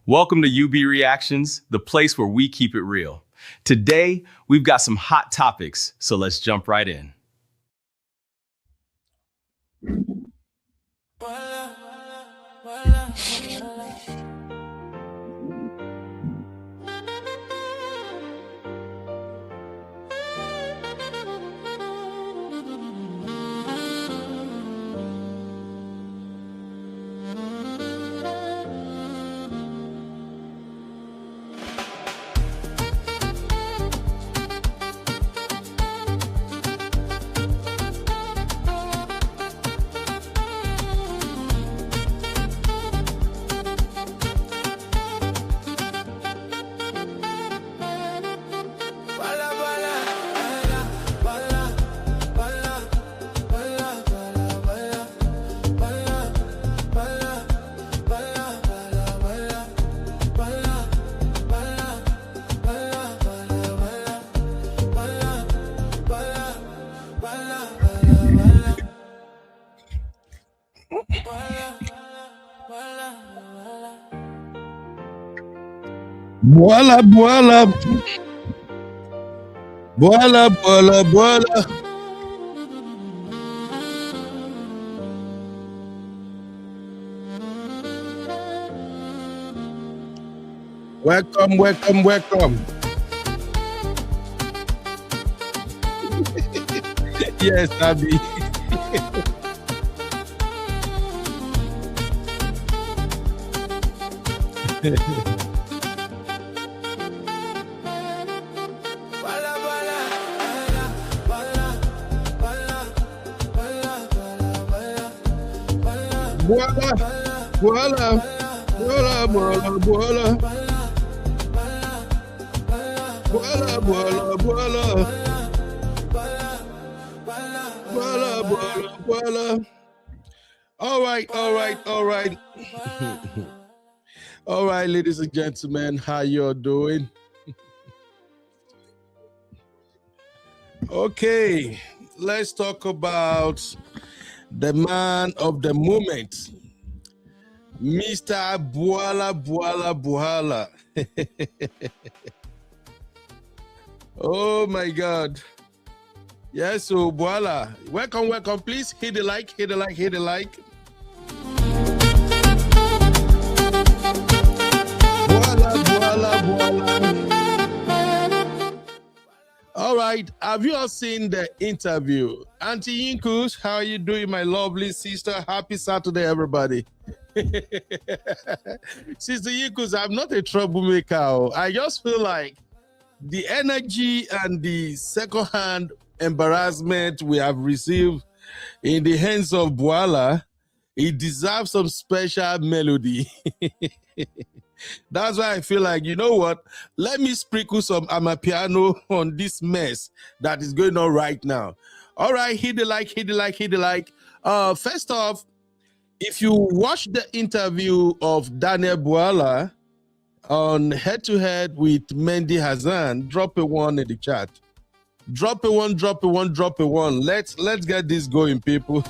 Welcome to UB Reactions, the place where we keep it real. Today, we've got some hot topics, so let's jump right in. Bwala, Bwala, Bwala, Bwala, Bwala. Welcome, welcome, welcome. Yes, Abby. Bwala, Bwala, Bwala, Bwala, Bwala. Bwala, Bwala, Bwala. Bwala, Bwala, Bwala. All right, all right, all right. All right, ladies and gentlemen, how you're doing? Okay, let's talk about the man of the moment, Mr. Bwala, Bwala, Bwala. Oh my God. Yes, so Bwala, welcome, welcome. Please hit the like, hit the like, hit the like. Bwala, Bwala, Bwala. All right, have you all seen the interview? Auntie Yinkus, how are you doing, my lovely sister? Happy Saturday, everybody. Sister Yinkus, I'm not a troublemaker. I just feel like the energy and the second-hand embarrassment we have received in the hands of Bwala, it deserves some special melody. That's why I feel like, you know what? Let me sprinkle some amapiano on this mess that is going on right now. All right, hit the like, hit the like, hit the like. First off, if you watch the interview of Daniel Bwala on head-to-head with Mehdi Hasan, drop a one in the chat. Drop a one, drop a one, drop a one. Let's get this going, people.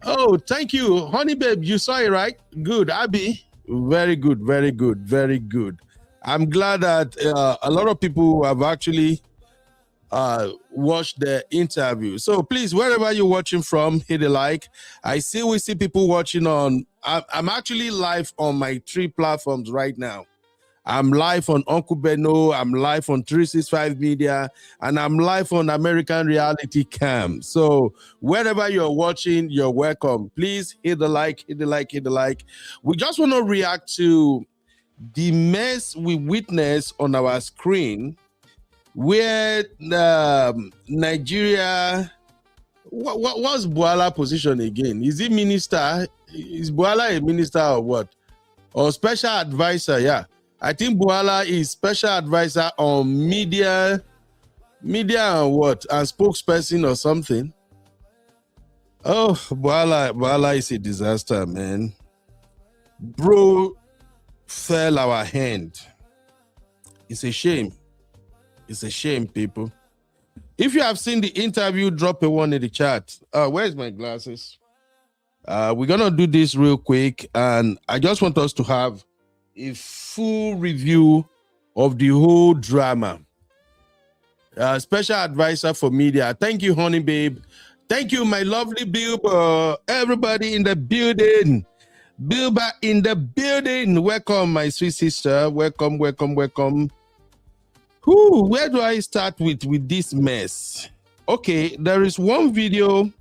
Oh, thank you. Honey babe, you saw it, right? Good. Abby, very good, very good, very good. I'm glad that a lot of people have actually watched the interview. So please, wherever you're watching from, hit a like. We see people watching on, I'm actually live on my 3 platforms right now. I'm live on Uncle Beno, I'm live on 365 Media, and I'm live on American Reality Cam. So wherever you're watching, you're welcome. Please hit the like, hit the like, hit the like. We just want to react to the mess we witnessed on our screen where Nigeria, what's Bwala position again? Is he minister? Is Bwala a minister or what? Or special advisor? Yeah. I think Bwala is special advisor on media and what? And spokesperson or something. Oh, Bwala is a disaster, man. Bro fell our hand. It's a shame. It's a shame, people. If you have seen the interview, drop a one in the chat. Where's my glasses? We're going to do this real quick, and I just want us to have a full review of the whole drama. Special advisor for media. Thank you, honey babe. Thank you, my lovely Bilba. Everybody in the building. Bilba in the building. Welcome, my sweet sister. Welcome, welcome, welcome. Where do I start with this mess? Okay, there is one video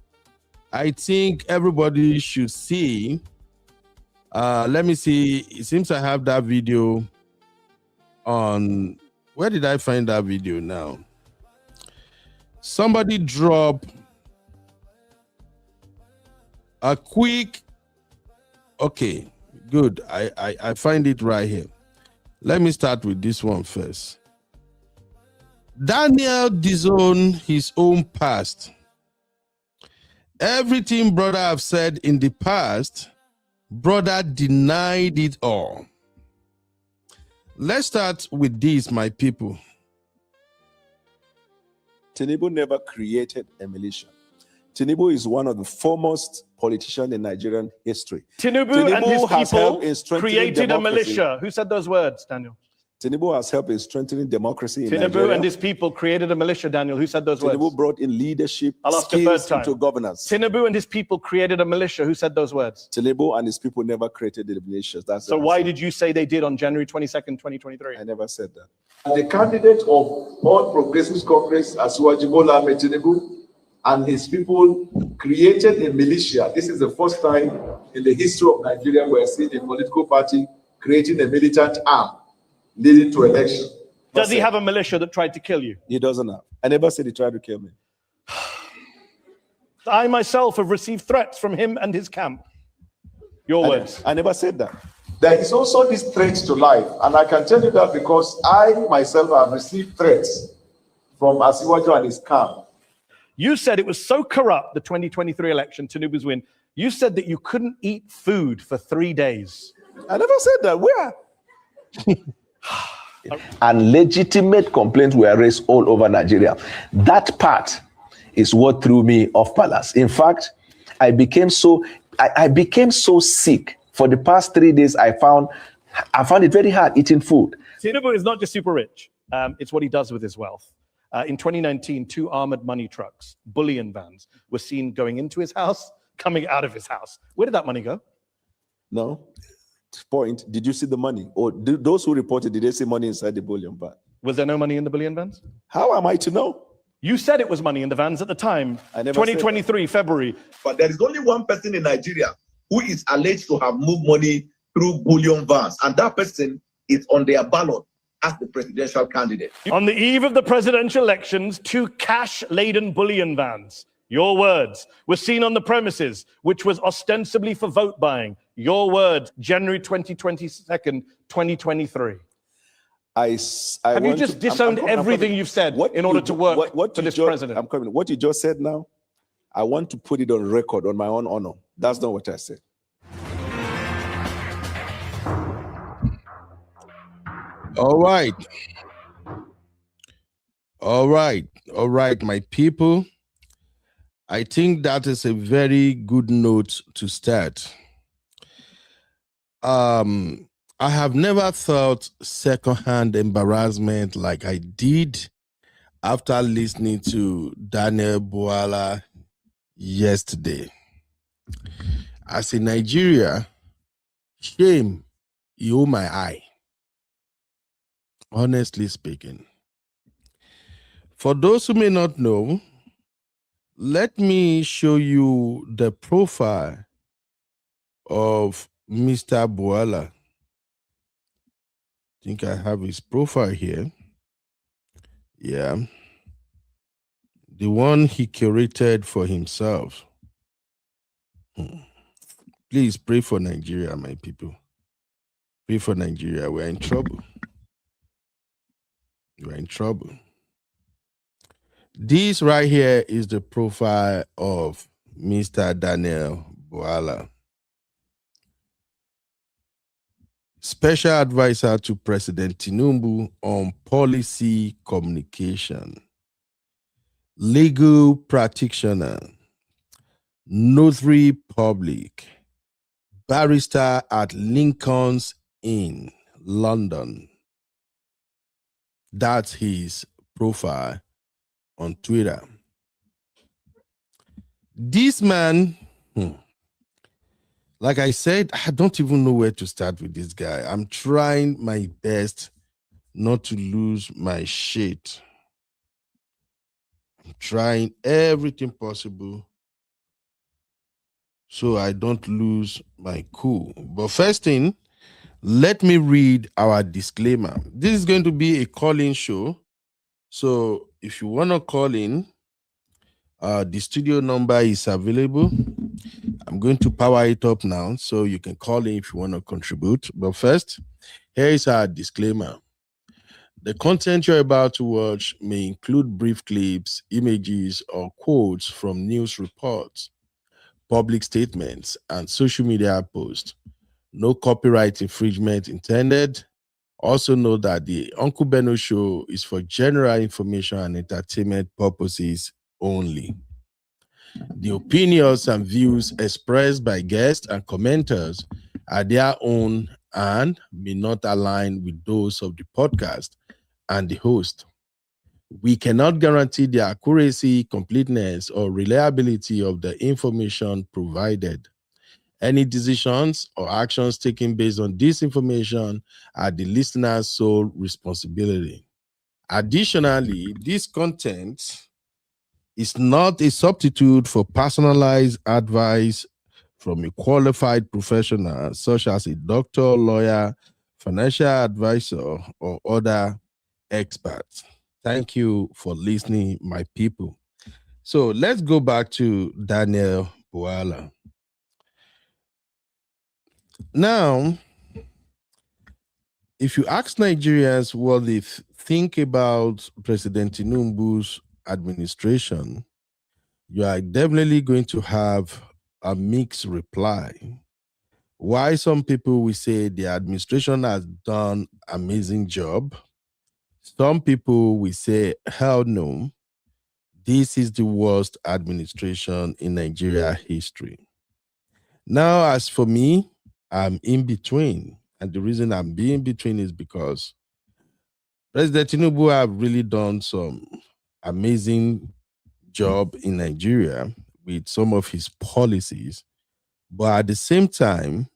I think everybody should see. Let me see. It seems I have that video on. Where did I find that video now? Somebody drop a quick. Okay, good. I find it right here. Let me start with this one first. Daniel disowned his own past. Everything brother have said in the past, brother denied it all. Let's start with this, my people. Tinubu never created a militia. Tinubu is one of the foremost politicians in Nigerian history. Tinubu and his people created democracy. A militia. Who said those words, Daniel? Tinubu has helped in strengthening democracy in Tinubu Nigeria. and his people created a militia, Daniel. Who said those words? Tinubu brought in leadership skills into governance. Tinubu and his people created a militia. Who said those words? Tinubu and his people never created the militias. So why did you say they did on January 22nd, 2023? I never said that. The candidate of All Progressives Congress, Asiwaju Bola Ahmed Tinubu, and his people created a militia. This is the first time in the history of Nigeria we're seeing a political party creating a militant arm leading to election. Does he have a militia that tried to kill you? He doesn't have. I never said he tried to kill me. I myself have received threats from him and his camp. Your words. I never said that. There is also this threat to life, and I can tell you that because I myself have received threats from Asiwaju and his camp. You said it was so corrupt, the 2023 election, Tinubu's win. You said that you couldn't eat food for 3 days. I never said that. Where? And legitimate complaints were raised all over Nigeria. That part is what threw me off balance. In fact, I became so sick. For the past 3 days, I found it very hard eating food. Tinubu is not just super rich. It's what he does with his wealth. In 2019, 2 armored money trucks, bullion vans, were seen going into his house, coming out of his house. Where did that money go? No. Point. Did you see the money? Or those who reported, did they see money inside the bullion van? Was there no money in the bullion vans? How am I to know? You said it was money in the vans at the time. I never 2023, February. But there is only one person in Nigeria who is alleged to have moved money through bullion vans, and that person is on their ballot as the presidential candidate. On the eve of the presidential elections, 2 cash-laden bullion vans, your words, were seen on the premises, which was ostensibly for vote buying. Your words, January 22nd, 2023. Have you just disowned everything you've said in order to work for this president? I'm coming. What you just said now, I want to put it on record on my own honor. That's not what I said. All right. All right, my people. I think that is a very good note to start. I have never felt secondhand embarrassment like I did after listening to Daniel Bwala yesterday. As in Nigeria, shame, you my eye. Honestly speaking. For those who may not know, let me show you the profile of Mr. Bwala. I think I have his profile here. Yeah. The one he curated for himself. Please pray for Nigeria, my people. Pray for Nigeria. We're in trouble. We're in trouble. This right here is the profile of Mr. Daniel Bwala. special advisor to President Tinubu on policy communication, legal practitioner, notary public, barrister at Lincoln's Inn, London. That's his profile on Twitter. This man, like I said, I don't even know where to start with this guy. I'm trying my best not to lose my shit. I'm trying everything possible so I don't lose my cool. But first thing, let me read our disclaimer. This is going to be a call-in show. So if you want to call in, the studio number is available. I'm going to power it up now so you can call in if you want to contribute. But first, here is our disclaimer. The content you're about to watch may include brief clips, images, or quotes from news reports, public statements, and social media posts. No copyright infringement intended. Also note that the Uncle Benno Show is for general information and entertainment purposes only. The opinions and views expressed by guests and commenters are their own and may not align with those of the podcast and the host. We cannot guarantee the accuracy, completeness, or reliability of the information provided. Any decisions or actions taken based on this information are the listener's sole responsibility. Additionally, this content is not a substitute for personalized advice from a qualified professional, such as a doctor, lawyer, financial advisor, or other experts. Thank you for listening, my people. So let's go back to Daniel Bwala. Now, if you ask Nigerians what they think about President Tinubu's administration, you are definitely going to have a mixed reply. Why some people will say the administration has done an amazing job. Some people will say, hell no, this is the worst administration in Nigeria history. Now, as for me, I'm in between. And the reason I'm being between is because President Tinubu have really done some amazing job in Nigeria with some of his policies. But at the same time,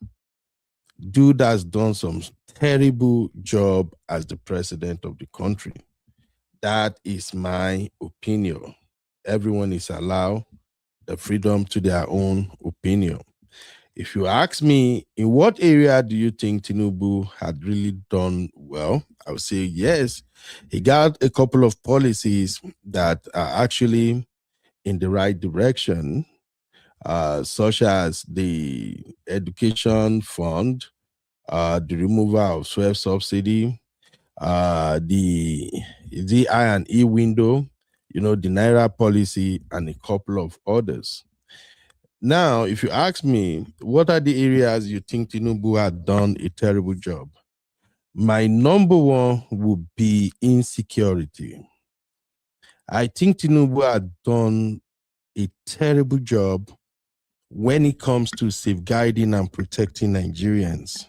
dude has done some terrible job as the president of the country. That is my opinion. Everyone is allowed the freedom to their own opinion. If you ask me, in what area do you think Tinubu had really done well? I would say yes. He got a couple of policies that are actually in the right direction, such as the education fund, the removal of fuel subsidy, the I&E window, the Naira policy, and a couple of others. Now, if you ask me, what are the areas you think Tinubu had done a terrible job? My number one would be insecurity. I think Tinubu had done a terrible job when it comes to safeguarding and protecting Nigerians.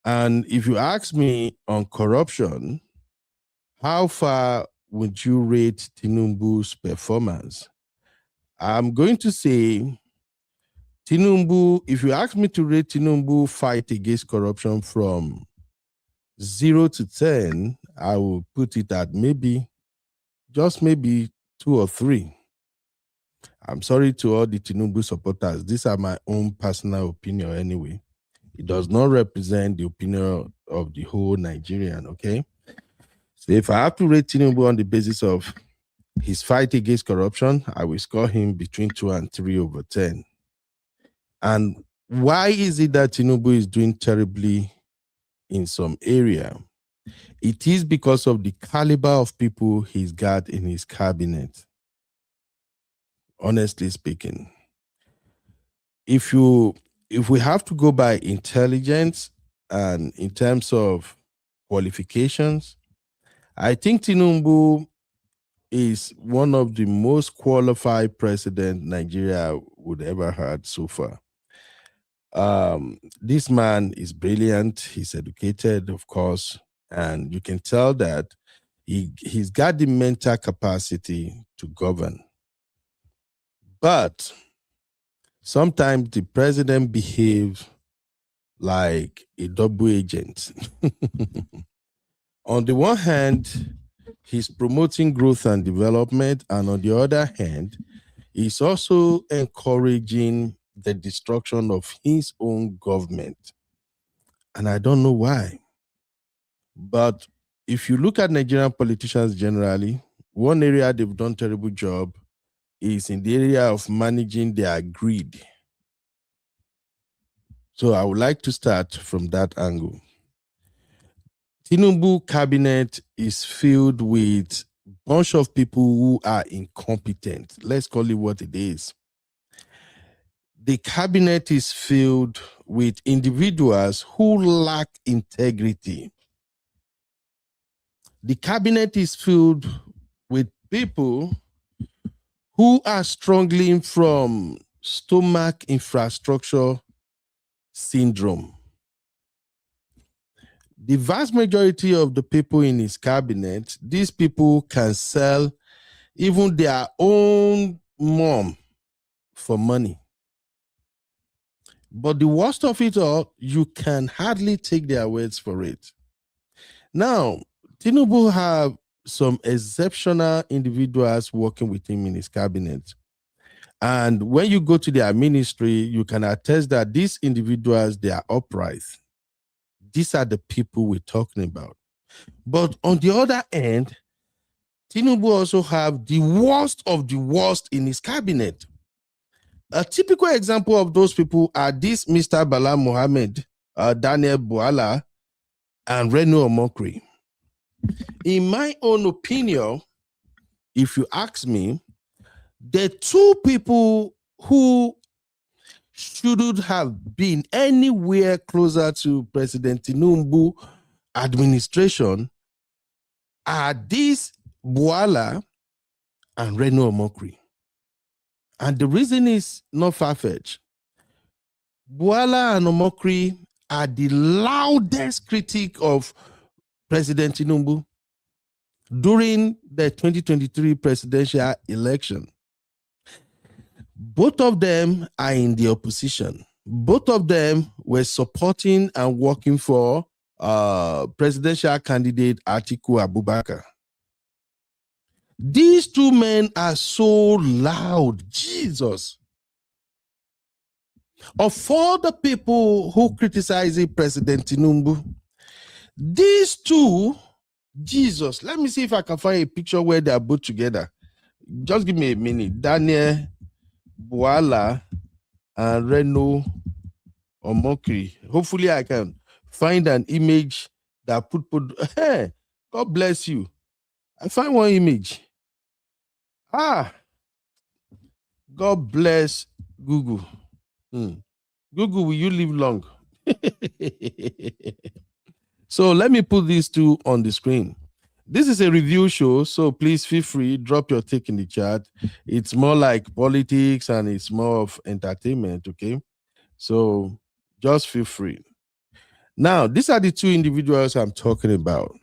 And if you ask me on corruption, how far would you rate Tinubu's performance? I'm going to say Tinubu, if you ask me to rate Tinubu fight against corruption from 0 to 10, I will put it at just maybe 2 or 3. I'm sorry to all the Tinubu supporters. These are my own personal opinion anyway. It does not represent the opinion of the whole Nigerian, okay? So if I have to rate Tinubu on the basis of his fight against corruption, I will score him between 2 and 3 over 10. And why is it that Tinubu is doing terribly in some area? It is because of the caliber of people he's got in his cabinet. Honestly speaking, if we have to go by intelligence, and in terms of qualifications, I think Tinubu is one of the most qualified president Nigeria would ever had so far. This man is brilliant. He's educated, of course, and you can tell that he's got the mental capacity to govern. But sometimes the president behaves like a double agent. On the one hand, he's promoting growth and development, and on the other hand, he's also encouraging the destruction of his own government. And I don't know why. But if you look at Nigerian politicians generally, one area they've done a terrible job is in the area of managing their greed. So I would like to start from that angle. Tinubu cabinet is filled with a bunch of people who are incompetent. Let's call it what it is. The cabinet is filled with individuals who lack integrity. The cabinet is filled with people who are struggling from stomach infrastructure syndrome. The vast majority of the people in his cabinet, these people can sell even their own mom for money. But the worst of it all, you can hardly take their words for it. Now, Tinubu have some exceptional individuals working with him in his cabinet. And when you go to their ministry, you can attest that these individuals, they are upright. These are the people we're talking about. But on the other end, Tinubu also have the worst of the worst in his cabinet. A typical example of those people are this Mr. Bala Mohammed, Daniel Bwala, and Reno Omokri. In my own opinion, if you ask me, the two people who shouldn't have been anywhere closer to President Tinubu administration are this Bwala and Reno Omokri. And the reason is not far-fetched. Bwala and Omokri are the loudest critic of President Tinubu during the 2023 presidential election. Both of them are in the opposition. Both of them were supporting and working for presidential candidate Atiku Abubakar. These two men are so loud, Jesus. Of all the people who criticize President Tinubu, these two, Jesus, let me see if I can find a picture where they are both together. Just give me a minute. Daniel Bwala and Reno Omokri. Hopefully I can find an image that put hey, God bless you. I find one image. God bless Google. Google, will you live long? So let me put these two on the screen. This is a review show, so please feel free, drop your take in the chat. It's more like politics and it's more of entertainment, okay? So just feel free. Now, these are the two individuals I'm talking about.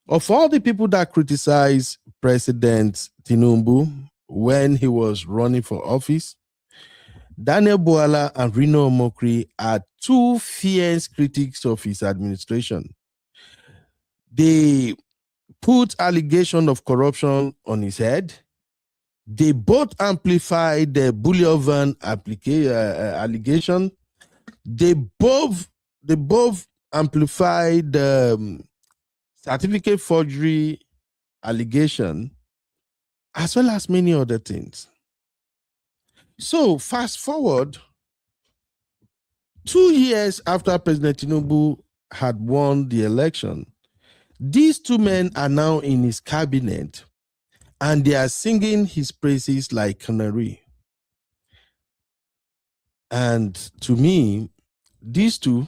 Of all the people that criticize President Tinubu when he was running for office, Daniel Bwala and Reno Omokri are two fierce critics of his administration. They put allegation of corruption on his head. They both amplified the bullion van allegation. They both amplified the certificate forgery allegation, as well as many other things. So fast forward 2 years after President Tinubu had won the election, these two men are now in his cabinet and they are singing his praises like canary. And to me, these two,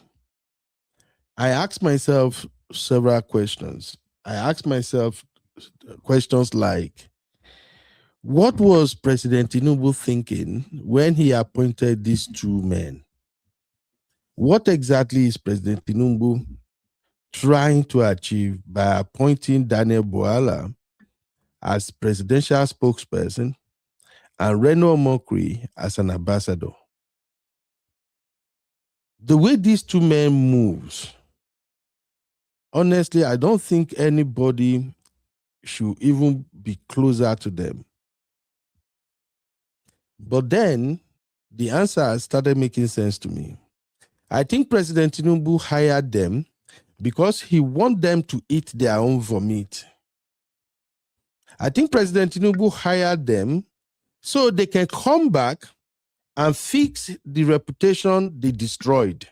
I asked myself several questions. I asked myself questions like, what was President Tinubu thinking when he appointed these two men? What exactly is President Tinubu trying to achieve by appointing Daniel Bwala as presidential spokesperson and Reno Omokri as an ambassador? The way these two men moves, honestly, I don't think anybody should even be closer to them. But then the answer started making sense to me. I think President Tinubu hired them because he wants them to eat their own vomit. I think President Tinubu hired them so they can come back and fix the reputation they destroyed.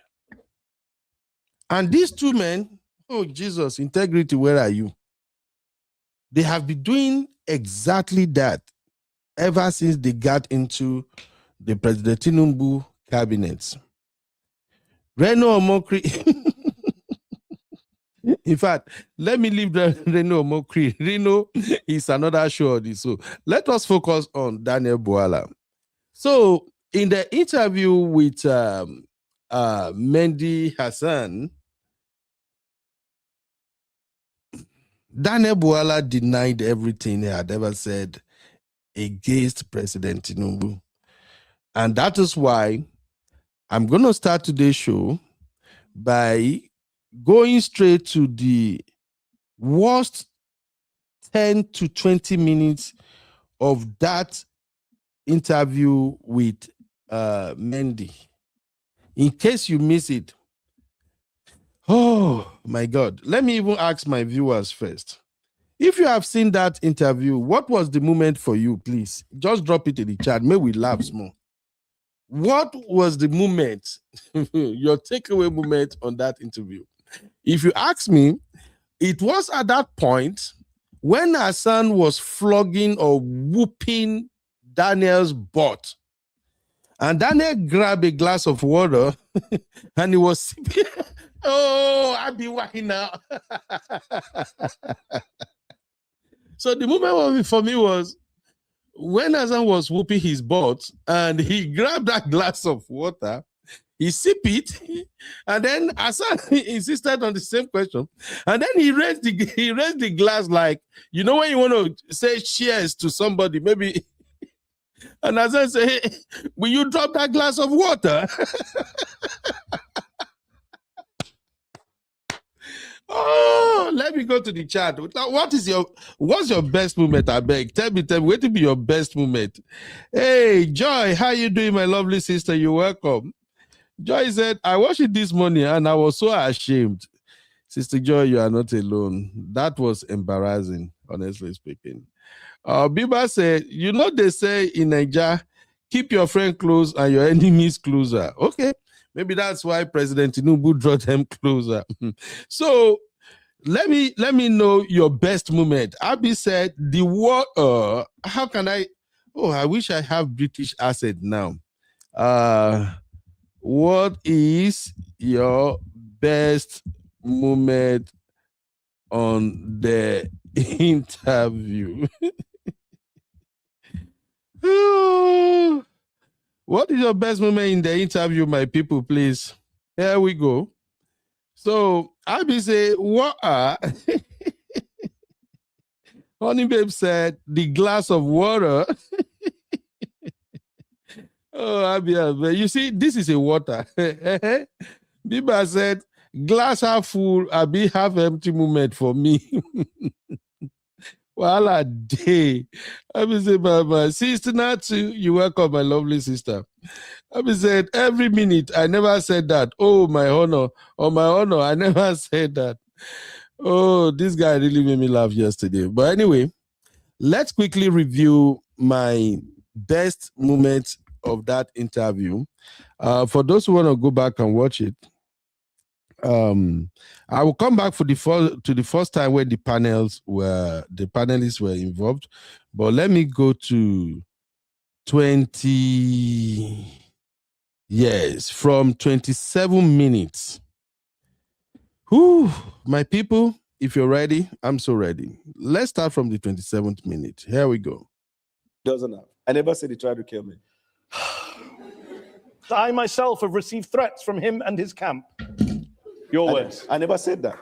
And these two men, oh Jesus, integrity, where are you? They have been doing exactly that ever since they got into the President Tinubu cabinet. Reno Omokri, in fact, let me leave the Reno Omokri. Reno is another show. So let us focus on Daniel Bwala. So in the interview with Mehdi Hasan, Daniel Bwala denied everything he had ever said against President Tinubu. And that is why I'm going to start today's show by going straight to the worst 10 to 20 minutes of that interview with Mehdi. In case you miss it, oh my God, let me even ask my viewers first. If you have seen that interview, what was the moment for you, please? Just drop it in the chat. May we laugh more. What was the moment, your takeaway moment on that interview? If you ask me, it was at that point when Hasan was flogging or whooping Daniel's butt. And Daniel grabbed a glass of water and he was sipping. Oh, I'll be walking now. So the moment for me was when Hasan was whooping his butt and he grabbed that glass of water, he sipped it, and then Hasan insisted on the same question. And then he raised the glass like, you know, when you want to say cheers to somebody, maybe. And Hasan said, hey, will you drop that glass of water? Oh, let me go to the chat. What's your best moment? I beg. Tell me, what will be your best moment? Hey, Joy, how you doing, my lovely sister? You're welcome. Joy said, I watched it this morning and I was so ashamed. Sister Joy, you are not alone. That was embarrassing, honestly speaking. Biba said, you know, they say in Nigeria, keep your friend close and your enemies closer. Okay. Maybe that's why President Tinubu drew them closer. So let me know your best moment. Abi said, the war, how can I wish I have British accent now. What is your best moment on the interview? What is your best moment in the interview, my people, please? Here we go. So, Abi say, what are... Honey Babe said, the glass of water. Oh, Abi, you see, this is a water. Biba said, glass half full, Abi half empty moment for me. Voila day. Abi say, Baba, sister Natsu, you welcome, my lovely sister. Abi said, every minute, I never said that. Oh, my honor. Oh, my honor, I never said that. Oh, this guy really made me laugh yesterday. But anyway, let's quickly review my best moments of that interview. For those who want to go back and watch it, I will come back to the first time when the panelists were involved. But let me go to 20 years from 27 minutes. Whew, my people, if you're ready, I'm so ready. Let's start from the 27th minute. Here we go. Doesn't have. I never said he tried to kill me. I myself have received threats from him and his camp. Your words. I never said that.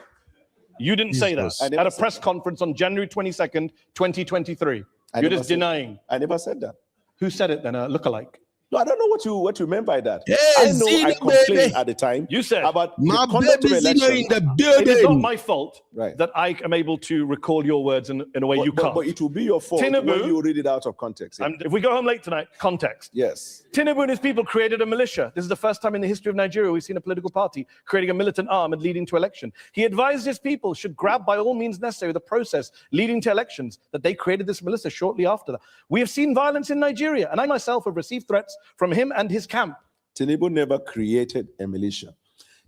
You didn't say that at a press conference on January 22nd, 2023. You're just denying. I never said that. Who said it then? A lookalike. No, I don't know what you meant by that. Yes, I know I complained at the time. You said about my the conduct of baby's in election. the building. it is not my fault Right. that I am able to recall your words in a way you can't. But it will be your fault Tinubu, when you read it out of context. Yeah. If we go home late tonight, context. Yes. Tinubu and his people created a militia. This is the first time in the history of Nigeria we've seen a political party creating a militant arm and leading to election. He advised his people should grab by all means necessary the process leading to elections, that they created this militia shortly after that. We have seen violence in Nigeria, and I myself have received threats from him and his camp. Tinubu never created a militia.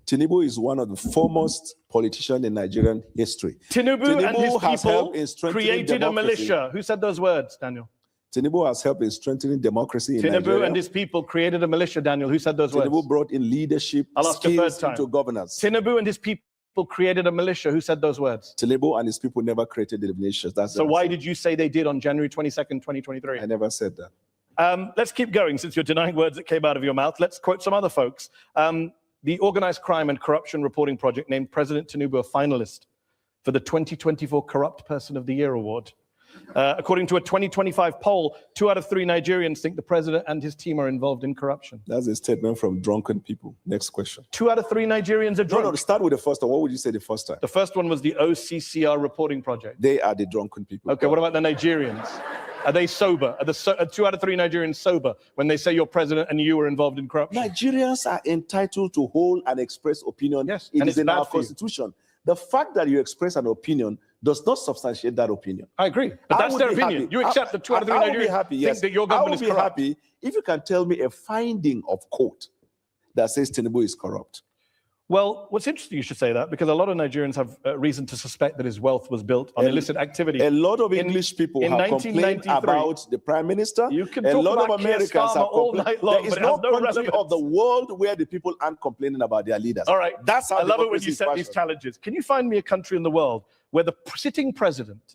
Tinubu is one of the foremost politicians in Nigerian history. Tinubu and his has helped in people strengthening created a democracy. militia. Who said those words, Daniel? Tinubu has helped in strengthening democracy in Nigeria. Tinubu and his people created a militia, Daniel. Who said those words? Tinubu brought in leadership I'll ask you a third skills time. into governance. Tinubu and his people created a militia. Who said those words? Tinubu and his people never created the militias. That's So why did you say they did on January 22nd, 2023? I never said that. Let's keep going since you're denying words that came out of your mouth. Let's quote some other folks. The Organized Crime and Corruption Reporting Project named President Tinubu a finalist for the 2024 Corrupt Person of the Year award. According to a 2025 poll, 2 out of 3 Nigerians think the president and his team are involved in corruption. That's a statement from drunken people. Next question. 2 out of 3 Nigerians are drunk. No, start with the first one. What would you say the first time? The first one was the OCCR reporting project. They are the drunken people. Okay, what about the Nigerians? Are they sober? Are 2 out of 3 Nigerians sober when they say you're president and you were involved in corruption? Nigerians are entitled to hold and express opinion. Yes, it and is it's in our bad for you. constitution. The fact that you express an opinion does not substantiate that opinion. I agree, but that's their opinion. You accept that 2 out of 3 I will be Nigerians happy, yes. think that your government is I will be corrupt. happy if you can tell me a finding of court that says Tinubu is corrupt. Well, what's interesting you should say that, because a lot of Nigerians have reason to suspect that his wealth was built on illicit activity. A lot of English people in have complained about the Prime Minister. You can a talk lot about of Americans Keir have Starmer all complained. night long, There is but it has no no country relevance. of the world where the people aren't complaining about their leaders. All right, That's how I love it when democracy you is set these fashioned. challenges. Can you find me a country in the world where the sitting president,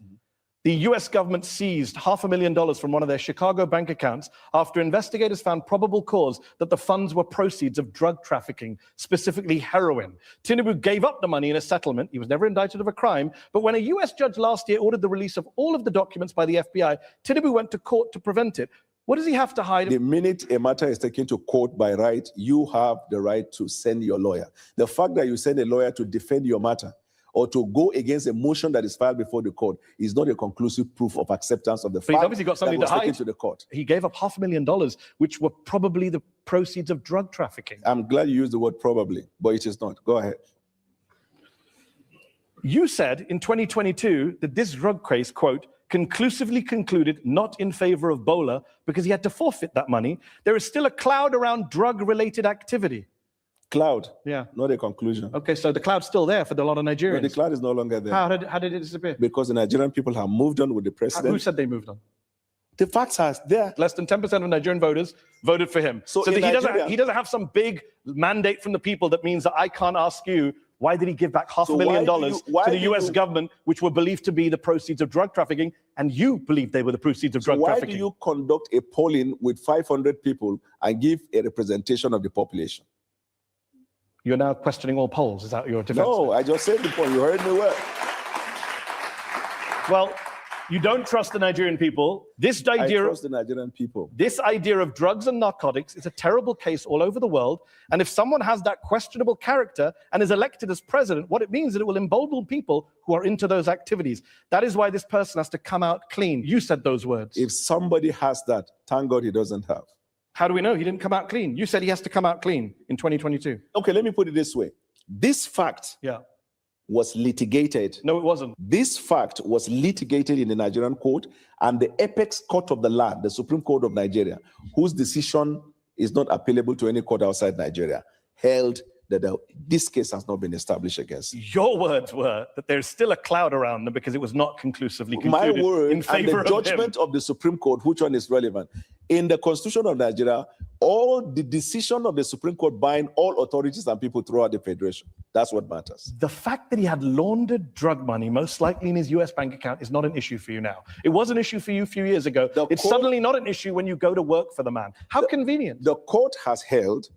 the US government seized $500,000 from one of their Chicago bank accounts after investigators found probable cause that the funds were proceeds of drug trafficking, specifically heroin. Tinubu gave up the money in a settlement. He was never indicted of a crime. But when a US judge last year ordered the release of all of the documents by the FBI, Tinubu went to court to prevent it. What does he have to hide? The minute a matter is taken to court by right, you have the right to send your lawyer. The fact that you send a lawyer to defend your matter or to go against a motion that is filed before the court is not a conclusive proof of acceptance of the But fact he's obviously got something that was to taken hide. to the court. He gave up $500,000, which were probably the proceeds of drug trafficking. I'm glad you used the word probably, but it is not. Go ahead. You said in 2022 that this drug case, quote, conclusively concluded not in favor of Bwala because he had to forfeit that money. There is still a cloud around drug-related activity. Cloud. Yeah. Not a conclusion. Okay, so the cloud's still there for a lot of Nigerians. No, the cloud is no longer there. How did it disappear? Because the Nigerian people have moved on with the president. Who said they moved on? The facts are there. Less than 10% of Nigerian voters voted for him. So that in Nigeria- he doesn't have some big mandate from the people that means that I can't ask you, why did he give back So $500,000 why to the do US you- government, which were believed to be the proceeds of drug trafficking, and you believed they were the proceeds of drug Why trafficking? do you conduct a polling with 500 people and give a representation of the population? You're now questioning all polls. Is that your defense? No, I just said the point. You heard me well. Well, you don't trust the Nigerian people. This I idea, trust the Nigerian people. this idea of drugs and narcotics is a terrible case all over the world. And if someone has that questionable character and is elected as president, what it means is that it will embolden people who are into those activities. That is why this person has to come out clean. You said those words. If somebody has that, thank God he doesn't have. How do we know he didn't come out clean? You said he has to come out clean in 2022. Okay, let me put it this way. This fact Yeah. was litigated. No, it wasn't. This fact was litigated in the Nigerian court, and the apex court of the land, the Supreme Court of Nigeria, whose decision is not appealable to any court outside Nigeria, held that this case has not been established against. Your words were that there's still a cloud around them because it was not conclusively My concluded word in and favor the of him. judgment of the Supreme Court, which one is relevant? In the Constitution of Nigeria, all the decision of the Supreme Court bind all authorities and people throughout the Federation. That's what matters. The fact that he had laundered drug money, most likely in his US bank account, is not an issue for you now. It was an issue for you a few years ago. It's suddenly not an issue when you go to work for the man. How convenient. The court has held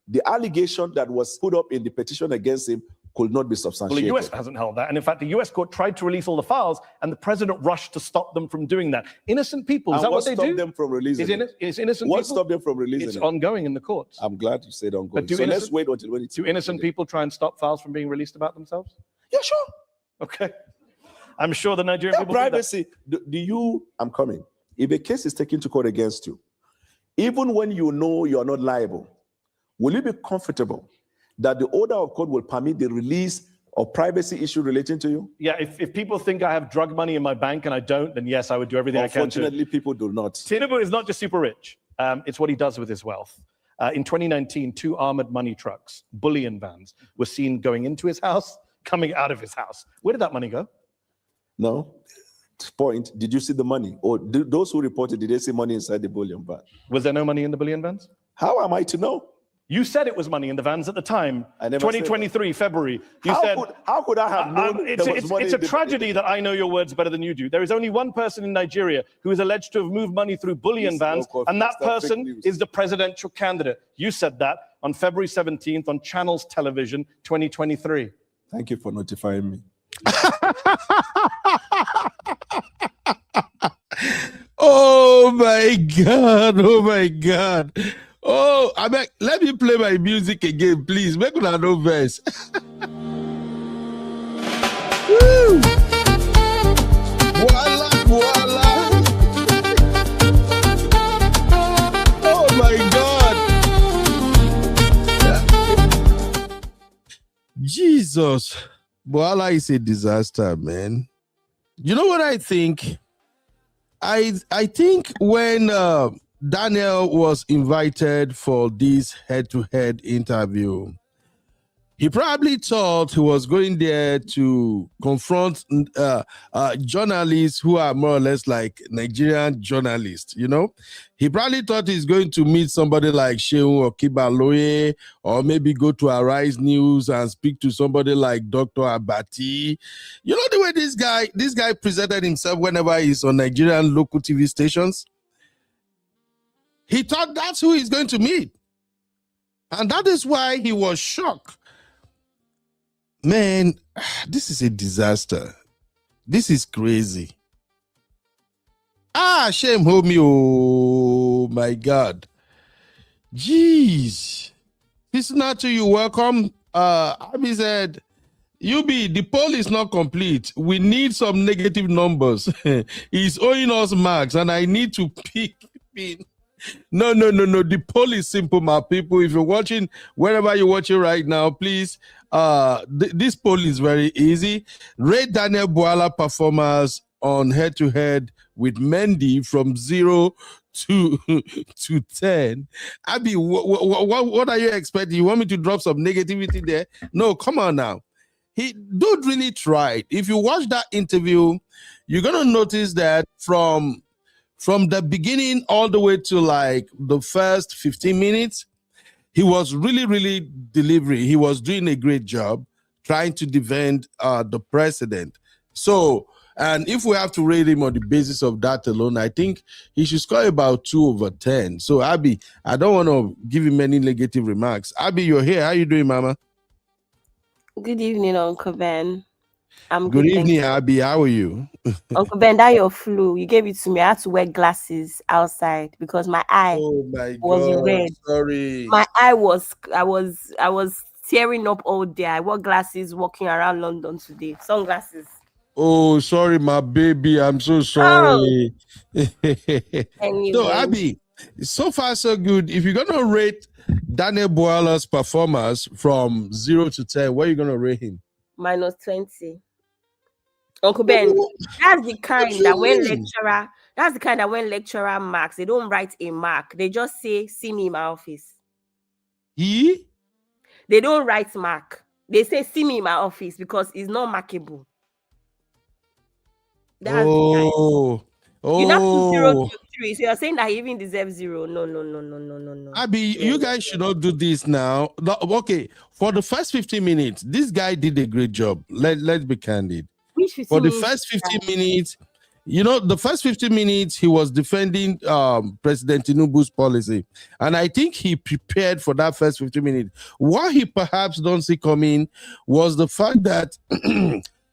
the allegation that was put up in the petition against him could not be substantiated. Well, the US hasn't held that. And in fact, the US court tried to release all the files, and the president rushed to stop them from doing that. Innocent people, is that what they do? What stopped them from releasing it? Is innocent What people? stopped them from releasing It's it? ongoing in the courts. I'm glad you said ongoing. But So let's wait until when it's... Do innocent people try and stop files from being released about themselves? Yeah, sure. Okay. I'm sure the Nigerian people privacy. I'm coming. If a case is taken to court against you, even when you know you're not liable, will you be comfortable that the order of court will permit the release of privacy issue relating to you? Yeah, if people think I have drug money in my bank and I don't, then yes, I would do everything I can to. Unfortunately, people do not. Tinubu is not just super rich. It's what he does with his wealth. In 2019, 2 armored money trucks, bullion vans, were seen going into his house, coming out of his house. Where did that money go? No. Point. Did you see the money? Or those who reported, did they see money inside the bullion van? Was there no money in the bullion vans? How am I to know? You said it was money in the vans at the time. 2023, February. You said, how could I have known it's a tragedy that I know your words better than you do. There is only one person in Nigeria who is alleged to have moved money through bullion vans, and that person is the presidential candidate. You said that on February 17th on Channels Television 2023. Thank you for notifying me. Oh my God! Oh my God! Oh, I mean, let me play my music again, please. Make una no verse. Woo! Voila, voila! Oh my God! Jesus, Bwala is a disaster, man. You know what I think? I think when Daniel was invited for this head-to-head interview, he probably thought he was going there to confront journalists who are more or less like Nigerian journalists, you know? He probably thought he's going to meet somebody like Shehu or Kibaloye, or maybe go to Arise News and speak to somebody like Dr. Abati. You know the way this guy presented himself whenever he's on Nigerian local TV stations? He thought that's who he's going to meet. And that is why he was shocked. Man, this is a disaster. This is crazy. Shame, homie. Oh, my God. Jeez. Listener to you, welcome. Abi said, the poll is not complete. We need some negative numbers. He's owing us marks, and I need to pick. No. The poll is simple, my people. If you're watching, wherever you're watching right now, please, this poll is very easy. Rate Daniel Bwala performance on head-to-head with Mehdi from 0 to 10. Abi, what are you expecting? You want me to drop some negativity there? No, come on now. Dude really tried. If you watch that interview, you're going to notice that from the beginning all the way to like the first 15 minutes, he was really delivering. He was doing a great job trying to defend the president. So, and if we have to rate him on the basis of that alone, I think he should score about 2/10. So, Abi, I don't want to give him any negative remarks. Abi, you're here. How you doing, Mama? Good evening, Uncle Ben. I'm good evening, Abi. How are you? Uncle Ben, that your flu. You gave it to me. I had to wear glasses outside because my eye was red. Sorry. My eye I was tearing up all day. I wore glasses walking around London today. Sunglasses. Oh, sorry, my baby. I'm so sorry. Oh. Anyway. So, Abi, so far so good. If you're gonna rate Daniel Bwala's performance from 0 to 10, what are you gonna rate him? -20. Uncle Ben, that's the kind that when lecturer marks, they don't write a mark. They just say, see me in my office. They don't write mark. They say, see me in my office because it's not markable. That's You not 0 3. So you're saying that he even deserves 0. No. Abi, you guys should not do this now. Okay, for the first 15 minutes, this guy did a great job. Let's be candid. Which 15 For the minutes? first 15 minutes, the first 15 minutes, he was defending President Tinubu's policy. And I think he prepared for that first 15 minutes. What he perhaps don't see coming was the fact that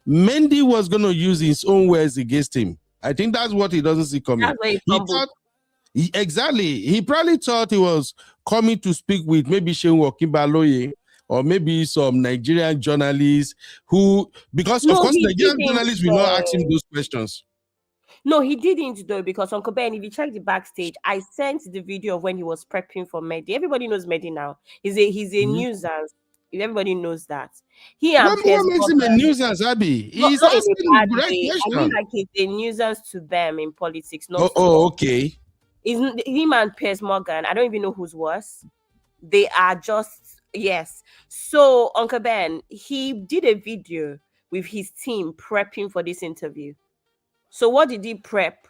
Mehdi was going to use his own words against him. I think that's what he doesn't see coming. That's why he fumbled. Exactly. He probably thought he was coming to speak with maybe Shehu Okinbaloye or maybe some Nigerian journalists who, because of course Nigerian journalists will not ask him those questions. No, he didn't though, because Uncle Ben, if you check the backstage, I sent the video of when he was prepping for Mehdi. Everybody knows Mehdi now. He's a nuisance. Everybody knows that. What makes him a nuisance, Abby? He's asking the correct question. I mean, like he's a nuisance to them in politics. Okay. Him and Piers Morgan, I don't even know who's worse. They are just, yes. So Uncle Ben, he did a video with his team prepping for this interview. So what did he prep?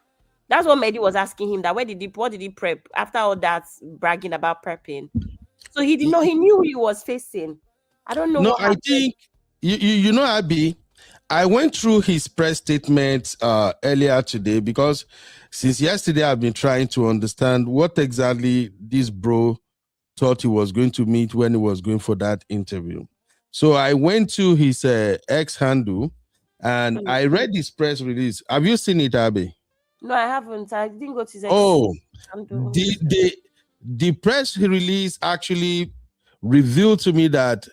That's what Mehdi was asking him. That what did he prep after all that bragging about prepping? So he did not. He knew who he was facing. I don't know. No, I think you know, Abby. I went through his press statement earlier today because since yesterday I've been trying to understand what exactly this bro thought he was going to meet when he was going for that interview. So I went to his X handle and I read his press release. Have you seen it, Abby? No, I haven't. I didn't go to his X. Oh, the press release actually revealed to me that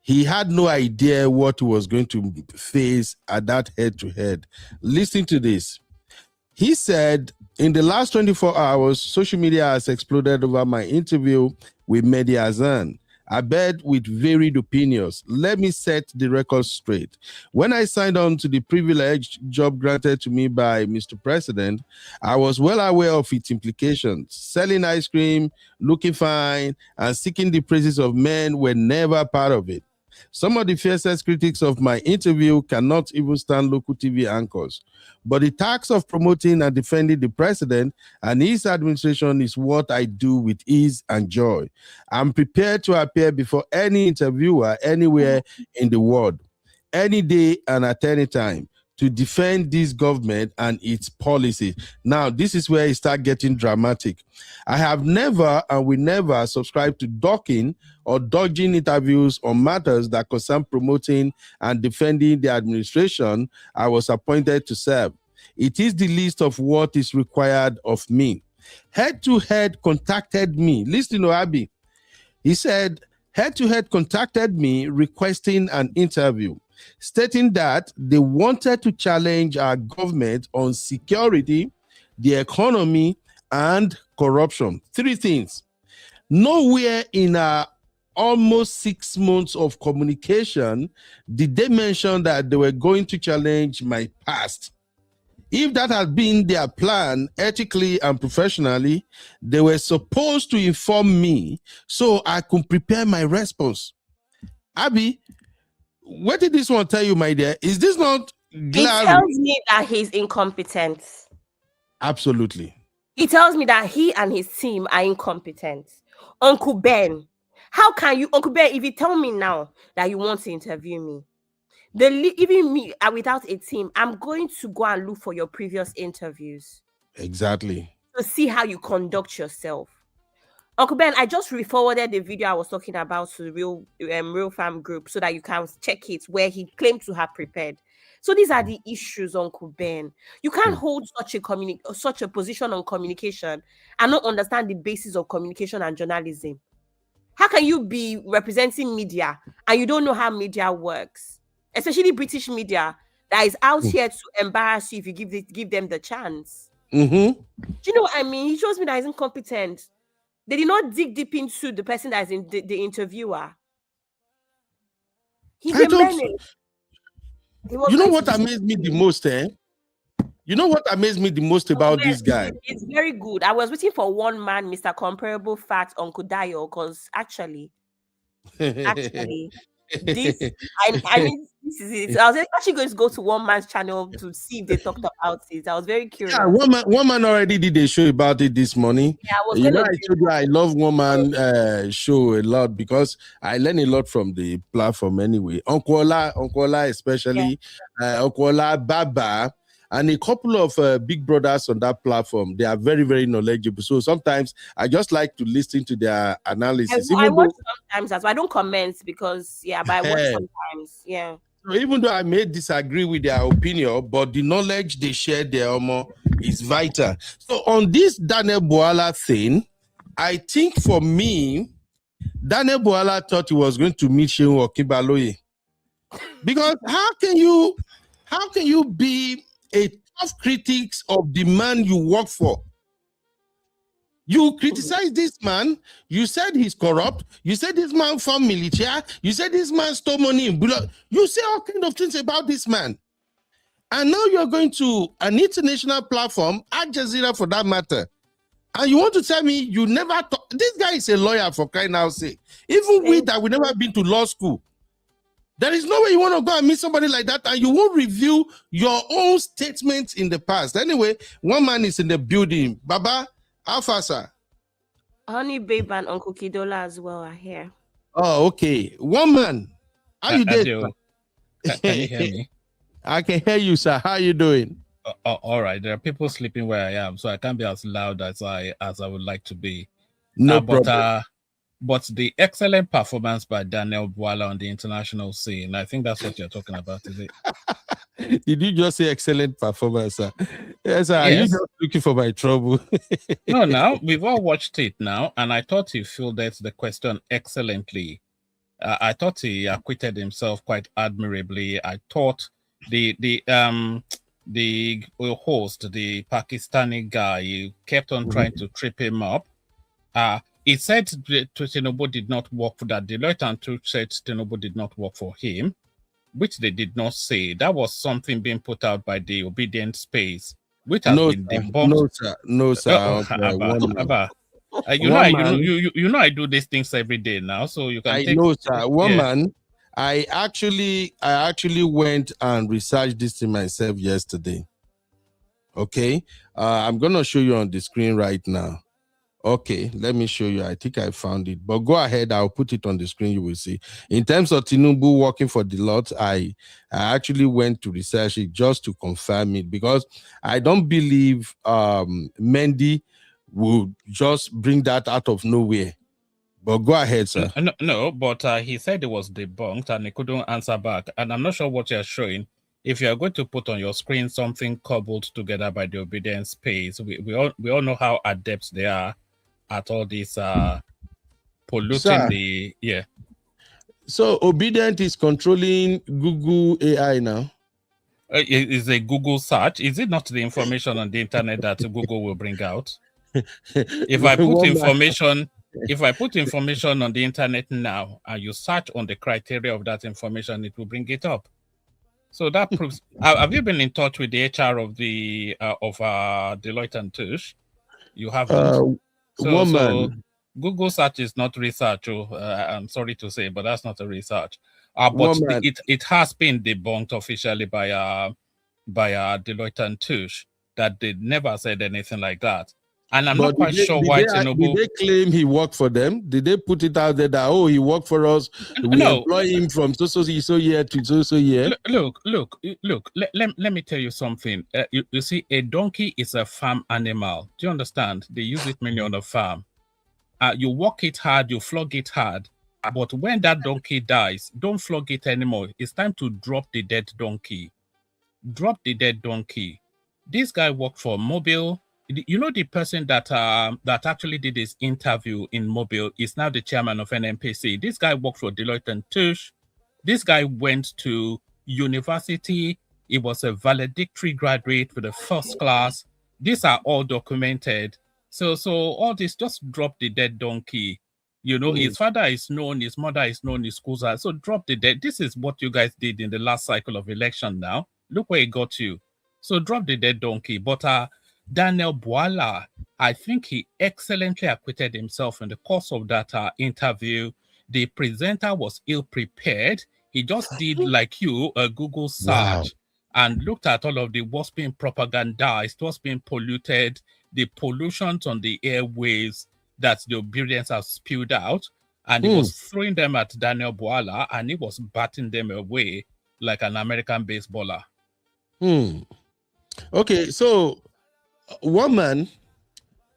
he had no idea what he was going to face at that head-to-head. Listen to this. He said, in the last 24 hours, social media has exploded over my interview with Mehdi Hasan. I bet with varied opinions. Let me set the record straight. When I signed on to the privileged job granted to me by Mr. President, I was well aware of its implications. Selling ice cream, looking fine, and seeking the praises of men were never part of it. Some of the fiercest critics of my interview cannot even stand local TV anchors. But the task of promoting and defending the president and his administration is what I do with ease and joy. I'm prepared to appear before any interviewer anywhere in the world, any day and at any time, to defend this government and its policy. Now, this is where it starts getting dramatic. I have never and will never subscribe to ducking or dodging interviews on matters that concern promoting and defending the administration I was appointed to serve. It is the least of what is required of me. Head-to-Head contacted me. Listen to Abby. He said, Head-to-Head contacted me requesting an interview, stating that they wanted to challenge our government on security, the economy, and corruption. 3 things. Nowhere in our almost 6 months of communication did they mention that they were going to challenge my past. If that had been their plan, ethically and professionally, they were supposed to inform me so I could prepare my response. Abby, what did this one tell you, my dear? Is this not glaring? It tells me that he's incompetent. Absolutely. It tells me that he and his team are incompetent. Uncle Ben, how can you, Uncle Ben, if you tell me now that you want to interview me, even me without a team, I'm going to go and look for your previous interviews. Exactly. To see how you conduct yourself. Uncle Ben, I just re-forwarded the video I was talking about to the Real Fam group so that you can check it where he claimed to have prepared. So these are the issues, Uncle Ben. You can't hold such a position on communication and not understand the basis of communication and journalism. How can you be representing media and you don't know how media works? Especially British media that is out here to embarrass you if you give them the chance. Mm-hmm. Do you know what I mean? He shows me that he's incompetent. They did not dig deep into the person that is in the interviewer. He's a menace. You know what amazed me the most, eh? You know what amazed me the most about this guy? It's very good. I was waiting for one man, Mr. Comparable Fact, Uncle Dio, because actually, this, I mean, this is it. I was actually going to go to one man's channel to see if they talked about it. I was very curious. Yeah, one man already did a show about it this morning. Yeah, I was I gonna told you I love one man show a lot because I learn a lot from the platform anyway. Uncle Ola especially, Uncle Ola, Baba, and a couple of big brothers on that platform. They are very, very knowledgeable. So sometimes I just like to listen to their analysis. I watch sometimes as well. I don't comment because but I watch sometimes. Yeah. So even though I may disagree with their opinion, but the knowledge they share there is vital. So on this Daniel Bwala thing, I think for me, Daniel Bwala thought he was going to meet Shehu Okibaloye. Because how can you be a tough critic of the man you work for? You criticize this man. You said he's corrupt. You said this man formed militia. You said this man stole money in blood. You say all kinds of things about this man. And now you're going to an international platform, Al Jazeera for that matter. And you want to tell me you never thought, this guy is a lawyer for crying out sake. Even we that we never been to law school. There is no way you want to go and meet somebody like that and you won't review your own statements in the past. Anyway, one man is in the building. Baba, Alpha, sir. Honey Babe and Uncle Kidola as well are here. Oh, okay. One man. How you doing? Can you hear me? I can hear you, sir. How you doing? All right. There are people sleeping where I am, so I can't be as loud as I would like to be. No problem. But the excellent performance by Daniel Bwala on the international scene, I think that's what you're talking about, is it? Did you just say excellent performance, sir? Yes, sir. Yes. Are you just looking for my trouble? No, now we've all watched it now, and I thought he fielded the question excellently. I thought he acquitted himself quite admirably. I thought the host, the Pakistani guy, he kept on trying to trip him up. He said Tinubu did not work for that. Deloitte and Touche said Tinubu did not work for him, which they did not say. That was something being put out by the obedient space, which has been debunked. No, sir. You know I do these things every day now, so you can. I know, sir. Man, I actually went and researched this thing myself yesterday. Okay, I'm gonna show you on the screen right now. Okay, let me show you. I think I found it, but go ahead. I'll put it on the screen. You will see. In terms of Tinubu working for Deloitte, I actually went to research it just to confirm it because I don't believe Mehdi would just bring that out of nowhere. But go ahead, sir. No, but he said it was debunked and he couldn't answer back. And I'm not sure what you're showing. If you're going to put on your screen something cobbled together by the obedience space, we all know how adept they are at all this polluting So Obedient is controlling Google AI now. Is a Google search? Is it not the information on the internet that Google will bring out? If I put information on the internet now and you search on the criteria of that information, it will bring it up. So that proves. Have you been in touch with the HR of the Deloitte and Touche? You haven't. So Google search is not research. I'm sorry to say, but that's not a research. But it has been debunked officially by Deloitte and Touche that they never said anything like that. And I'm not quite sure why Tinubu. Did they claim he worked for them? Did they put it out there that he worked for us? We employ him from so year to so year. Look. Let me tell you something. You see, a donkey is a farm animal. Do you understand? They use it mainly on a farm. You work it hard, you flog it hard. But when that donkey dies, don't flog it anymore. It's time to drop the dead donkey. Drop the dead donkey. This guy worked for Mobile. You know, the person that actually did his interview in Mobile is now the chairman of NNPC. This guy worked for Deloitte and Touche. This guy went to university. He was a valedictory graduate with a first class. These are all documented. So all this, just drop the dead donkey. You know, his father is known, his mother is known, his schools are. So drop the dead. This is what you guys did in the last cycle of election now. Look where it got you. So drop the dead donkey. But Daniel Bwala, I think he excellently acquitted himself in the course of that interview. the presenter was ill-prepared. He just did, like you, a Google search and looked at all of the what's being propagandized, what's being polluted, the pollutions on the airwaves that the audience have spewed out, and he was throwing them at Daniel Bwala, and he was batting them away like an American baseballer. Okay, so woman,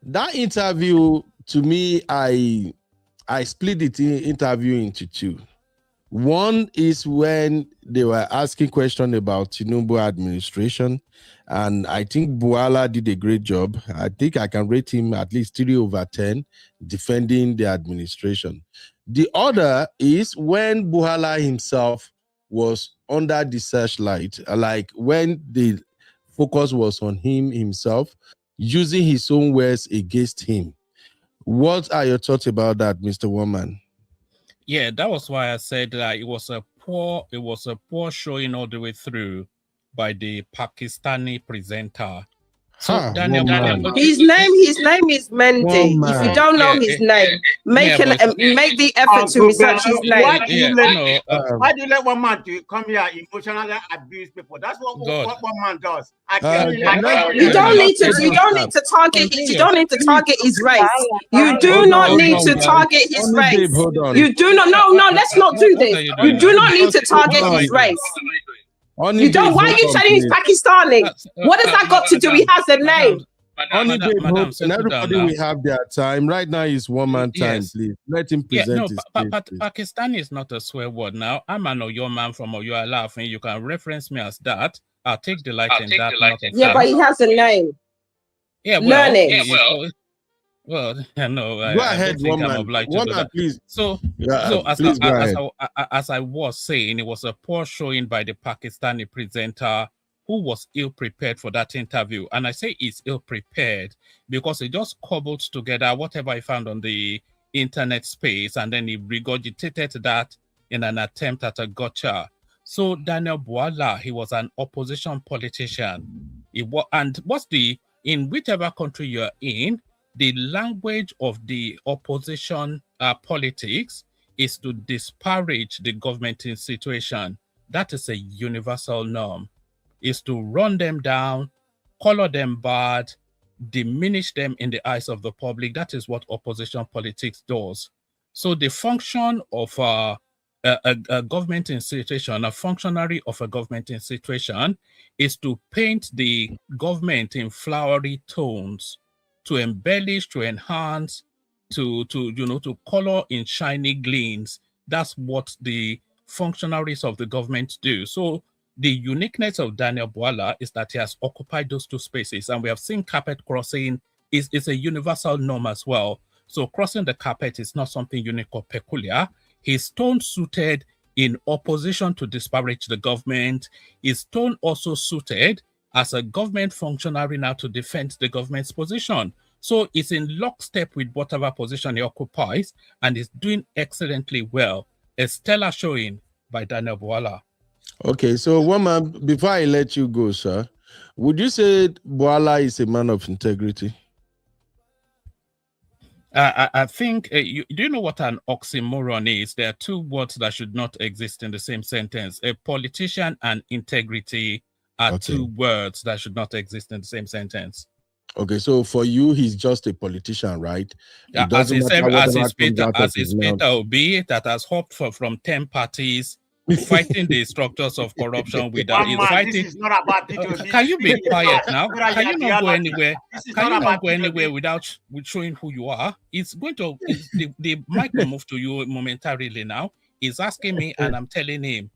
that interview, to me, I split the interview into two. One is when they were asking questions about Tinubu administration, and I think Bwala did a great job. I think I can rate him at least 3/10 defending the administration. The other is when Bwala himself was under the searchlight, like when the focus was on him himself, using his own words against him. What are your thoughts about that, Mr. Woman? Yeah, that was why I said that it was a poor showing all the way through by the Pakistani presenter. So Daniel, his name is Mehdi. If you don't know his name, make the effort to research his name. Why do you let one man to come here emotionally abuse people? That's what one man does. You don't need to target his race. You do not need to target his race. You do not. No, let's not do this. You do not need to target his race. You don't. Why are you telling he's Pakistani? What does that got to do? He has a name. Everybody will have their time. Right now is one man time, please. Let him present his case, Pakistani is not a swear word now. I'm an Oyo man from Oyo Alafin. You can reference me as that. I'll take delight in that. Yeah, but he has a name. Yeah, learn it. Yeah, well, no. Go ahead, woman. Please. So as I was saying, it was a poor showing by the Pakistani presenter who was ill-prepared for that interview. And I say he's ill-prepared because he just cobbled together whatever he found on the internet space, and then he regurgitated that in an attempt at a gotcha. So Daniel Bwala, he was an opposition politician. In whichever country you're in, the language of the opposition politics is to disparage the government situation. That is a universal norm. Is to run them down, color them bad, diminish them in the eyes of the public. That is what opposition politics does. So the function of a government institution, a functionary of a government institution, is to paint the government in flowery tones, to embellish, to enhance, to color in shiny gleams. That's what the functionaries of the government do. So the uniqueness of Daniel Bwala is that he has occupied those two spaces, and we have seen carpet crossing is a universal norm as well. So crossing the carpet is not something unique or peculiar. His tone suited in opposition to disparage the government. His tone also suited as a government functionary now to defend the government's position. So it's in lockstep with whatever position he occupies, and is doing excellently well. A stellar showing by Daniel Bwala. Okay, so woman, before I let you go, sir, would you say Bwala is a man of integrity? I think, do you know what an oxymoron is? There are two words that should not exist in the same sentence. A politician and integrity are two words that should not exist in the same sentence. Okay, so for you, he's just a politician, right? As is Peter Obi, that has hopped from 10 parties, fighting the structures of corruption without this is not about it. Can you be quiet now? Can you not go anywhere? Can you not go anywhere without showing who you are? It's going to the mic will move to you momentarily now. He's asking me, and I'm telling him,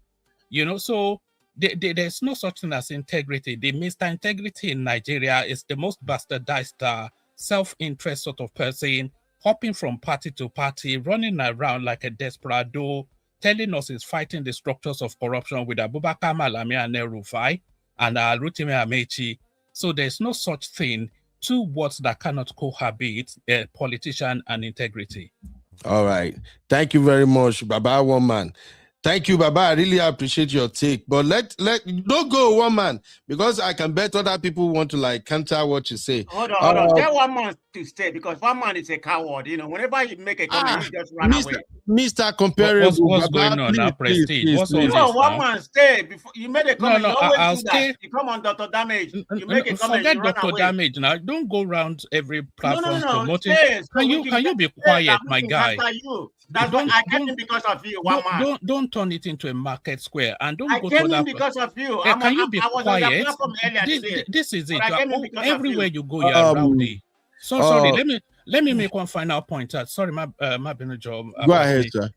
so there's no such thing as integrity. The Mr. Integrity in Nigeria is the most bastardized self-interest sort of person, hopping from party to party, running around like a desperado, telling us he's fighting the structures of corruption with Abubakar Malami and El-Rufai and Rotimi Amechi. So there's no such thing, two words that cannot cohabit, a politician and integrity. All right. Thank you very much, Baba Woman. Thank you, Baba. I really appreciate your take. But don't go one man, because I can bet other people want to like counter what you say. Hold on. Tell one man to stay, because one man is a coward. You know, whenever you make a comment, he just run away. Mr. Comparable, what's going on now, Prestige? What's all this No, one now? man stay before you made a comment. No, you always I'll do that. stay. You come on Dr. Damage. You make a comment. Forget You run Dr. away. Damage now. Don't go around every platform No. promoting. Stay, so Can you be quiet, my guy? That's why I came in because of you, one man. Don't turn it into a market square, and don't I go came to in that. because of you. Can you be I was on your quiet? platform earlier today. This is it. But I came in because of Everywhere you. you go, you're rowdy. So sorry. Let me make one final point. Sorry, my job. Go ahead, sir.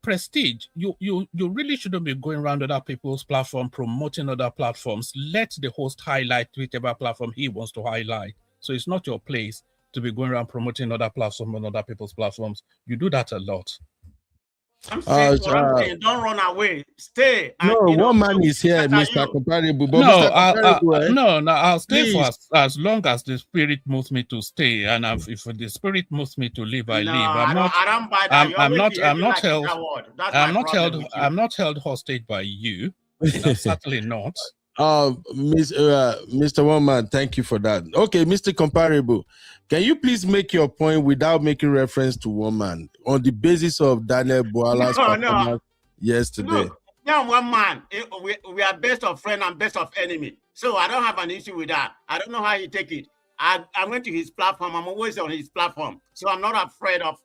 Prestige, you really shouldn't be going around other people's platform promoting other platforms. Let the host highlight whichever platform he wants to highlight. So it's not your place to be going around promoting other platforms on other people's platforms. You do that a lot. I'm saying, don't run away. Stay. And, one man is here, Mr. Comparable. But I'll stay for as long as the spirit moves me to stay, and if the spirit moves me to leave, I leave. I'm not held hostage by you. Certainly not. Mr. One Man, thank you for that. Okay, Mr. Comparable, can you please make your point without making reference to one man on the basis of Daniel Bwala's performance yesterday? Look, now one man, we are best of friend and best of enemy, so I don't have an issue with that. I don't know how he take it. I went to his platform. I'm always on his platform, so I'm not afraid of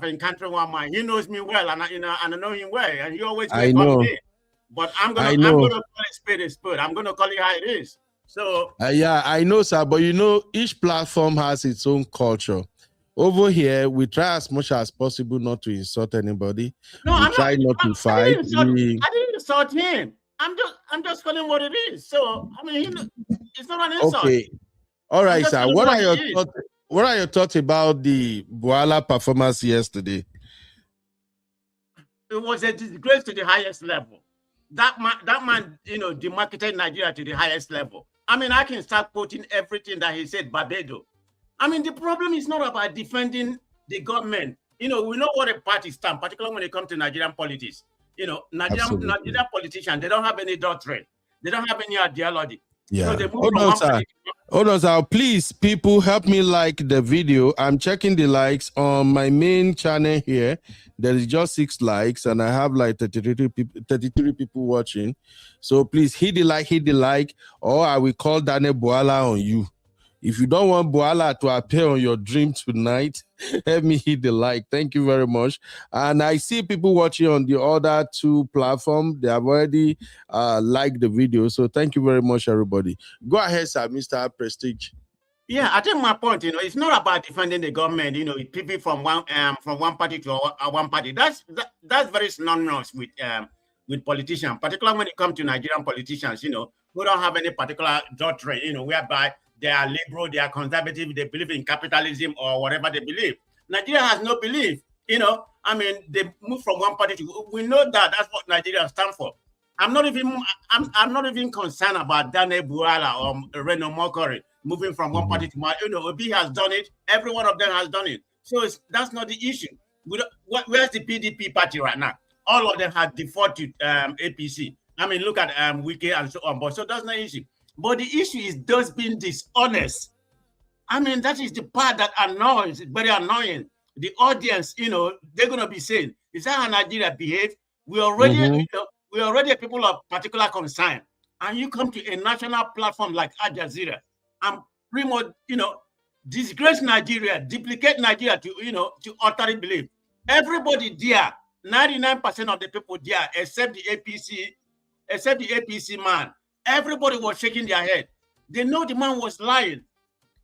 encountering one man. He knows me well, and I know him well, and he always welcomes me. But I'm gonna call it spade a spade. I'm gonna call it how it is. So yeah, I know, sir. But each platform has its own culture. Over here, we try as much as possible not to insult anybody. No, we try not to fight. I didn't insult him. I'm just calling what it is. So I mean, it's not an insult. Okay, all right, sir. What are your thoughts about the Bwala performance yesterday? It was a disgrace to the highest level. That man, demarketed Nigeria to the highest level. I mean, I can start quoting everything that he said, Barbados. I mean, the problem is not about defending the government. We know what a party stands, particularly when it comes to Nigerian politics. Nigerian politicians, they don't have any doctrine. They don't have any ideology. Yeah. So they move Hold on, sir. Please, people, help me like the video. I'm checking the likes on my main channel here. There is just 6 likes, and I have like 33 people watching. So please hit the like, or I will call Daniel Bwala on you. If you don't want Bwala to appear on your dream tonight, help me hit the like. Thank you very much. And I see people watching on the other 2 platforms. They have already liked the video. So thank you very much, everybody. Go ahead, sir, Mr. Prestige. Yeah, I think my point, it's not about defending the government, people from one party to one party. That's very synonymous with politicians, particularly when it comes to Nigerian politicians, who don't have any particular doctrine, whereby they are liberal, they are conservative, they believe in capitalism or whatever they believe. Nigeria has no belief, I mean, they move from one party to, we know that's what Nigeria stands for. I'm not even concerned about Daniel Bwala or Reno Mokori moving from one party to another. Obi has done it. Every one of them has done it. So that's not the issue. Where's the PDP party right now? All of them have defaulted APC. I mean, look at Wike and so on. But so that's not the issue. But the issue is those being dishonest. I mean, that is the part that annoys. It's very annoying. The audience, they're going to be saying, is that how Nigeria behave? We already, we're already people of particular concern. And you come to a national platform like Jazeera and pretty much, disgrace Nigeria, duplicate Nigeria to utterly believe. Everybody there, 99% of the people there, except the APC man, everybody was shaking their head. They know the man was lying.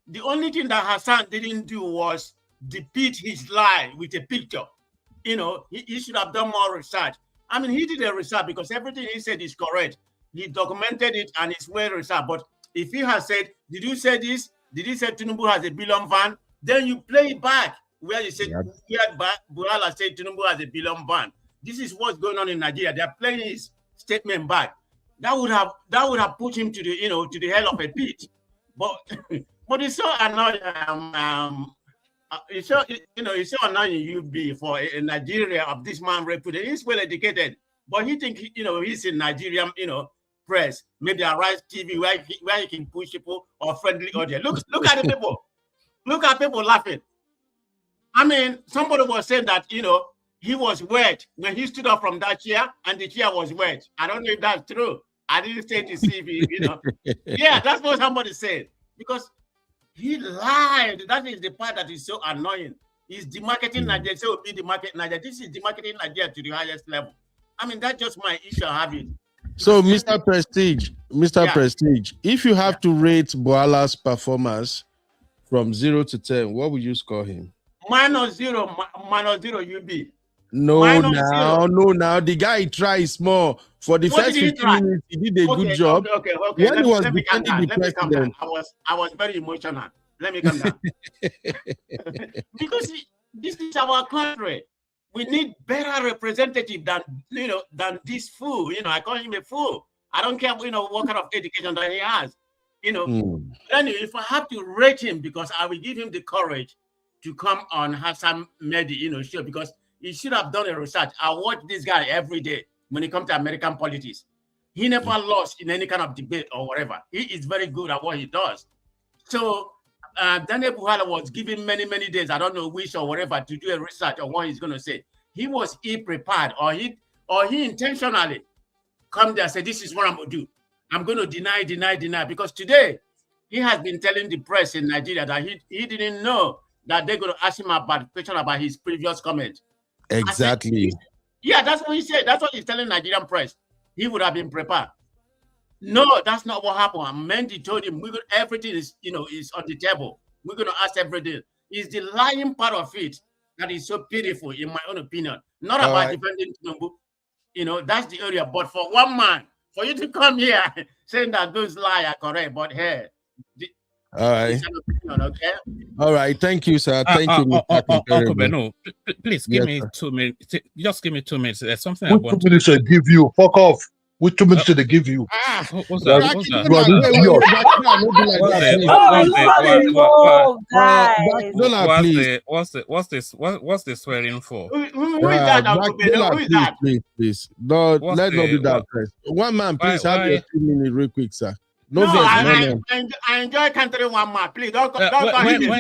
The only thing that Hasan didn't do was depict his lie with a picture. He should have done more research. I mean, he did a research because everything he said is correct. He documented it and it's well researched. But if he has said, did you say this? Did he say Tinubu has a billion van? Then you play it back where you said, Bwala said Tinubu has a billion van. This is what's going on in Nigeria. They're playing his statement back. That would have put him to the hell of a pit. But it's so annoying. it's so it's so annoying you be for a Nigeria of this man reputation. He's well educated, but he think he's in Nigerian press, maybe a Rise TV where he can push people or friendly audience. Look at the people. Look at people laughing. I mean, somebody was saying that he was wet when he stood up from that chair, and the chair was wet. I don't know if that's true. I didn't say to see if he, yeah, that's what somebody said, because he lied. That is the part that is so annoying. He's demarketing Nigeria. So be demarketing Nigeria. This is demarketing Nigeria to the highest level. I mean, that's just my issue having. So, Mr. Prestige, Prestige, if you have to rate Bwala's performance from 0 to 10, what would you score him? -0, -0 UB. No, now the guy tries more. For the first 15 minutes, he did a good job. Okay. When he was defending the president, I was very emotional. Let me come down. Because this is our country. We need better representative than this fool. I call him a fool. I don't care what kind of education that he has. Anyway, if I have to rate him, because I will give him the courage to come on Hasan Mehdi, show, because he should have done a research. I watch this guy every day when it comes to American politics. He never lost in any kind of debate or whatever. He is very good at what he does. So Daniel Bwala was given many days, I don't know which or whatever, to do a research on what he's going to say. He was ill-prepared, or he intentionally come there and say, this is what I'm going to do. I'm going to deny, because today he has been telling the press in Nigeria that he didn't know that they're going to ask him about question about his previous comment. Exactly. Yeah, that's what he said. That's what he's telling Nigerian press. He would have been prepared. No, that's not what happened. Mehdi told him everything is is on the table. We're going to ask everything. It's the lying part of it that is so pitiful, in my own opinion. Not about defending Tinubu. That's the area. But for one man, for you to come here saying that those lies are correct, but hey, all right. Opinion, okay? All right. Thank you, sir. Thank you. Uncle Beno, please give me 2 minutes. Just give me 2 minutes. There's something I want 2 minutes to give you. Fuck off. Which 2 minutes did they give you? What's that? What's the swearing for? Who is that? Who is that? Please. No, let's not do that first. One man, please have your 2 minutes real quick, sir. I enjoy country one man. Please don't call him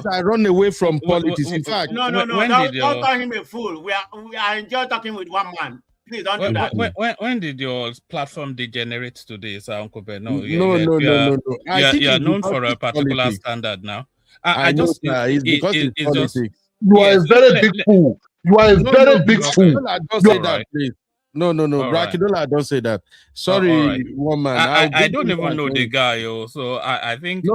I run away from politics. In fact, don't call him a fool. I enjoy talking with one man. Please don't do that. When did your platform degenerate today, sir, Uncle Ben? No. You're known for a particular standard now. I know, sir. It's because it's politics. You are a very big fool. You are a very big fool. Don't say that, please. No. Brakidola, don't say that. Sorry, woman. I don't even know the guy, so I think.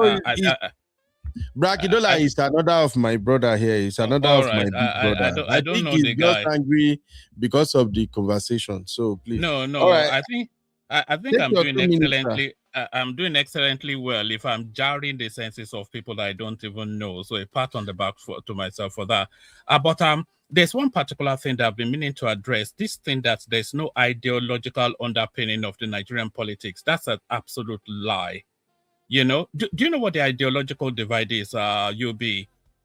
Brakidola is another of my brother here. He's another of my big brother. I don't know the guy. He's just angry because of the conversation. So please. No. Right. I think I'm doing excellently. I'm doing excellently well if I'm jarring the senses of people that I don't even know. So a pat on the back to myself for that. But there's one particular thing that I've been meaning to address. This thing that there's no ideological underpinning of the Nigerian politics. That's an absolute lie. Do you know what the ideological divide is, UB?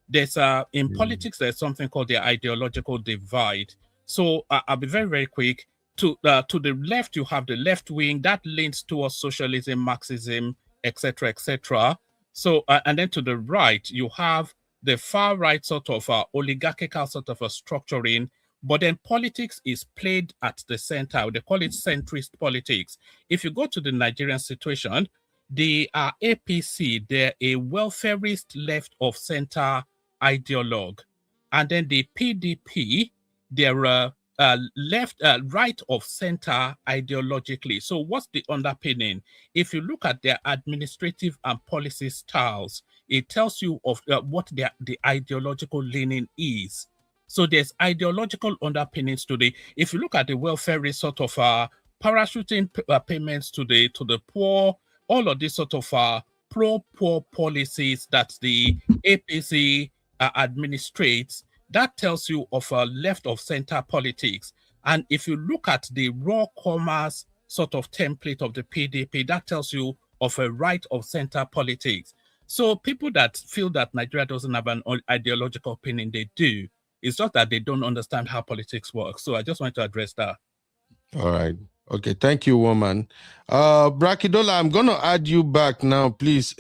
There's in politics, there's something called the ideological divide. So I'll be very, very quick. To the left, you have the left wing that leans towards socialism, Marxism, etc., etc. So, and then to the right, you have the far right sort of oligarchical sort of a structuring. But then politics is played at the center. They call it centrist politics. If you go to the Nigerian situation, the APC, they're a welfarist left of center ideologue. And then the PDP, they're right of center ideologically. So what's the underpinning? If you look at their administrative and policy styles, it tells you of what the ideological leaning is. So there's ideological underpinnings today. If you look at the welfare sort of parachuting payments to the poor, all of these sort of pro-poor policies that the APC administrates, that tells you of a left of center politics. And if you look at the raw commerce sort of template of the PDP, that tells you of a right of center politics. So people that feel that Nigeria doesn't have an ideological opinion, they do. It's just that they don't understand how politics works. So I just want to address that. All right. Okay. Thank you, woman. Brakidola, I'm going to add you back now, please.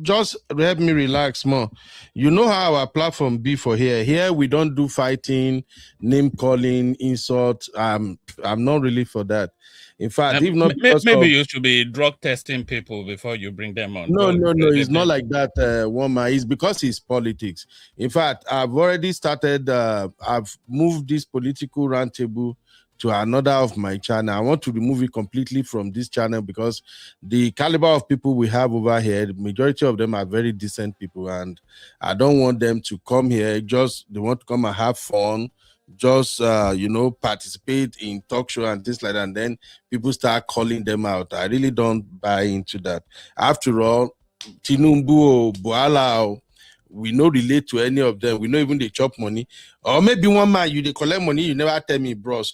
Just help me relax more. You know how our platform be for here. Here, we don't do fighting, name calling, insult. I'm not really for that. In fact, if not maybe you should be drug testing people before you bring them on. No, it's not like that, woman. It's because it's politics. In fact, I've already started, I've moved this political roundtable to another of my channel. I want to remove it completely from this channel because the caliber of people we have over here, the majority of them are very decent people, and I don't want them to come here they want to come and have fun, just participate in talk show and things like that, and then people start calling them out. I really don't buy into that. After all, Tinubu or Bwala, we no relate to any of them. We know even they chop money. Or maybe one man, they collect money, you never tell me, bros.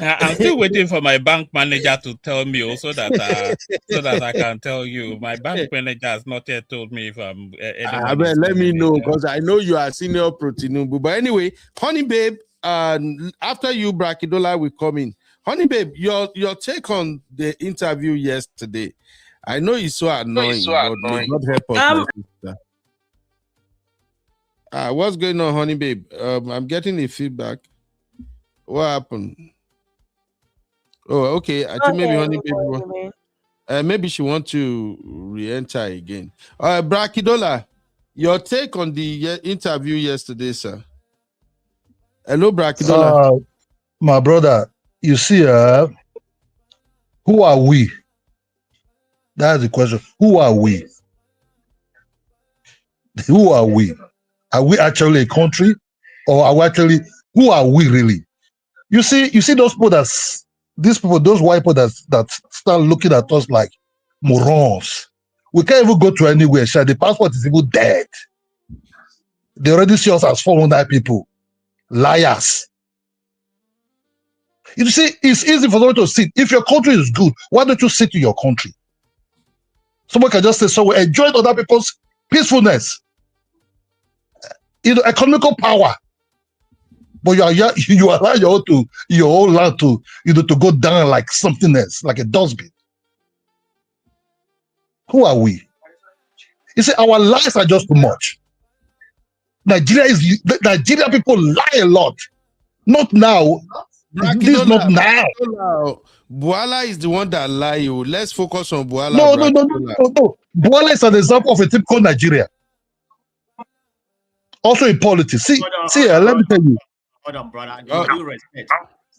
I'm still waiting for my bank manager to tell me also that so that I can tell you. My bank manager has not yet told me if I'm let me know, because I know you are senior pro Tinubu. But anyway, Honey Babe, after you, Brakidola will come in. Honey Babe, your take on the interview yesterday. I know it's so annoying, but may God help us, my sister. What's going on, Honey Babe? I'm getting a feedback. What happened? Oh, okay. I think maybe Honey Babe, maybe she wants to re-enter again. Brakidola, your take on the interview yesterday, sir. Hello, Brakidola. My brother, you see, who are we? That's the question. Who are we? Who are we? Are we actually a country, or are we actually? Who are we really? You see those people those white people that start looking at us like morons. We can't even go to anywhere. The passport is even dead. They already see us as 400 people, liars. You see, it's easy for them to sit. If your country is good, why don't you sit in your country? Someone can just say, so we enjoy other people's peacefulness, economical power. But you allow your whole land to go down like something else, like a dustbin. Who are we? You see, our lies are just too much. Nigeria people lie a lot. Not now. This not now. Bwala is the one that lie you. Let's focus on Bwala. No. Bwala is an example of a typical Nigeria. Also in politics. See, let me tell you. Hold on, brother. Due respect.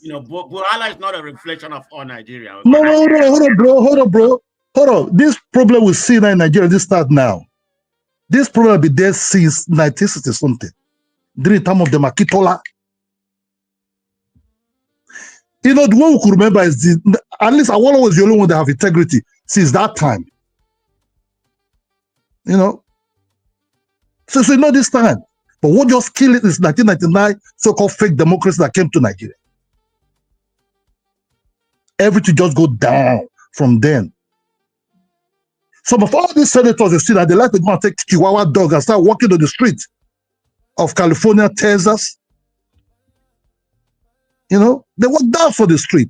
Bwala is not a reflection of all Nigeria. No, hold on, bro. Hold on. This problem we see now in Nigeria, this start now. This problem will be there since 1960 something. During the time of the Makitola. The one we could remember is at least Awolowo was the only one that have integrity since that time. So not this time. But what just killed it is 1999 so-called fake democracy that came to Nigeria. Everything just go down from then. Some of all these senators, they see that they like to go and take Chihuahua dog and start walking on the street of California, Texas. They walk down for the street.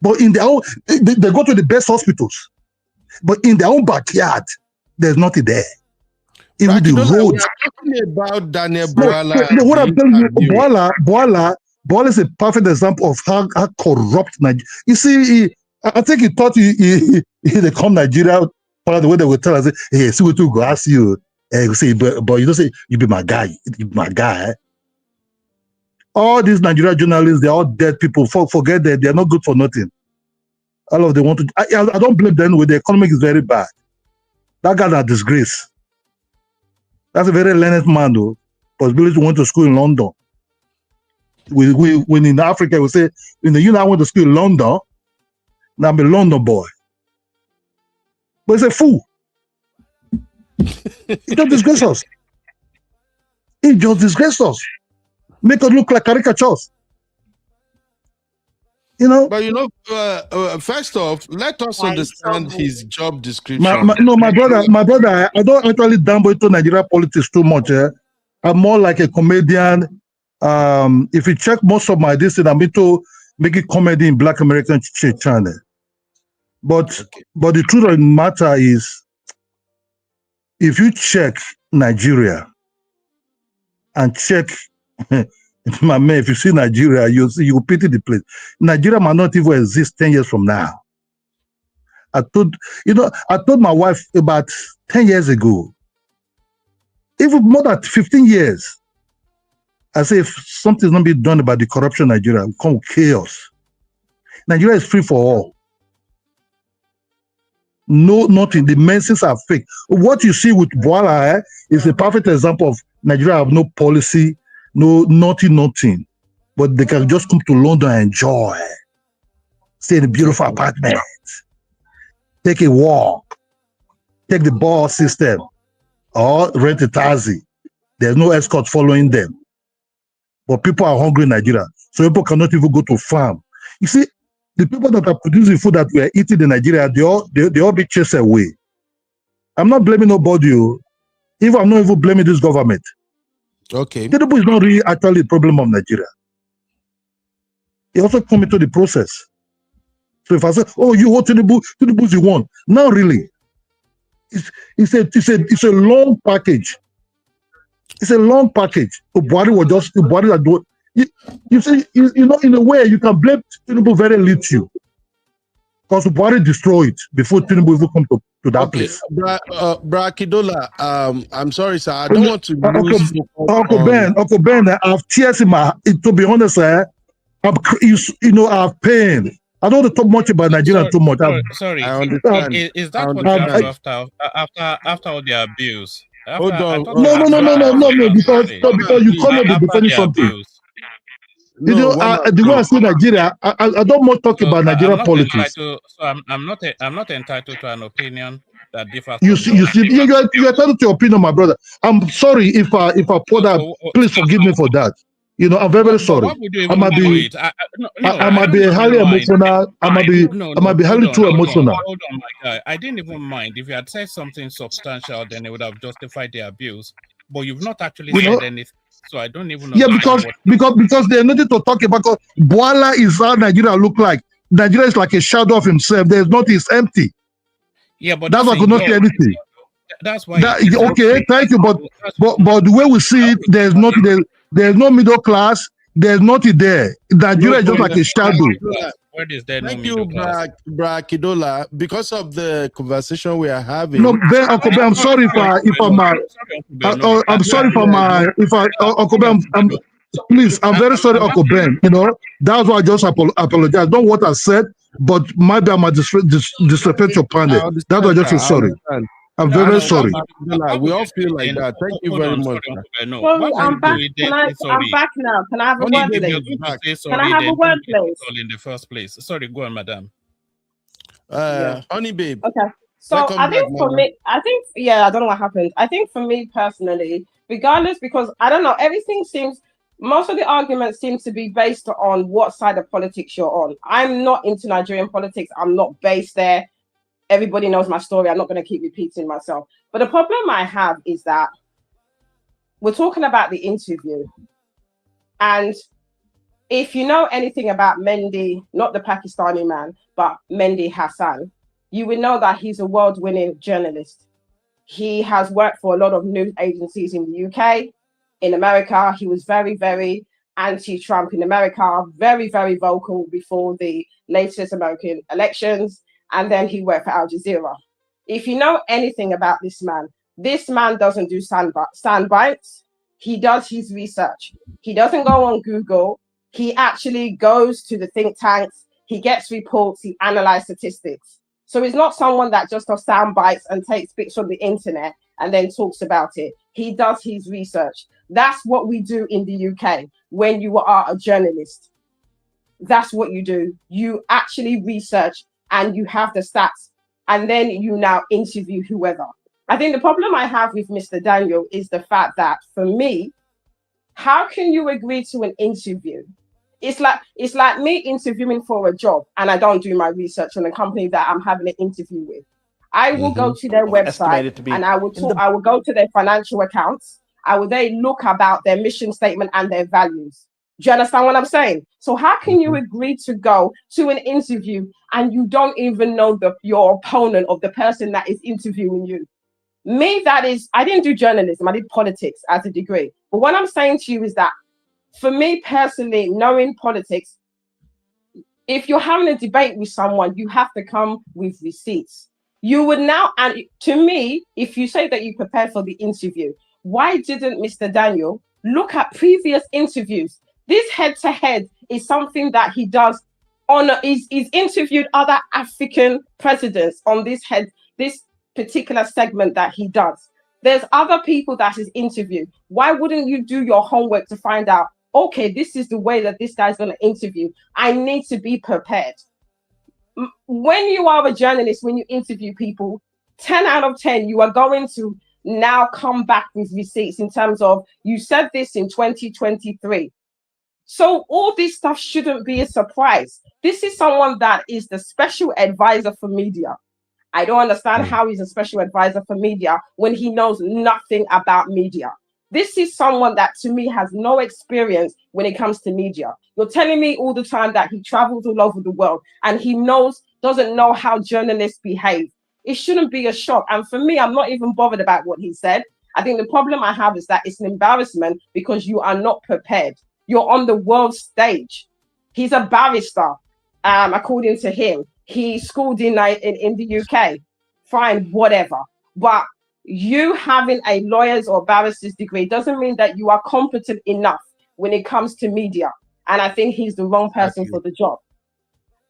But in their own, they go to the best hospitals. But in their own backyard, there's nothing there. Even the roads. We are talking about Daniel Bwala. No, what I'm telling you, Bwala is a perfect example of how corrupt Nigeria. You see, I think he thought they come Nigeria, the way they would tell us, hey, see what we go ask you. You say, but you don't say, you be my guy. You be my guy. All these Nigerian journalists, they're all dead people. Forget that. They're not good for nothing. All of them want to. I don't blame them anyway. The economy is very bad. That guy's a disgrace. That's a very learned man, though. Possibility went to school in London. When in Africa, we say, I went to school in London. Now I'm a London boy. But he's a fool. He just disgrace us. He just disgrace us. Make us look like caricatures. You know. But you know, first off, let us understand his job description. My brother, I don't actually dabble into Nigeria politics too much. I'm more like a comedian. If you check most of my this, I'm into making comedy in Black American channel. But the truth of the matter is, if you check Nigeria and check my man, if you see Nigeria, you pity the place. Nigeria might not even exist 10 years from now. I told my wife about 10 years ago, even more than 15 years. I say, if something's not being done about the corruption in Nigeria, will come with chaos. Nigeria is free for all. No, nothing. The messages are fake. What you see with Bwala is a perfect example of Nigeria have no policy, nothing. But they can just come to London and enjoy. Stay in a beautiful apartment. Take a walk. Take the bus system. Or rent a taxi. There's no escort following them. But people are hungry in Nigeria. So people cannot even go to farm. You see, the people that are producing food that we are eating in Nigeria, they all be chased away. I'm not blaming nobody. Even I'm not even blaming this government. Okay. Tinubu is not really actually the problem of Nigeria. He also come into the process. So if I say, oh, you hold Tinubu's the one. Not really. It's a long package. It's a long package. Buhari was just Buhari that do. You see, you know, in a way, you can blame Tinubu very little. Because Buhari destroyed before Tinubu even come to that place. Brakidola, I'm sorry, sir. I don't want to lose Uncle Ben, I have tears in my. To be honest, I've pain. I don't want to talk much about Nigeria too much. Sorry. I understand. Is that what you after all the abuse? Hold on. No, because you come here to defend something. You know, the way I see Nigeria, I don't want to talk about Nigerian politics. I'm not entitled to an opinion that differs. You're entitled to your opinion, my brother. I'm sorry if I pour that. Please forgive me for that. You know, I'm very sorry. I might be highly emotional. I might be highly too emotional. Hold on, my guy. I didn't even mind if you had said something substantial, then it would have justified the abuse. But you've not actually said anything, so I don't even know. Yeah, because there's nothing to talk about. Because Bwala is how Nigeria look like. Nigeria is like a shadow of himself. There's nothing. It's empty. Yeah, but that's why I could not say anything. That's why. Okay, thank you. But the way we see it, there's nothing. There's no middle class. There's nothing there. Nigeria is just like a shadow. Where is there Thank you, Brakidola. Because of the conversation we are having. No, Ben, Uncle Ben, I'm sorry Uncle Ben, please, I'm very sorry, Uncle Ben. You know, that's why I just apologize. Don't what I said, but maybe I might disrespect your panel. That's why I just feel sorry. I'm very sorry. We all feel like that. Thank you very much. Sorry, I'm back. I'm back now. Can I have a word, please? Can I have a word, please? In the first place. Sorry, go on, madam. Honey, babe. Okay. So I think for me, I don't know what happened. I think for me personally, regardless, because I don't know, most of the arguments seem to be based on what side of politics you're on. I'm not into Nigerian politics. I'm not based there. Everybody knows my story. I'm not going to keep repeating myself. But the problem I have is that we're talking about the interview. And if you know anything about Mehdi, not the Pakistani man, but Mehdi Hasan, you would know that he's a world-winning journalist. He has worked for a lot of news agencies in the UK, in America. He was very, very anti-Trump in America, very, very vocal before the latest American elections. And then he worked for Al Jazeera. If you know anything about this man doesn't do sound bites. He does his research. He doesn't go on Google. He actually goes to the think tanks. He gets reports. He analyzes statistics. So he's not someone that just does sound bites and takes bits from the internet and then talks about it. He does his research. That's what we do in the UK when you are a journalist. That's what you do. You actually research and you have the stats, and then you now interview whoever. I think the problem I have with Mr. Daniel is the fact that, for me, how can you agree to an interview it's like me interviewing for a job and I don't do my research on the company that I'm having an interview with. I will go to their website and I will go to their financial accounts. I will then look about their mission statement and their values. Do you understand what I'm saying? So how can you agree to go to an interview and you don't even know your opponent of the person that is interviewing you? Me, that is, I didn't do journalism, I did politics as a degree. But what I'm saying to you is that for me personally, knowing politics, if you're having a debate with someone, you have to come with receipts. You would now, and to me, if you say that you prepared for the interview, why didn't Mr. Daniel look at previous interviews? This head-to-head is something that he does on, he's interviewed other African presidents on this particular segment that he does. There's other people that he's interviewed. Why wouldn't you do your homework to find out, okay, this is the way that this guy's going to interview. I need to be prepared. When you are a journalist, when you interview people, 10 out of 10, you are going to now come back with receipts in terms of, you said this in 2023. So all this stuff shouldn't be a surprise. This is someone that is the special advisor for media. I don't understand how he's a special advisor for media when he knows nothing about media. This is someone that to me has no experience when it comes to media. You're telling me all the time that he travels all over the world and he doesn't know how journalists behave. It shouldn't be a shock. And for me, I'm not even bothered about what he said. I think the problem I have is that it's an embarrassment because you are not prepared. You're on the world stage. He's a barrister, according to him. He schooled in the UK. Fine, whatever. But you having a lawyer's or barrister's degree doesn't mean that you are competent enough when it comes to media. And I think he's the wrong person for the job.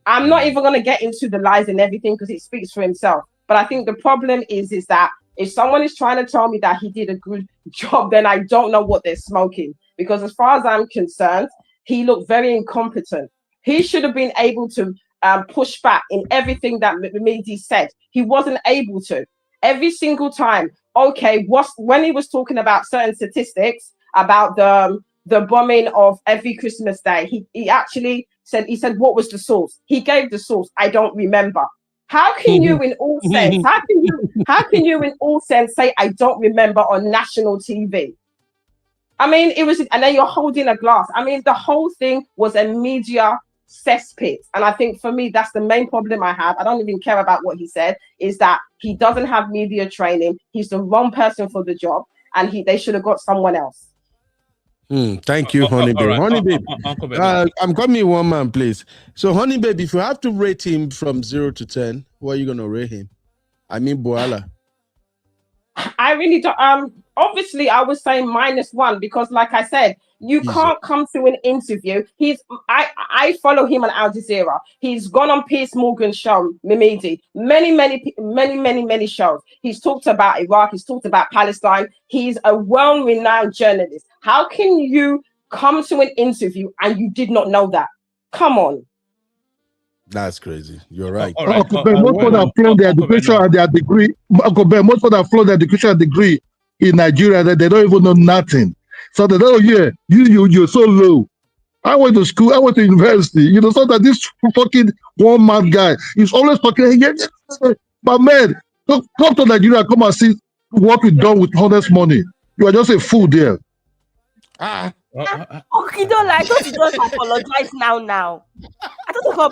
I'm not even going to get into the lies and everything because it speaks for himself. But I think the problem is that if someone is trying to tell me that he did a good job, then I don't know what they're smoking. Because as far as I'm concerned, he looked very incompetent. He should have been able to push back in everything that Mehdi said. He wasn't able to. Every single time, okay, when he was talking about certain statistics about the bombing of every Christmas Day, he actually said, what was the source? He gave the source. I don't remember. How can you in all sense, how can you in all sense say I don't remember on national TV? I mean, it was, and then you're holding a glass. I mean, the whole thing was a media cesspit. And I think for me, that's the main problem I have. I don't even care about what he said, is that he doesn't have media training. He's the wrong person for the job, and they should have got someone else. Thank you, Honey Babe. Honey Babe, I'm coming one man, please. So, Honey Babe, if you have to rate him from 0 to 10, what are you going to rate him? I mean, Bwala. I really don't. Obviously, I was saying -1 because, like I said, you can't come to an interview. I follow him on Al Jazeera. He's gone on Piers Morgan's show, Mehdi, many shows. He's talked about Iraq. He's talked about Palestine. He's a well-renowned journalist. How can you come to an interview and you did not know that? Come on. That's crazy. You're right. Most of them have flown their education and their degree. Most of them have flown their education and degree in Nigeria that they don't even know nothing. So they don't hear you're so low. I went to school, I went to university, so that this fucking one-man guy is always talking. But man, come to Nigeria, come and see what we've done with honest money. You are just a fool there. Okay, don't lie. Don't you just apologize now? I don't know.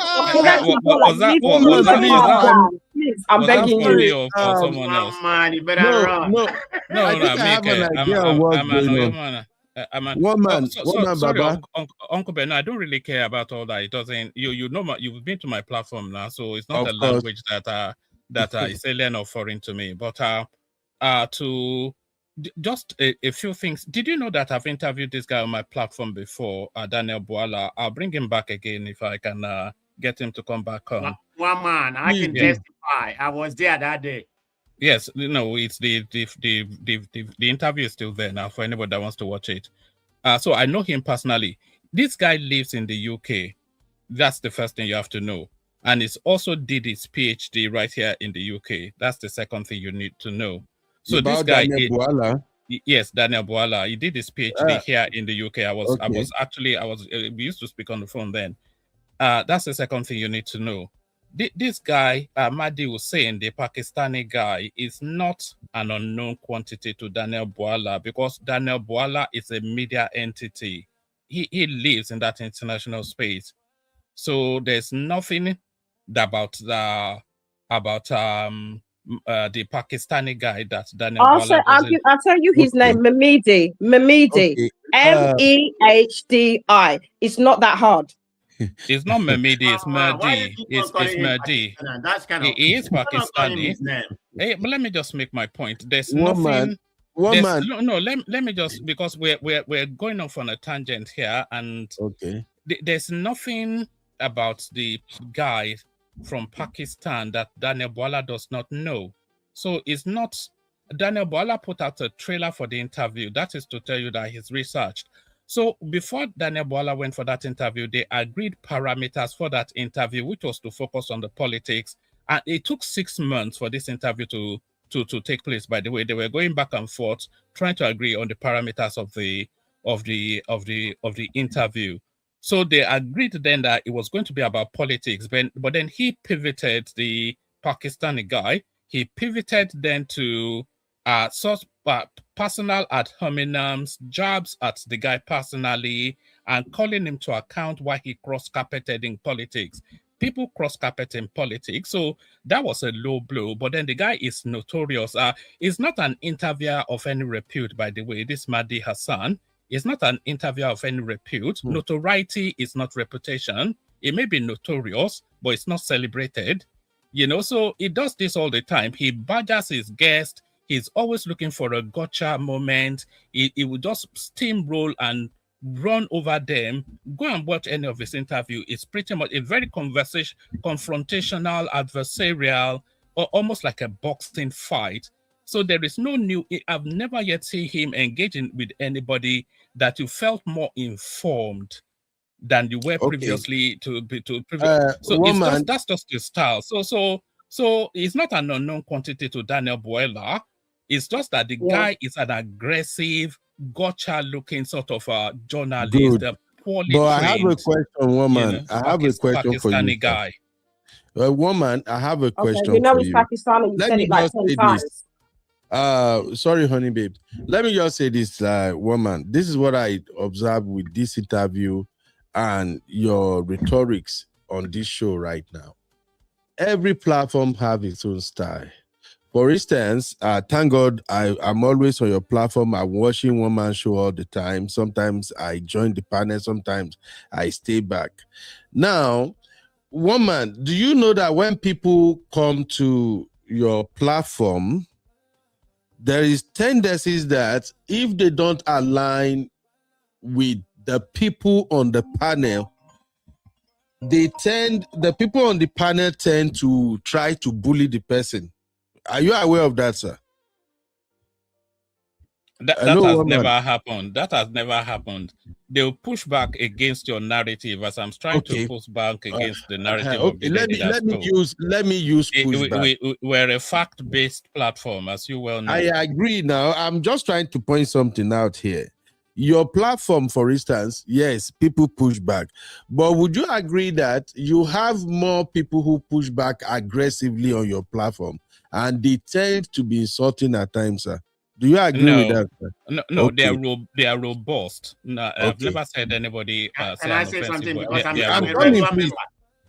Please, I'm begging you. Someone else. Man, you better run. No. One man, Baba. Uncle Ben, I don't really care about all that. It doesn't. You've been to my platform now, so it's not a language that is alien or foreign to me. But to just a few things. Did you know that I've interviewed this guy on my platform before, Daniel Bwala? I'll bring him back again if I can get him to come back on. One man, I can testify. I was there that day. Yes, it's the interview is still there now for anybody that wants to watch it. So I know him personally. This guy lives in the UK. That's the first thing you have to know. And he's also did his PhD right here in the UK. That's the second thing you need to know. So this guy, Yes, Daniel Bwala. He did his PhD here in the UK. We used to speak on the phone then. That's the second thing you need to know. This guy, Mehdi Hussein, the Pakistani guy, is not an unknown quantity to Daniel Bwala because Daniel Bwala is a media entity. He lives in that international space. So there's nothing about the Pakistani guy that Daniel Bwala doesn't. I'll tell you his name, Mehdi. Okay. Mehdi. It's not that hard. It's not Mehdi, it's Mehdi. It's Mehdi. That's kind of. He is Pakistani. Hey, but let me just make my point. There's Let me just, because we're going off on a tangent here, and there's nothing about the guy from Pakistan that Daniel Bwala does not know. So it's not. Daniel Bwala put out a trailer for the interview. That is to tell you that he's researched. So before Daniel Bwala went for that interview, they agreed parameters for that interview, which was to focus on the politics. And it took 6 months for this interview to take place. By the way, they were going back and forth, trying to agree on the parameters of the interview. So they agreed then that it was going to be about politics. But then he pivoted, the Pakistani guy. He pivoted then to personal ad hominems, jabs at the guy personally, and calling him to account why he cross-carpeted in politics. People cross-carpet in politics, so that was a low blow. But then the guy is notorious. He's not an interviewer of any repute, by the way. This Mehdi Hasan is not an interviewer of any repute. Notoriety is not reputation. It may be notorious, but it's not celebrated. You know, so he does this all the time. He badgers his guests. He's always looking for a gotcha moment. He will just steamroll and run over them. Go and watch any of his interview. It's pretty much a very confrontational, adversarial, or almost like a boxing fight. So there is no new. I've never yet seen him engaging with anybody that you felt more informed than you were previously so that's just his style. So it's not an unknown quantity to Daniel Bwala. It's just that the guy is an aggressive, gotcha-looking sort of journalist. Poorly but trained, I have a question, woman. You know, I have a question for you. Guy. Woman, I have a question you know for he's you. Pakistani. You said it like 10 times. Sorry, honey, babe. Let me just say this, woman. This is what I observed with this interview and your rhetorics on this show right now. Every platform have its own style. For instance, thank God I'm always on your platform. I'm watching one man show all the time. Sometimes I join the panel, sometimes I stay back. Now, woman, do you know that when people come to your platform, there is tendencies that if they don't align with the people on the panel, the people on the panel tend to try to bully the person. Are you aware of that, sir? That has never happened. That has never happened. They'll push back against your narrative as I'm trying to push back against the narrative of the let me use pushback. We're a fact-based platform, as you well know. I agree now. I'm just trying to point something out here. Your platform, for instance, yes, people push back. But would you agree that you have more people who push back aggressively on your platform and they tend to be insulting at times, sir? Do you agree with that, sir? No, okay. They are robust. No, I've never said anybody. Can I say something? Because I'm coming, please.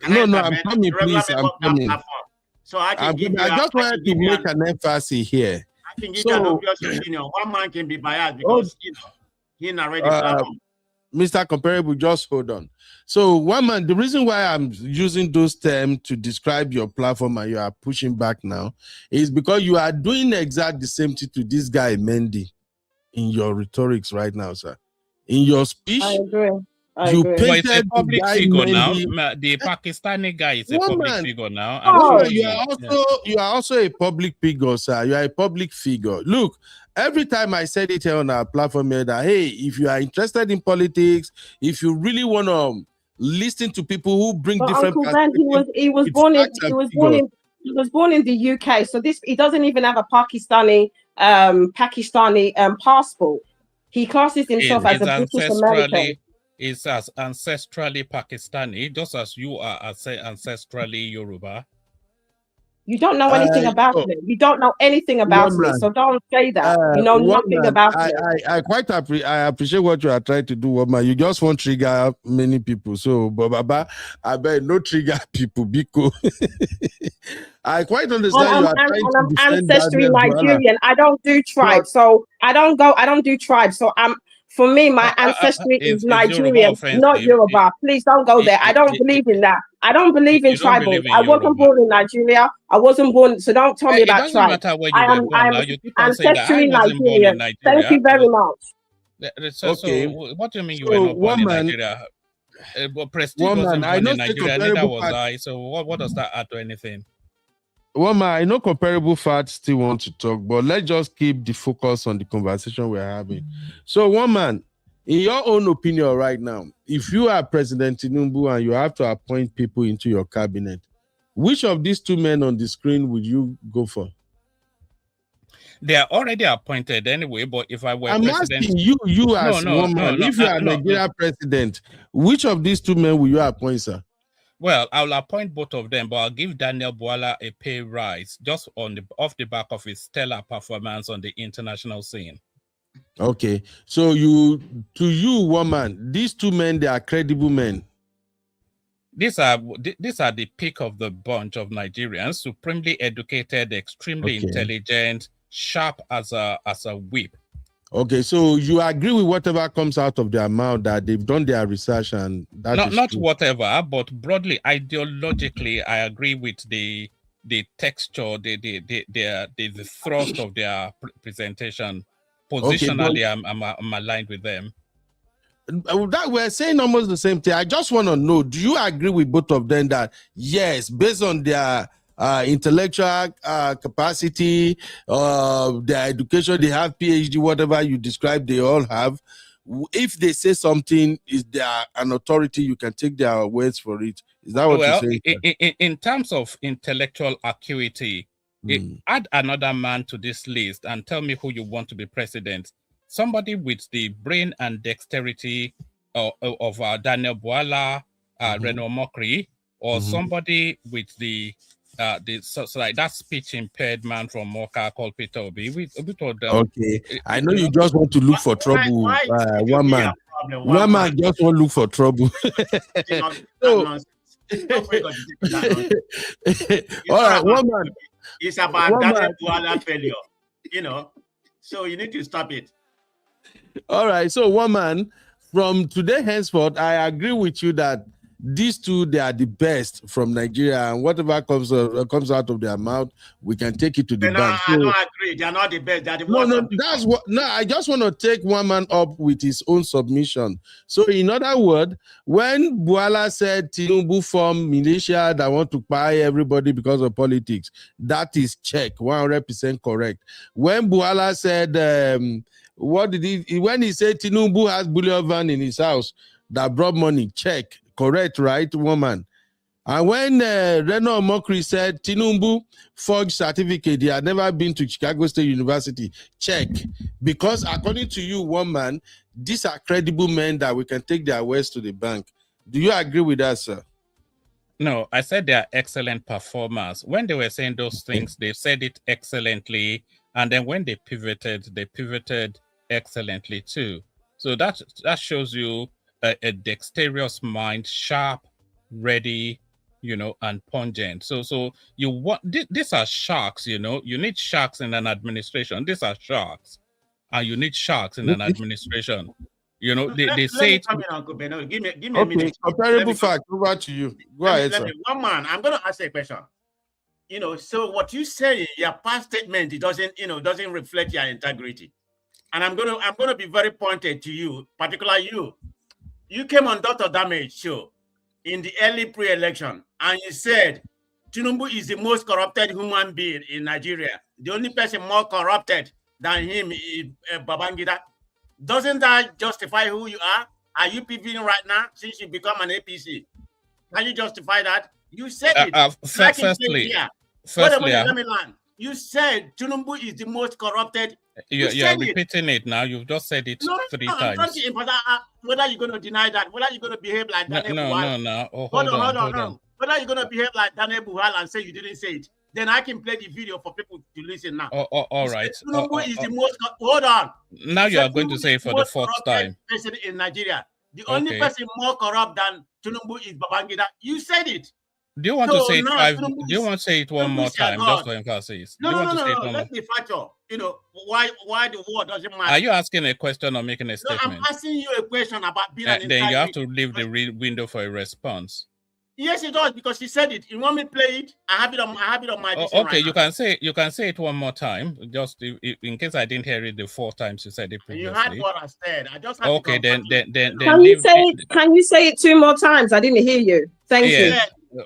I'm coming, please. I'm coming. So I just wanted to make an emphasis here. I can give you an obvious opinion. One man can be biased because he narrated platform. Mr. Comparable, just hold on. So, one man, the reason why I'm using those terms to describe your platform and you are pushing back now is because you are doing exactly the same thing to this guy, Mehdi, in your rhetorics right now, sir. In your speech, I agree. You painted a public figure now. The Pakistani guy is a public figure now. You are also a public figure, sir. You are a public figure. Look, every time I said it here on our platform here that, hey, if you are interested in politics, if you really want to listen to people who bring different perspectives, he was born in was born in the UK, so he doesn't even have a Pakistani passport. He classes himself as a British American. He's as ancestrally Pakistani, just as you are ancestrally Yoruba. You don't know anything about me. You don't know anything about me, so don't say that. You know nothing about me. I quite appreciate what you are trying to do, woman. You just want to trigger many people. So, Baba, I bet no trigger people. Because I quite understand you are trying to defend ancestry Nigerian. I don't do tribes, so I don't do tribes. So for me, my ancestry is Nigerian, not Yoruba. Please don't go there. I don't believe in that. I don't believe in tribal. I wasn't born in Nigeria. I wasn't born, so don't tell me about tribes. I am ancestrally Nigerian. Thank you very much. So what do you mean you were not born in Nigeria? Prestige wasn't born in Nigeria, neither was I. So what does that add to anything? Woman, I know comparable facts still want to talk, but let's just keep the focus on the conversation we're having. So, woman, in your own opinion right now, if you are President Tinubu and you have to appoint people into your cabinet, which of these two men on the screen would you go for? They are already appointed anyway, but if I were president... asking you as woman, if you are Nigeria president, which of these two men will you appoint, sir? Well, I'll appoint both of them, but I'll give Daniel Bwala a pay rise just off the back of his stellar performance on the international scene. Okay, so to you, woman, these two men, they are credible men. These are the pick of the bunch of Nigerians, supremely educated, extremely intelligent, sharp as a whip. Okay, so you agree with whatever comes out of their mouth, that they've done their research and that not whatever, but broadly ideologically, I agree with the texture, the thrust of their presentation. Positionally, I'm aligned with them. That we're saying almost the same thing. I just want to know: do you agree with both of them that yes, based on their intellectual capacity, their education, they have PhD, whatever you describe, they all have. If they say something, is there an authority you can take their words for it? Is that what you're saying? In terms of intellectual acuity, add another man to this list and tell me who you want to be president. Somebody with the brain and dexterity of Daniel Bwala, Reno Mokri, or somebody with like that speech impaired man from Mocha called Peter Obi. Okay, I know you just want to look for trouble. One man just want to look for trouble. All right, one man. It's about Daniel Bwala failure, so you need to stop it. All right, so one man, from today henceforth, I agree with you that these two, they are the best from Nigeria, and whatever comes out of their mouth, we can take it to the bank. I don't agree. They are not the best. They are the worst. I just want to take one man up with his own submission. So, in other words, when Bwala said Tinubu form militia that want to buy everybody because of politics, that is check, 100% correct. When Bwala said, when he said Tinubu has bullion van in his house that brought money, check. Correct, right, woman? And when Reno Mokri said Tinubu forged certificate, he had never been to Chicago State University, check. Because according to you, woman, these are credible men that we can take their words to the bank. Do you agree with that, sir? No, I said they are excellent performers. When they were saying those things, they said it excellently. And then when they pivoted excellently too. So that shows you a dexterous mind, sharp, ready, and pungent. So you want these are sharks, You need sharks in an administration. These are sharks, and you need sharks in an administration. They say it. Give me a minute. Comparable fact. Over to you. Go ahead, sir. One man, I'm going to ask a question. So what you say, your past statement, it doesn't reflect your integrity. And I'm going to be very pointed to you, particularly you. You came on Dr. Damage show in the early pre-election, and you said Tinubu is the most corrupted human being in Nigeria. The only person more corrupted than him is Babangida. Doesn't that justify who you are? Are you PVing right now since you become an APC? Can you justify that? You said it. Firstly, let me land. You said Tinubu is the most corrupted. You're repeating it now. You've just said it 3 times. I'm trying to emphasize whether you're going to deny that, whether you're going to behave like Daniel Bwala. No. Oh, hold on. Whether you're going to behave like Daniel Bwala and say you didn't say it, then I can play the video for people to listen now. All right. Tinubu is the most. Hold on. Now you are going to say it for the 4th time. Person in Nigeria. The only person more corrupt than Tinubu is Babangida. You said it. Do you want to say it 5? Do you want to say it one more time, just for emphasis? No. Let me factor. You know why the war doesn't matter. Are you asking a question or making a statement? I'm asking you a question about being an then you have to leave the window for a response. Yes, it does, because she said it. You want me to play it? I have it on my. Okay, right you can say it one more time, just in case I didn't hear it the 4 times you said it previously. You heard what I said. I just had okay. Then can you say it? Can you say it 2 more times? I didn't hear you. Thank you.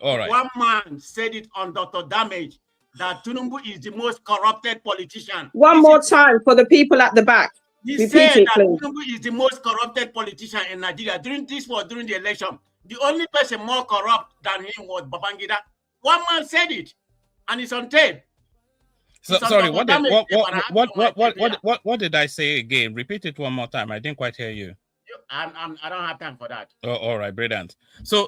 All right. One man said it on Dr. Damage that Tinubu is the most corrupted politician. One more time for the people at the back. He said that Tinubu is the most corrupted politician in Nigeria. During the election, the only person more corrupt than him was Babangida. One man said it, and it's on tape. Sorry, what did I say again? Repeat it one more time. I didn't quite hear you. I don't have time for that. Oh, all right, brilliant. So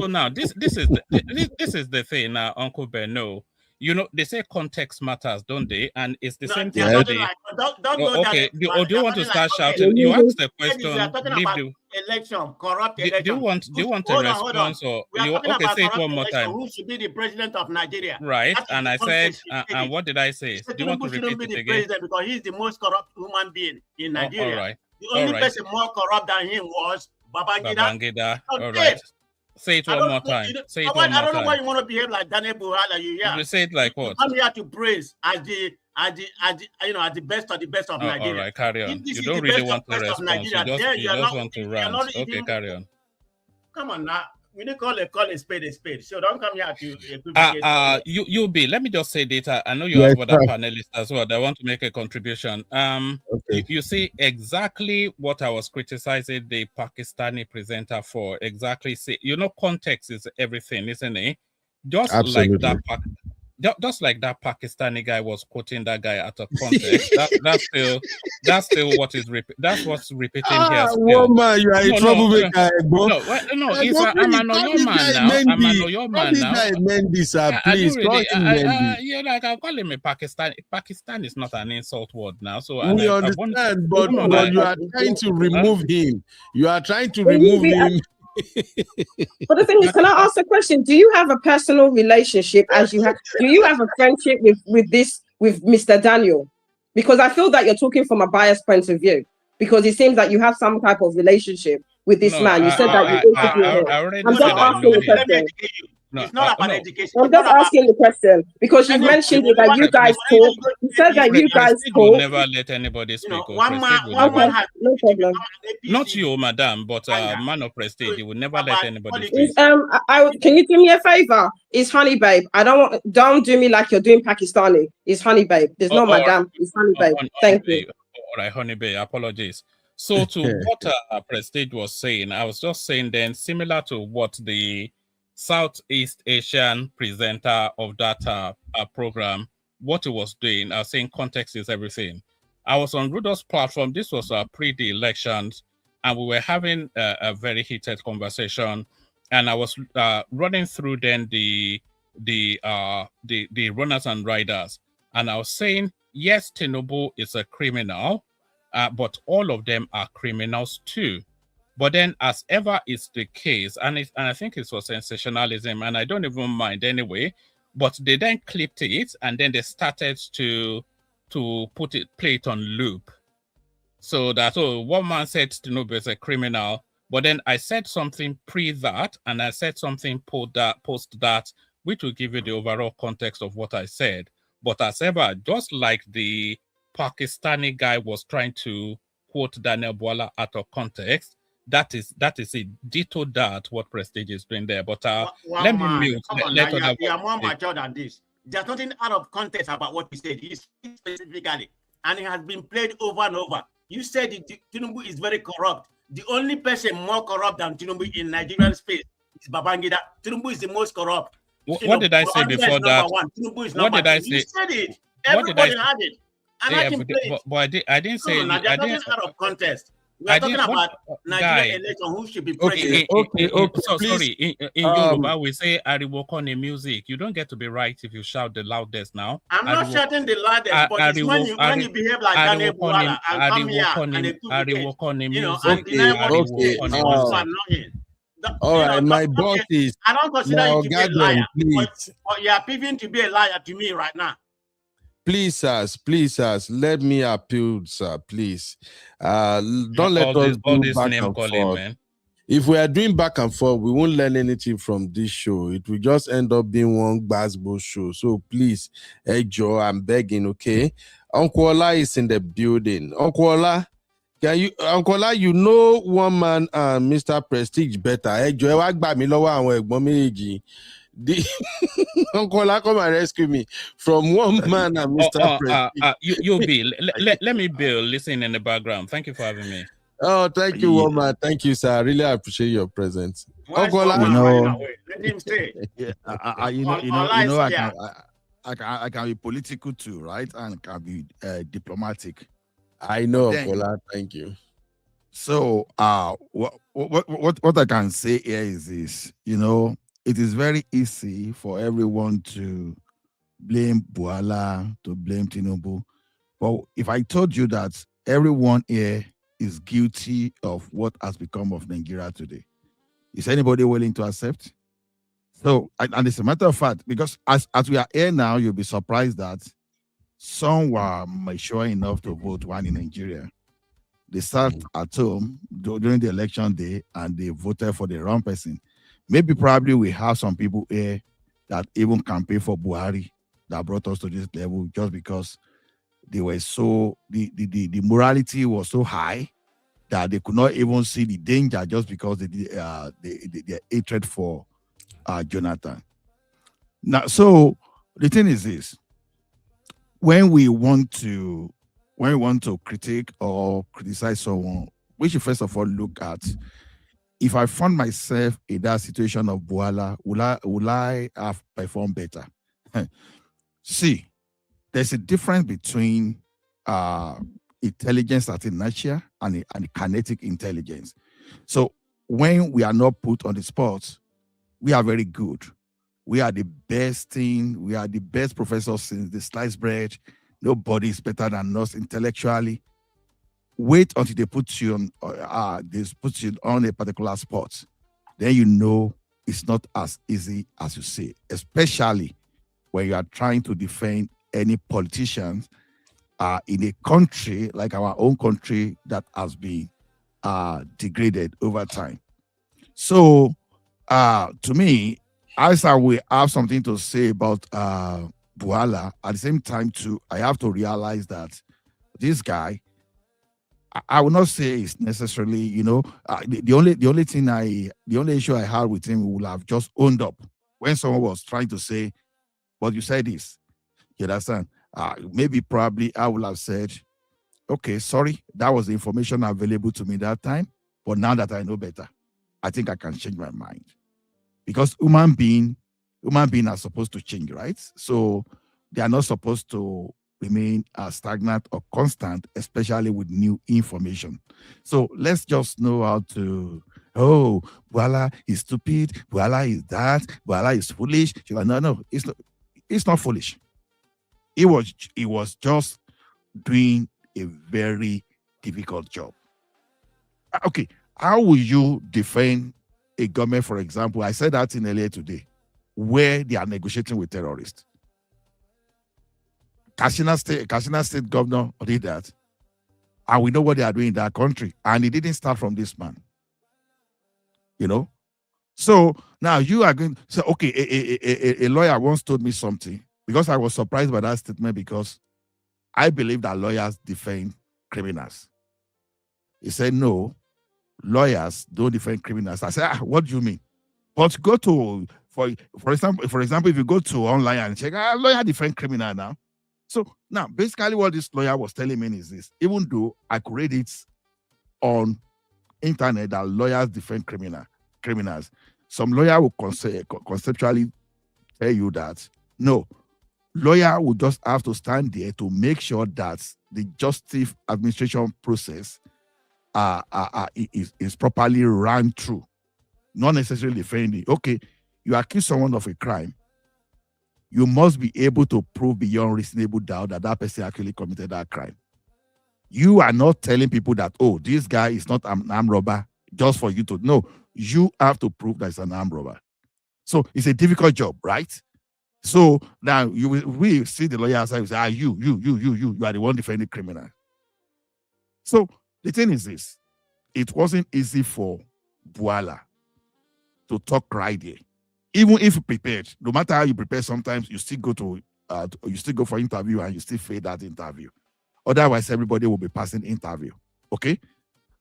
now this is the thing now, Uncle Ben. No, you know they say context matters, don't they? And it's the same thing. Okay. Do you want to start shouting? You asked the question. Election, corrupt election. Do you want a response or say it one more time? Who should be the president of Nigeria? Right, and I said, and what did I say? Do you want to repeat it again? Because he's the most corrupt human being in Nigeria. All right. The only person more corrupt than him was Babangida. All right. Say it one more time. Say it one more time. I don't know why you want to behave like Daniel Bwala. You say it like what? I'm here to praise as the best of the best of Nigeria. All right, carry on. You don't really want to respond. You just want to rant. Okay, carry on. Come on now. We need call a spade a spade. So don't come here to you'll be. Let me just say data. I know you have other panelists as well that want to make a contribution. You see exactly what I was criticizing the Pakistani presenter for. Exactly. See, context is everything, isn't it? Just like that Pakistani guy was quoting that guy out of context. that's still what is that's what's repeating here. Woman, you are a troublemaker. No, I'm an Oyo man now. I'm an Oyo man now. Mehdi, sir, please. Like I'll call him a Pakistan. Pakistan is not an insult word now. So we understand, but you are trying to remove him. You are trying to remove him. But the thing is, can I ask a question? Do you have a personal relationship do you have a friendship with Mr. Daniel? Because I feel that you're talking from a biased point of view, because it seems that you have some type of relationship with this man. You said that you interviewed him. I'm just asking the question. It's not about education. I'm just asking the question because you mentioned that you guys talk. You said that you guys talk. Will never let anybody speak. No problem. Not you, madam, but man of prestige. He will never let anybody speak. Can you do me a favor? It's Honey Babe. Don't do me like you're doing Pakistani. It's Honey Babe. There's no madam. It's Honey Babe. Thank you. All right, Honey Babe. Apologies. So to what Prestige was saying, I was just saying then, similar to what the Southeast Asian presenter of that program, what he was doing, I was saying context is everything. I was on Rudolph's platform. This was pre the elections, and we were having a very heated conversation. And I was running through then the runners and riders, and I was saying, yes, Tinubu is a criminal, but all of them are criminals too. But then, as ever is the case, and I think it was sensationalism, and I don't even mind anyway, but they then clipped it, and then they started to play it on loop. So that, one man said Tinubu is a criminal, but then I said something pre that, and I said something post that, which will give you the overall context of what I said. But as ever, just like the Pakistani guy was trying to quote Daniel Bwala out of context, that is it. Ditto that what Prestige is doing there. But let me mute. You are more mature than this. There's nothing out of context about what you said. You speak specifically, and it has been played over and over. You said Tinubu is very corrupt. The only person more corrupt than Tinubu in Nigerian space is Babangida. Tinubu is the most corrupt. What did I say before that? Tinubu is What number did I two. You say? said it. What did I Everybody say? had it. And I can play it. But I didn't say. No, they're talking out of context. We are talking about Nigerian election. Who should be president? Okay. So please, sorry. In Yoruba, we say "ariwokon in music." You don't get to be right if you shout the loudest now. I'm not shouting the loudest, but it's when you behave like Daniel Bwala and come here and they and deny what it's so annoying. All right, my boss is. I don't consider you to be a liar, please. but you are proving to be a liar to me right now. Please, sirs, let me appeal, sir, please. Don't let us do back and forth. Man. If we are doing back and forth, we won't learn anything from this show. It will just end up being one basketball show. So please, hey Joe, I'm begging, okay? Uncle Ola is in the building. Uncle Ola, Uncle Ola, you know one man and Mr. Prestige better. Hey Joe, Uncle Ola, come and rescue me from one man and Mr. Prestige. You Bill, let me Bill listen in the background. Thank you for having me. Oh, thank you, woman. Thank you, sir. I really appreciate your presence. Uncle Ola, let him stay. I can be political too, right? And can be diplomatic. I know, Uncle Ola. Thank you. So, what I can say here is this, it is very easy for everyone to blame Bwala, to blame Tinubu. But if I told you that everyone here is guilty of what has become of Nigeria today, is anybody willing to accept? So, and it's a matter of fact, because as we are here now, you'll be surprised that some were mature enough to vote one in Nigeria. They sat at home during the election day and they voted for the wrong person. Maybe probably we have some people here that even campaign for Buhari that brought us to this level just because they were so, the morality was so high that they could not even see the danger just because their hatred for Jonathan. Now, so the thing is this: when we want to critique or criticize someone, we should first of all look at, if I found myself in that situation of Bwala, will I have performed better? See, there's a difference between intelligence at inertia and kinetic intelligence. So when we are not put on the spot, we are very good. We are the best thing. We are the best professors since the sliced bread. Nobody is better than us intellectually. Wait until they put you on a particular spot. Then you know it's not as easy as you say, especially when you are trying to defend any politicians in a country like our own country that has been degraded over time. So to me, as I will have something to say about Bwala, at the same time too, I have to realize that this guy, I will not say it's necessarily, the only issue I had with him will have just owned up when someone was trying to say, but you said this, you understand? Maybe probably I would have said, okay, sorry, that was the information available to me that time, but now that I know better, I think I can change my mind. Because human beings are supposed to change, right? So they are not supposed to remain stagnant or constant, especially with new information. So let's just know how to, Bwala is stupid, Bwala is that, Bwala is foolish. No, it's not foolish. It was just doing a very difficult job. Okay, how will you defend a government, for example? I said that in earlier today, where they are negotiating with terrorists. Katsina State governor did that. And we know what they are doing in that country. And it didn't start from this man. So now you are going to say, okay, a lawyer once told me something, because I was surprised by that statement, because I believe that lawyers defend criminals. He said, no, lawyers don't defend criminals. I said, what do you mean? But go to, for example, if you go to online and check, lawyer defend criminal now. So now, basically what this lawyer was telling me is this: even though I could read it on internet that lawyers defend criminals, some lawyer will conceptually tell you that. No, lawyer will just have to stand there to make sure that the justice administration process is properly run through, not necessarily defending. Okay, you accuse someone of a crime, you must be able to prove beyond reasonable doubt that that person actually committed that crime. You are not telling people that, oh, this guy is not an armed robber just for you to know. You have to prove that it's an armed robber. So it's a difficult job, right? So now we see the lawyer outside and say, you are the one defending criminal. So the thing is this, it wasn't easy for Bwala to talk right there. Even if you prepared, no matter how you prepare, sometimes you still go for interview and you still fail that interview. Otherwise, everybody will be passing interview. Okay?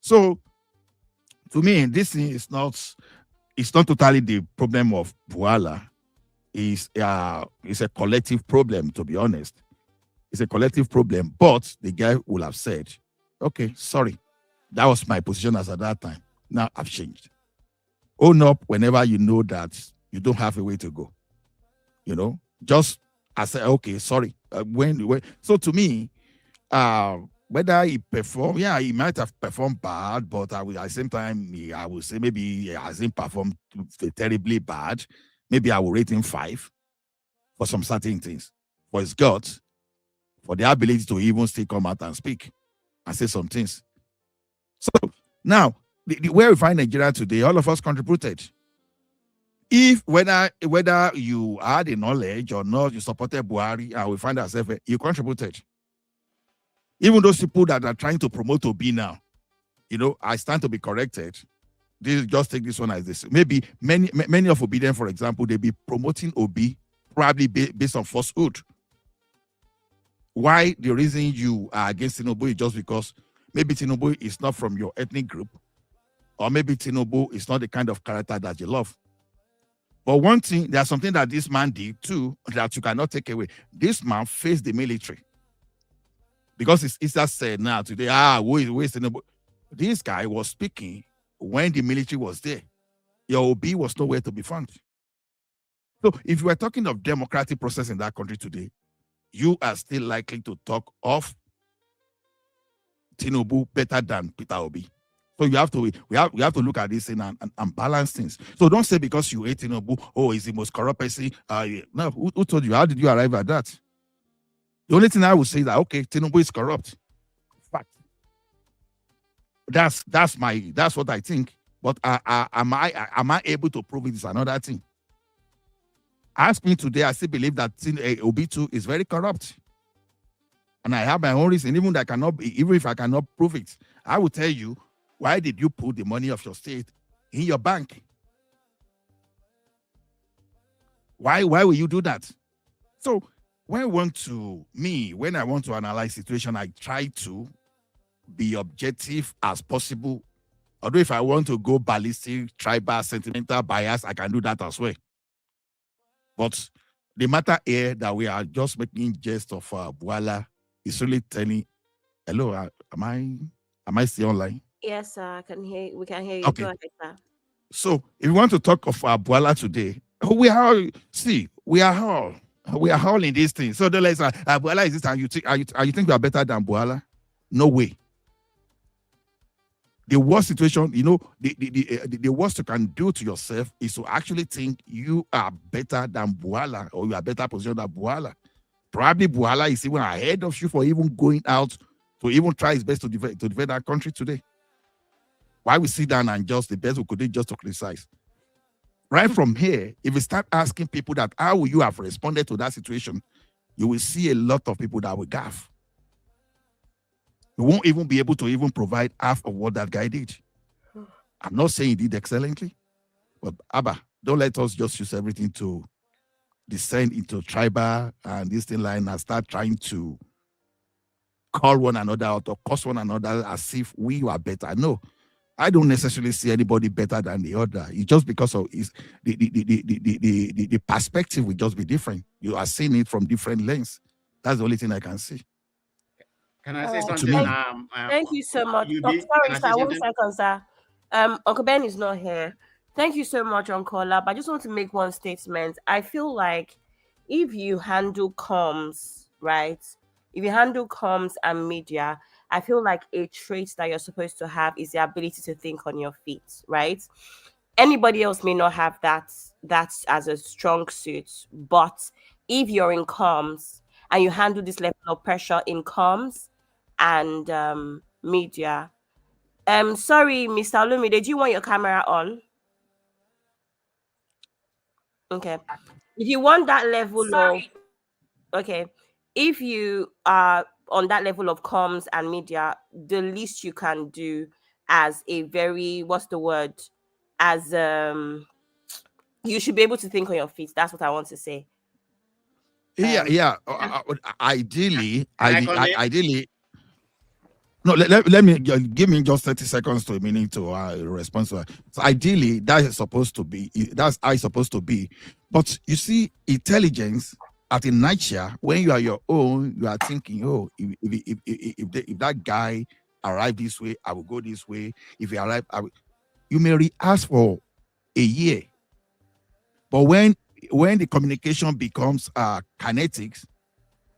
So to me, this thing is not totally the problem of Bwala. It's a collective problem, to be honest. It's a collective problem, but the guy will have said, okay, sorry, that was my position as at that time. Now I've changed. Own up whenever you know that you don't have a way to go. You know, just I say, okay, sorry. So to me, whether he performed, yeah, he might have performed bad, but at the same time, I would say maybe he hasn't performed terribly bad. Maybe I will rate him 5 for some certain things. For his guts, for the ability to even still come out and speak and say some things. So now, where we find Nigeria today, all of us contributed. If whether you had the knowledge or not, you supported Buhari, and we find ourselves, you contributed. Even those people that are trying to promote Obi now, you know, I stand to be corrected. Just take this one as this. Maybe many of Obedient, for example, they be promoting Obi probably based on falsehood. Why the reason you are against Tinubu is just because maybe Tinubu is not from your ethnic group, or maybe Tinubu is not the kind of character that you love. But one thing, there's something that this man did too that you cannot take away. This man faced the military. Because it's just said now today, who is Tinubu? This guy was speaking when the military was there. Your OB was nowhere to be found. So if you are talking of democratic process in that country today, you are still likely to talk of Tinubu better than Peter Obi. So we have to look at this thing and balance things. So don't say because you hate Tinubu, oh, he's the most corrupt person. No, who told you? How did you arrive at that? The only thing I would say is that, okay, Tinubu is corrupt. Fact. That's what I think. But am I able to prove it is another thing? Ask me today, I still believe that Obi too is very corrupt. And I have my own reason, even if I cannot prove it. I will tell you, why did you put the money of your state in your bank? Why will you do that? So when I want to analyze situation, I try to be objective as possible. Although if I want to go ballistic, tribal, sentimental bias, I can do that as well. But the matter here that we are just making jest of Bwala is really telling, hello, am I still online? Yes, sir, I can hear you. We can hear you. Okay. Go ahead, sir. So if you want to talk of Bwala today, we are all in this thing. So the like Bwala is this, and you think we are better than Bwala? No way. The worst situation, you know, the worst you can do to yourself is to actually think you are better than Bwala, or you are better positioned than Bwala. Probably Bwala is even ahead of you for even going out to even try his best to defend our country today. Why we sit down and just the best we could do just to criticize? Right from here, if we start asking people that how will you have responded to that situation, you will see a lot of people that will gaffe. You won't even be able to even provide half of what that guy did. I'm not saying he did excellently, but Abba, don't let us just use everything to descend into tribal and this thing line and start trying to call one another out or curse one another as if we are better. No, I don't necessarily see anybody better than the other. It's just because of the perspective will just be different. You are seeing it from different lenses. That's the only thing I can see. Can I say something? Thank you so much. Sorry, sir, 1 second, sir. Uncle Ben is not here. Thank you so much, Uncle Lab. I just want to make one statement. I feel like if you handle comms, right? If you handle comms and media, I feel like a trait that you're supposed to have is the ability to think on your feet, right? Anybody else may not have that as a strong suit, but if you're in comms and you handle this level of pressure in comms and media, sorry, Mr. Olumide, did you want your camera on? Okay. If you want that level of okay, if you are on that level of comms and media, the least you can do as a very what's the word? As you should be able to think on your feet. That's what I want to say. Ideally, Can I ideally. No, let me give me just 30 seconds to a minute to respond to that. So ideally, that is supposed to be, that's how it's supposed to be. But you see, intelligence at a nutshell, when you are your own, you are thinking, oh, if that guy arrived this way, I will go this way. If he arrived, you may rehearse for a year. But when the communication becomes kinetics,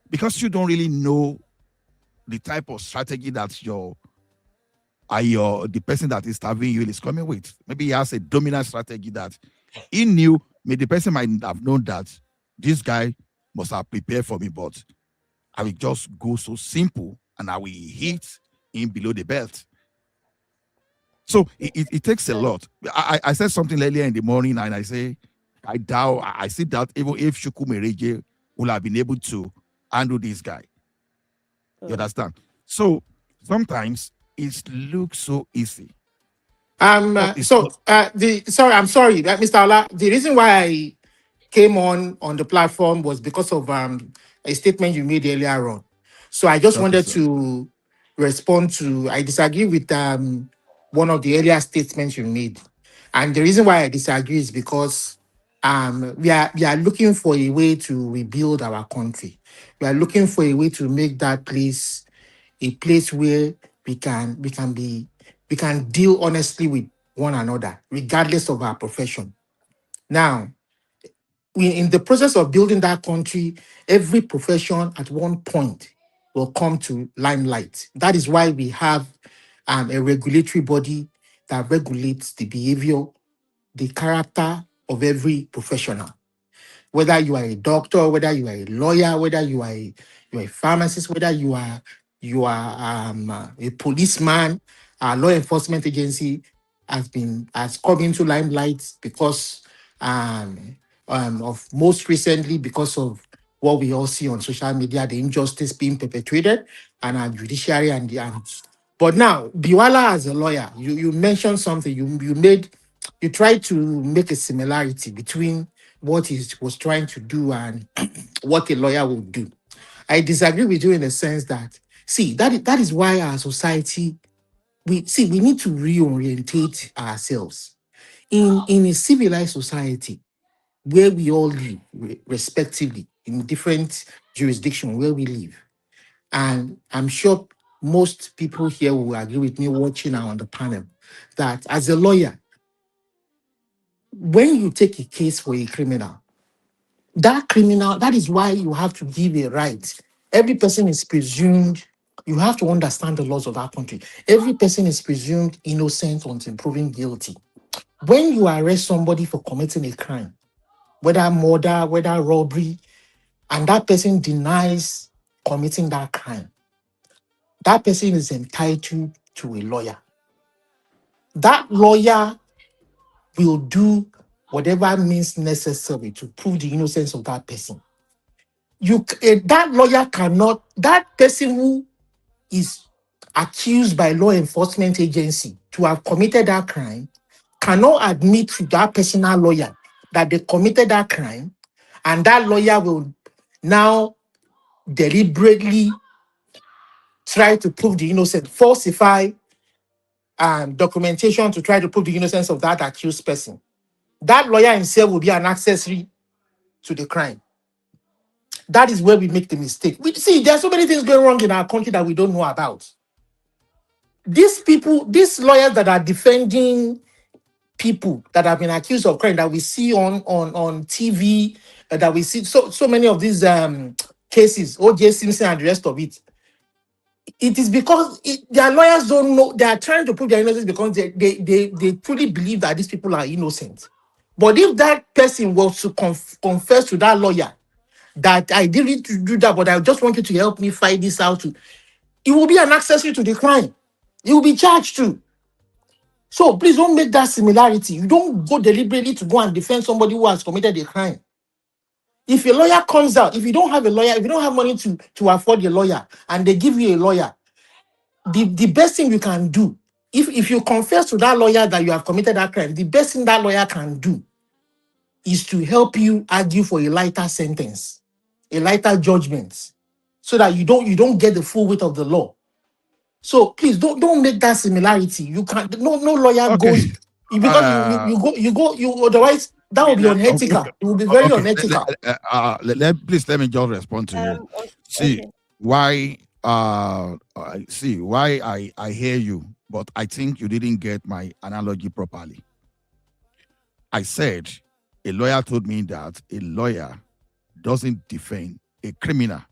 because you don't really know the type of strategy that the person that is serving you is coming with. Maybe he has a dominant strategy that he knew. Maybe the person might have known that this guy must have prepared for me, but I will just go so simple and I will hit him below the belt. So it takes a lot. I said something earlier in the morning and I say, I see that even if Chuku Mereje would have been able to handle this guy. You understand? So sometimes it looks so easy. I'm sorry, Mr. Ola. The reason why I came on the platform was because of a statement you made earlier on. So I just wanted to respond to. I disagree with one of the earlier statements you made, and the reason why I disagree is because we are looking for a way to rebuild our country. We are looking for a way to make that place a place where we can deal honestly with one another, regardless of our profession. Now, in the process of building that country, every profession at one point will come to limelight. That is why we have a regulatory body that regulates the behavior, the character of every professional. Whether you are a doctor, whether you are a lawyer, whether you are a pharmacist, whether you are a policeman, our law enforcement agency has come into limelight because of most recently because of what we all see on social media, the injustice being perpetrated, and our judiciary and but now, Bwala as a lawyer, you mentioned something. You tried to make a similarity between what he was trying to do and what a lawyer would do. I disagree with you in the sense that, that is why our society, we need to reorientate ourselves. In a civilized society where we all live respectively in different jurisdictions where we live, and I'm sure most people here will agree with me watching now on the panel, that as a lawyer, when you take a case for a criminal, that is why you have to give a right. Every person is presumed, you have to understand the laws of our country. Every person is presumed innocent until proven guilty. When you arrest somebody for committing a crime, whether murder, whether robbery, and that person denies committing that crime, that person is entitled to a lawyer. That lawyer will do whatever means necessary to prove the innocence of that person. That lawyer cannot, that person who is accused by law enforcement agency to have committed that crime cannot admit to that personal lawyer that they committed that crime, and that lawyer will now deliberately try to prove the innocence, falsify documentation to try to prove the innocence of that accused person. That lawyer himself will be an accessory to the crime. That is where we make the mistake. There are so many things going wrong in our country that we don't know about. These lawyers that are defending people that have been accused of crime that we see on TV, that we see so many of these cases, O.J. Simpson and the rest of it. It is because their lawyers don't know. They are trying to prove their innocence because they truly believe that these people are innocent. But if that person was to confess to that lawyer that I didn't do that, but I just want you to help me fight this out, it will be an accessory to the crime. You will be charged too. So please don't make that similarity. You don't go deliberately to go and defend somebody who has committed a crime. If a lawyer comes out, if you don't have a lawyer, if you don't have money to afford a lawyer, and they give you a lawyer, the best thing you can do, if you confess to that lawyer that you have committed that crime, the best thing that lawyer can do is to help you argue for a lighter sentence, a lighter judgment, so that you don't get the full weight of the law. So please don't make that similarity. You can't. No lawyer goes because you otherwise that will be unethical. It will be very unethical. Please let me just respond to you. See why I hear you, but I think you didn't get my analogy properly. I said a lawyer told me that a lawyer doesn't defend a criminal.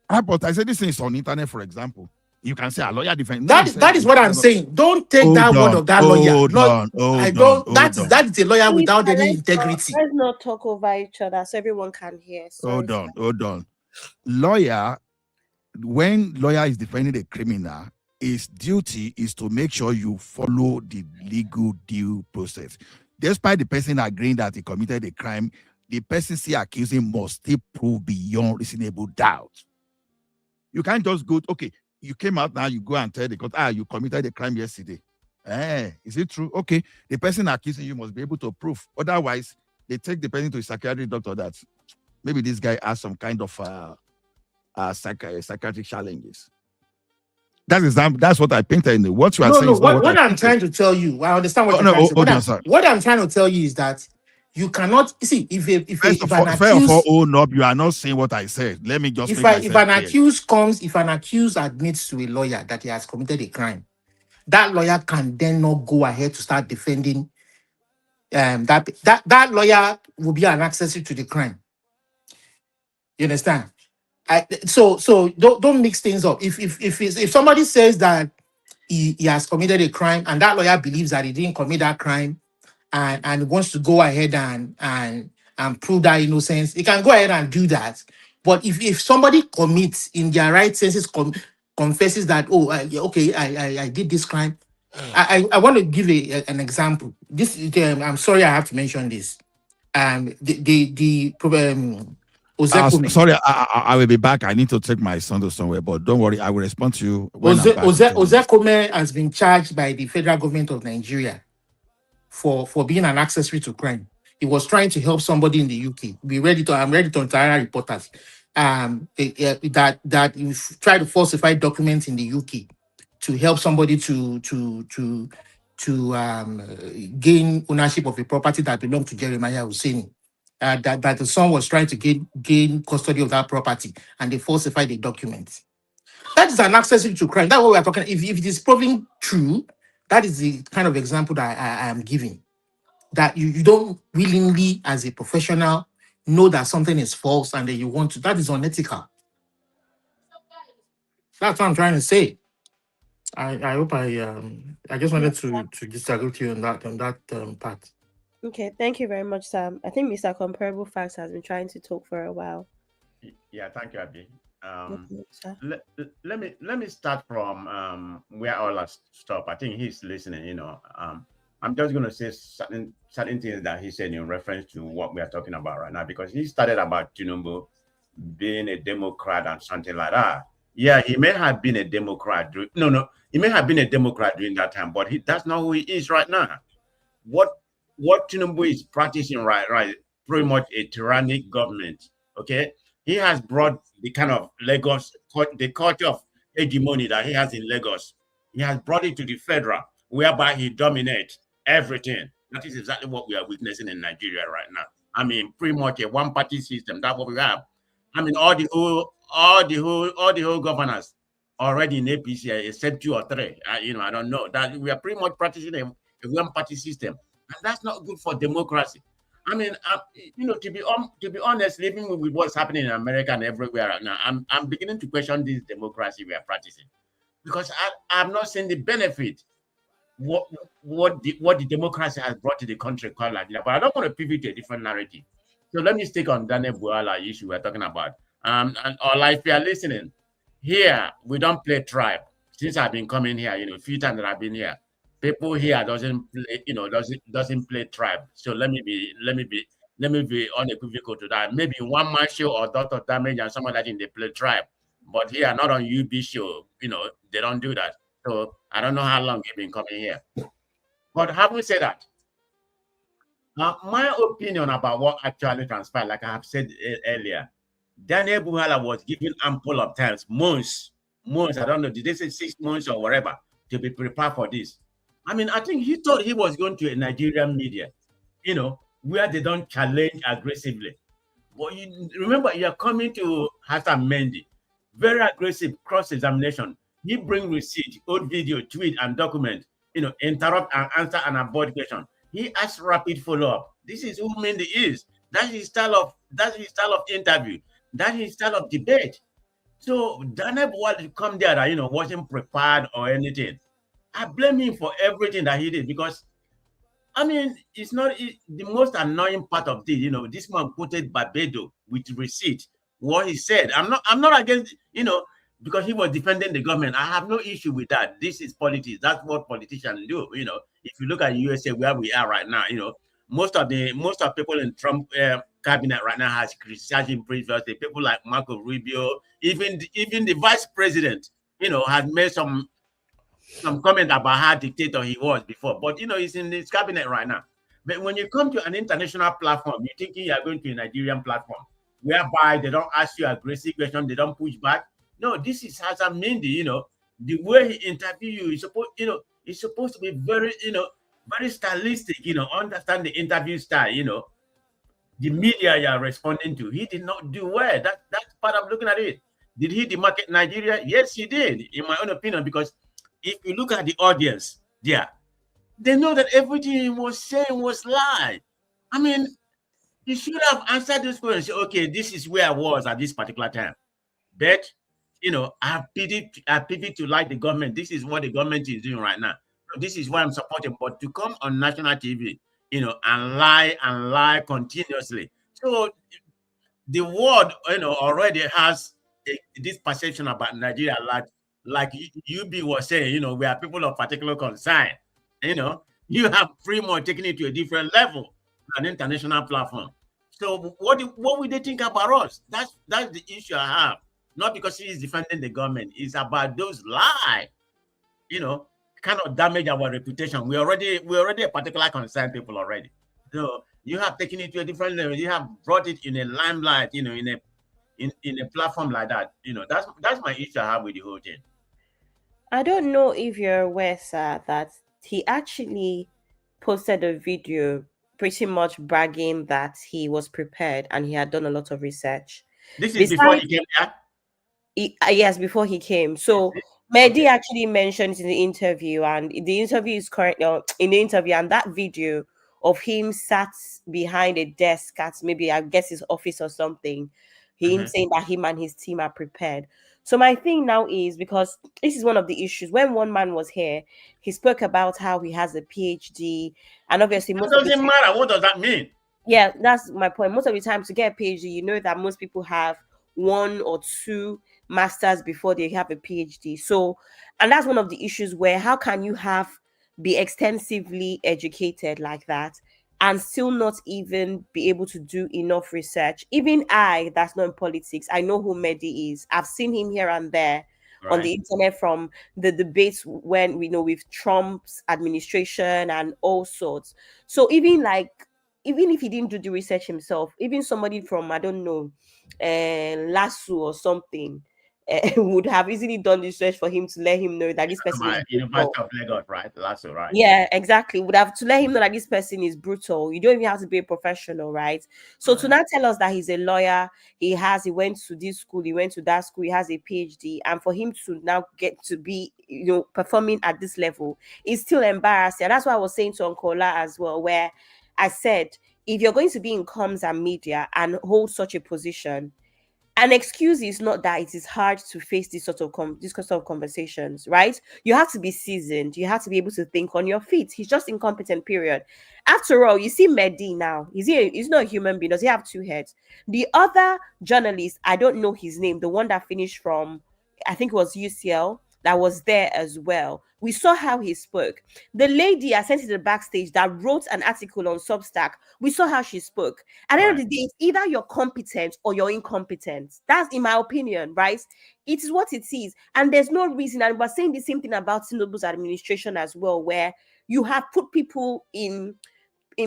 But I said this thing is on internet, for example. You can say a lawyer defend. That is what I'm saying. Don't take that word of that lawyer. That is a lawyer without any integrity. Let's not talk over each other so everyone can hear. Hold on. Lawyer, when lawyer is defending a criminal, his duty is to make sure you follow the legal due process. Despite the person agreeing that he committed a crime, the person still accusing must still prove beyond reasonable doubt. You can't just go, okay, you came out now, you go and tell the court, you committed a crime yesterday. Is it true? Okay, the person accusing you must be able to prove. Otherwise, they take the person to a psychiatric doctor that maybe this guy has some kind of psychiatric challenges. That's what I painted in the what you are saying. What I'm trying to tell you, I understand what you're trying to say. What I'm trying to tell you is that you cannot see if an accused, you are not saying what I said. Let me just if an accused admits to a lawyer that he has committed a crime, that lawyer can then not go ahead to start defending that lawyer will be an accessory to the crime. You understand? So don't mix things up. If somebody says that he has committed a crime and that lawyer believes that he didn't commit that crime and wants to go ahead and prove that innocence, he can go ahead and do that. But if somebody commits in their right senses, confesses that, I did this crime. I want to give an example. This I'm sorry I have to mention this. Sorry, I will be back. I need to take my son to somewhere, but don't worry, I will respond to you. Ozekome has been charged by the federal government of Nigeria for being an accessory to crime. He was trying to help somebody in the UK. I'm ready to entire reporters. That you try to falsify documents in the UK to help somebody to gain ownership of a property that belonged to Jeremiah Hussein. That the son was trying to gain custody of that property, and they falsified the documents. That is an accessory to crime. That's what we are talking. If it is proven true, that is the kind of example that I am giving. That you don't willingly, as a professional, know that something is false and then you want to. That is unethical. That's what I'm trying to say. I hope I just wanted to disagree with you on that part. Okay, thank you very much, Sam. I think Mr. Comparable Facts has been trying to talk for a while. Yeah, thank you, Abby. Let me start from where all our stop. I think he's listening. I'm just going to say certain things that he said in reference to what we are talking about right now, because he started about Tinubu being a Democrat and something like that. Yeah, he may have been a Democrat. He may have been a Democrat during that time, but that's not who he is right now. What Tinubu is practicing right, pretty much a tyrannic government. Okay, he has brought the kind of Lagos, the culture of hegemony that he has in Lagos. He has brought it to the federal, whereby he dominates everything. That is exactly what we are witnessing in Nigeria right now. I mean, pretty much a one-party system. That's what we have. I mean, all the whole governors already in APC, except 2 or 3. I don't know that we are pretty much practicing a one-party system. and that's not good for democracy. I mean, to be honest, living with what's happening in America and everywhere right now, I'm beginning to question this democracy we are practicing, because I've not seen the benefit what the democracy has brought to the country called Nigeria. But I don't want to pivot to a different narrative. So let me stick on Daniel Bwala issue we're talking about. And or if you are listening, here we don't play tribe. Since I've been coming here, a few times that I've been here, people here doesn't play, doesn't play tribe. So let me be unequivocal to that. Maybe one man show or Dr. Damage and some of that in they play tribe. But here, not on UB show, they don't do that. So I don't know how long you've been coming here. But having said that, my opinion about what actually transpired, like I have said earlier, Daniel Bwala was given ample of times, months, I don't know, did they say 6 months or whatever, to be prepared for this. I mean, I think he thought he was going to a Nigerian media, where they don't challenge aggressively. But remember, you're coming to Hasan Mehdi, very aggressive cross-examination. He bring receipt, old video, tweet, and document, interrupt and answer and avoid question. He asks rapid follow-up. This is who Mehdi is. That's his style of interview. That's his style of debate. So Daniel Bwala come there that wasn't prepared or anything. I blame him for everything that he did, because I mean, it's not the most annoying part of this. This man quoted Barbados with receipt what he said. I'm not against, because he was defending the government. I have no issue with that. This is politics. That's what politicians do. If you look at USA where we are right now, most of people in Trump cabinet right now has criticized him previously. People like Marco Rubio, even the vice president, has made some comment about how dictator he was before. But he's in his cabinet right now. But when you come to an international platform, you're thinking you are going to a Nigerian platform, whereby they don't ask you aggressive questions, they don't push back. No, this is Hasan Mehdi. The way he interview you is supposed to be very, very stylistic. Understand the interview style. The media you are responding to, he did not do well. That's part of looking at it. Did he demarket Nigeria? Yes, he did, in my own opinion, because if you look at the audience, they know that everything he was saying was lie. I mean, he should have answered this question and say, okay, this is where I was at this particular time. But, I pivot to like the government. This is what the government is doing right now. So this is what I'm supporting. But to come on national TV, and lie continuously. So the world, already has this perception about Nigeria, like UB was saying, we are people of particular concern. You have Fremont taking it to a different level, an international platform. So what would they think about us? That's the issue I have. Not because he is defending the government. It's about those lies, kind of damage our reputation. We're already a particular concern people already. So you have taken it to a different level. You have brought it in a limelight, in a platform like that. That's my issue I have with the whole thing. I don't know if you're aware, sir, that he actually posted a video pretty much bragging that he was prepared and he had done a lot of research. This is before he came back? Yes, before he came. So Mehdi actually mentioned in the interview, and the interview is currently in the interview, and that video of him sat behind a desk at maybe, I guess, his office or something, him saying that him and his team are prepared. So my thing now is, because this is one of the issues, when one man was here, he spoke about how he has a PhD, and obviously it doesn't matter. What does that mean? Yeah, that's my point. Most of the time, to get a PhD, that most people have 1 or 2 masters before they have a PhD. So, and that's one of the issues where how can you be extensively educated like that and still not even be able to do enough research? Even I, that's not in politics, I know who Mehdi is. I've seen him here and there on the internet from the debates when we know with Trump's administration and all sorts. So even if he didn't do the research himself, even somebody from, I don't know, LASU or something, would have easily done this search for him to let him know that this person is University of Lagos, right? That's right. Yeah, exactly. Would have to let him know that this person is brutal. You don't even have to be a professional, right? So to now tell us that he's a lawyer, he went to this school, he went to that school, he has a PhD, and for him to now get to be, performing at this level is still embarrassing. And that's why I was saying to Uncle Ola as well, where I said, if you're going to be in comms and media and hold such a position, an excuse is not that it is hard to face this sort of conversations, right? You have to be seasoned. You have to be able to think on your feet. He's just incompetent, period. After all, you see Mehdi now. He's not a human being. Does he have two heads? The other journalist, I don't know his name, the one that finished from, I think it was UCL, that was there as well. We saw how he spoke. The lady I sent to the backstage that wrote an article on Substack, we saw how she spoke. At the end of the day, it's either you're competent or you're incompetent. That's in my opinion, right? It is what it is. And there's no reason, and we're saying the same thing about Tinubu's administration as well, where you have put people in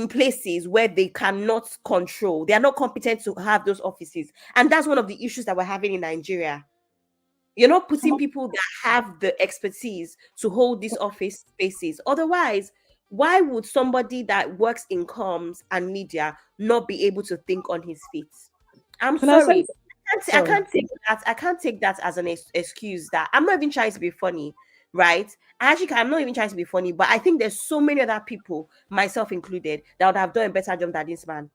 places where they cannot control. They are not competent to have those offices. And that's one of the issues that we're having in Nigeria. You're not putting people that have the expertise to hold these office spaces. Otherwise, why would somebody that works in comms and media not be able to think on his feet? I'm sorry. I can't take that as an excuse. That I'm not even trying to be funny, right? Actually, I'm not even trying to be funny, but I think there's so many other people, myself included, that would have done a better job than this man.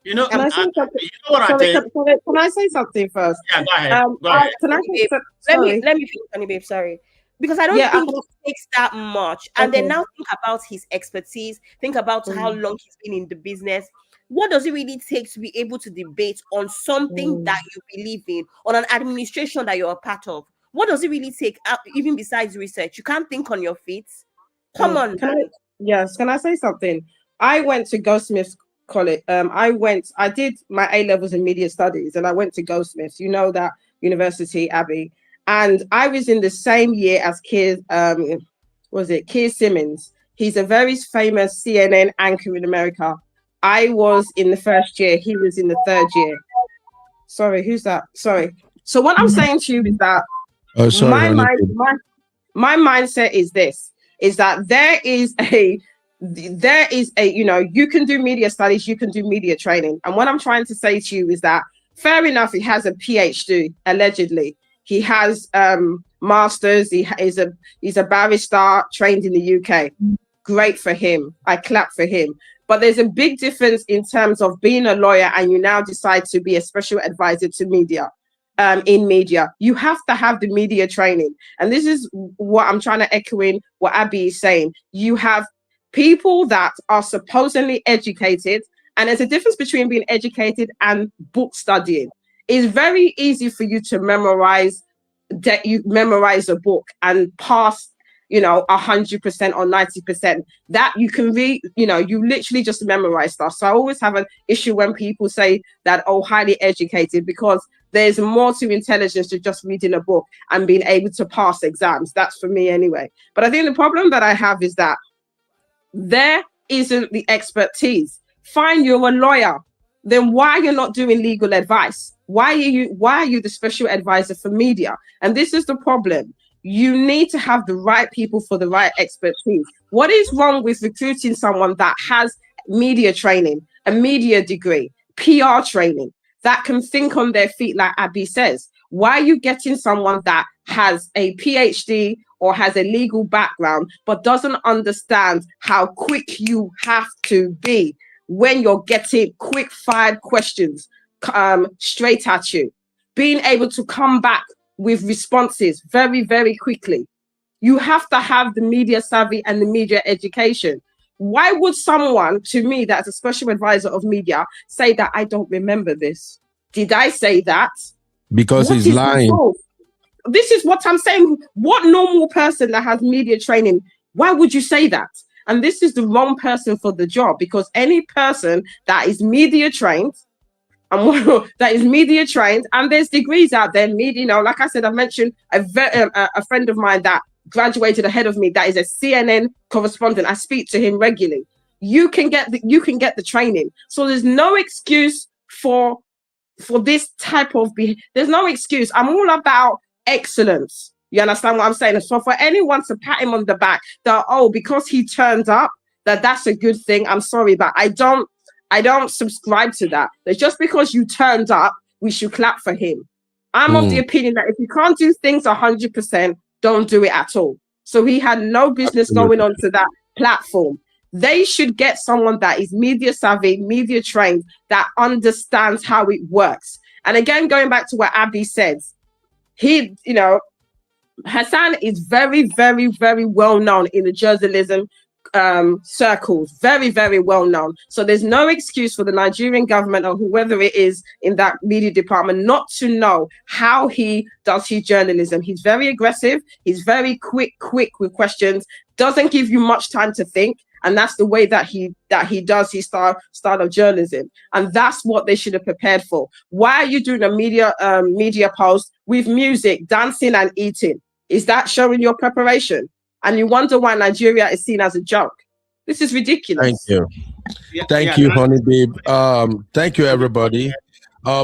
You know, can I say something? You know what I think? Can I say something first? Yeah, go ahead. Go ahead. Let me finish, honey babe. Sorry, because I don't think it takes that much. And then now think about his expertise. Think about how long he's been in the business. What does it really take to be able to debate on something that you believe in, on an administration that you're a part of? What does it really take, even besides research? You can't think on your feet. Come on. Can I say something? I went to Goldsmiths College. I did my A-levels in media studies, and I went to Goldsmiths. You know that university, Abby. And I was in the same year as Keir Simmons. He's a very famous CNN anchor in America. I was in the first year. He was in the third year. Sorry, who's that? Sorry. So what I'm saying to you is that my mindset is this, is that there is a, you can do media studies, you can do media training. And what I'm trying to say to you is that, fair enough, he has a PhD, allegedly. He has masters, he's a barrister trained in the UK. Great for him. I clap for him. But there's a big difference in terms of being a lawyer and you now decide to be a special advisor to media. In media, you have to have the media training. And this is what I'm trying to echo in what Abby is saying. You have people that are supposedly educated, and there's a difference between being educated and book studying. It's very easy for you to memorize that you memorize a book and pass 100% or 90%. That you can read, you literally just memorize stuff. So I always have an issue when people say that, oh, highly educated, because there's more to intelligence to just reading a book and being able to pass exams. That's for me anyway. But I think the problem that I have is that there isn't the expertise. Fine, you're a lawyer. Then why are you not doing legal advice? Why are you the special advisor for media? And this is the problem. You need to have the right people for the right expertise. What is wrong with recruiting someone that has media training, a media degree, PR training, that can think on their feet, like Abby says? Why are you getting someone that has a PhD or has a legal background, but doesn't understand how quick you have to be when you're getting quick-fired questions straight at you? Being able to come back with responses very, very quickly. You have to have the media savvy and the media education. Why would someone, to me, that's a special advisor of media, say that I don't remember this? Did I say that? Because he's lying. This is what I'm saying. What normal person that has media training, why would you say that? And this is the wrong person for the job, because any person that is media trained, and there's degrees out there, media, like I said, I mentioned a friend of mine that graduated ahead of me that is a CNN correspondent. I speak to him regularly. You can get the training. So there's no excuse for this type of behavior. There's no excuse. I'm all about excellence. You understand what I'm saying? So for anyone to pat him on the back that, oh, because he turned up, that's a good thing. I'm sorry, but I don't subscribe to that. That just because you turned up, we should clap for him. I'm of the opinion that if you can't do things 100%, don't do it at all. So he had no business going on to that platform. They should get someone that is media savvy, media trained, that understands how it works. And again, going back to what Abby says, he, you know, Hasan is very, very, very well known in the journalism circles, very, very well known. So there's no excuse for the Nigerian government or whoever it is in that media department not to know how he does his journalism. He's very aggressive. He's very quick with questions. Doesn't give you much time to think. And that's the way that he does his style of journalism. And that's what they should have prepared for. Why are you doing a media post with music, dancing and eating? Is that showing your preparation? And you wonder why Nigeria is seen as a joke. This is ridiculous. Thank you. Thank you, honey babe. Thank you, everybody.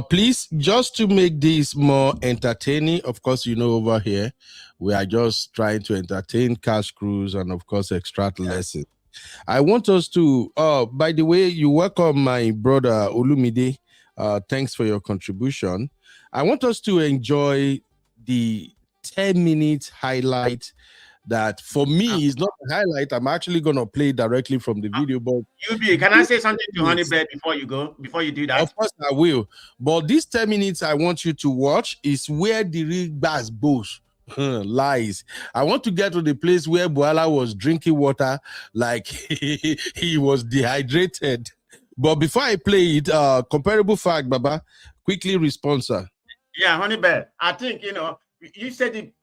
Please, just to make this more entertaining, of course, you know, over here, we are just trying to entertain cash crews and, of course, extract lessons. I want us to, by the way, you welcome my brother Olumide. Thanks for your contribution. I want us to enjoy the 10-minute highlight that for me is not a highlight. I'm actually going to play directly from the video. But can I say something to Honey Bear before you do that? Of course I will. But these 10 minutes I want you to watch is where the real bass boss lies. I want to get to the place where Bwala was drinking water like he was dehydrated. But before I play it, comparable fact, Baba, quickly respond, sir. Yeah, Honey Bear, I think, you know, you said it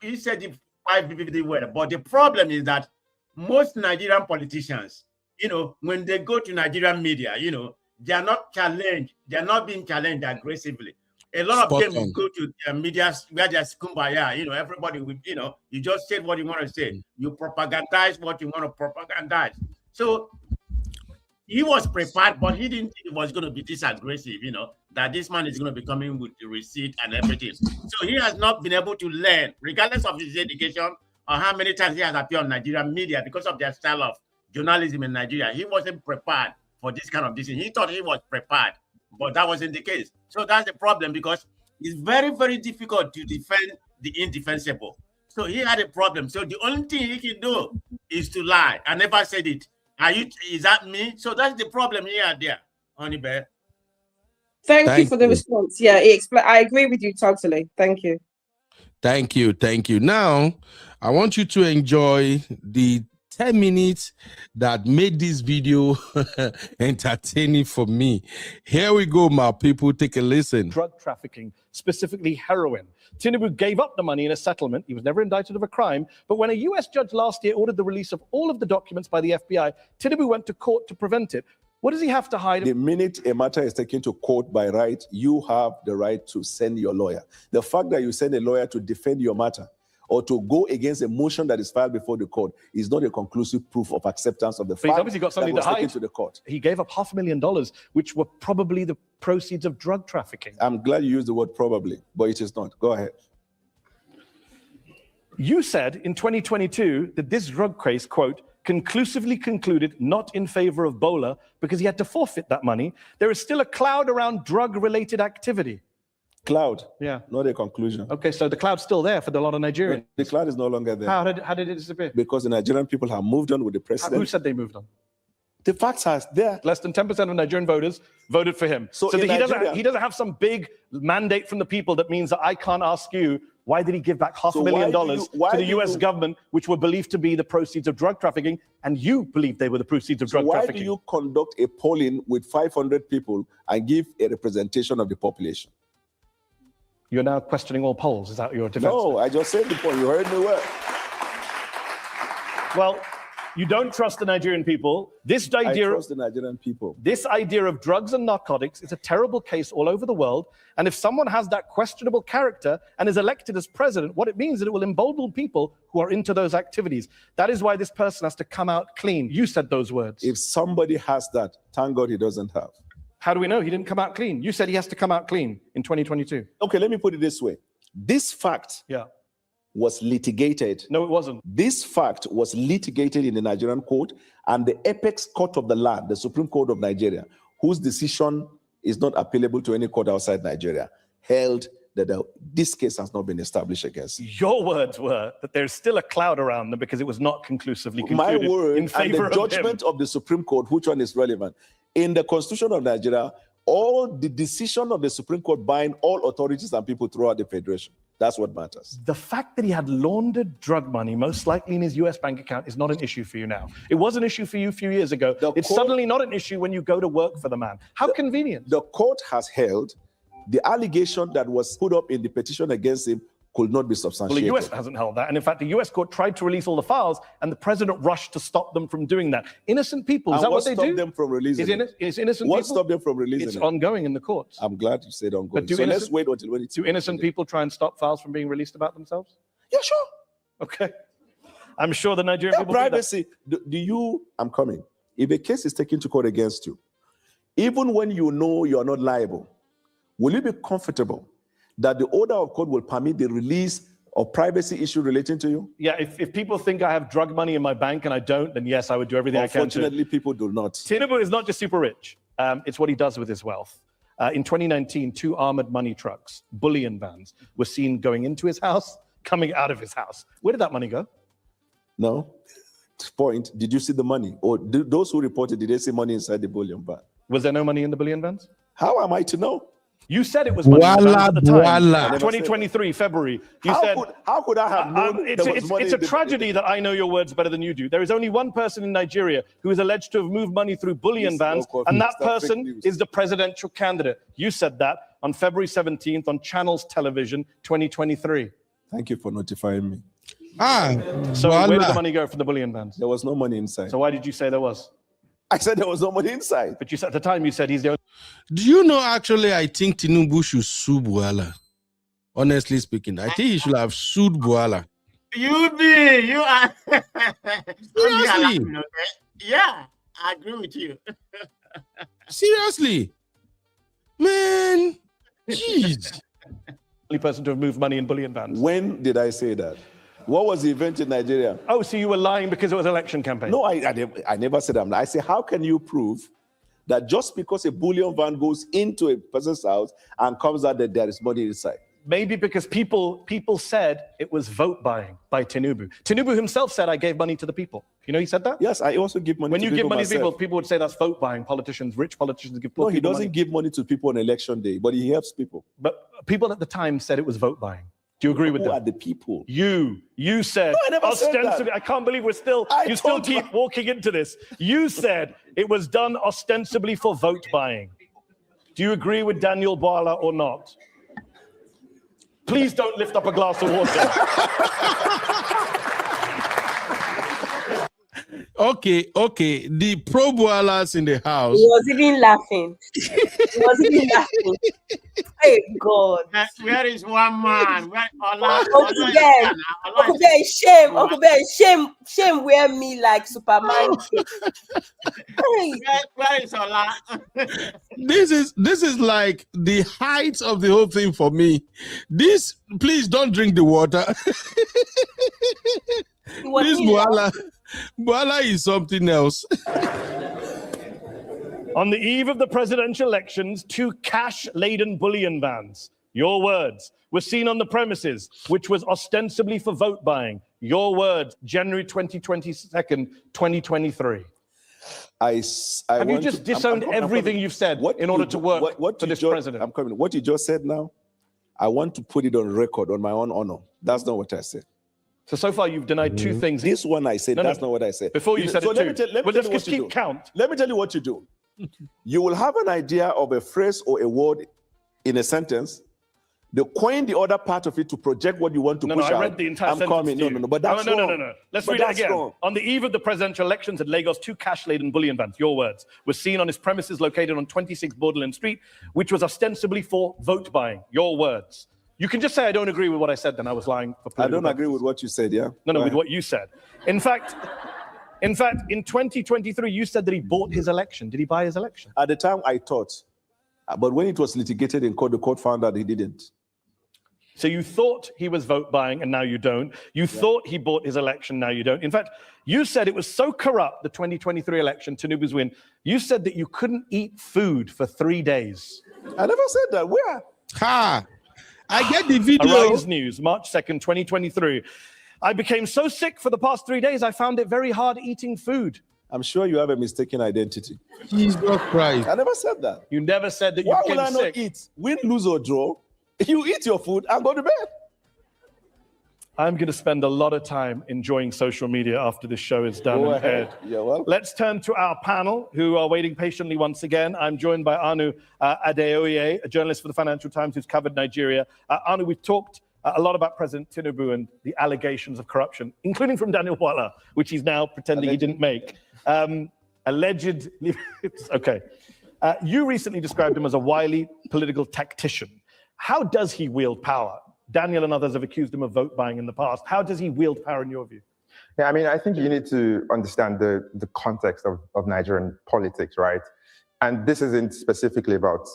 quite vividly well, but the problem is that most Nigerian politicians, you know, when they go to Nigerian media, you know, they are not challenged. They are not being challenged aggressively. A lot of them will go to media where there's kumbaya, you know, everybody will, you know, you just say what you want to say. You propagandize what you want to propagandize. So he was prepared, but he didn't think it was going to be this aggressive, you know, that this man is going to be coming with the receipt and everything. So he has not been able to learn, regardless of his education or how many times he has appeared on Nigerian media because of their style of journalism in Nigeria. He wasn't prepared for this kind of decision. He thought he was prepared, but that wasn't the case. So that's the problem, because it's very, very difficult to defend the indefensible. So he had a problem. So the only thing he can do is to lie. I never said it. Is that me? So that's the problem here, there, Honey Bear. Thank you for the response. Yeah, I agree with you totally. Thank you. Thank you. Thank you. Now, I want you to enjoy the 10 minutes that made this video entertaining for me. Here we go, my people. Take a listen. Drug trafficking, specifically heroin. Tinubu gave up the money in a settlement. He was never indicted of a crime. But when a US judge last year ordered the release of all of the documents by the FBI, Tinubu went to court to prevent it. What does he have to hide? The minute a matter is taken to court by right, you have the right to send your lawyer. The fact that you send a lawyer to defend your matter or to go against a motion that is filed before the court is not a conclusive proof of acceptance of the fact he's obviously got something that was to hide. taken to the court. He gave up $500,000, which were probably the proceeds of drug trafficking. I'm glad you used the word probably, but it is not. Go ahead. You said in 2022 that this drug case, quote, conclusively concluded not in favor of Bwala because he had to forfeit that money. There is still a cloud around drug-related activity. Cloud? Yeah. Not a conclusion. Okay, so the cloud's still there for a lot of Nigerians. The cloud is no longer there. How did it disappear? Because the Nigerian people have moved on with the president. Who said they moved on? The facts are there. Less than 10% of Nigerian voters voted for him. So he doesn't have some big mandate from the people that means that I can't ask you, why did he give back $500,000 to the US government, which were believed to be the proceeds of drug trafficking, and you believe they were the proceeds of drug trafficking? Why do you conduct a polling with 500 people and give a representation of the population? You're now questioning all polls. Is that your defense? No, I just said the point. You heard me well. Well, you don't trust the Nigerian people. I trust the Nigerian people. This idea of drugs and narcotics is a terrible case all over the world. And if someone has that questionable character and is elected as president, what it means is that it will embolden people who are into those activities. That is why this person has to come out clean. You said those words. If somebody has that, thank God he doesn't have. How do we know he didn't come out clean? You said he has to come out clean in 2022. Okay, let me put it this way. This fact was litigated. No, it wasn't. This fact was litigated in the Nigerian court, and the apex court of the land, the Supreme Court of Nigeria, whose decision is not appealable to any court outside Nigeria, held that this case has not been established against. Your words were that there's still a cloud around them because it was not conclusively concluded My word in favor and the judgment of the Supreme Court, which one is relevant? In the Constitution of Nigeria, all the decision of the Supreme Court bind all authorities and people throughout the Federation. That's what matters. The fact that he had laundered drug money, most likely in his US bank account, is not an issue for you now. It was an issue for you a few years ago. It's suddenly not an issue when you go to work for the man. How convenient. The court has held the allegation that was put up in the petition against him could not be substantiated. Well, the US hasn't held that. And in fact, the US court tried to release all the files, and the president rushed to stop them from doing that. Innocent people, is that what they do? What stopped them from releasing it? Is innocent What people? stopped them from releasing it? It's ongoing in the courts. I'm glad you said ongoing. But So let's wait until when it's... Do innocent people try and stop files from being released about themselves? Yeah, sure. Okay. I'm sure the Nigerian people privacy. Do you... I'm coming. If a case is taken to court against you, even when you know you are not liable, will you be comfortable that the order of court will permit the release of privacy issue relating to you? Yeah, if people think I have drug money in my bank and I don't, then yes, I would do everything I can to. Unfortunately, people do not. Tinubu is not just super rich. It's what he does with his wealth. In 2019, 2 armored money trucks, bullion vans, were seen going into his house, coming out of his house. Where did that money go? No. Point. Did you see the money? Or those who reported, did they see money inside the bullion van? Was there no money in the bullion vans? How am I to know? You said it was money in the vans at the time. 2023, February. You said, how could I have known it's a tragedy that I know your words better than you do. There is only one person in Nigeria who is alleged to have moved money through bullion vans, and that person is the presidential candidate. You said that on February 17th on Channels Television 2023. Thank you for notifying me. So where did the money go from the bullion vans? There was no money inside. So why did you say there was? I said there was no money inside. But you said at the time you said he's the only. Do you know, actually, I think Tinubu should sue Bwala. Honestly speaking, I think he should have sued Bwala. You are. Seriously? Yeah, I agree with you. Seriously? Man, jeez. Only person to have moved money in bullion vans. When did I say that? What was the event in Nigeria? Oh, so you were lying because it was an election campaign? No, I never said that. I say, how can you prove that just because a bullion van goes into a person's house and comes out that there is money inside? Maybe because people said it was vote buying by Tinubu. Tinubu himself said, I gave money to the people. You know he said that? Yes, I also give money to people. When you give money myself. to people, people would say that's vote buying. Politicians, rich politicians give No, people he doesn't money. give money to people on election day, but he helps people. But people at the time said it was vote buying. Do you agree with that? Who are the people? You said, No, I never said ostensibly, that. I can't believe you still keep walking into this. You said it was done ostensibly for vote buying. Do you agree with Daniel Bwala or not? Please don't lift up a glass of water. Okay. The pro Bwalas in the house. He was even laughing. Hey, God. Where is one man? Where Uncle Ben, shame wear me like Superman. Where is Ola? This is like the height of the whole thing for me. Please don't drink the water. This Bwala is something else. On the eve of the presidential elections, 2 cash-laden bullion vans, your words, were seen on the premises, which was ostensibly for vote buying. Your words, January 22nd, 2023. Have you just disowned everything you've said in order to work for this president? I'm coming. What you just said now, I want to put it on record, on my own honor. That's not what I said. So far you've denied 2 things. This one I said, that's not what I said. Before you said it too. Let me tell you what you do. Count. Let me tell you what you do. You will have an idea of a phrase or a word in a sentence. They coin the other part of it to project what you want to push out. I read the entire sentence. No, but that's wrong. No. Let's read it again. Wrong. On the eve of the presidential elections at Lagos, 2 cash-laden bullion vans, your words, were seen on his premises located on 26 Borderland Street, which was ostensibly for vote buying. Your words. You can just say, I don't agree with what I said, then I was lying. I don't agree with what you said, yeah? No, with what you said. In fact, in 2023, you said that he bought his election. Did he buy his election? At the time, I thought. But when it was litigated in court, the court found out he didn't. So you thought he was vote buying, and now you don't. You thought he bought his election, now you don't. In fact, you said it was so corrupt, the 2023 election, Tinubu's win. You said that you couldn't eat food for 3 days. I never said that. Where? Ha! I get the video. Arise News, March 2nd, 2023. I became so sick for the past 3 days, I found it very hard eating food. I'm sure you have a mistaken identity. Jesus Christ. I never said that. You never said that you Why became would I sick. not eat? Win, lose, or draw. You eat your food and go to bed. I'm going to spend a lot of time enjoying social media after this show is done Go and ahead. aired. Yeah, well. Let's turn to our panel, who are waiting patiently once again. I'm joined by Anu Adeoye, a journalist for the Financial Times who's covered Nigeria. Anu, we've talked a lot about President Tinubu and the allegations of corruption, including from Daniel Bwala, which he's now pretending he didn't make. Allegedly, okay. You recently described him as a wily political tactician. How does he wield power? Daniel and others have accused him of vote buying in the past. How does he wield power in your view? Yeah, I mean, I think you need to understand the context of Nigerian politics, right? And this isn't specifically about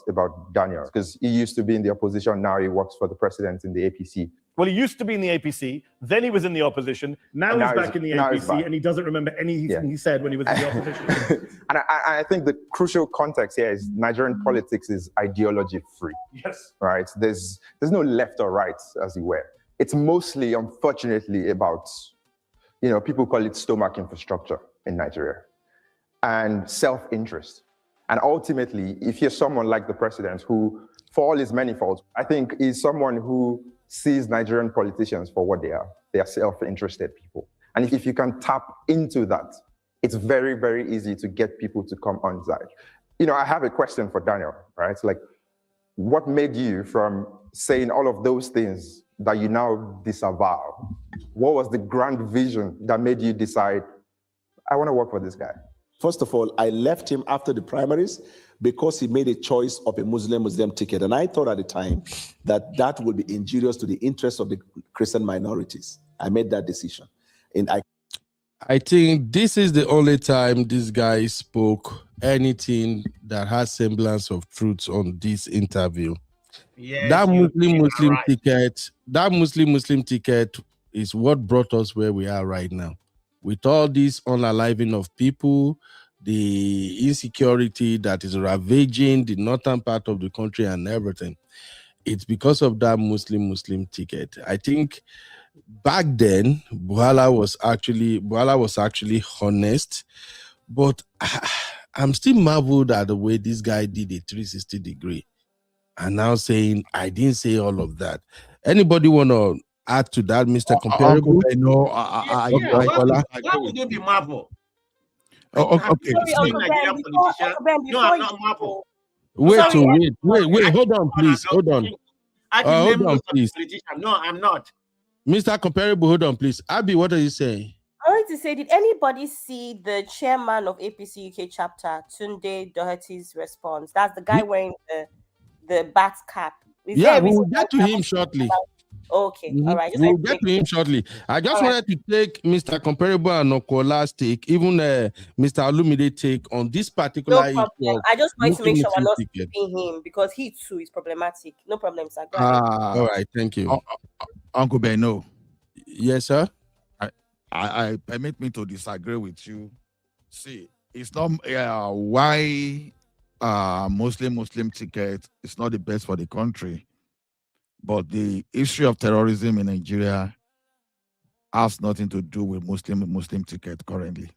Daniel, because he used to be in the opposition, now he works for the president in the APC. Well, he used to be in the APC, then he was in the opposition, now he's back in the APC, and he doesn't remember anything he said when he was in the opposition. And I think the crucial context here is Nigerian politics is ideology free. Yes. Right? There's no left or right, as it were. It's mostly, unfortunately, about, people call it stomach infrastructure in Nigeria and self-interest. And ultimately, if you're someone like the president who, for all his many faults, I think is someone who sees Nigerian politicians for what they are. They are self-interested people. And if you can tap into that, it's very, very easy to get people to come on side. I have a question for Daniel, right? Like, what made you from saying all of those things that you now disavow? What was the grand vision that made you decide, I want to work for this guy? First of all, I left him after the primaries because he made a choice of a Muslim ticket. And I thought at the time that would be injurious to the interests of the Christian minorities. I made that decision. And I think this is the only time this guy spoke anything that has semblance of truth on this interview. Yes, That Muslim right. ticket, that Muslim ticket is what brought us where we are right now. With all this unaliving of people, the insecurity that is ravaging the northern part of the country and everything, it's because of that Muslim ticket. I think back then, Bwala was actually honest, but I'm still marveled at the way this guy did a 360 degree and now saying, I didn't say all of that. Anybody want to add to that, Mr. Comparable? No, Why would you be Marvel? Okay. Sorry, Nigerian politician. No, I'm not Marvel. Wait, hold on, please. Hold on. Hold on, please. No, I'm not. Mr. Comparable, hold on, please. Abby, what are you saying? I wanted to say, did anybody see the chairman of APC UK chapter, Tunde Doherty's response? That's the guy wearing the bat cap. Yeah, we will get to him shortly. Okay, all right. We'll get to him shortly. I just wanted to take Mr. Comparable and Okola's take, even Mr. Alumide take on this particular issue. I just want to make sure we're not skipping him because he too is problematic. No problem, sir. Go ahead. All right, thank you. Uncle Beno. Yes, sir. I permit me to disagree with you. See, it's not why Muslim ticket is not the best for the country. But the issue of terrorism in Nigeria has nothing to do with Muslim ticket currently.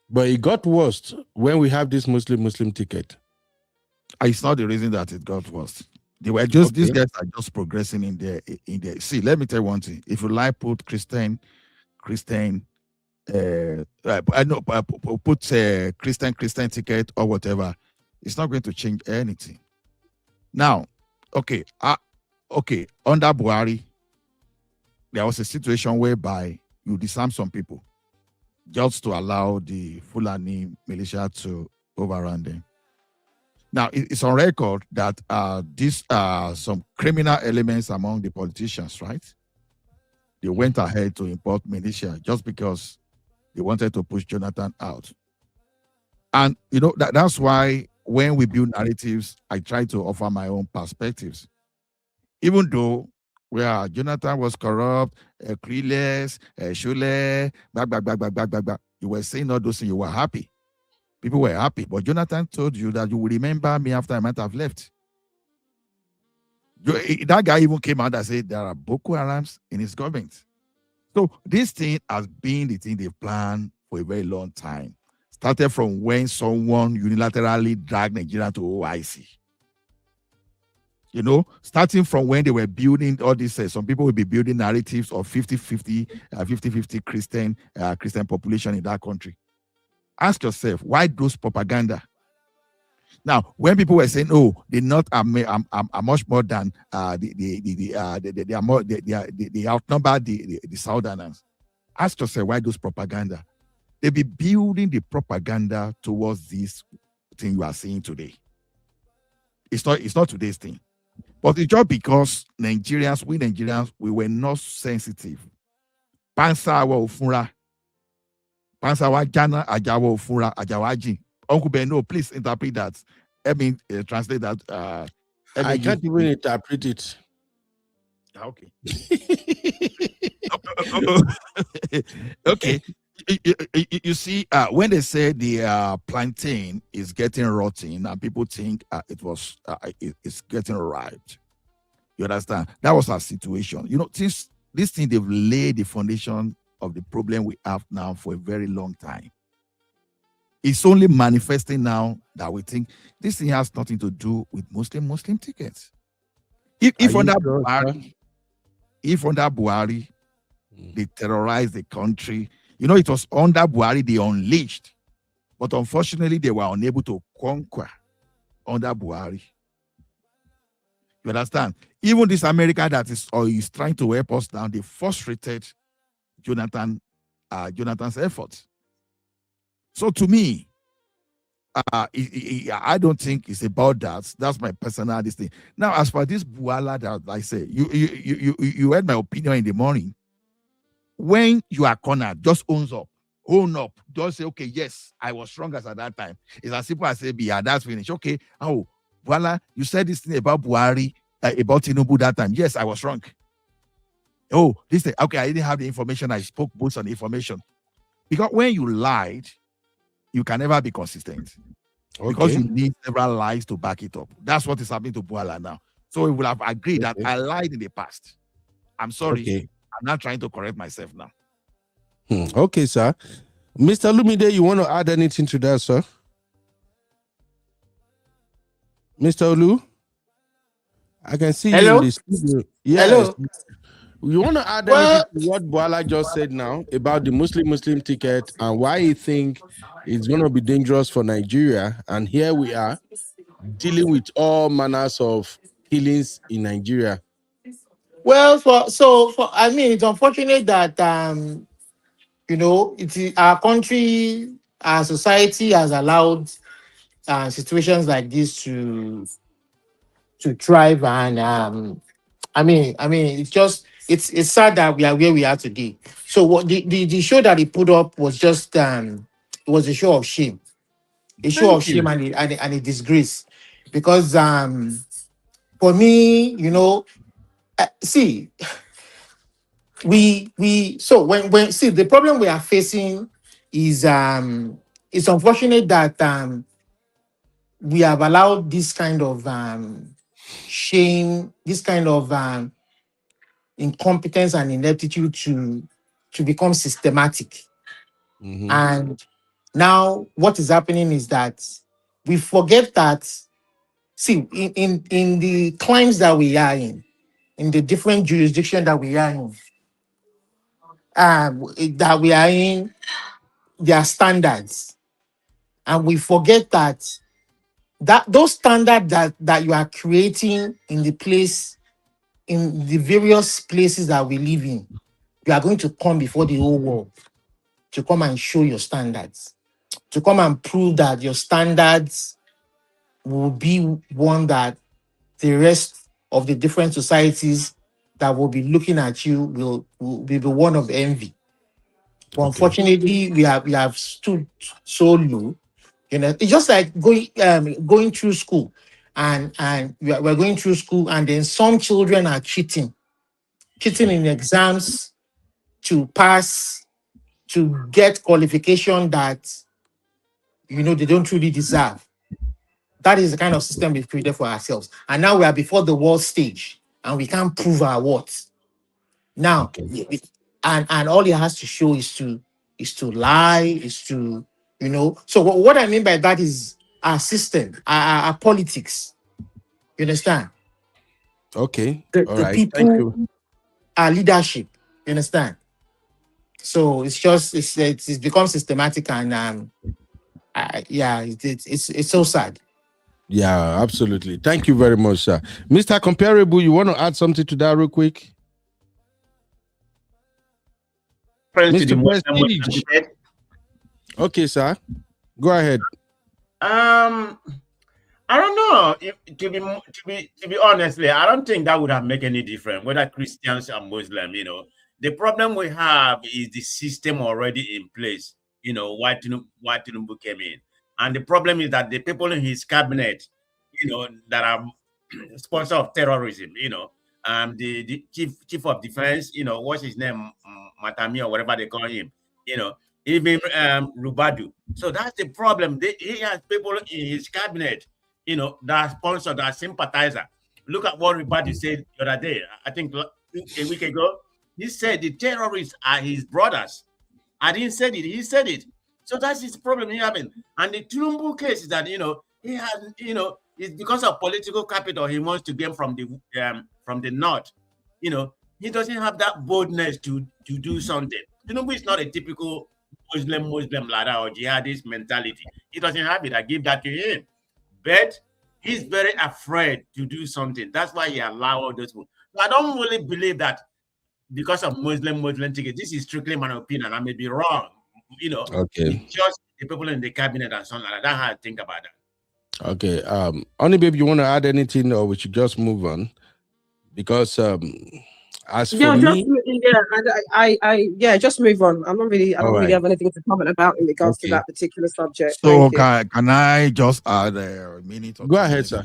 But it got worse when we have this Muslim ticket. It's not the reason that it got worse. They were just these guys are just progressing in their. See, let me tell you one thing. If you like put Christian, Christian ticket or whatever, it's not going to change anything. Now, okay, under Buhari, there was a situation whereby you disarm some people just to allow the Fulani militia to overrun them. Now, it's on record that these are some criminal elements among the politicians, right? They went ahead to import militia just because they wanted to push Jonathan out. And, that's why when we build narratives, I try to offer my own perspectives. Even though where Jonathan was corrupt, clueless, shule, blah. You were saying all those things, you were happy. People were happy. But Jonathan told you that you will remember me after I might have left. That guy even came out and said there are Boko Harams in his government. So this thing has been the thing they've planned for a very long time. Started from when someone unilaterally dragged Nigeria to OIC. You know, starting from when they were building all this, some people will be building narratives of 50-50 Christian population in that country. Ask yourself, why those propaganda? Now, when people were saying, "Oh, the North are much more than they are more, they outnumber the Southerners," ask yourself why those propaganda. They be building the propaganda towards this thing you are seeing today. It's not today's thing, but it's just because Nigerians, we were not sensitive. Pansa wa ofura, pansa wa jana ajawa ofura ajawaji. Uncle Beno, please interpret that. Let me translate that. I can't even interpret it. Okay. Okay. You see, when they say the plantain is getting rotten, and people think it's getting ripe. You understand? That was our situation. You know, this thing, they've laid the foundation of the problem we have now for a very long time. It's only manifesting now that we think this thing has nothing to do with Muslim tickets. If under Buhari, they terrorized the country. You know, it was under Buhari they unleashed, but unfortunately they were unable to conquer under Buhari. You understand? Even this America that is trying to help us now, they frustrated Jonathan's efforts. So to me, I don't think it's about that. That's my personal thing. Now, as for this Bwala that I say, you heard my opinion in the morning. When you are cornered, just own up. Just say, okay, yes, I was wrong as at that time. It's as simple as say, yeah, that's finished. Okay, oh, Bwala, you said this thing about Buhari, about Tinubu that time. Yes, I was wrong. Oh, this thing, okay, I didn't have the information. I spoke both on the information. Because when you lied, you can never be consistent. Okay. Because you need several lies to back it up. That's what is happening to Bwala now. So we will have agreed that I lied in the past. I'm sorry. Okay. I'm not trying to correct myself now. Okay, sir. Mr. Lumide, you want to add anything to that, sir? Mr. Olu? I can see you in the studio. Yes. Hello. You want to add anything to what Bwala just said now about the Muslim ticket and why you think it's going to be dangerous for Nigeria? And here we are dealing with all manners of killings in Nigeria. Well, I mean, it's unfortunate that you know, our country, our society has allowed situations like this to thrive, and I mean, it's sad that we are where we are today. So what the show that he put up was just it was a show of shame, shame and a disgrace, because for me, you know, see. So when see, the problem we are facing is it's unfortunate that we have allowed this kind of shame, this kind of incompetence and ineptitude to become systematic. Mm-hmm. And now what is happening is that we forget that, see, in the crimes that we are in the different jurisdictions that we are in, their standards, and we forget that those standards that you are creating in the various places that we live in, you are going to come before the whole world to come and show your standards, to come and prove that your standards will be one that the rest of the different societies that will be looking at you will be the one of envy. But unfortunately, we have stood so low. You know, it's just like going through school, and we're going through school, and then some children are cheating cheating in exams to pass, to get qualification that, you know, they don't truly deserve. That is the kind of system we've created for ourselves. And now we are before the world stage and we can't prove our worth. Now, and all he has to show is to lie, is to, you know. So what I mean by that is our system, our politics. You understand? Okay. The All right. people, Thank you. our leadership. You understand? So it's just it's become systematic and yeah, it's so sad. Yeah, absolutely. Thank you very much, sir. Mr. Comparable, you want to add something to that real quick? Mr. Prestige. Okay, sir. Go ahead. I don't know. To be honestly, I don't think that would have made any difference whether Christians or Muslim. You know, the problem we have is the system already in place. You know, why Tinubu came in, and the problem is that the people in his cabinet, you know, that are sponsor of terrorism. You know, the chief of defense. You know, what's his name, Matami or whatever they call him. You know, even Rubadu. So that's the problem. He has people in his cabinet, you know, that sponsor, that sympathizer. Look at what Rubadu said the other day. I think a week ago. He said the terrorists are his brothers. I didn't say it. He said it. So that's his problem he having. And the Tinubu case is that, you know, he has, you know, it's because of political capital he wants to gain from the north. You know, he doesn't have that boldness to do something. Tinubu is not a typical Muslim ladder or jihadist mentality. He doesn't have it. I give that to him. But he's very afraid to do something. That's why he allowed all those people. So I don't really believe that because of Muslim ticket. This is strictly my opinion. I may be wrong. You know, okay. It's just the people in the cabinet and something like that. That's how I think about that. Okay. Only babe, you want to add anything, or we should just move on? Because as for me, just move on. I'm not really, I don't really have anything to comment about in regards to that particular subject. So can I just add a minute? Go ahead, sir.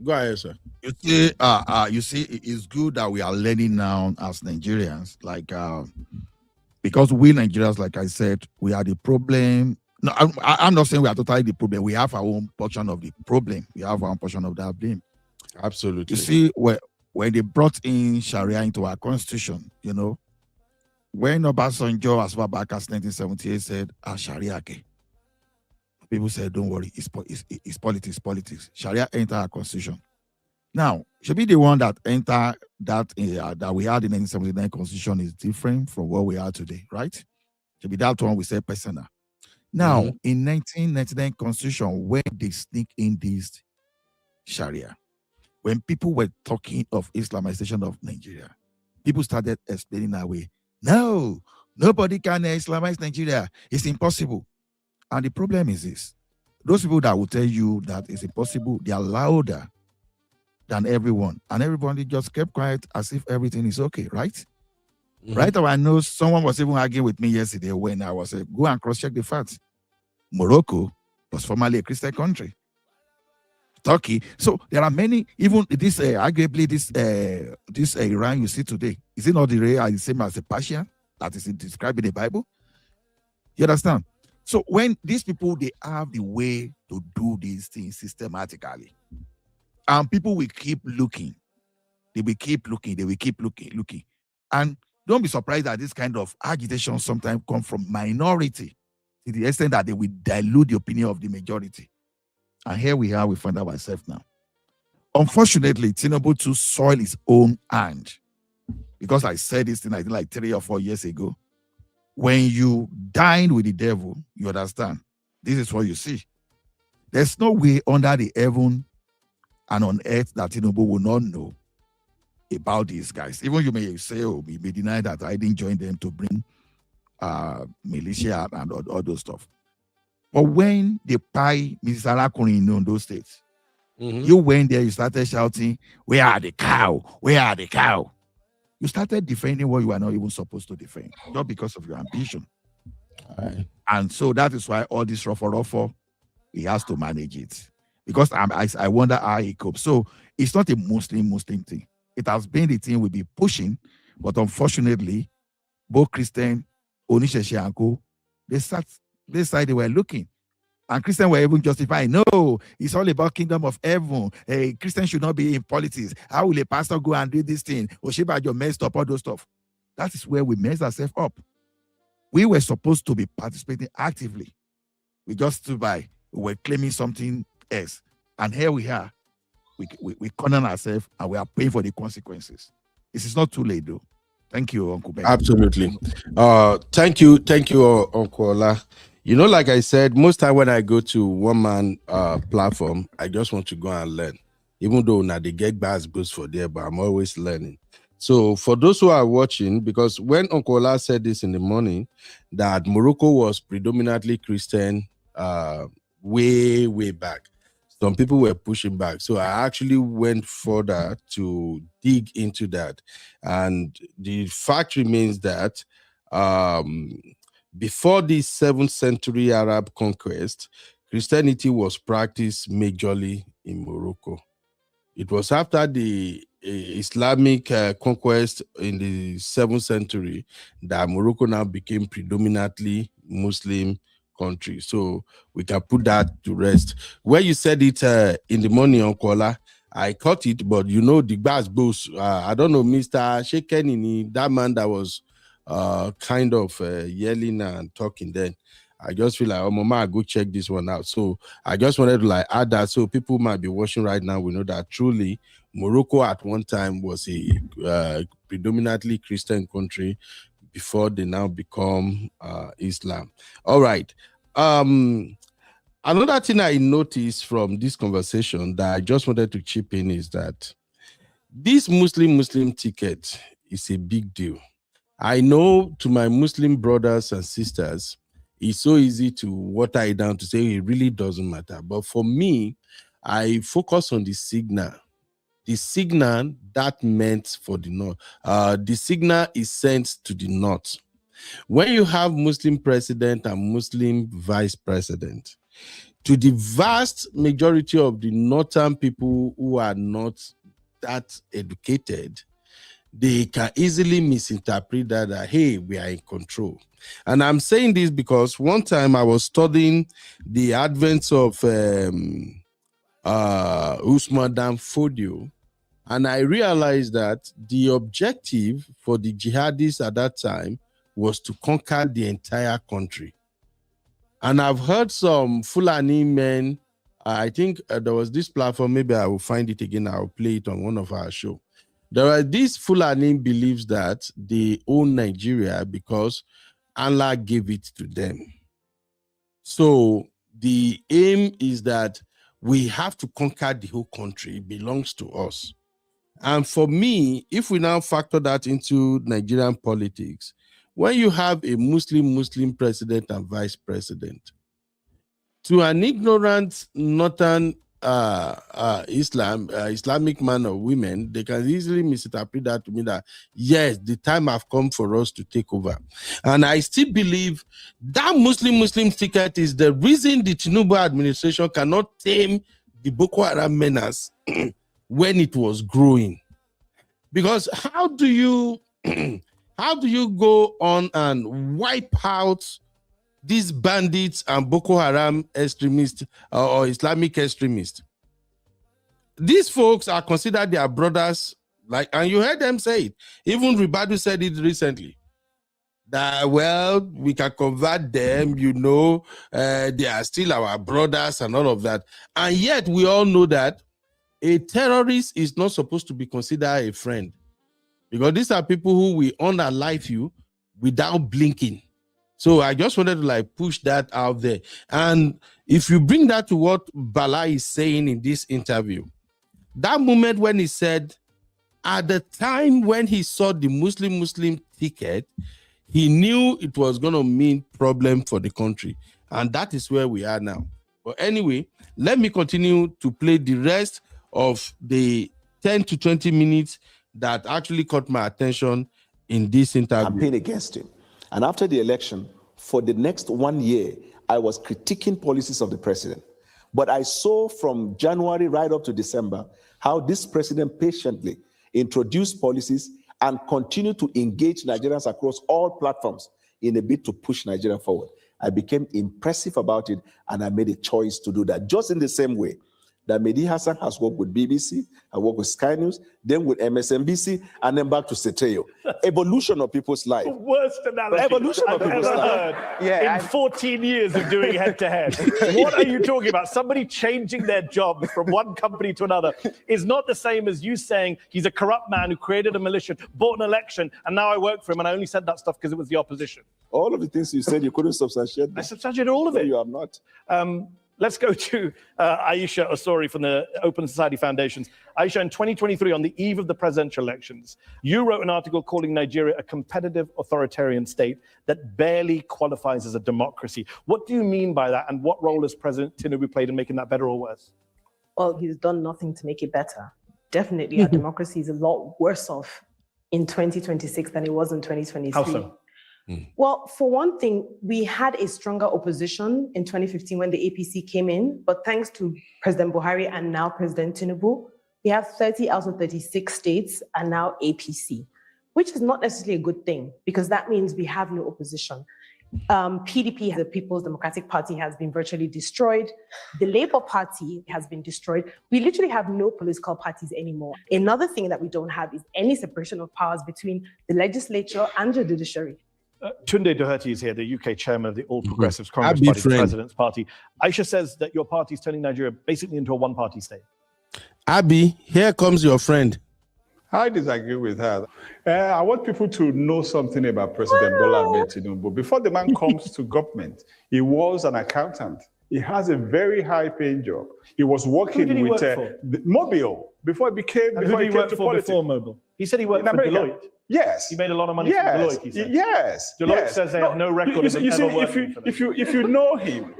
Go ahead, sir. You see, it's good that we are learning now as Nigerians, like because we Nigerians, like I said, we are the problem. No, I'm not saying we are totally the problem. We have our own portion of the problem. We have our own portion of that blame. Absolutely. You see, when they brought in Sharia into our constitution, you know, when Obasanjo, as far back as 1978, said, Sharia, people said, don't worry, it's politics. Sharia entered our constitution. Now, should be the one that entered that we had in 1979 constitution is different from what we are today, right? Should be that one we say personal. Now, in 1999 constitution, when they sneak in this Sharia, when people were talking of Islamization of Nigeria, people started explaining that way. No, nobody can Islamize Nigeria. It's impossible. And the problem is this. Those people that will tell you that it's impossible, they are louder than everyone. And everybody just kept quiet as if everything is okay, right? Right now, I know someone was even arguing with me yesterday when I was go and cross-check the facts. Morocco was formerly a Christian country. Turkey. So there are many, even this arguably this Iran you see today, is it not the same as the Persian that is described in the Bible? You understand? So when these people, they have the way to do these things systematically, and people will keep looking, they will keep looking. And don't be surprised that this kind of agitation sometimes comes from minority to the extent that they will dilute the opinion of the majority. And here we find ourselves now. Unfortunately, Tinubu to soil his own hand. Because I said this thing, I think like 3 or 4 years ago. When you dine with the devil, you understand. This is what you see. There's no way under the heaven and on earth that Tinubu will not know about these guys. Even you may say, oh, we may deny that I didn't join them to bring militia and all those stuff. But when they buy Mrs. Alakuni in those states, you went there, you started shouting, where are the cow? Where are the cow? You started defending what you are not even supposed to defend, not because of your ambition. And so that is why all this ruffle, he has to manage it. Because I wonder how he copes. So it's not a Muslim thing. It has been the thing we'll be pushing, But unfortunately, both Christian, Onisheshe and Co, they side they were looking. And Christians were even justifying, no, it's all about kingdom of heaven. A Christian should not be in politics. How will a pastor go and do this thing? Oshibajo messed up all those stuff. That is where we messed ourselves up. We were supposed to be participating actively. We just stood by. We were claiming something else. And here we are. We corner ourselves and we are paying for the consequences. This is not too late, though. Thank you, Uncle Ben. Absolutely. Thank you, Uncle Ola. You know, like I said, most time when I go to one-man platform, I just want to go and learn. Even though now they get bad boosts for there, but I'm always learning. So for those who are watching, because when Uncle Ola said this in the morning, that Morocco was predominantly Christian way back, some people were pushing back. So I actually went further to dig into that. And the fact remains that before the 7th century Arab conquest, Christianity was practiced majorly in Morocco. It was after the Islamic conquest in the 7th century that Morocco now became predominantly Muslim country. So we can put that to rest. Where you said it in the morning, Uncle Ola, I caught it, but you know the bass boss. I don't know, Mr. Shekenini, that man that was kind of yelling and talking then. I just feel like, oh, mama, I go check this one out. So I just wanted to like add that so people might be watching right now. We know that truly Morocco at one time was a predominantly Christian country before they now become Islam. All right. Another thing I noticed from this conversation that I just wanted to chip in is that this Muslim ticket is a big deal. I know to my Muslim brothers and sisters, it's so easy to water it down to say it really doesn't matter. But for me, I focus on the signal. The signal that meant for the North. The signal is sent to the North. When you have Muslim president and Muslim vice president, to the vast majority of the Northern people who are not that educated, they can easily misinterpret that, hey, we are in control. And I'm saying this because one time I was studying the advent of Usman Dan Fodio, and I realized that the objective for the jihadists at that time was to conquer the entire country. And I've heard some Fulani men, I think there was this platform, maybe I will find it again, I'll play it on one of our shows. There are these Fulani believes that they own Nigeria because Allah gave it to them. So the aim is that we have to conquer the whole country. It belongs to us. And for me, if we now factor that into Nigerian politics, when you have a Muslim president and vice president, to an ignorant northern Islamic man or women, they can easily misinterpret that to mean that, yes, the time have come for us to take over. And I still believe that Muslim ticket is the reason the Tinubu administration cannot tame the Boko Haram menace when it was growing. Because how do you go on and wipe out these bandits and Boko Haram extremists or Islamic extremists? These folks are considered their brothers, and you heard them say it. Even Ribadu said it recently. That, well, we can convert them, they are still our brothers and all of that. And yet we all know that a terrorist is not supposed to be considered a friend. Because these are people who will unalive you without blinking. So I just wanted to push that out there. And if you bring that to what Bala is saying in this interview, that moment when he said, at the time when he saw the Muslim ticket, he knew it was going to mean problem for the country. And that is where we are now. But anyway, let me continue to play the rest of the 10 to 20 minutes that actually caught my attention in this interview. Campaign against him. And after the election, for the next 1 year, I was critiquing policies of the president. But I saw from January right up to December how this president patiently introduced policies and continue to engage Nigerians across all platforms in a bid to push Nigeria forward. I became impressive about it, and I made a choice to do that. Just in the same way that Mehdi Hasan has worked with BBC, I worked with Sky News, then with MSNBC, and then back to Seteo. Evolution of people's life. The worst analogy Evolution I've of people's ever life. heard in 14 years of doing head-to-head. What are you talking about? Somebody changing their job from one company to another is not the same as you saying he's a corrupt man who created a militia, bought an election, and now I work for him, and I only said that stuff because it was the opposition. All of the things you said, you couldn't substantiate. I substantiated all of it. You have not. Let's go to Aisha Osori from the Open Society Foundations. Aisha, in 2023, on the eve of the presidential elections, you wrote an article calling Nigeria a competitive authoritarian state that barely qualifies as a democracy. What do you mean by that, and what role has President Tinubu played in making that better or worse? Well, he's done nothing to make it better. Definitely, our democracy is a lot worse off in 2026 than it was in 2023. How so? Well, for one thing, we had a stronger opposition in 2015 when the APC came in, but thanks to President Buhari and now President Tinubu, we have 30 out of 36 states are now APC, which is not necessarily a good thing because that means we have no opposition. PDP, the People's Democratic Party, has been virtually destroyed. The Labour Party has been destroyed. We literally have no political parties anymore. Another thing that we don't have is any separation of powers between the legislature and the judiciary. Tunde Doherty is here, the UK chairman of the All Progressives Congress Party, the President's Party. Aisha says that your party is turning Nigeria basically into a one-party state. Abi, here comes your friend. I disagree with her. I want people to know something about President Bola Tinubu. Before the man comes to government, he was an accountant. He has a very high-paying job. He was working with Mobile before he became. And who did he work for before Mobile? He said he worked for Deloitte. Yes. He made a lot of money from Deloitte, he said. Yes. Deloitte says they have no record of him ever working for them. If you know him,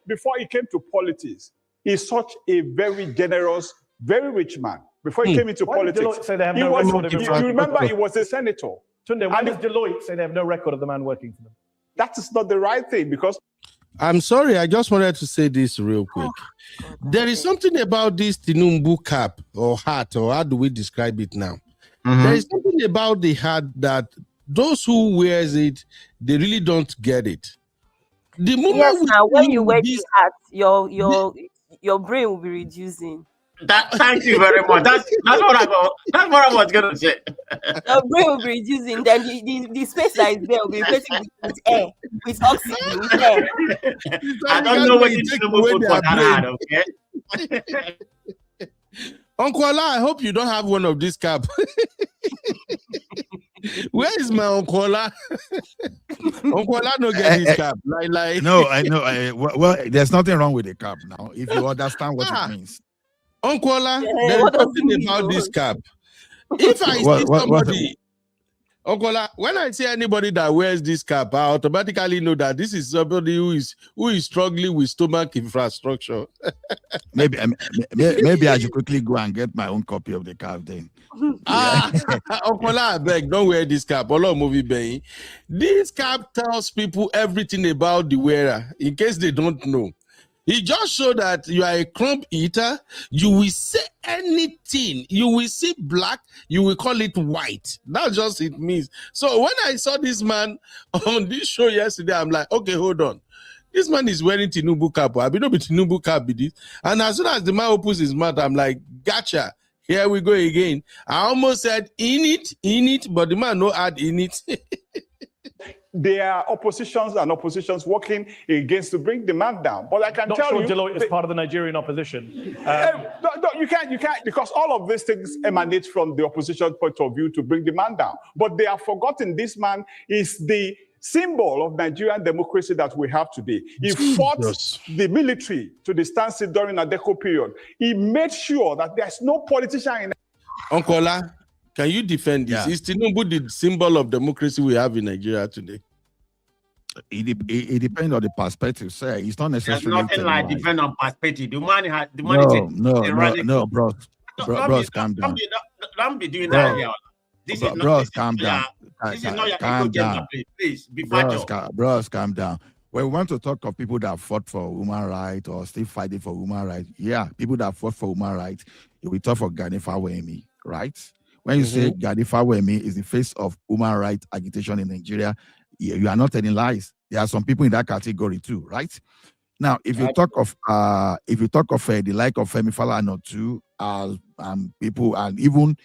before he came to politics, he's such a very generous, very rich man. Before he came into politics, Deloitte say they have no record of him? You remember he was a senator. Tunde, why does Deloitte say they have no record of the man working for them? That is not the right thing because... I'm sorry, I just wanted to say this real quick. There is something about this Tinubu cap or hat, or how do we describe it now? There is something about the hat that those who wears it, they really don't get it. The moment now when you wear this hat, your brain will be reducing. Thank you very much. That's what I was going to say. Your brain will be reducing. Then the space that is there will be replacing with air, with oxygen, with air. I don't know what you put for that hat, okay? Uncle Allah, I hope you don't have one of these caps. Where is my Uncle Allah? Uncle Allah no get his cap. No, I know. Well, there's nothing wrong with the cap now, if you understand what it means. Uncle Allah, there's nothing about this cap. If I see somebody, Uncle Allah, when I see anybody that wears this cap, I automatically know that this is somebody who is struggling with stomach infrastructure. maybe I should quickly go and get my own copy of the cap then. Uncle Allah, I beg, don't wear this cap. This cap tells people everything about the wearer, in case they don't know. It just shows that you are a crumb eater. You will say anything. You will see black. You will call it white. That's just it means. So when I saw this man on this show yesterday, I'm like, okay, hold on. This man is wearing Tinubu cap. I don't be Tinubu cap be this. And as soon as the man opens his mouth, I'm like, gotcha. Here we go again. I almost said in it, but the man no add in it. There are oppositions working against to bring demand down. But I can tell you, Deloitte is part of the Nigerian opposition. No, you can't, because all of these things emanate from the opposition point of view to bring demand down. But they have forgotten this man is the symbol of Nigerian democracy that we have today. He fought the military to the standstill during the Adeko period. He made sure that there's no politician in... Uncle Allah, can you defend this? Is Tinubu the symbol of democracy we have in Nigeria today? It depends on the perspective, sir. It's not necessarily. There's nothing like depend on perspective. The money No, bros, calm down. Don't be doing that here. This is not. Calm down. This is not your calm please. Be Bros, calm down. When we want to talk of people that fought for human rights or still fighting for human rights, people that fought for human rights, we talk for Gani Fawemi, right? When you say Gani Fawemi is the face of human rights agitation in Nigeria, you are not telling lies. There are some people in that category too, right? Now, if you talk of the like of Femi Falana too, people, and even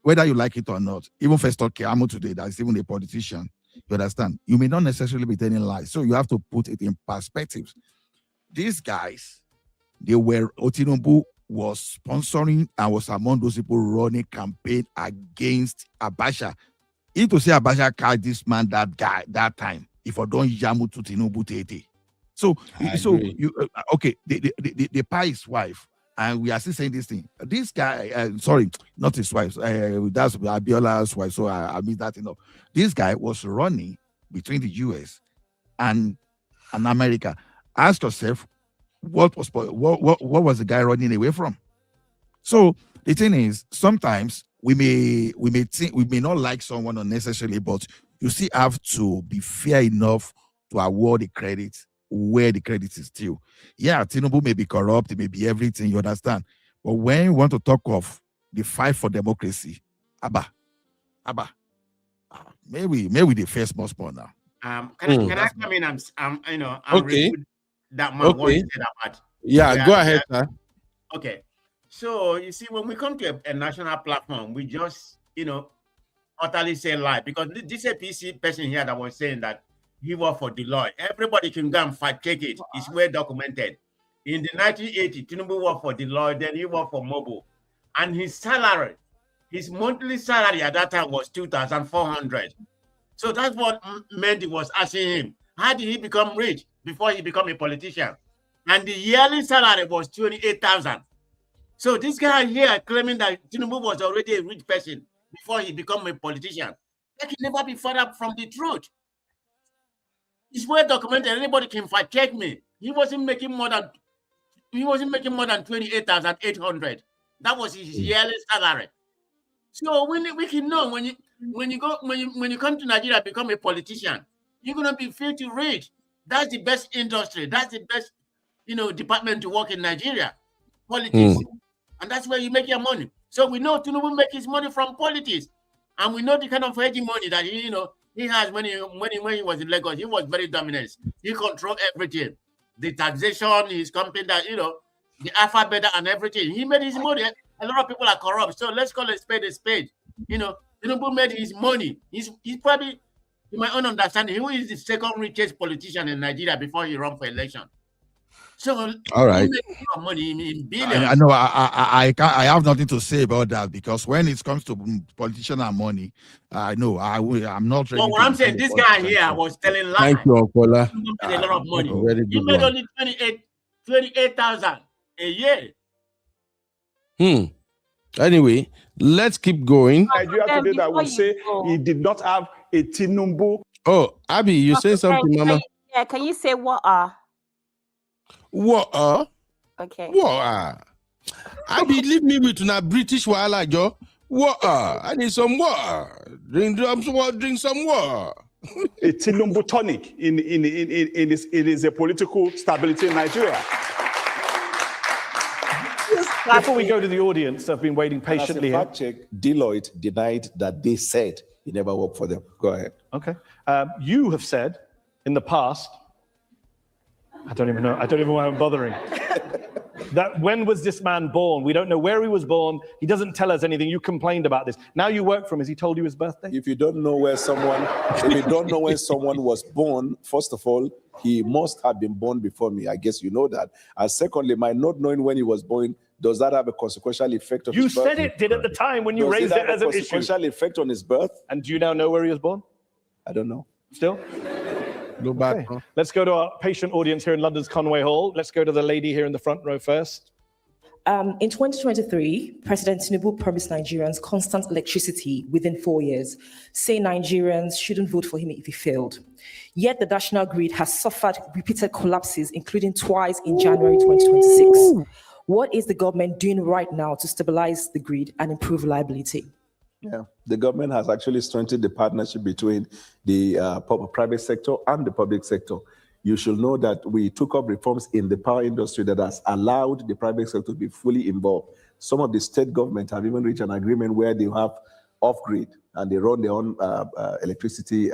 whether you like it or not, even Festo Keyamo today, that's even a politician, you understand? You may not necessarily be telling lies. So you have to put it in perspective. These guys, Tinubu was sponsoring and was among those people running campaign against Abacha. If to say Abacha carried this man, that time, if I don't yamu to Tinubu tete. So you okay, the pie's wife, and we are still saying this thing. This guy, sorry, not his wife, that's Abiola's wife, so I missed that, This guy was running between the US and America. Ask yourself, what was the guy running away from? So the thing is, sometimes we may not like someone unnecessarily, but you still have to be fair enough to award the credit where the credit is due. Yeah, Tinubu may be corrupt, it may be everything, you understand. But when you want to talk of the fight for democracy, maybe the first must born now. Can I come in? I'm okay. That man what he said about. Yeah, go ahead, sir. Okay. So you see, when we come to a national platform, we just utterly say lie, because this APC person here that was saying that he worked for Deloitte. Everybody can go and fact check it. It's well documented. In the 1980s, Tinubu worked for Deloitte, then he worked for Mobile. And his salary, his monthly salary at that time was 2,400. So that's what Mehdi was asking him. How did he become rich before he became a politician? And the yearly salary was 28,000. So this guy here claiming that Tinubu was already a rich person before he became a politician, that can never be further from the truth. It's well documented. Anybody can fact check me. He wasn't making more than 28,800. That was his yearly salary. So we can know when you come to Nigeria, become a politician, you're gonna be filthy rich. That's the best industry. That's the best department to work in Nigeria, politics, and that's where you make your money. So we know Tinubu make his money from politics, and we know the kind of hegemony that he has when he was in Lagos. He was very dominant. He controlled everything, the taxation, his company, that the alphabet and everything. He made his money. A lot of people are corrupt. So let's call a spade a spade. Tinubu made his money. He's probably, in my own understanding, who is the second richest politician in Nigeria before he ran for election. So all right, he made money in billions. I know I have nothing to say about that, because when it comes to politician and money, I know I'm not ready. But what I'm saying, this guy here was telling lies. Thank you, Okola. He made a lot of money. Very He good made one. only 28,000 a year. Anyway, let's keep going. Nigeria today that will say he did not have a Tinubu. Oh, Abby, you say something, Mama? Yeah, can you say what are? What? Okay. What? Abby, leave me with una British wahala, Joe. What? I need some water. Drink some water. A Tinubu tonic in is a political stability in Nigeria. Before we go to the audience, I've been waiting patiently here. Fact check, Deloitte denied that they said he never worked for them. Go ahead. Okay. You have said in the past, I don't even know why I'm bothering, that when was this man born? We don't know where he was born. He doesn't tell us anything. You complained about this. Now you work for him. Has he told you his birthday? If you don't know when someone was born, first of all, he must have been born before me. I guess you know that. And secondly, my not knowing when he was born, does that have a consequential effect on his birth? You said it did at the time when you raised it as an issue. Consequential effect on his birth? And do you now know where he was born? I don't know. Still? Go back. Okay. Let's go to our patient audience here in London's Conway Hall. Let's go to the lady here in the front row first. In 2023, President Tinubu promised Nigerians constant electricity within 4 years, saying Nigerians shouldn't vote for him if he failed. Yet the national grid has suffered repeated collapses, including twice in January 2026. What is the government doing right now to stabilize the grid and improve reliability? Yeah, the government has actually strengthened the partnership between the private sector and the public sector. You should know that we took up reforms in the power industry that has allowed the private sector to be fully involved. Some of the state governments have even reached an agreement where they have off-grid, and they run their own electricity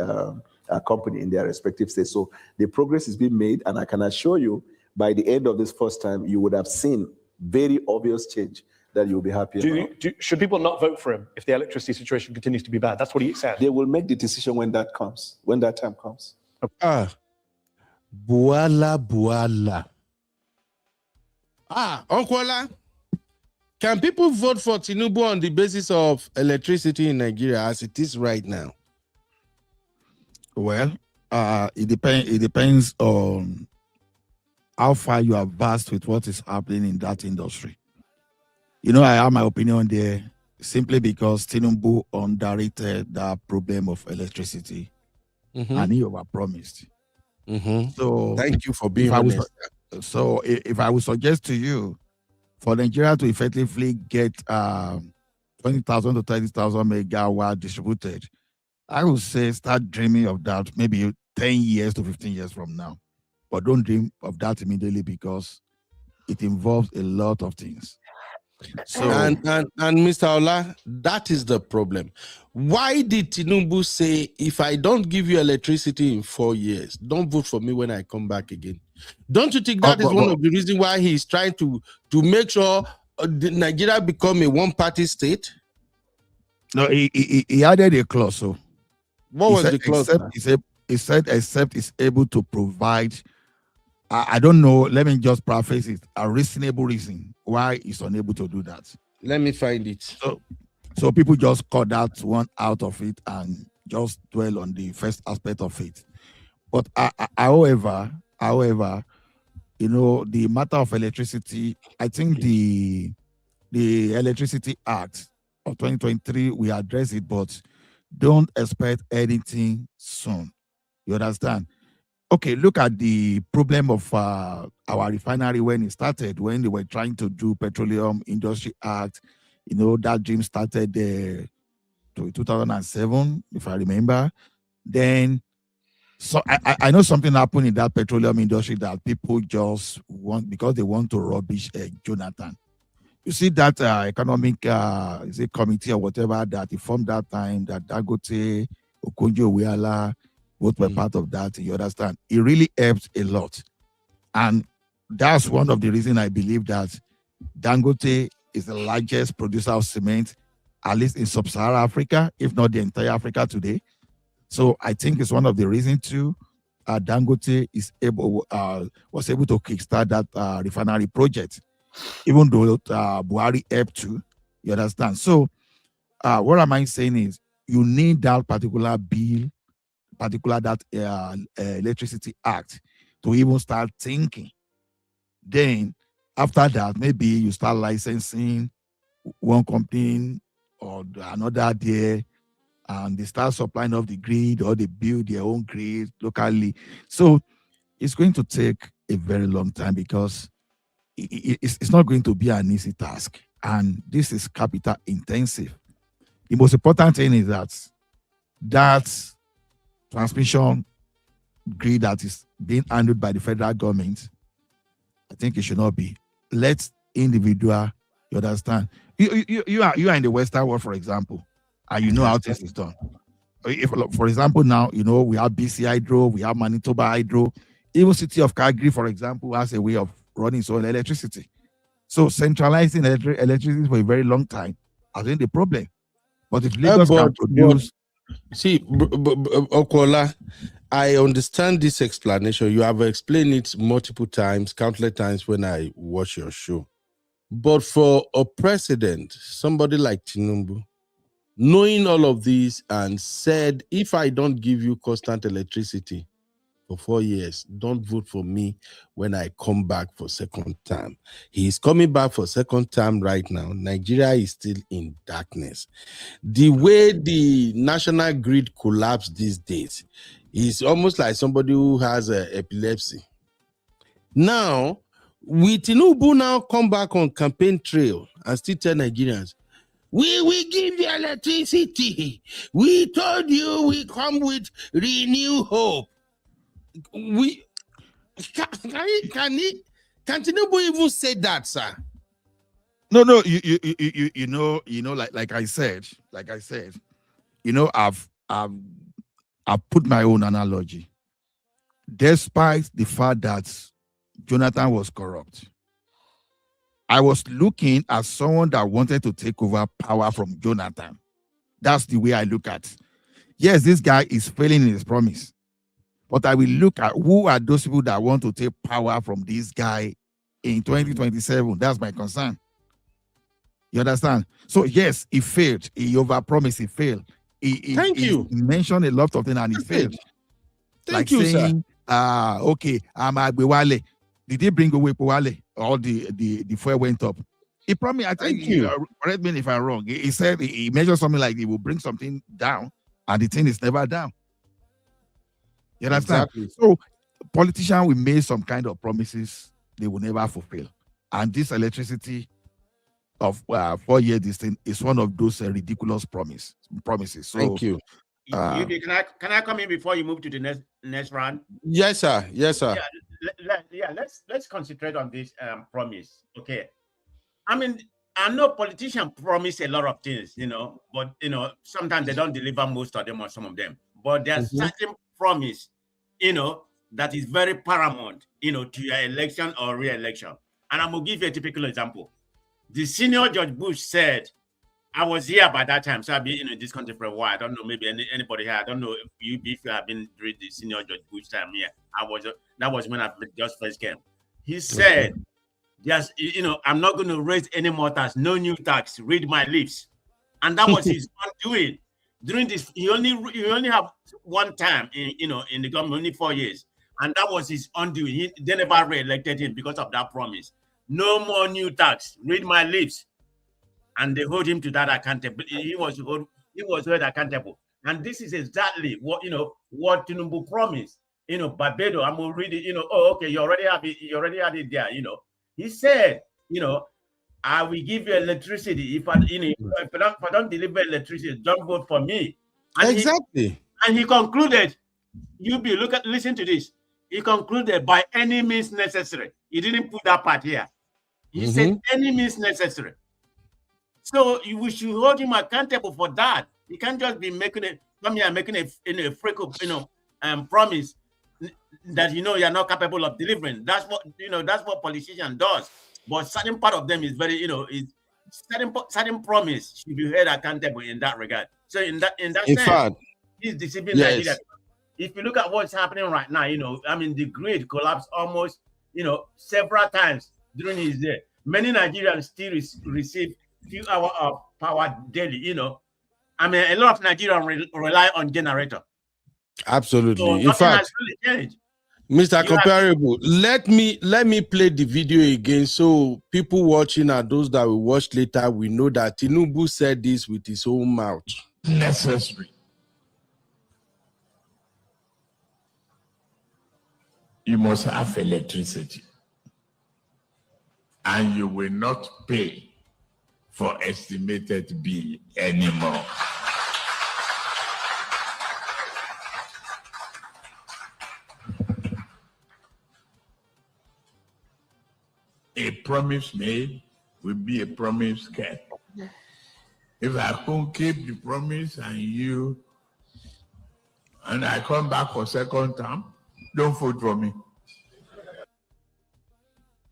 company in their respective states. So the progress is being made, and I can assure you, by the end of this first time, you would have seen very obvious change that you'll be happy about. Should people not vote for him if the electricity situation continues to be bad? That's what he said. They will make the decision when that comes, when that time comes. Bwala. Uncle Ola, can people vote for Tinubu on the basis of electricity in Nigeria as it is right now? Well, it depends on how far you are versed with what is happening in that industry. You know, I have my opinion there simply because Tinubu underrated that problem of electricity, and he overpromised. So thank you for being honest. So if I would suggest to you for Nigeria to effectively get 20,000 to 30,000 megawatt distributed, I would say start dreaming of that maybe 10 years to 15 years from now. But don't dream of that immediately because it involves a lot of things. So and Mr. Ola, that is the problem. Why did Tinubu say, if I don't give you electricity in 4 years, don't vote for me when I come back again? Don't you think that is one of the reasons why he is trying to make sure Nigeria become a one-party state? No, he added a clause. So what was the clause? He said, except it's able to provide, I don't know, let me just paraphrase it, a reasonable reason why he's unable to do that. Let me find it. So people just cut that one out of it and just dwell on the first aspect of it. But however, you know, the matter of electricity, I think the Electricity Act of 2023, we address it, but don't expect anything soon. You understand? Okay, look at the problem of our refinery when it started, when they were trying to do Petroleum Industry Act. You know, that dream started 2007, if I remember. Then, so I know something happened in that petroleum industry that people just want, because they want to rubbish Jonathan. You see that economic is a committee or whatever that he formed that time, that Dangote, Okonjo-Iweala, both were part of that. You understand? It really helped a lot. And that's one of the reasons I believe that Dangote is the largest producer of cement, at least in sub-Saharan Africa, if not the entire Africa today. So I think it's one of the reasons too. Dangote was able to kickstart that refinery project, even though Buhari helped to. You understand? So what am I saying is, you need that particular bill, that Electricity Act, to even start thinking. Then after that, maybe you start licensing one company or another there, and they start supplying off the grid, or they build their own grid locally. So it's going to take a very long time, because it's not going to be an easy task. And this is capital intensive. The most important thing is that transmission grid that is being handled by the federal government, I think it should not be. Let individual, you understand? You are in the Western world, for example, and you know how this is done. If, for example, now, you know, we have BC Hydro, we have Manitoba Hydro, even City of Calgary, for example, has a way of running its own electricity. So centralizing electricity for a very long time has been the problem. But if Lagos can produce... See, Okola, I understand this explanation. You have explained it multiple times, countless times when I watch your show. But for a president, somebody like Tinubu, knowing all of this and said, if I don't give you constant electricity for 4 years, don't vote for me when I come back for second time. He is coming back for second time right now. Nigeria is still in darkness. The way the national grid collapsed these days is almost like somebody who has epilepsy. Now, will Tinubu now come back on campaign trail and still tell Nigerians, we will give you electricity. We told you we come with renewed hope. Can Tinubu even say that, sir? No, like I said, I've put my own analogy. Despite the fact that Jonathan was corrupt, I was looking at someone that wanted to take over power from Jonathan. That's the way I look at it. Yes, this guy is failing in his promise, but I will look at who are those people that want to take power from this guy in 2027. That's my concern. You understand? So yes, he failed. He overpromised. He failed. Thank you. He mentioned a lot of things and he failed. Thank you, saying, sir. Okay, I'm Agbewale. Did they bring away Powale? Or the fuel went up? He promised. I think correct me if I'm wrong. He said he mentioned something like he will bring something down, and the thing is never down. You understand? Exactly. So politicians will make some kind of promises they will never fulfill, and this electricity of 4 years this thing is one of those ridiculous promises. So, thank you. Can I come in before you move to the next round? Yes, sir. Yes, sir. Let's concentrate on this promise. Okay. I mean, I know politicians promise a lot of things, but sometimes they don't deliver most of them or some of them. But there's certain promise, that is very paramount, to your election or re-election. And I'm gonna give you a typical example. The senior George Bush said, I was here by that time, so I've been in this country for a while. I don't know, maybe anybody here. I don't know if you have been during the senior George Bush time here. That was when I just first came. He said, yes, I'm not going to raise any more tax, no new tax, read my lips. And that was his undoing. During this, he only have one time in the government, only 4 years. And that was his undoing. They never re-elected him because of that promise. No more new tax, read my lips. And they hold him to that accountability. He was held accountable. And this is exactly what Tinubu promised. Barbados, I'm gonna read it, okay, you already have it there, He said, I will give you electricity. If I don't deliver electricity, don't vote for me. And exactly. He concluded, listen to this. He concluded by any means necessary. He didn't put that part here. He said any means necessary. So we should hold him accountable for that. He can't just be making a freak of promise that you're not capable of delivering. That's what politician does. But certain part of them is very is certain promise should be held accountable in that regard. So in that sense, he's deceiving Nigeria. If you look at what's happening right now, the grid collapsed almost several times during his day. Many Nigerians still receive few hours of power daily, a lot of Nigerians rely on generator. Absolutely. So in fact, really changed. Mr. Comparable, let me play the video again so people watching and those that will watch later will know that Tinubu said this with his own mouth. Necessary. You must have electricity, and you will not pay for estimated bill anymore. A promise made will be a promise kept. If I can't keep the promise and I come back for second term, don't vote for me.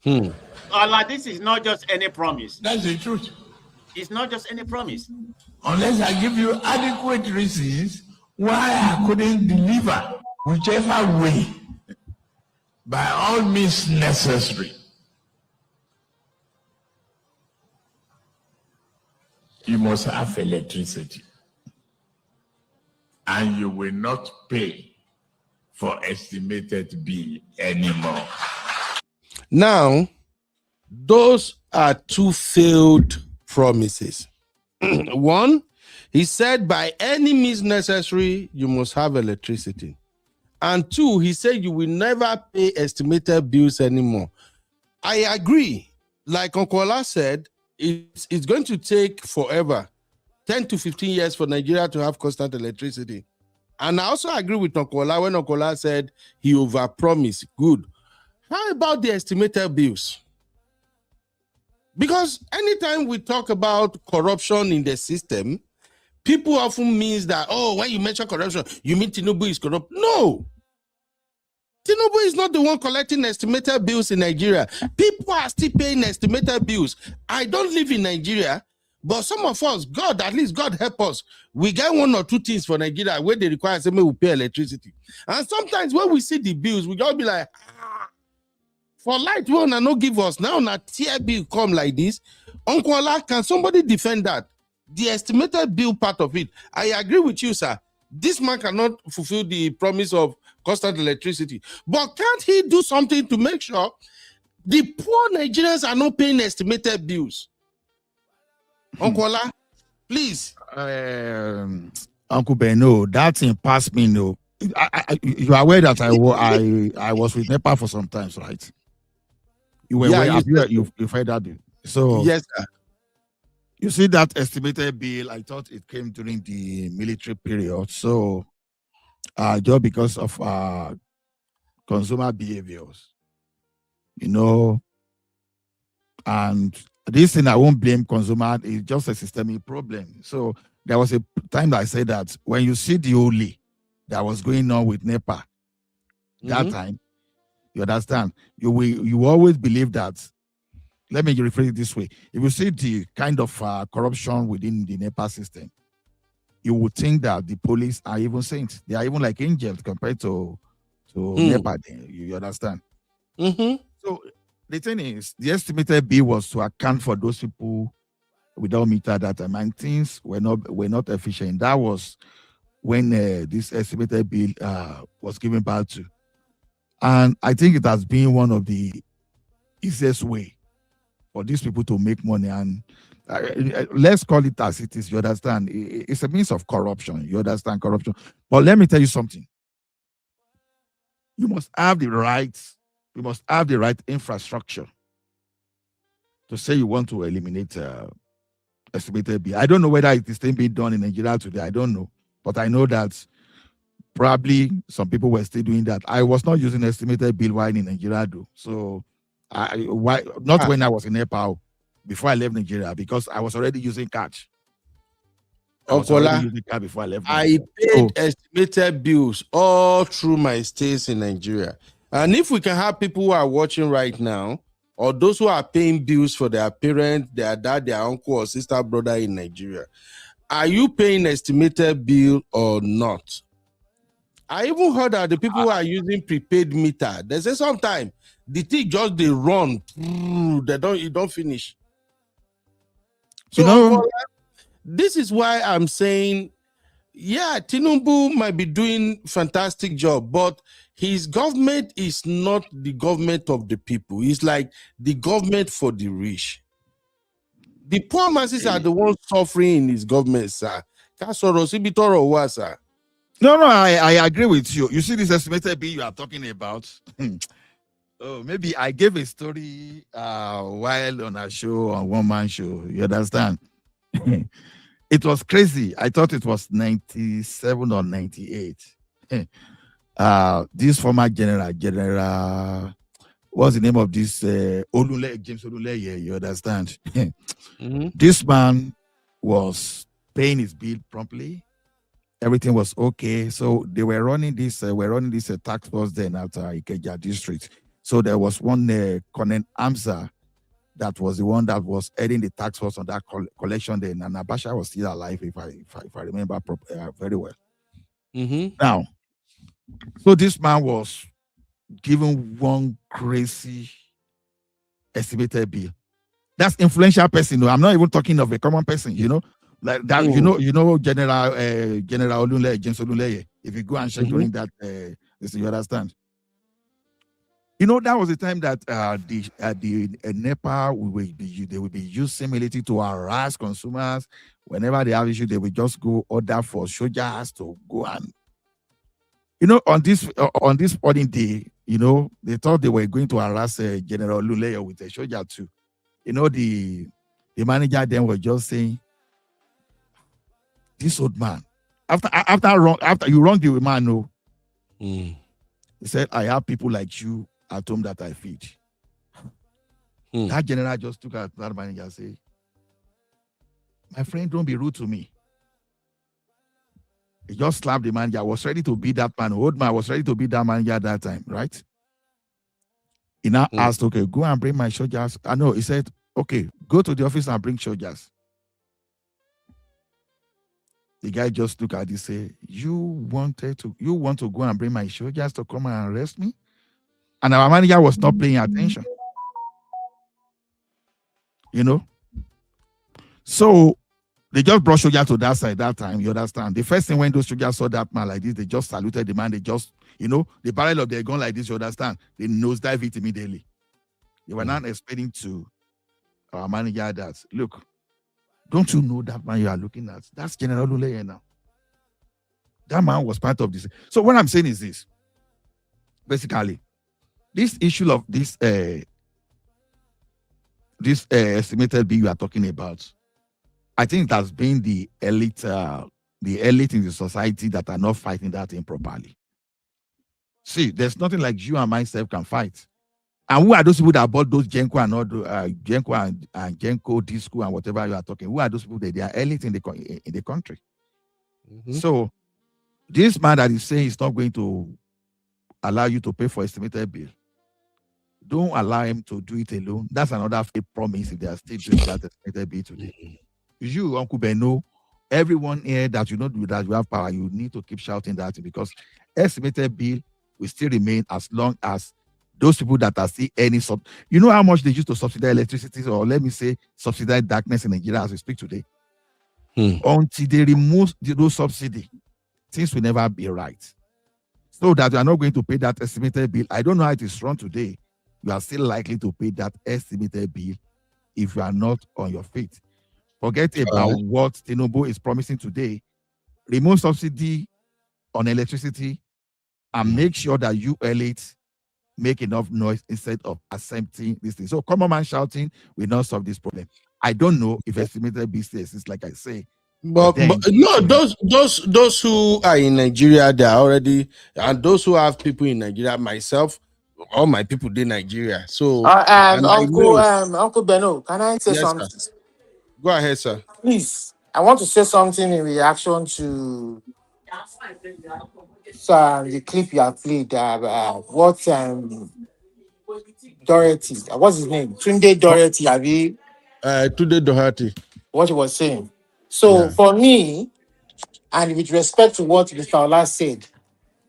This is not just any promise. That's the truth. It's not just any promise. Unless I give you adequate reasons why I couldn't deliver, whichever way, by all means necessary. You must have electricity, and you will not pay for estimated bill anymore. Now, those are two failed promises. One, he said by any means necessary, you must have electricity. And two, he said you will never pay estimated bills anymore. I agree. Like Uncle Ola said, it's going to take forever, 10 to 15 years for Nigeria to have constant electricity. And I also agree with Uncle Ola when Uncle Ola said he overpromised. Good. How about the estimated bills? Because anytime we talk about corruption in the system, people often means that, oh, when you mention corruption, you mean Tinubu is corrupt. No. Tinubu is not the one collecting estimated bills in Nigeria. People are still paying estimated bills. I don't live in Nigeria, but some of us, at least God help us. We get one or two things for Nigeria where they require somebody who pay electricity. And sometimes when we see the bills, we just be like, for light, we wanna not give us. Now, na tier bill come like this. Uncle Ola, can somebody defend that? The estimated bill part of it. I agree with you, sir. This man cannot fulfill the promise of constant electricity. But can't he do something to make sure the poor Nigerians are not paying estimated bills? Uncle Ola, please. Uncle Beno, that thing passed me, no. You are aware that I was with NEPA for some time, right? You were you've heard that. So yes, sir. You see that estimated bill, I thought it came during the military period. So just because of consumer behaviors, and this thing I won't blame consumer, it's just a systemic problem. So there was a time that I said that when you see the only that was going on with NEPA, that time, you understand, you always believe that. Let me rephrase it this way. If you see the kind of corruption within the NEPA system, you would think that the police are even saints. They are even like angels compared to NEPA. You understand? So the thing is, the estimated bill was to account for those people without meter that time, and things were not efficient. That was when this estimated bill was given back to. And I think it has been one of the easiest way for these people to make money. And let's call it as it is, you understand? It's a means of corruption, you understand, corruption. But let me tell you something. You must have the right infrastructure to say you want to eliminate estimated bill. I don't know whether it is still being done in Nigeria today. I don't know. But I know that probably some people were still doing that. I was not using estimated bill while in Nigeria, though. So when I was in Nepal, before I left Nigeria, because I was already using cash. Before I left Nigeria. I paid estimated bills all through my stays in Nigeria. And if we can have people who are watching right now, or those who are paying bills for their parents, their dad, their uncle or sister, brother in Nigeria, are you paying estimated bill or not? I even heard that the people who are using prepaid meter, they say sometimes the thing just they run, you don't finish. So this is why I'm saying, yeah, Tinubu might be doing fantastic job, but his government is not the government of the people. It's like the government for the rich. The poor masses are the ones suffering in his government, sir. No, I agree with you. You see this estimated bill you are talking about? Oh, maybe I gave a story while on a show, on one man show. You understand? It was crazy. I thought it was 97 or 98. This former general, what's the name of this? James Olunleye, you understand? This man was paying his bill promptly. Everything was okay. So they were running this task force then at Ikeja district. So there was one Colonel Amza that was the one that was heading the task force on that collection then, and Abacha was still alive, if I remember very well. Now, so this man was given one crazy estimated bill. That's influential person. I'm not even talking of a common person, like that. General Olunleye, James Olunleye. If you go and check during that, you understand. That was the time that the NEPA they will be used similarly to harass consumers. Whenever they have issues, they will just go order for soldiers to go and, on this polling day, they thought they were going to harass General Olunleye with a soldier too. The manager then was just saying, this old man, after you wrong the man, no. He said, I have people like you at home that I feed. That general just took out that manager and said, my friend, don't be rude to me. He just slapped the manager. I was ready to beat that man. Old man was ready to beat that manager at that time, right? He now asked, okay, go and bring my soldiers. I know, he said, okay, go to the office and bring soldiers. The guy just looked at it and said, you want to go and bring my soldiers to come and arrest me? And our manager was not paying attention. You know? So they just brought soldiers to that side that time, you understand? The first thing when those soldiers saw that man like this, they just saluted the man. They just, you know, the barrel of their gun like this, you understand? They nosedive it immediately. They were not explaining to our manager that, look, don't you know that man you are looking at? That's General Lule now. That man was part of this. So what I'm saying is this. Basically, this issue of this estimated bill you are talking about, I think it has been the elite in the society that are not fighting that thing properly. See, there's nothing like you and myself can fight. And who are those people that bought those Genko and all Genko and Genko Disco and whatever you are talking? Who are those people that they are elite in the country? So this man that is saying he's not going to allow you to pay for estimated bill, don't allow him to do it alone. That's another fake promise if they are still doing that estimated bill today. You, Uncle Beno, everyone here that you know that you have power, you need to keep shouting that because estimated bill will still remain as long as those people that are still any you know how much they used to subsidize electricity, or let me say subsidize darkness in Nigeria as we speak today. Until they remove those subsidy, things will never be right. So that you are not going to pay that estimated bill. I don't know how it is run today. You are still likely to pay that estimated bill if you are not on your feet. Forget about what Tinubu is promising today. Remove subsidy on electricity and make sure that you elites make enough noise instead of accepting this thing. So common man shouting will not solve this problem. I don't know if estimated business is like I say. But no, those who are in Nigeria, they are already, and those who have people in Nigeria, myself, all my people in Nigeria. So Uncle Beno, can I say something? Sir. Go ahead, sir. Please, I want to say something in reaction to the clip you have played. Dorothy, what's his name? Tunde Dorothy, Tunde Dorothy. What he was saying. So for me, and with respect to what Mr. Ola said,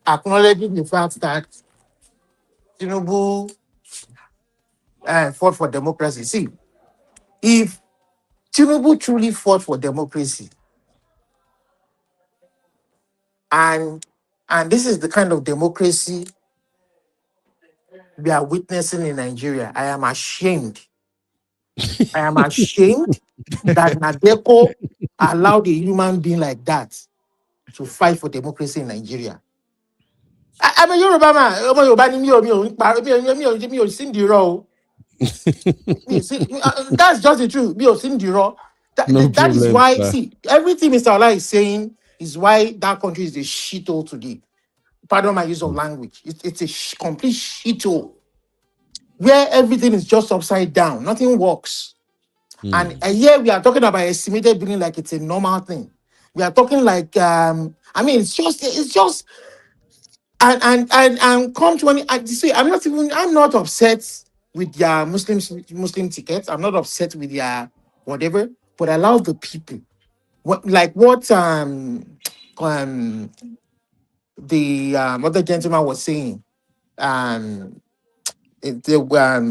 acknowledging the fact that Tinubu fought for democracy. See, if Tinubu truly fought for democracy, and this is the kind of democracy we are witnessing in Nigeria, I am ashamed. I am ashamed that Nadeko allowed a human being like that to fight for democracy in Nigeria. I'm a Yoruba man. That's just the truth. That is why, see, everything Mr. Ola is saying is why that country is a shithole today. Pardon my use of language. It's a complete shithole where everything is just upside down. Nothing works. And here we are talking about estimated billing like it's a normal thing. We are talking like it's just and come to when see, I'm not upset with their Muslim tickets. I'm not upset with their whatever, but allow the people. What the other gentleman was saying.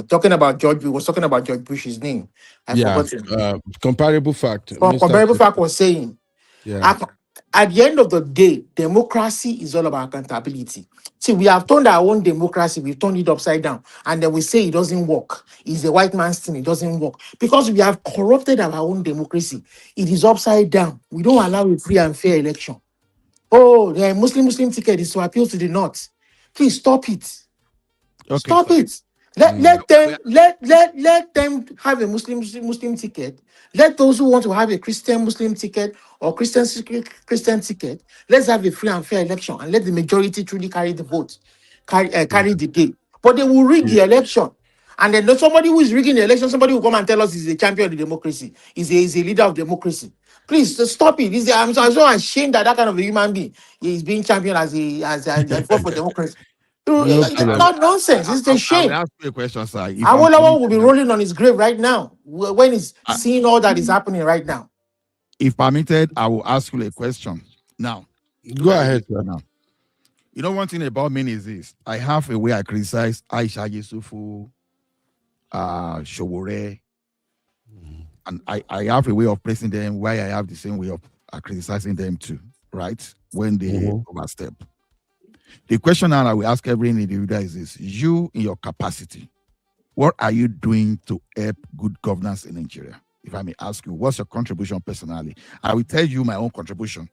Talking about George, we was talking about George Bush's name. I forgot it. Comparable fact. Comparable fact was saying, at the end of the day, democracy is all about accountability. See, we have turned our own democracy, we've turned it upside down, and then we say it doesn't work. It's the white man's thing, it doesn't work. Because we have corrupted our own democracy. It is upside down. We don't allow a free and fair election. Oh, the Muslim ticket is to appeal to the North. Please stop it. Okay. Stop it. Let them have a Muslim ticket. Let those who want to have a Christian Muslim ticket or Christian ticket, let's have a free and fair election and let the majority truly carry the vote, carry the day. But they will rig the election. And then there's somebody who is rigging the election, somebody will come and tell us he's a champion of the democracy, he's a leader of democracy. Please stop it. I'm so ashamed that kind of a human being is being championed as a force for democracy. It's not nonsense. It's a shame. I'll ask you a question, sir. Awolowo will be rolling on his grave right now when he's seeing all that is happening right now. If permitted, I will ask you a question. Now, go ahead, sir. Now, you know one thing about me is this: I have a way I criticize Aisha Yusufu, Showore, and I have a way of praising them. Why I have the same way of criticizing them too, right? When they overstep. The question now I will ask every individual is this: you, in your capacity, what are you doing to help good governance in Nigeria? If I may ask you, what's your contribution personally? I will tell you my own contribution.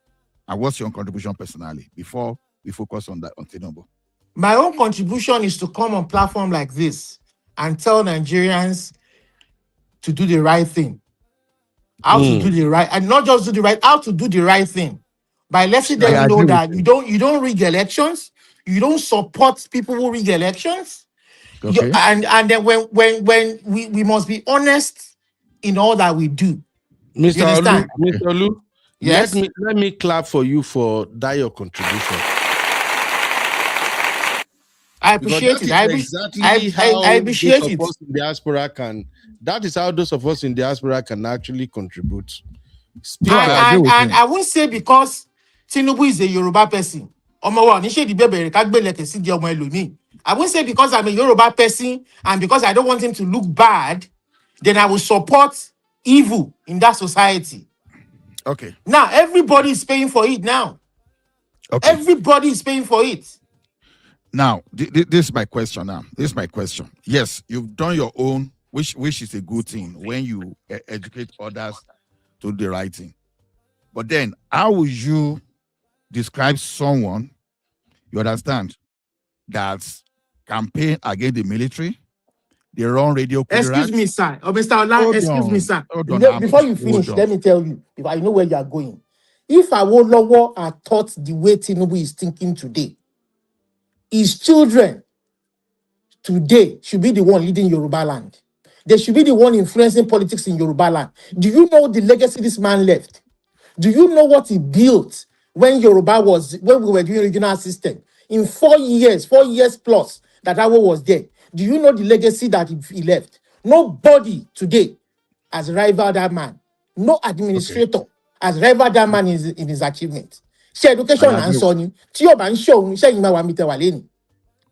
And what's your own contribution personally before we focus on that on Tinubu? My own contribution is to come on platform like this and tell Nigerians to do the right thing. How to do the right, and not just do the right, how to do the right thing. By letting them know that you don't rig elections, you don't support people who rig elections. Okay. And then when we must be honest in all that we do. Mr. Olu, yes. Let me clap for you for that your contribution. I appreciate it. I appreciate it. That is how those of us in diaspora can actually contribute. And I won't say because Tinubu is a Yoruba person. I won't say because I'm a Yoruba person and because I don't want him to look bad, then I will support evil in that society. Okay. Now everybody is paying for it now. Okay. Everybody is paying for it. Now, this is my question now. This is my question. Yes, you've done your own, which is a good thing when you educate others to the right thing. But then, how would you describe someone, you understand, that's campaign against the military, they run radio... Excuse me, sir. Oh, Mr. Ola, excuse me, sir. Before you finish, let me tell you, if I know where you are going. If Awolowo are taught the way Tinubu is thinking today, his children today should be the one leading Yoruba land. They should be the one influencing politics in Yoruba land. Do you know the legacy this man left? Do you know what he built when we were doing regional system? In 4 years plus that Awo was there. Do you know the legacy that he left? Nobody today has rivaled that man. No administrator has rivaled that man in his achievement. Share education and Sony.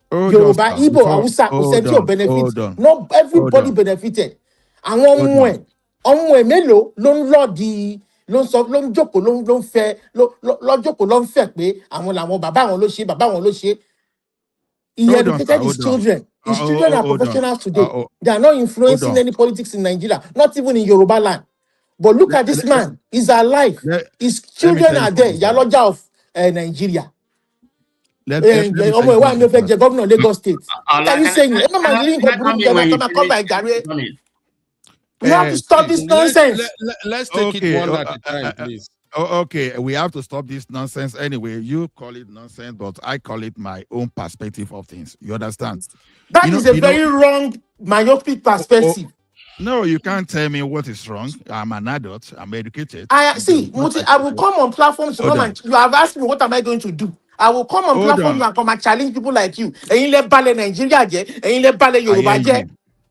Yoruba, Igbo, Hausa, Usentio benefit. Not everybody benefited. And one melo, lon lodi, lon joko, lon fair, lon fair pé, àwọn làwọn bàbá wọn ló ṣe, bàbá wọn ló ṣe. He educated his children. His children are professionals today. They are not influencing any politics in Nigeria, not even in Yoruba land. But look at this man. He's alive. His children are there. Yaloja of Nigeria. Governor of Lagos State. What are you saying? We have to stop this nonsense. Let's take it one at a time, please. Okay, we have to stop this nonsense anyway. You call it nonsense, but I call it my own perspective of things. You understand? That is a very wrong, myopic perspective. No, you can't tell me what is wrong. I'm an adult. I'm educated. I will come on platforms to come and you have asked me what am I going to do. I will come on platforms and come and challenge people like you.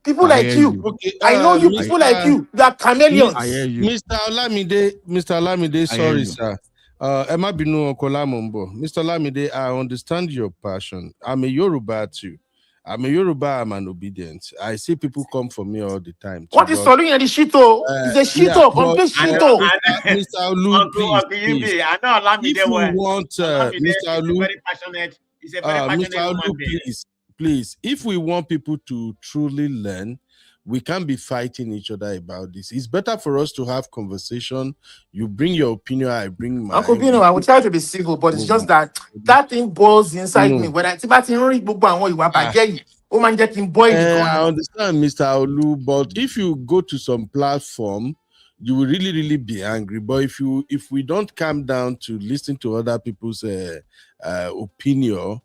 People like you. Okay, I know you. People like you. You are chameleons. I hear you. Mr. Olamide, sorry, sir. Emma Binu Okolamombo. Mr. Olamide, I understand your passion. I'm a Yoruba too. I'm an obedient. I see people come for me all the time. What is Solung and the shito? It's a shito, complete shito. Mr. Olu, please. I know Olamide if you want, Mr. Olu, very passionate. He's a very passionate Mr. Olu, please, if we want people to truly learn, we can't be fighting each other about this. It's better for us to have conversation. You bring your opinion, I bring mine. Uncle Bino, I will try to be civil, but it's just that thing boils inside me. When I I understand, Mr. Olu, but if you go to some platform, you will really be angry. But if we don't calm down to listen to other people's opinion,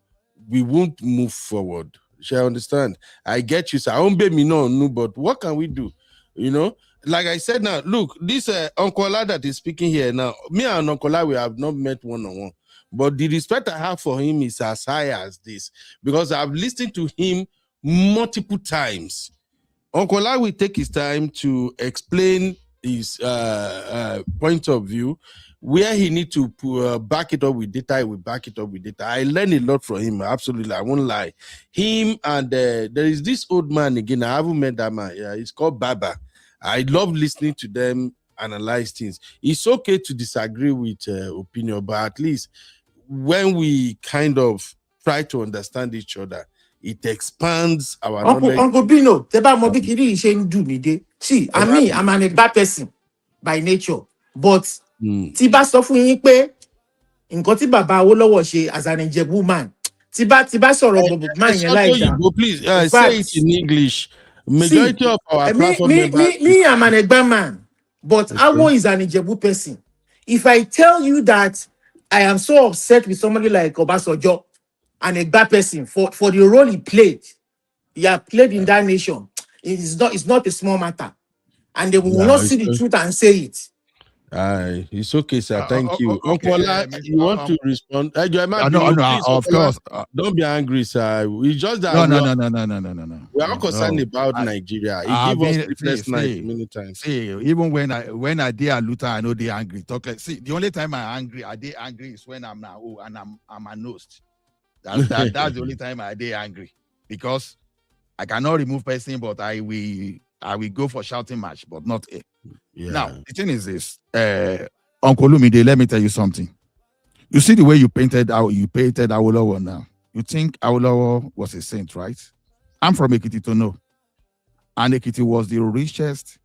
we won't move forward. Shall understand? I get you, sir. I won't be me no, but what can we do? You know, like I said now, look, this Uncle Ola that is speaking here now, me and Uncle Ola, we have not met one-on-one. But the respect I have for him is as high as this, because I've listened to him multiple times. Uncle Ola will take his time to explain his point of view. Where he need to back it up with data, he will back it up with data. I learned a lot from him, absolutely. I won't lie. Him and there is this old man again. I haven't met that man. Yeah, he's called Baba. I love listening to them analyze things. It's okay to disagree with opinion, but at least when we kind of try to understand each other, it expands our knowledge. Uncle Bino, see, I'm an Egba person by nature, but tí bá sọ fún yín pé nǹkan tí bàbá Awólọ́wọ̀ ṣe as an Ìjẹ̀bú man, tí bá sọ̀rọ̀ gbogbo man yẹn like that. Please say it in English. Majority of our platform members. Me, I'm an Egba man, but Awo is an Ìjẹ̀bú person. If I tell you that I am so upset with somebody like Obasanjo, an Egba person, for the role he played in that nation, it's not a small matter. And they will not see the truth and say it. It's okay, sir. Thank you. Uncle Ola, you want to respond? No, of course. Don't be angry, sir. We just no. We are concerned about Nigeria. It gave us sleepless nights many times. See, even when I did a Luther, I know they angry. See, the only time I did angry is when I'm now and I'm annosed. That's the only time I did angry, because I cannot remove person, but I will go for shouting match, but not a. Yeah. Now, the thing is this, Uncle Lumide, let me tell you something. You see the way you painted Awolowo now. You think Awolowo was a saint, right? I'm from Ekiti to know. And Ekiti was the richest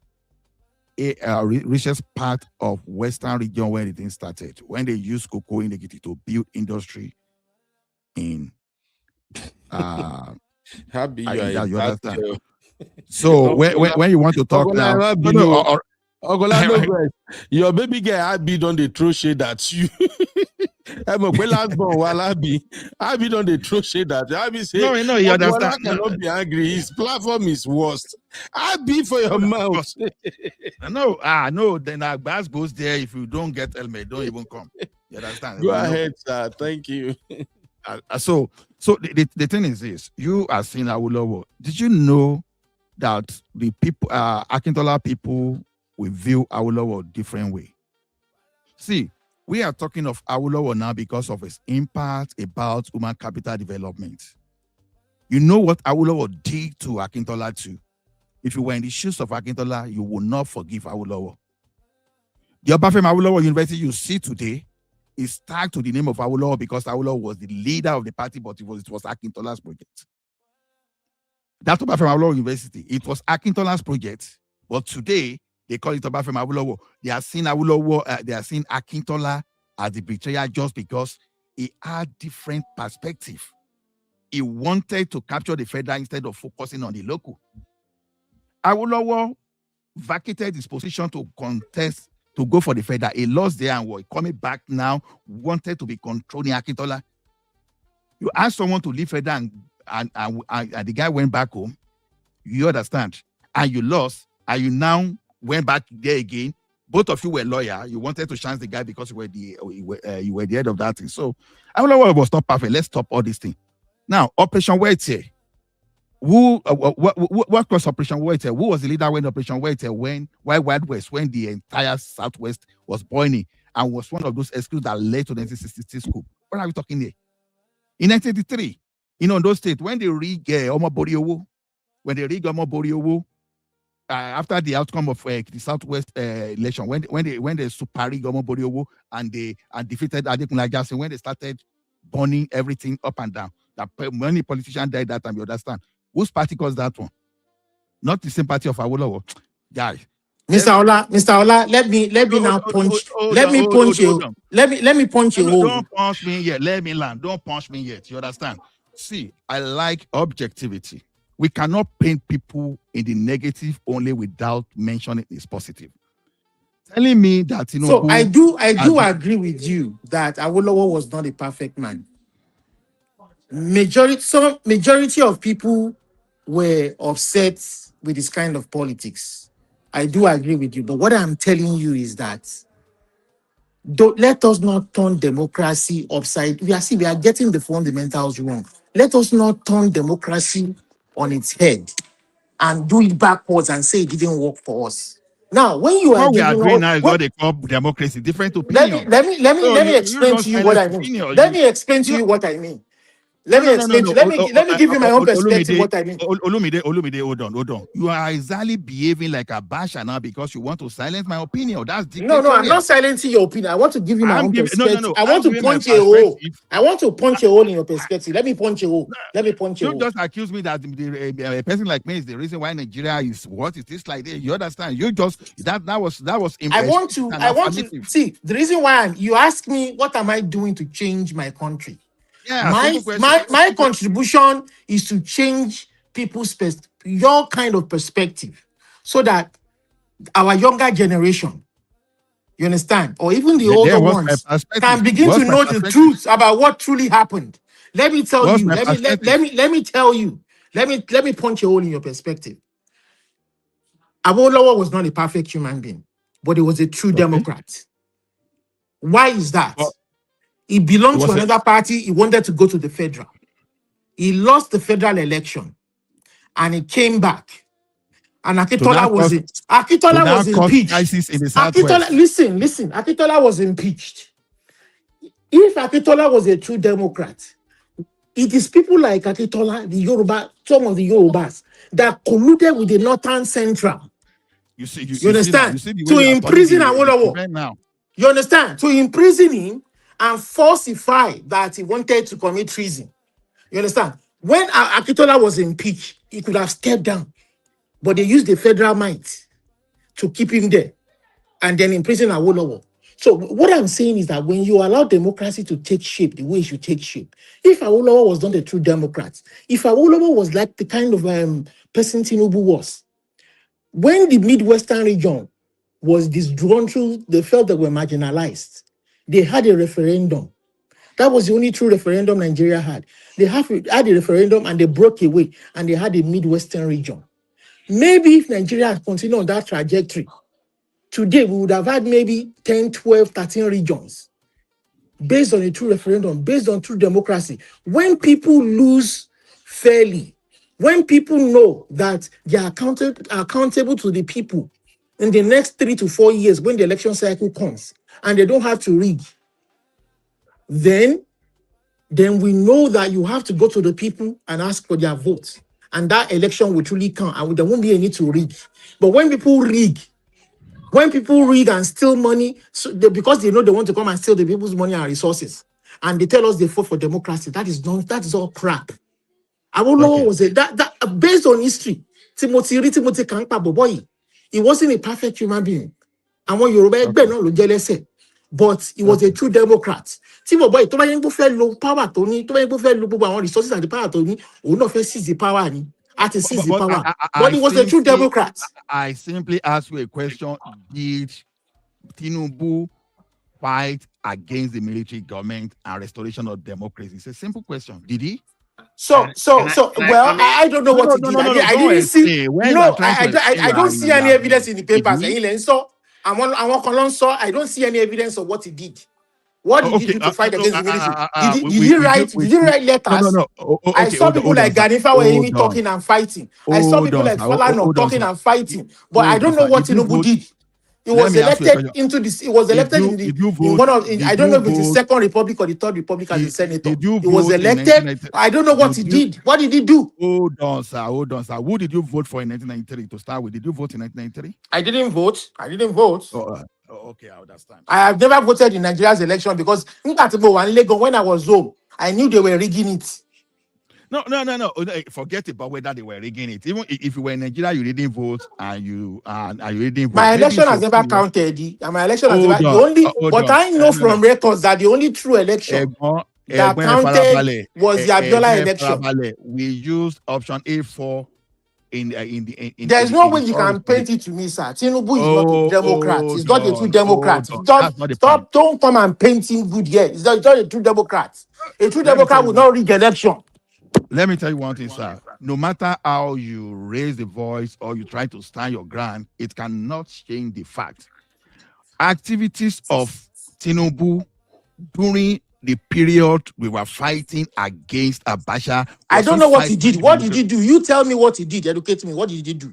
part of Western region when it started. When they used cocoa in Ekiti to build industry in Happy you understand? So when you want to talk now, your baby girl Abby don't they throw shade at you. I'm a last born while Abby don't they throw shade at you. Abby say no, you understand. Cannot be angry. His platform is worst. Abby for your mouth. No, then our bass goes there. If you don't get helmet, don't even come. You understand? Go ahead, sir. Thank you. So the thing is this: you are seeing Awolowo. Did you know that the people, Akintola people, will view Awolowo a different way? See, we are talking of Awolowo now because of his impact about human capital development. You know what Awolowo did to Akintola too? If you were in the shoes of Akintola, you will not forgive Awolowo. The Obafemi Awolowo University you see today is tagged to the name of Awolowo because Awolowo was the leader of the party, but it was Akintola's project. That's Obafemi Awolowo University. It was Akintola's project, but today they call it Obafemi Awolowo. They are seeing Awolowo, they are seeing Akintola as the betrayer just because he had different perspective. He wanted to capture the federal instead of focusing on the local. Awolowo vacated his position to contest, to go for the federal. He lost there and was coming back now, wanted to be controlling Akintola. You ask someone to leave federal and the guy went back home, you understand, and you lost, and you now went back there again. Both of you were lawyer. You wanted to chance the guy because you were the head of that thing. So Awolowo was not perfect. Let's stop all this thing. Now, Operation Wete. What was Operation Wete? Who was the leader when Operation Wete? Why Wild West? When the entire Southwest was boiling and was one of those excuses that led to the 1966 coup. What are we talking here? In 1983, in Ondo State, when they rigged Omobori Owo, after the outcome of the Southwest election, when they super rigged Omobori Owo and they defeated Adekunle Ajasin, when they started burning everything up and down, that many politicians died that time. You understand? Whose party caused that one? Not the same party of Awolowo, guys. Mr. Ola, let me now punch. Let me punch you. Let me punch you. Don't punch me yet. Let me land. Don't punch me yet. You understand? See, I like objectivity. We cannot paint people in the negative only without mentioning it's positive. Telling me that So I do agree with you that Awolowo was not a perfect man. majority of people were upset with this kind of politics. I do agree with you, but what I'm telling you is that don't let us not turn democracy upside. We are getting the fundamentals wrong. Let us not turn democracy on its head and do it backwards and say it didn't work for us. Now, when you are what we are giving doing us, now is what they call democracy, different opinion. let me explain to you what I mean. Let me explain to you what I mean. Let me explain to you. Let me give you my own perspective what I mean. Olumide, hold on. You are exactly behaving like a basher now because you want to silence my opinion. That's dictatorial. No, I'm not silencing your opinion. I want to give you my own perspective. No. I want to punch a hole. I want to punch a hole in your perspective. Let me punch a hole. You just accuse me that a person like me is the reason why Nigeria is what it is like this. You understand? You just that was. I want to see the reason why you ask me what am I doing to change my country. Yeah, my contribution is to change people's your kind of perspective, so that our younger generation, you understand, or even the older ones, can begin to know the truth about what truly happened. Let me tell you. Let me tell you. Let me punch a hole in your perspective. Awolowo was not a perfect human being, but he was a true Democrat. Why is that? He belonged to another party. He wanted to go to the federal. He lost the federal election, and he came back. And Akitola was impeached. Listen. Akitola was impeached. If Akitola was a true Democrat, it is people like Akitola, the Yoruba, some of the Yorubas, that colluded with the Northern Central. You understand? To imprison Awolowo. You understand? To imprison him and falsify that he wanted to commit treason. You understand? When Akitola was impeached, he could have stepped down. But they used the federal might to keep him there and then imprison Awolowo. So what I'm saying is that when you allow democracy to take shape the way it should take shape, if Awolowo was not a true Democrat, if Awolowo was like the kind of person Tinubu was, when the Midwestern region was disgruntled, they felt they were marginalized. They had a referendum. That was the only true referendum Nigeria had. They had a referendum and they broke away and they had a Midwestern region. Maybe if Nigeria had continued on that trajectory, today we would have had maybe 10, 12, 13 regions based on a true referendum, based on true democracy. When people lose fairly, when people know that they are accountable to the people in the next 3 to 4 years when the election cycle comes and they don't have to rig, then we know that you have to go to the people and ask for their votes. And that election will truly count, and there won't be any to rig. But when people rig and steal money, because they know they want to come and steal the people's money and resources, and they tell us they fought for democracy, that is all crap. Awolowo was that based on history. Timothy Kankpa boy, he wasn't a perfect human being. And when Yoruba but he was a true Democrat. Timo boy, to bayen go fe lo power to ni, to bayen go fe lo gbogbo resources and the power to ni, o no fe seize the power ni. Seize the power. But he was a true Democrat. I simply ask you a question. Did Tinubu fight against the military government and restoration of democracy? It's a simple question. Did he? I don't know what he did. I didn't see. I don't see any evidence in the papers. I don't see any evidence of what he did. What did he do to fight against the military? Did he write letters? I saw people like Ganifa were even talking and fighting. I saw people like Falano talking and fighting. But I don't know what Tinubu did. He was elected into this. He was elected in one of. I don't know if it's the Second Republic or the Third Republic as a senator. He was elected. I don't know what he did. What did he do? Hold on, sir. Who did you vote for in 1993 to start with? Did you vote in 1993? I didn't vote. Okay, I understand. I have never voted in Nigeria's election because when I was home, I knew they were rigging it. No. Forget about whether they were rigging it. Even if you were in Nigeria, you didn't vote, and you didn't vote. My election has never counted. And my election has never. But I know from records that the only true election that counted was the Abiola election. We used option A4 There's no way you can paint it to me, sir. Tinubu is not a Democrat. He's not a true Democrat. Stop! Don't come and paint him good here. He's not a true Democrat. A true Democrat will not rig election. Let me tell you one thing, sir. No matter how you raise the voice or you try to stand your ground, it cannot change the fact. Activities of Tinubu during the period we were fighting against Abacha. I don't know what he did. What did he do? You tell me what he did. Educate me. What did he do?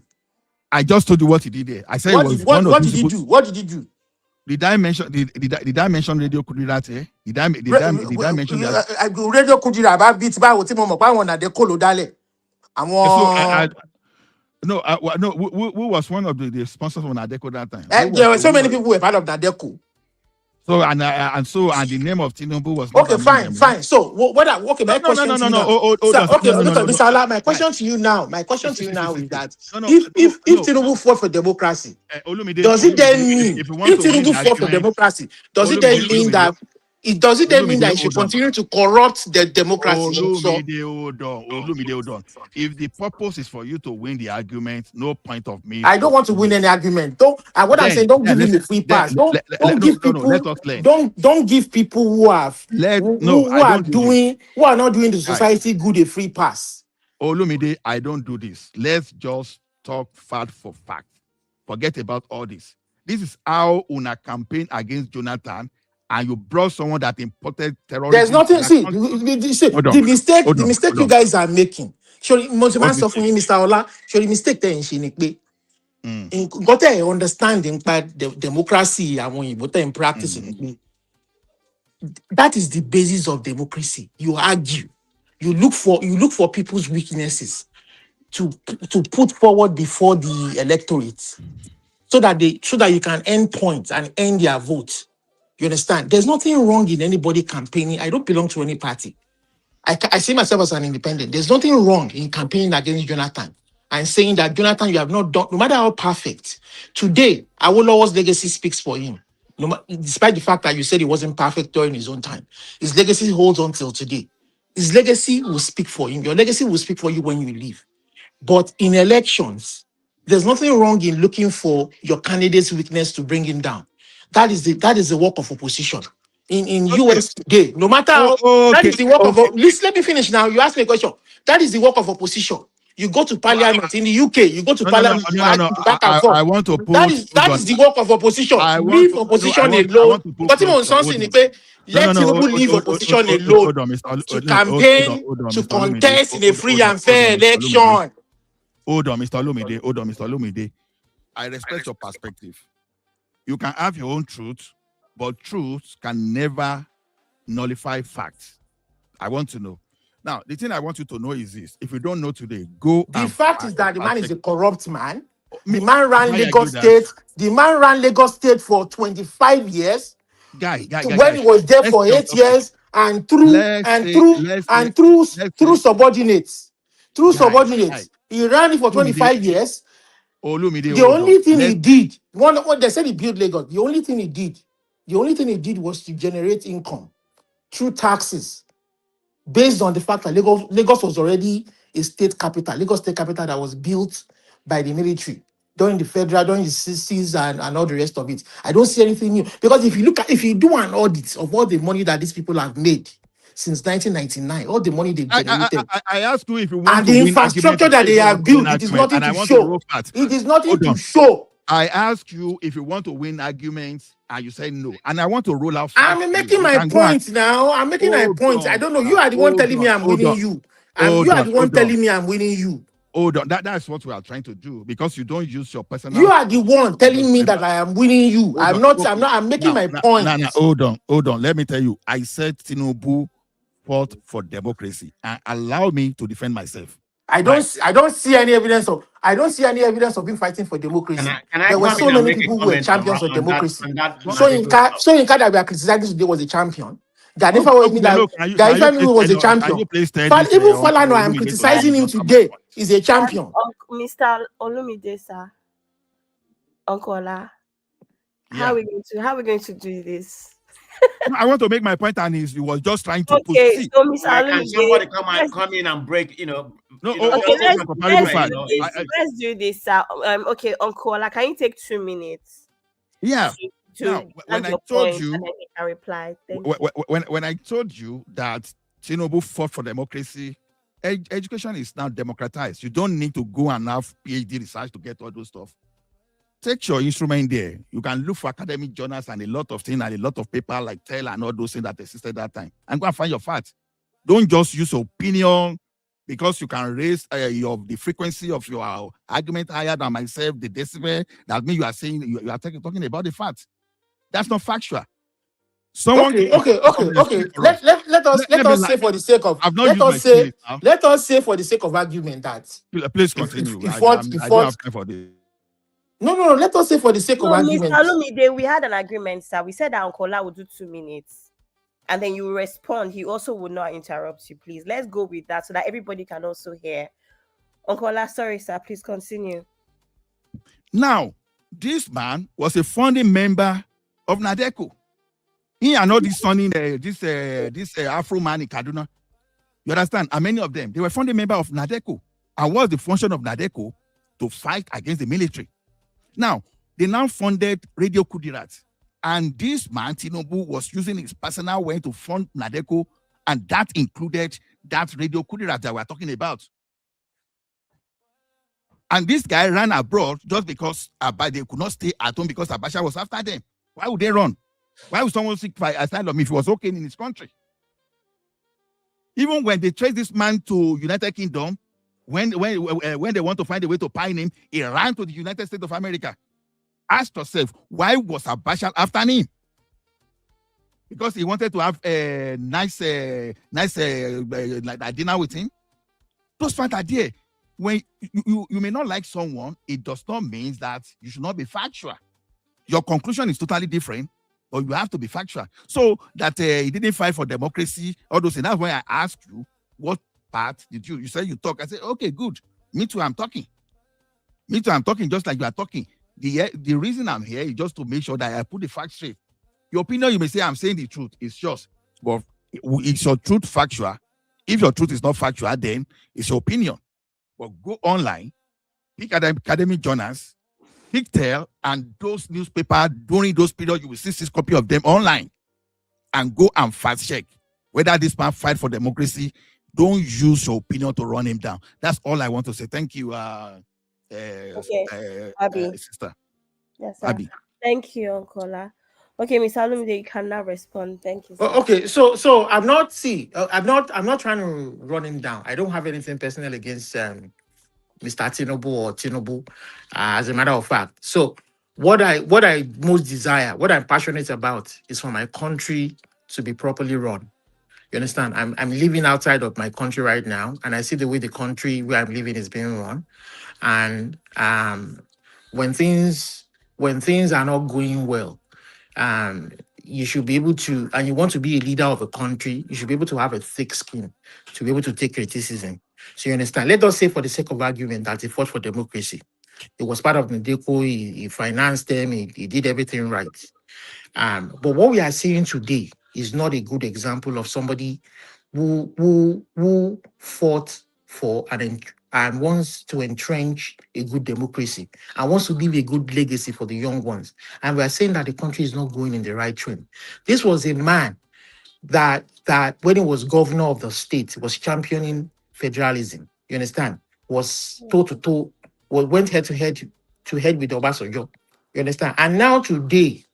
I just told you what he did there. I said what did he do? What did he do? Did I mention Radio Kudira? Did I mention that? Radio Kudira about beats by what Timo Mokwa na de Kolo Dale. No, who was one of the sponsors of Nadeco that time? There were so many people who were part of Nadeco. So and the name of Tinubu was okay. Fine. So my question to you now. Mr. Ala, my question to you now. My question to you now is that if Tinubu fought for democracy, does it then mean if Tinubu fought for democracy, does it then mean that? Does it then mean that he should continue to corrupt the democracy? Hold on. If the purpose is for you to win the argument, no point of me. I don't want to win any argument. I'm saying, don't give him a free pass. Don't give people who are not doing the society good a free pass. Olumide, I don't do this. Let's just talk fact for fact. Forget about all this. This is how Una campaign against Jonathan. And you brought someone that imported terrorism. There's nothing. The mistake you guys are making. Surely, Mr. Ola, surely mistake there in Shinikbe. Got a understanding about the democracy and when you put in practice. That is the basis of democracy. You argue, you look for people's weaknesses to put forward before the electorate, so that you can end points and end their vote. You understand? There's nothing wrong in anybody campaigning. I don't belong to any party. I see myself as an independent. There's nothing wrong in campaigning against Jonathan and saying that Jonathan, you have not done, no matter how perfect. Today, Awolowo's legacy speaks for him. Despite the fact that you said he wasn't perfect during his own time, his legacy holds on till today. His legacy will speak for him. Your legacy will speak for you when you leave. But in elections, there's nothing wrong in looking for your candidate's weakness to bring him down. That is the work of opposition. In US today, no matter how, that is the work of. Let me finish now. You ask me a question. That is the work of opposition. You go to parliament in the UK. You go to parliament. I want to put. That is the work of opposition. Leave opposition alone. But let Tinubu leave opposition alone to campaign, to contest in a free and fair election. Hold on, Mr. Olumide. I respect your perspective. You can have your own truth, but truth can never nullify facts. I want to know. Now, the thing I want you to know is this. If you don't know today, go. The fact is that the man is a corrupt man. The man ran Lagos State. The man ran Lagos State for 25 years. When he was there for 8 years and through subordinates. He ran it for 25 years. The only thing he did, what they said he built Lagos, the only thing he did was to generate income through taxes, based on the fact that Lagos was already a state capital, Lagos state capital that was built by the military during the 60s and all the rest of it. I don't see anything new, because if you do an audit of all the money that these people have made since 1999, all the money they've generated. I ask you if you want and the infrastructure that they have built, it is nothing to show. It is nothing to show. I ask you if you want to win arguments, and you say no. And I want to roll out. I'm making my point now. I'm making my point. I don't know. You are the one telling me I'm winning you. And you are the one telling me I'm winning you. Hold on. That's what we are trying to do, because you don't use your personal. You are the one telling me that I am winning you. I'm making my point. Hold on. Let me tell you. I said Tinubu fought for democracy, and allow me to defend myself. I don't see any evidence of him fighting for democracy. There were so many people who were champions of democracy. So in that we are criticizing today was a champion. That if I was a champion. But even Falano, I am criticizing him today, is a champion. Mr. Olumide, sir. Uncle Ola, how are we going to do this? No, I want to make my point, and he was just trying to push. Okay, so Miss Like, can somebody Alumide, come in and break, No, okay, let's let's do this. Okay, Uncle Ola, can you take 2 minutes? Yeah. To Now, when I your told point, you, and then he can reply. Thank you. when I told you that Tinubu fought for democracy, education is now democratized. You don't need to go and have PhD research to get all those stuff. Take your instrument there. You can look for academic journals and a lot of things and a lot of paper like Tell and all those things that existed that time. And go and find your facts. Don't just use opinion because you can raise the frequency of your argument higher than myself, the decibel. That means you are saying you are talking about the facts. That's not factual. Someone okay. Let us say for the sake of let us say for the sake of argument that please continue. I don't have time for this. No. Let us say for the sake of argument. Mr. Alumide, we had an agreement, sir. We said that Uncle Ola would do 2 minutes, and then you respond. He also would not interrupt you. Please, let's go with that so that everybody can also hear. Uncle Ola, sorry, sir. Please continue. Now, this man was a founding member of NADECO. He and all this son this Afro man in Kaduna. You understand? And many of them, they were founding member of NADECO. And what's the function of NADECO? To fight against the military. Now, they now funded Radio Kudirat. And this man, Tinubu, was using his personal way to fund NADECO, and that included that Radio Kudirat that we're talking about. And this guy ran abroad just because they could not stay at home because Abacha was after them. Why would they run? Why would someone seek for asylum if he was okay in his country? Even when they traced this man to United Kingdom, when they want to find a way to pine him, he ran to the United States of America. Ask yourself, why was Abacha after him? Because he wanted to have a nice like a dinner with him. Those facts are there. When you may not like someone, it does not mean that you should not be factual. Your conclusion is totally different, but you have to be factual. So that he didn't fight for democracy, all those things. That's why I asked you, what part did you said you talk? I said, okay, good. Me too, I'm talking. Me too, I'm talking just like you are talking. The reason I'm here is just to make sure that I put the facts straight. Your opinion, you may say I'm saying the truth. It's yours. But is your truth factual? If your truth is not factual, then it's your opinion. But go online, pick academic journals, pick Tell, and those newspapers during those periods, you will see 6 copies of them online. And go and fact check whether this man fight for democracy. Don't use your opinion to run him down. That's all I want to say. Thank you, Abby. Sister. Yes, sir. Abby. Thank you, Uncle Ola. Okay, Miss Alumide, you can now respond. Thank you, sir. Okay, so I'm not trying to run him down. I don't have anything personal against Mr. Tinubu or Tinubu, as a matter of fact. So what I most desire, what I'm passionate about, is for my country to be properly run. You understand? I'm living outside of my country right now, and I see the way the country where I'm living is being run. And when things are not going well, you should be able to, and you want to be a leader of a country, you should be able to have a thick skin to be able to take criticism. So you understand? Let us say, for the sake of argument, that he fought for democracy. He was part of NADECO, he financed them, he did everything right. But what we are seeing today is not a good example of somebody who fought for and wants to entrench a good democracy and wants to leave a good legacy for the young ones. And we are saying that the country is not going in the right trend. This was a man that when he was governor of the state, was championing federalism. You understand? Was toe-to-toe, went head-to-head with Obasanjo. You understand? And now today,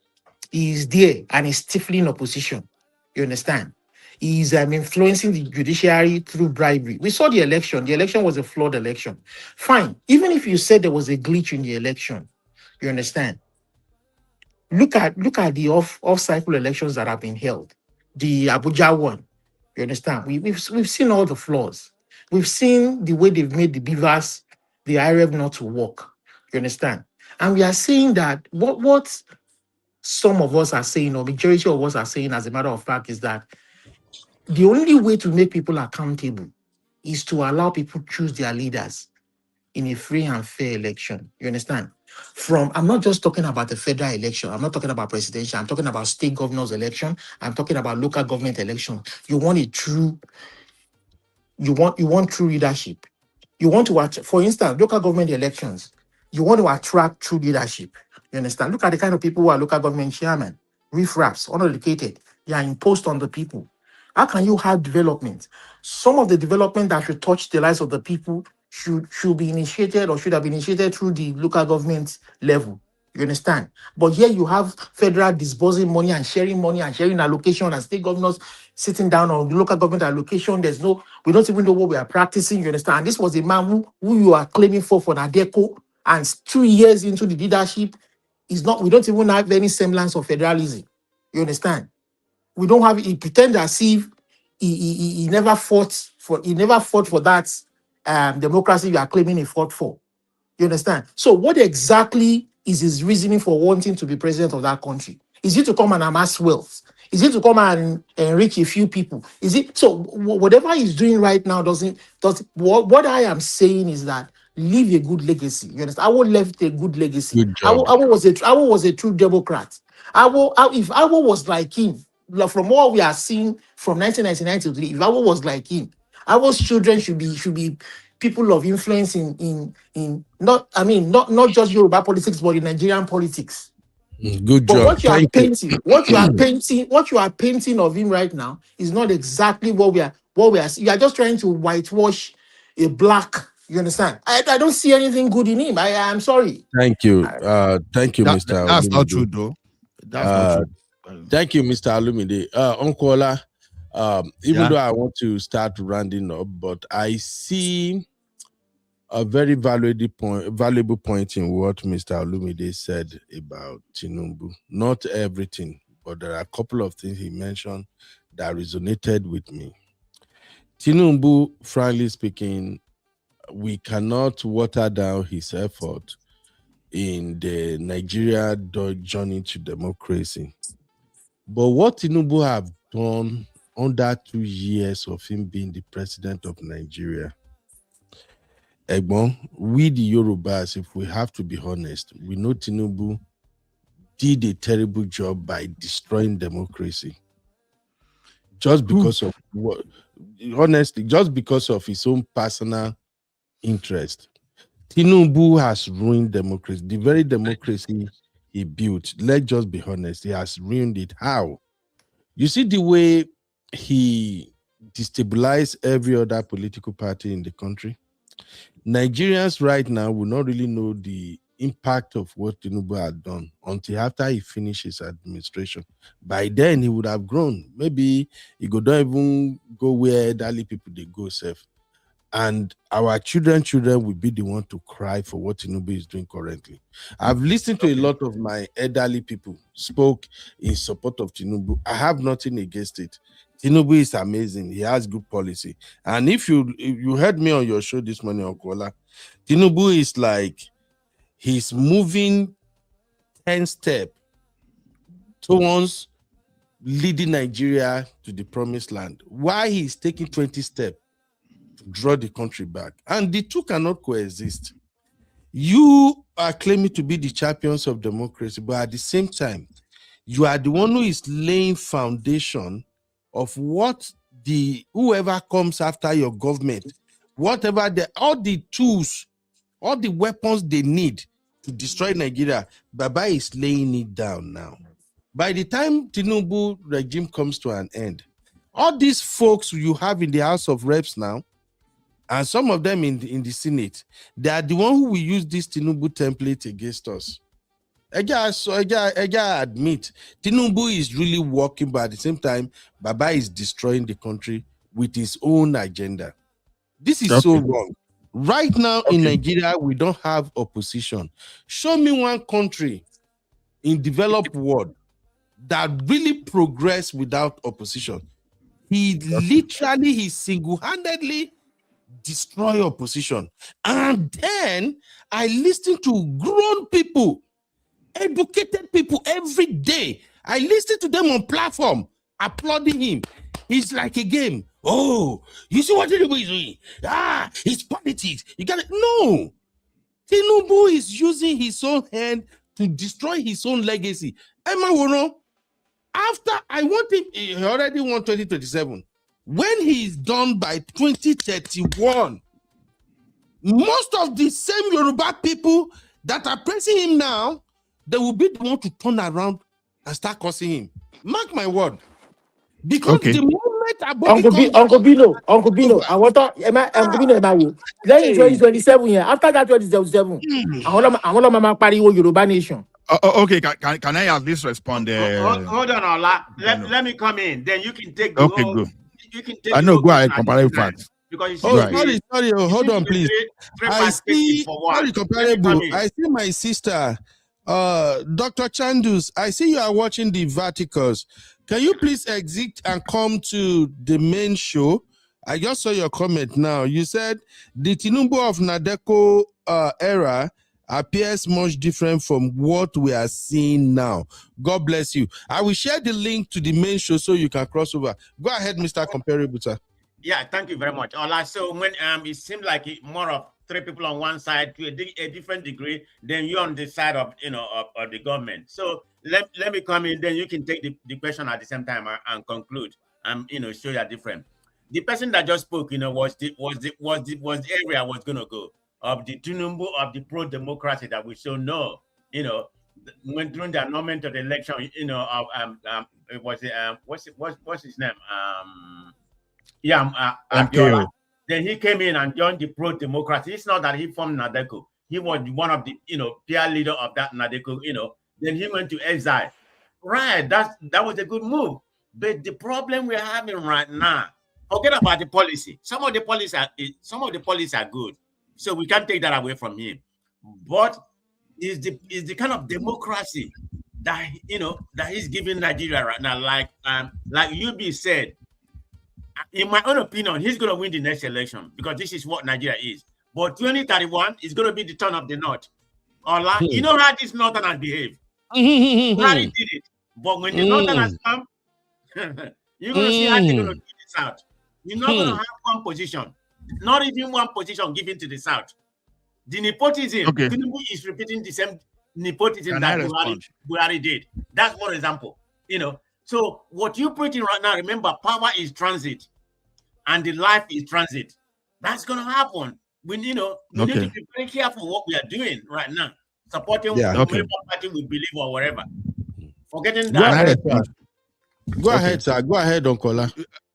he is there and is stifling opposition. You understand? He is influencing the judiciary through bribery. We saw the election. The election was a flawed election. Fine. Even if you said there was a glitch in the election, you understand? Look at the off-cycle elections that have been held. The Abuja one. You understand? We've seen all the flaws. We've seen the way they've made the beavers, the IRF not to work. You understand? And we are seeing that what some of us are saying, or majority of us are saying, as a matter of fact, is that the only way to make people accountable is to allow people choose their leaders in a free and fair election. You understand? I'm not just talking about the federal election. I'm not talking about presidential. I'm talking about state governors election. I'm talking about local government election. You want true leadership. You want to, for instance, local government elections. You want to attract true leadership. You understand? Look at the kind of people who are local government chairman, riffraffs, uneducated. They are imposed on the people. How can you have development? Some of the development that should touch the lives of the people should be initiated or should have been initiated through the local government level. You understand? But here you have federal disbursing money and sharing allocation, and state governors sitting down on the local government allocation. We don't even know what we are practicing. You understand? And this was a man who you are claiming for Nadeco, and 2 years into the leadership, we don't even have any semblance of federalism. You understand? We don't have. He pretends as if he never fought for that democracy you are claiming he fought for. You understand? So what exactly is his reasoning for wanting to be president of that country? Is it to come and amass wealth? Is it to come and enrich a few people? Is it so? Whatever he's doing right now what I am saying is that leave a good legacy. You understand? Awo left a good legacy. Good job. Awo was a true Democrat. If Awo was like him, from what we are seeing from 1999 to today, if Awo was like him, Awo's children should be people of influence in not just Yoruba politics, but in Nigerian politics. Good But job. what you are Thank painting of him right now is not exactly what we are. You are just trying to whitewash a black. You understand? I don't see anything good in him. I'm sorry. Thank you. Thank you, That's Mr. not Olumide. true, though. That's not true. Thank you, Mr. Alumide. Uncle Ola, even Yeah. though I want to start rounding up, but I see a very valuable point in what Mr. Alumide said about Tinubu. Not everything, but there are a couple of things he mentioned that resonated with me. Tinubu, frankly speaking, we cannot water down his effort in the Nigeria journey to democracy. But what Tinubu have done under 2 years of him being the president of Nigeria, Egbon, we the Yorubas, if we have to be honest, we know Tinubu did a terrible job by destroying democracy. Just because of what, honestly, just because of his own personal interest. Tinubu has ruined democracy. The very democracy he built, let's just be honest, he has ruined it. How? You see the way he destabilized every other political party in the country? Nigerians right now will not really know the impact of what Tinubu had done until after he finished his administration. By then, he would have grown. Maybe he could not even go where elderly people they go safe. And our children will be the one to cry for what Tinubu is doing currently. I've listened to a lot of my elderly people spoke in support of Tinubu. I have nothing against it. Tinubu is amazing. He has good policy. And if you heard me on your show this morning, Okola, Tinubu is like he's moving 10 steps towards leading Nigeria to the promised land. Why he's taking 20 steps to draw the country back. And the two cannot coexist. You are claiming to be the champions of democracy, but at the same time, you are the one who is laying foundation of what whoever comes after your government, whatever all the tools, all the weapons they need to destroy Nigeria, Baba is laying it down now. By the time Tinubu regime comes to an end, all these folks you have in the House of Reps now, and some of them in the Senate, they are the one who will use this Tinubu template against us. I admit, Tinubu is really working, but at the same time, Baba is destroying the country with his own agenda. This is so wrong. Right now in Nigeria, we don't have opposition. Show me one country in developed world that really progress without opposition. He single-handedly destroy opposition. And then I listen to grown people, educated people every day. I listen to them on platform applauding him. It's like a game. Oh, you see what Tinubu is doing? It's politics. You got it. No. Tinubu is using his own hand to destroy his own legacy. Emma Wono, after I want him, he already won 2027. When he is done by 2031, most of the same Yoruba people that are praising him now, they will be the one to turn around and start cursing him. Mark my word. Because the moment Uncle Bino, I want to Uncle Bino about you. Then in 2027, yeah. After that 2027, I want to mama party with Yoruba nation. Okay, can I at least respond? Hold on, Ola. Let me come in. Then you can take the Okay, whole, good. You can take I know. Go ahead. Comparative facts. Because sorry. Hold on, please. I see. Sorry, comparable. I see my sister, Dr. Chandus. I see you are watching the verticals. Can you please exit and come to the main show? I just saw your comment now. You said the Tinubu of Nadeko era appears much different from what we are seeing now. God bless you. I will share the link to the main show so you can cross over. Go ahead, Mr. Comparable, sir. Yeah, thank you very much, Ola. So when it seemed like more of three people on one side to a different degree, then you're on the side of of the government. So let me come in, then you can take the question at the same time and conclude and show you different. The person that just spoke, was the area I was gonna go of the Tinubu of the pro-democracy that we show no, when during the annulment of the election, it was what's his name? Abiola. Then he came in and joined the pro-democracy. It's not that he formed Nadeko. He was one of the peer leader of that Nadeko. Then he went to exile. Right, that was a good move. But the problem we're having right now, forget about the policy. Some of the policies are good, so we can't take that away from him. But is the kind of democracy that that he's giving Nigeria right now, like UB said. In my own opinion, he's going to win the next election because this is what Nigeria is. But 2031 is going to be the turn of the North. You know how this Northerners behave. Buhari did it. But when the Northerners come, you're going to see how they're going to do the South. You're not going to have one position. Not even one position given to the South. The nepotism, Tinubu is repeating the same nepotism that Buhari did. That's one example. So what you're preaching right now, remember, power is transit and the life is transit. That's going to happen. We need to be very careful what we are doing right now. Supporting whatever party we believe or whatever. Forgetting that. Go ahead, sir. Go ahead, Uncle.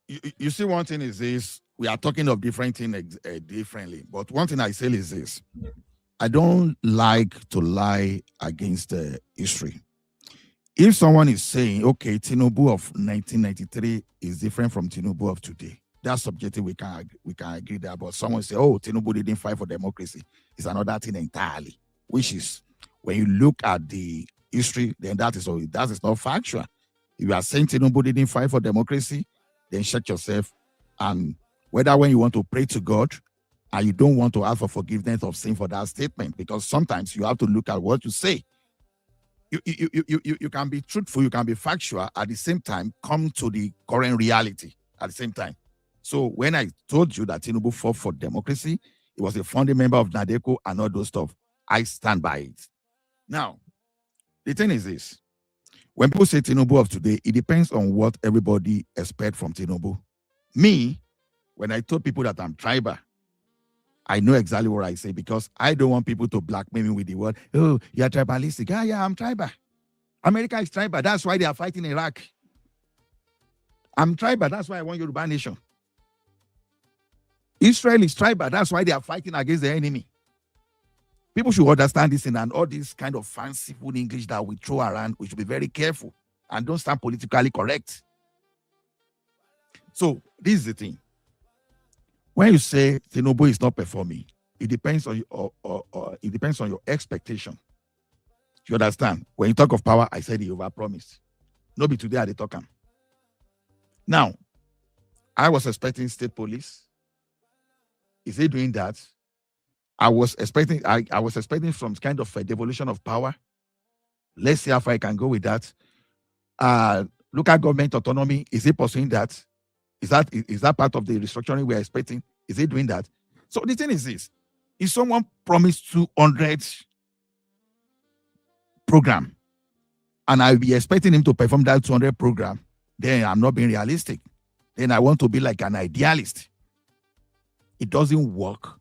You see, one thing is this. We are talking of different things differently. But one thing I say is this. I don't like to lie against history. If someone is saying, okay, Tinubu of 1993 is different from Tinubu of today, that's subjective. We can agree there. But someone say, oh, Tinubu didn't fight for democracy. It's another thing entirely. Which is, when you look at the history, then that is not factual. If you are saying Tinubu didn't fight for democracy, then check yourself. And whether when you want to pray to God and you don't want to ask for forgiveness of sin for that statement, because sometimes you have to look at what you say. You can be truthful, you can be factual, at the same time, come to the current reality at the same time. So when I told you that Tinubu fought for democracy, he was a founding member of Nadeko and all those stuff, I stand by it. Now, the thing is this. When people say Tinubu of today, it depends on what everybody expects from Tinubu. Me, when I told people that I'm tribal, I know exactly what I say because I don't want people to blackmail me with the word, oh, you're tribalistic. Yeah, I'm tribal. America is tribal. That's why they are fighting Iraq. I'm tribal. That's why I want Yoruba nation. Israel is tribal. That's why they are fighting against the enemy. People should understand this and all this kind of fanciful English that we throw around. We should be very careful and don't stand politically correct. So this is the thing. When you say Tinubu is not performing, it depends on your expectation. You understand? When you talk of power, I said he overpromised. Nobody today are they talking. Now, I was expecting state police. Is he doing that? I was expecting some kind of a devolution of power. Let's see how far I can go with that. Local government autonomy, is he pursuing that? Is that part of the restructuring we're expecting? Is he doing that? So the thing is this. If someone promised 200 program, and I'll be expecting him to perform that 200 program, then I'm not being realistic. Then I want to be like an idealist. It doesn't work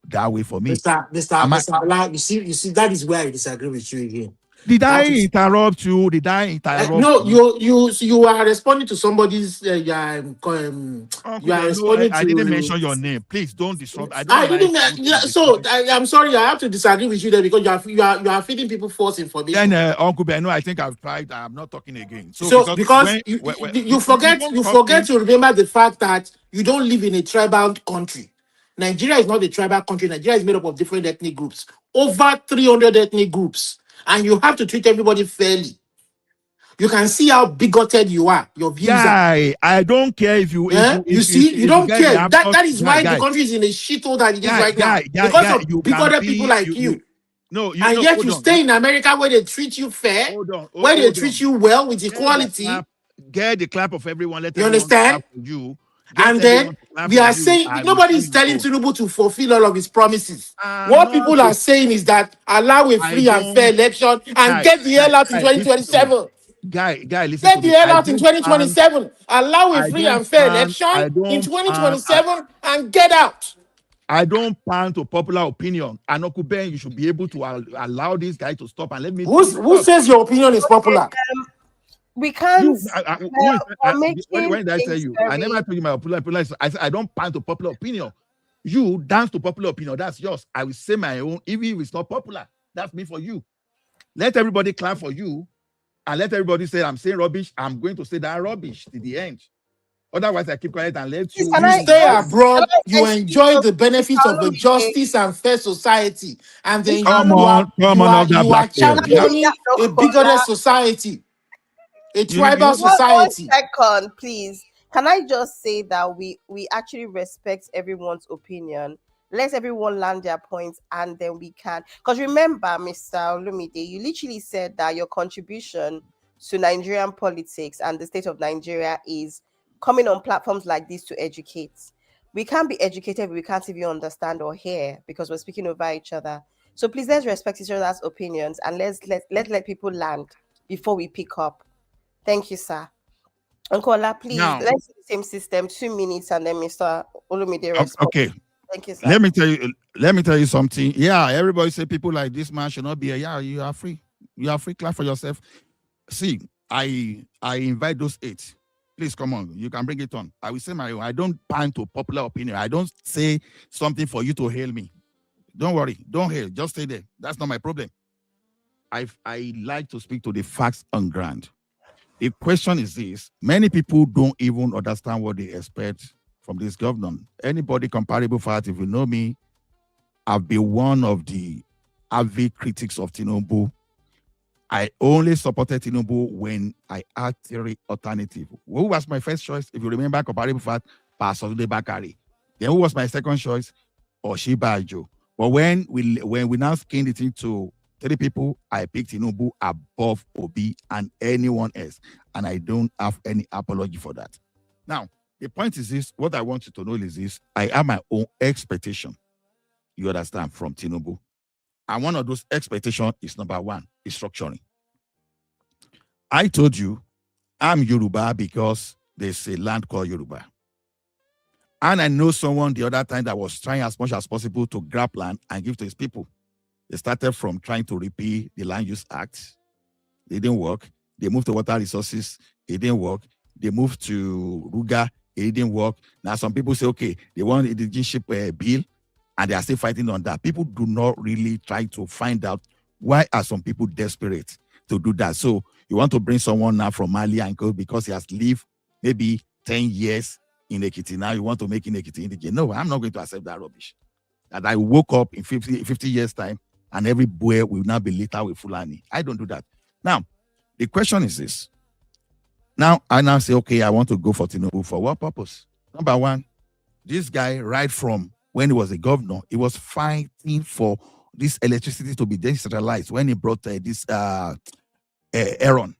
that way for me. Mr. Ola, you see, that is where I disagree with you again. Did I interrupt you? Did I interrupt no, you? you are responding to somebody's. You are responding I to. didn't mention your name. Please don't disrupt. I'm sorry. I have to disagree with you there because you are feeding people false information. Then Uncle Ben, I think I've tried. I'm not talking again. Because you forget to remember the fact that you don't live in a tribal country. Nigeria is not a tribal country. Nigeria is made up of different ethnic groups, over 300 ethnic groups, and you have to treat everybody fairly. You can see how bigoted you are. Your views are. I don't care if you. You don't care. That is why the country is in a shithole that it is right now. Because of bigoted people like you. Yet you stay in America where they treat you fair, where they treat you well with equality. Get the clap of everyone. You understand? You. And then we are saying nobody is telling Tinubu to fulfill all of his promises. What people are saying is that allow a free and fair election and get the hell out in 2027. Guy, listen. Get the hell out in 2027. Allow a free and fair election in 2027 and get out. I don't pan to popular opinion. And Uncle Ben, you should be able to allow this guy to stop and let me. Who says your opinion is popular? We can't. When did I tell you? I never told you my popular. I said I don't pan to popular opinion. You dance to popular opinion. That's yours. I will say my own, even if it's not popular. That's me for you. Let everybody clap for you, and let everybody say I'm saying rubbish. I'm going to say that rubbish to the end. Otherwise, I keep quiet and let you. You stay abroad, you enjoy the benefits of a justice and fair society, and then you are championing a bigoted society, a tribal society. 1 second, please. Can I just say that we actually respect everyone's opinion? Let everyone land their points, and then we can. Because remember, Mr. Olumide, you literally said that your contribution to Nigerian politics and the state of Nigeria is coming on platforms like this to educate. We can't be educated, we can't even understand or hear because we're speaking over each other. So please, let's respect each other's opinions and let's let people land before we pick up. Thank you, sir. Uncle Ola, please, let's do the same system, 2 minutes, and then Mr. Olumide responds. Okay. Thank you, sir. Let me tell you something. Yeah, everybody say people like this man should not be here. Yeah, you are free. You are free. Clap for yourself. See, I invite those 8. Please come on. You can bring it on. I will say my own. I don't pan to popular opinion. I don't say something for you to hail me. Don't worry. Don't hail. Just stay there. That's not my problem. I like to speak to the facts on ground. The question is this: many people don't even understand what they expect from this government. Anybody comparable fact, if you know me, I've been one of the avid critics of Tinubu. I only supported Tinubu when I had 3 alternatives. Who was my first choice? If you remember, comparable fact, Pastor Bakari. Then who was my second choice? Oshiba Ajo. But when we now skinned it into 3 people, I picked Tinubu above Obi and anyone else. And I don't have any apology for that. Now, the point is this, what I want you to know is this: I have my own expectation, you understand, from Tinubu. And one of those expectations is number 1, is structuring. I told you I'm Yoruba because there's a land called Yoruba. And I know someone the other time that was trying as much as possible to grab land and give to his people. They started from trying to repeal the Land Use Act. It didn't work. They moved to water resources. It didn't work. They moved to Ruga. It didn't work. Now some people say, okay, they want the indigenship bill, and they are still fighting on that. People do not really try to find out why are some people desperate to do that. So you want to bring someone now from Mali and go because he has lived maybe 10 years in Ekiti. Now you want to make in Ekiti indigent. No, I'm not going to accept that rubbish. That I woke up in 50 years' time and every boy will now be littered with Fulani. I don't do that. Now, the question is this. Now, I now say, okay, I want to go for Tinubu. For what purpose? Number 1, this guy, right from when he was a governor, he was fighting for this electricity to be decentralized when he brought this Aaron.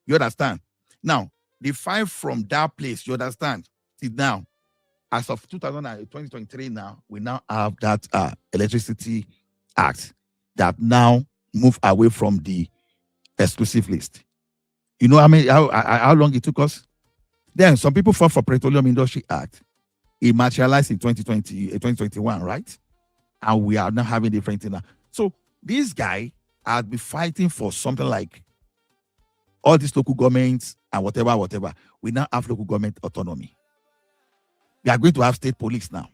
You understand? Now, the fight from that place, you understand? See now, as of 2023 now, we now have that Electricity Act that now move away from the exclusive list. You know how long it took us? Then some people fought for Petroleum Industry Act. It materialized in 2021, right? And we are now having different things now. So this guy has been fighting for something like all these local governments and whatever. We now have local government autonomy. We are going to have state police now.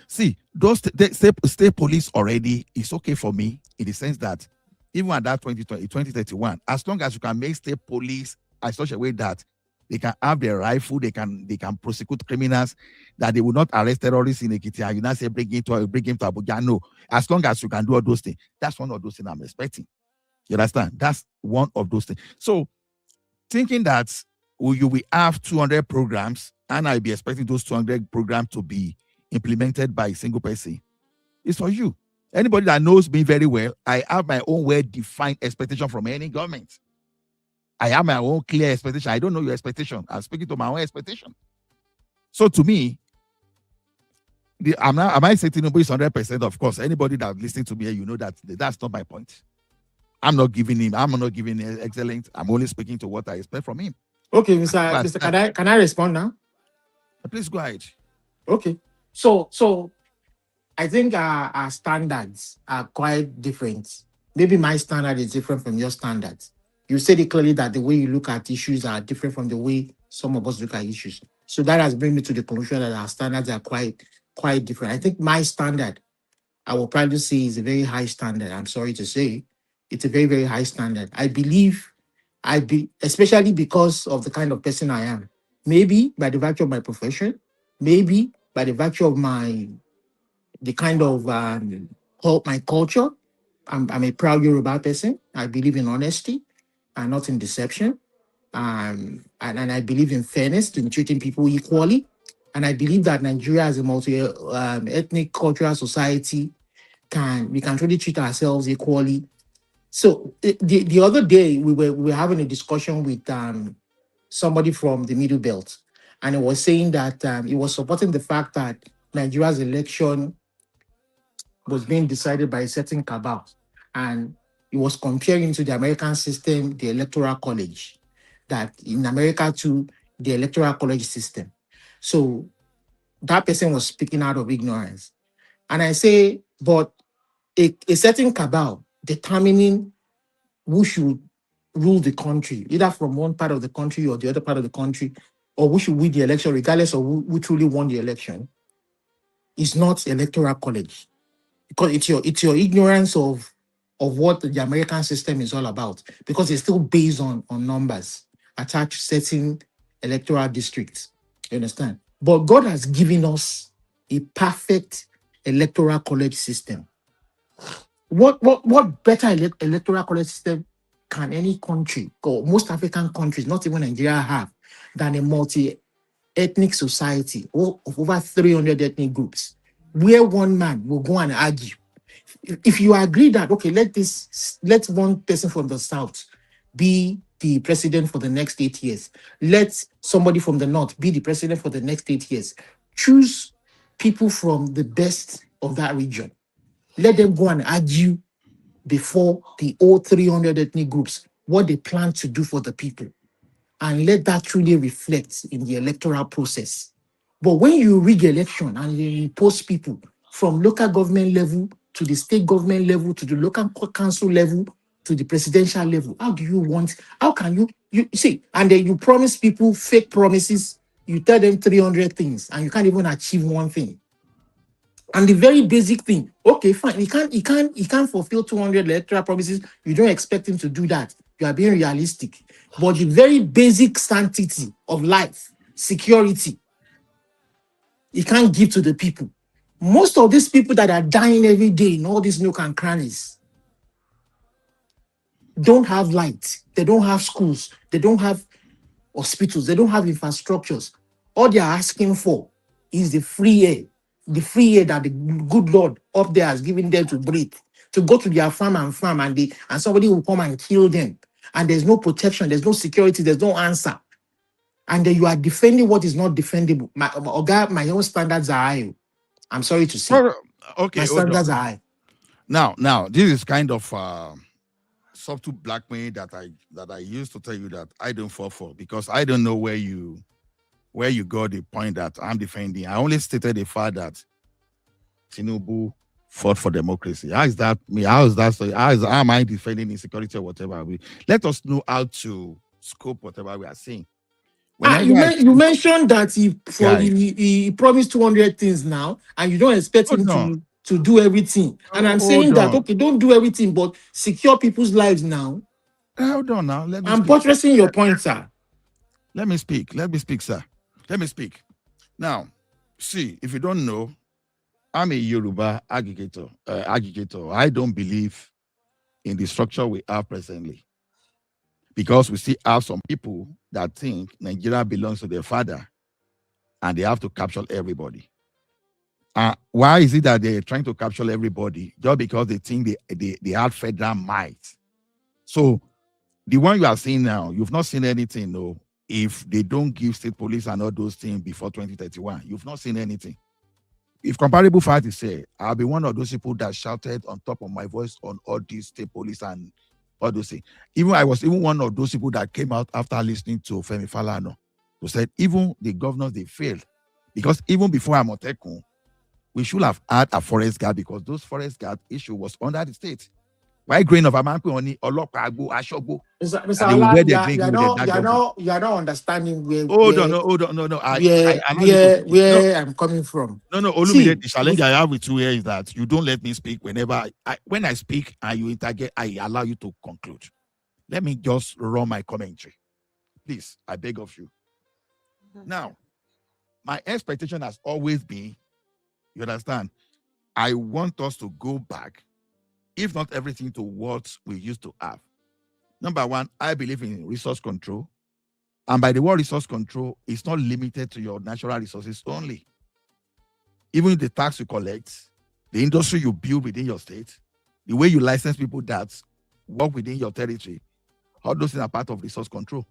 See, those state police already is okay for me in the sense that even at that 2031, as long as you can make state police in such a way that they can have their rifle, they can prosecute criminals, that they will not arrest terrorists in Ekiti and you not say bring him to Abuja. No, as long as you can do all those things, that's one of those things I'm expecting. You understand? That's one of those things. So thinking that you will have 200 programs and I'll be expecting those 200 programs to be implemented by a single person, it's for you. Anybody that knows me very well, I have my own well-defined expectation from any government. I have my own clear expectation. I don't know your expectation. I'm speaking to my own expectation. So to me, am I saying Tinubu is 100%? Of course, anybody that listening to me, you know that that's not my point. I'm not giving him excellent. I'm only speaking to what I expect from him. Okay, Mr. Can I respond now? Please go ahead. Okay. So I think our standards are quite different. Maybe my standard is different from your standards. You said it clearly that the way you look at issues are different from the way some of us look at issues. So that has brought me to the conclusion that our standards are quite different. I think my standard, I will probably say, is a very high standard. I'm sorry to say, it's a very, very high standard. I believe, especially because of the kind of person I am, maybe by the virtue of my profession, maybe by the virtue of the kind of my culture. I'm a proud Yoruba person. I believe in honesty and not in deception. And I believe in fairness, in treating people equally. And I believe that Nigeria as a multi-ethnic cultural society we can truly treat ourselves equally. So the other day we were having a discussion with somebody from the Middle Belt, and it was saying that it was supporting the fact that Nigeria's election was being decided by a certain cabal, and it was comparing to the American system, the Electoral College, that in America too, the Electoral College system. So that person was speaking out of ignorance. And I say, but a certain cabal determining who should rule the country, either from one part of the country or the other part of the country, or who should win the election, regardless of who truly won the election, is not Electoral College. Because it's your ignorance of what the American system is all about, because it's still based on numbers attached to certain electoral districts. You understand? But God has given us a perfect Electoral College system. What better Electoral College system can any country, or most African countries, not even Nigeria, have than a multi-ethnic society of over 300 ethnic groups, where one man will go and argue. If you agree that, okay, let one person from the South be the president for the next 8 years. Let somebody from the North be the president for the next 8 years. Choose people from the best of that region. Let them go and argue before the all 300 ethnic groups what they plan to do for the people. And let that truly reflect in the electoral process. But when you rig election and you impose people from local government level to the state government level to the local council level to the presidential level, how can you see, and then you promise people fake promises, you tell them 300 things and you can't even achieve one thing. And the very basic thing, okay, fine, he can't fulfill 200 electoral promises. You don't expect him to do that. You are being realistic. But the very basic sanctity of life, security, he can't give to the people. Most of these people that are dying every day in all these nook and crannies don't have light. They don't have schools. They don't have hospitals. They don't have infrastructures. All they are asking for is the free air. The free air that the good Lord up there has given them to breathe, to go to their farm and somebody will come and kill them. And there's no protection, there's no security, there's no answer. and then you are defending what is not defendable. My own standards are high. I'm sorry to say. Okay, my standards are high. Now, this is kind of subtle blackmail that I used to tell you that I don't fall for, because I don't know where you got the point that I'm defending. I only stated the fact that Tinubu fought for democracy. How is that me? How am I defending insecurity or whatever? Let us know how to scope whatever we are saying. You mentioned that he promised 200 things now, and you don't expect him to do everything. And I'm saying that, okay, don't do everything, but secure people's lives now. Hold on now. I'm buttressing your point, sir. Let me speak, sir. Let me speak. Now, see, if you don't know, I'm a Yoruba aggregator. I don't believe in the structure we have presently, because we still have some people that think Nigeria belongs to their father and they have to capture everybody. Why is it that they're trying to capture everybody? Just because they think they have federal might. So the one you are seeing now, you've not seen anything, no. If they don't give state police and all those things before 2031, you've not seen anything. If comparable fact is said, I'll be one of those people that shouted on top of my voice on all these state police and all those things. I was one of those people that came out after listening to Femi Falana, who said even the governors, they failed. Because even before Amotekun, we should have had a forest guard, because those forest guard issue was under the state. Why grain of Amanku only Olokagbo Ashogbo? You're not understanding where. Hold on, no. Where I'm coming from. No, Olumide, the challenge I have with you here is that you don't let me speak whenever when I speak and you interject, I allow you to conclude. Let me just run my commentary. Please, I beg of you. Now, my expectation has always been, you understand, I want us to go back, if not everything, to what we used to have. Number one, I believe in resource control. And by the word resource control, it's not limited to your natural resources only. Even the tax you collect, the industry you build within your state, the way you license people that work within your territory, all those things are part of resource control.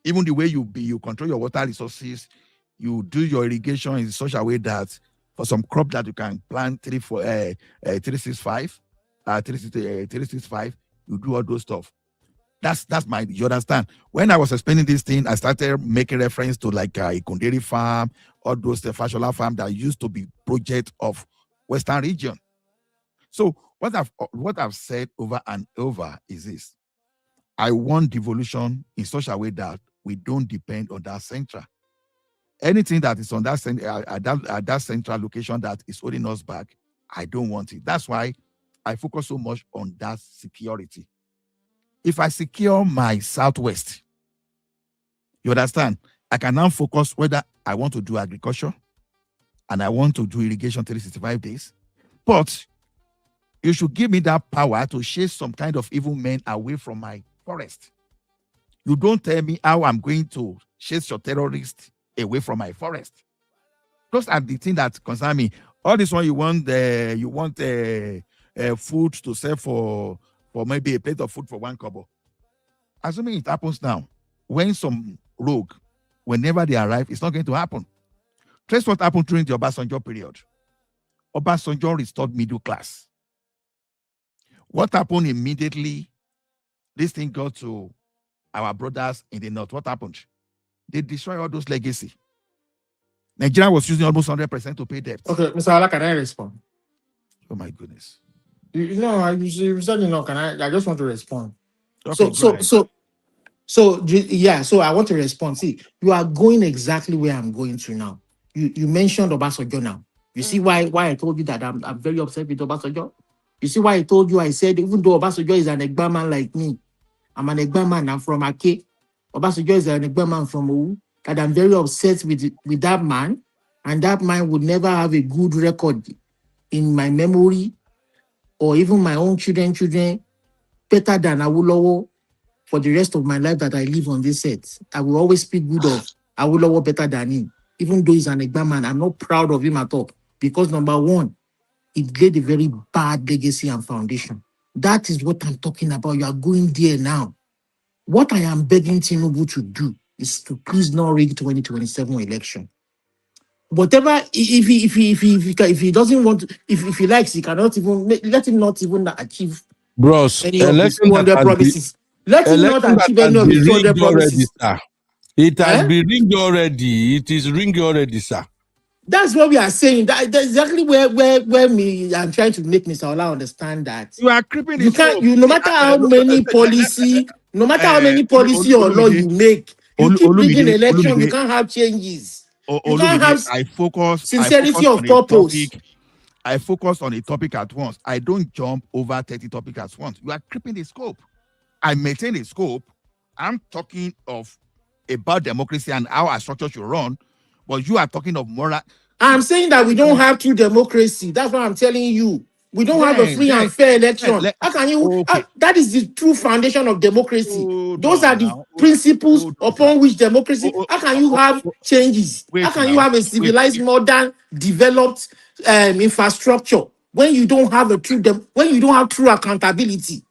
Even the way you control your water resources, you do your irrigation in such a way that for some crop that you can plant 365, you do all those stuff. That's you understand? When I was explaining this thing, I started making reference to like Ikunderi farm, all those Fashola farm that used to be project of Western region. So what I've said over and over is this: I want devolution in such a way that we don't depend on that central. Anything that is on that that central location that is holding us back, I don't want it. That's why I focus so much on that security. If I secure my southwest, you understand, I can now focus whether I want to do agriculture and I want to do irrigation 365 days. But you should give me that power to chase some kind of evil men away from my forest. You don't tell me how I'm going to chase your terrorists away from my forest. Those are the things that concern me. All this one you want food to sell for maybe a plate of food for 1 kobo. Assuming it happens now, when some rogue, whenever they arrive, it's not going to happen. Trace what happened during the Obasanjo period. Obasanjo restored middle class. What happened immediately? This thing got to our brothers in the north. What happened? They destroyed all those legacy. Nigeria was using almost 100% to pay debt. Okay, Mr. Ala, can I respond? Oh my goodness. You said can I just want to respond. Okay, So I want to respond. See, you are going exactly where I'm going to now. You mentioned Obasanjo now. You see why I told you that I'm very upset with Obasanjo? You see why I told you, I said, even though Obasanjo is an Egba man like me, I'm an Egba man, I'm from Ake. Obasanjo is an Egba man from Owu, that I'm very upset with that man, and that man would never have a good record in my memory, or even my own children, better than Awolowo for the rest of my life that I live on this earth. I will always speak good of Awolowo better than him. Even though he's an Egba man, I'm not proud of him at all. Because number one, it laid a very bad legacy and foundation. That is what I'm talking about. You are going there now. What I am begging Tinubu to do is to please not rig 2027 election. Whatever, if he doesn't want to, if he likes, he cannot even let him not even achieve Bros, any of his election that 200 has been promises. Let him not election that achieve has any of been his 200 rigged already, promises. sir. It has Eh? been rigged already. It is rigged already, sir. That's what we are saying. That's exactly where me I'm trying to make Mr. Ola understand that You are creeping you the can't. scope. No matter how many policy, no matter how many policy or law Olumide, you make, you keep bringing election. You Olumide, can't have changes. You can't Olumide, have I focus sincerity of on a purpose. topic. I focus on a topic at once. I don't jump over 30 topics at once. You are creeping the scope. I maintain the scope. I'm talking of about democracy and how our structure should run, but you are talking of moral. I'm saying that we don't have true democracy. That's what I'm telling you. We don't have a free and fair election. How can you? That is the true foundation of democracy. Those are the principles upon which democracy. How can you have changes? How can you have a civilized, modern, developed infrastructure when you don't have a when you don't have true accountability?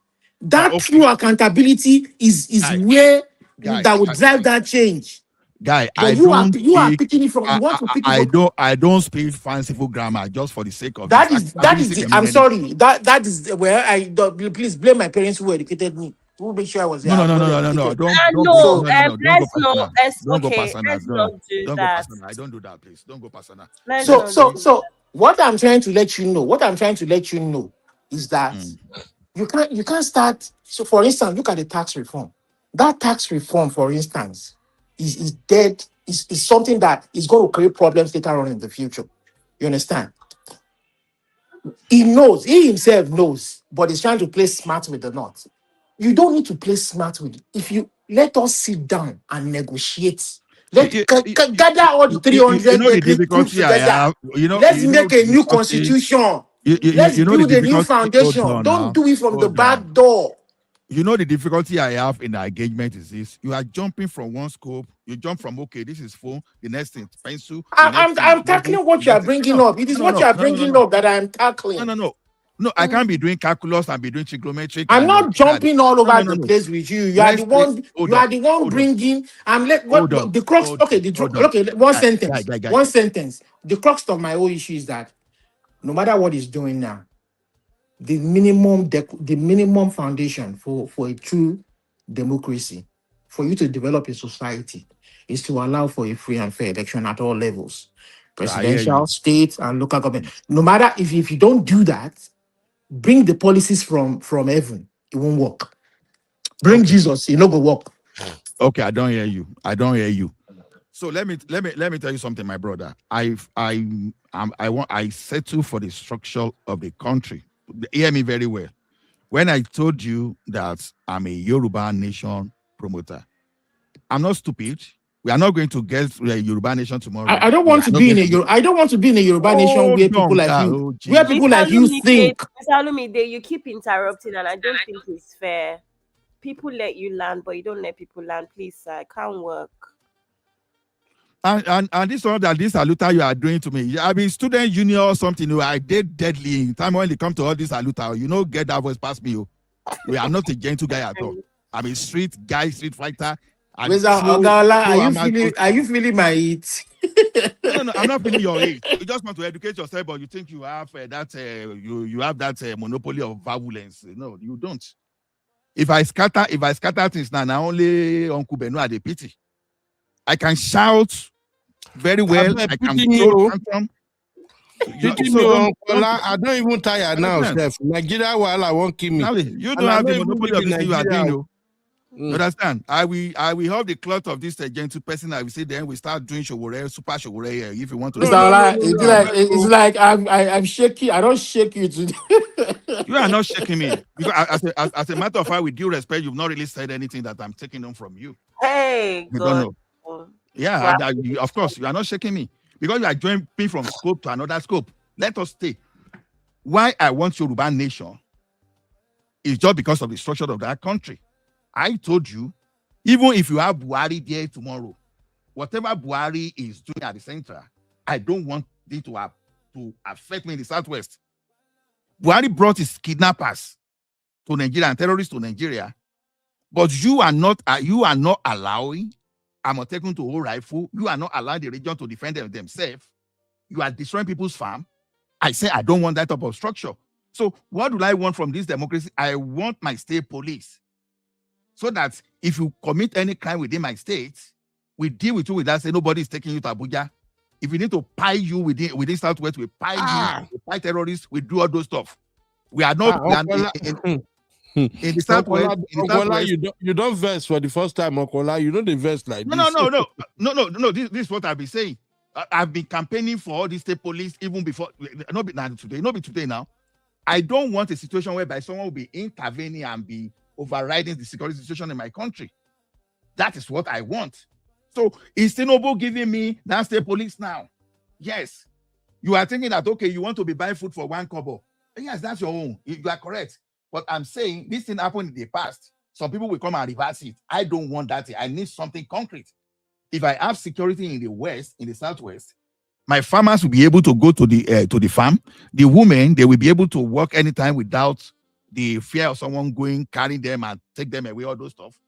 That true accountability is where that would drive that change. Guy, But you are picking it from. You want to pick it from. I don't speak fanciful grammar just for the sake of That is the. I'm sorry. That is where please blame my parents who educated me. Who make sure I was there. No. Let's not. Don't go personal. Let's not do Don't that. go personal. I don't do that, please. Don't go personal. So what I'm trying to let you know, is that you can't start. So for instance, look at the tax reform. That tax reform, for instance, is dead. Is something that is going to create problems later on in the future. You understand? He himself knows, but he's trying to play smart with the knot. You don't need to play smart with it. If you let us sit down and negotiate, gather all the 300 groups together. Let's make a new constitution. Let's build a new foundation. Don't do it from the back door. You know the difficulty I have in the engagement is this: you are jumping from one scope. You jump from this is phone. The next thing pencil. I'm tackling what you are bringing up. It is what you are bringing up that I am tackling. No, I can't be doing calculus and be doing trigonometric. I'm not jumping all over the place with you. You are the one. You are the one bringing. The crux. One sentence. The crux of my whole issue is that no matter what he's doing now, the minimum foundation for a true democracy, for you to develop a society, is to allow for a free and fair election at all levels, presidential, state, and local government. No matter if you don't do that, bring the policies from heaven, it won't work. Bring Jesus, it no go work. Okay, I don't hear you. So let me tell you something, my brother. I settle for the structure of the country. Hear me very well. When I told you that I'm a Yoruba nation promoter, I'm not stupid. We are not going to get a Yoruba nation tomorrow. I don't want to be in a Yoruba nation where people like you, think. Mr. Olumide, you keep interrupting, and I don't think it's fair. People let you land, but you don't let people land. Please, sir, it can't work. And this one that this saluta you are doing to me, I mean student union or something. I did deadly in time when they come to all this saluta. Get that voice past me. We are not a gentle guy at all. I'm a street guy, street fighter. Are you feeling my heat? No, I'm not feeling your heat. You just want to educate yourself, but you think you have you have that monopoly of violence. No, you don't. If I scatter things now only Uncle Beno are the pity. I can shout very well. I can throw tantrum. I don't even tire now, Steph. Nigeria I won't kill me. You don't have the monopoly of this thing you are doing. You understand? I will have the cloth of this gentle person. I will say then we start doing showore, super showore here. If you want to. It's like I'm shaky. I don't shake you today. You are not shaking me because as a matter of fact, with due respect, you've not really said anything that I'm taking on from you. Hey, you don't know. Yeah, of course, you are not shaking me because you are jumping from scope to another scope. Let us stay. Why I want Yoruba nation is just because of the structure of that country. I told you, even if you have Buhari there tomorrow, whatever Buhari is doing at the center, I don't want it to affect me in the Southwest. Buhari brought his kidnappers to Nigeria and terrorists to Nigeria, but you are not allowing Amotekun to hold rifle. You are not allowing the region to defend themselves. You are destroying people's farm. I say I don't want that type of structure. So what do I want from this democracy? I want my state police. So that if you commit any crime within my state, we deal with you with that. Say nobody is taking you to Abuja. If we need to pie you within Southwest, we pie you, we pie terrorists, we do all those stuff. We are not in the Southwest. You don't verse for the first time, Okola. You know the verse like this. No. This is what I've been saying. I've been campaigning for all these state police even before. Not be today now. I don't want a situation whereby someone will be intervening and be overriding the security situation in my country. That is what I want. So is Tinubu giving me that state police now? Yes. You are thinking that, okay, you want to be buying food for 1 kobo. Yes, that's your own. You are correct. But I'm saying this thing happened in the past. Some people will come and reverse it. I don't want that. I need something concrete. If I have security in the West, in the Southwest, my farmers will be able to go to the farm. The women, they will be able to work anytime without the fear of someone carrying them and take them away, all those stuff.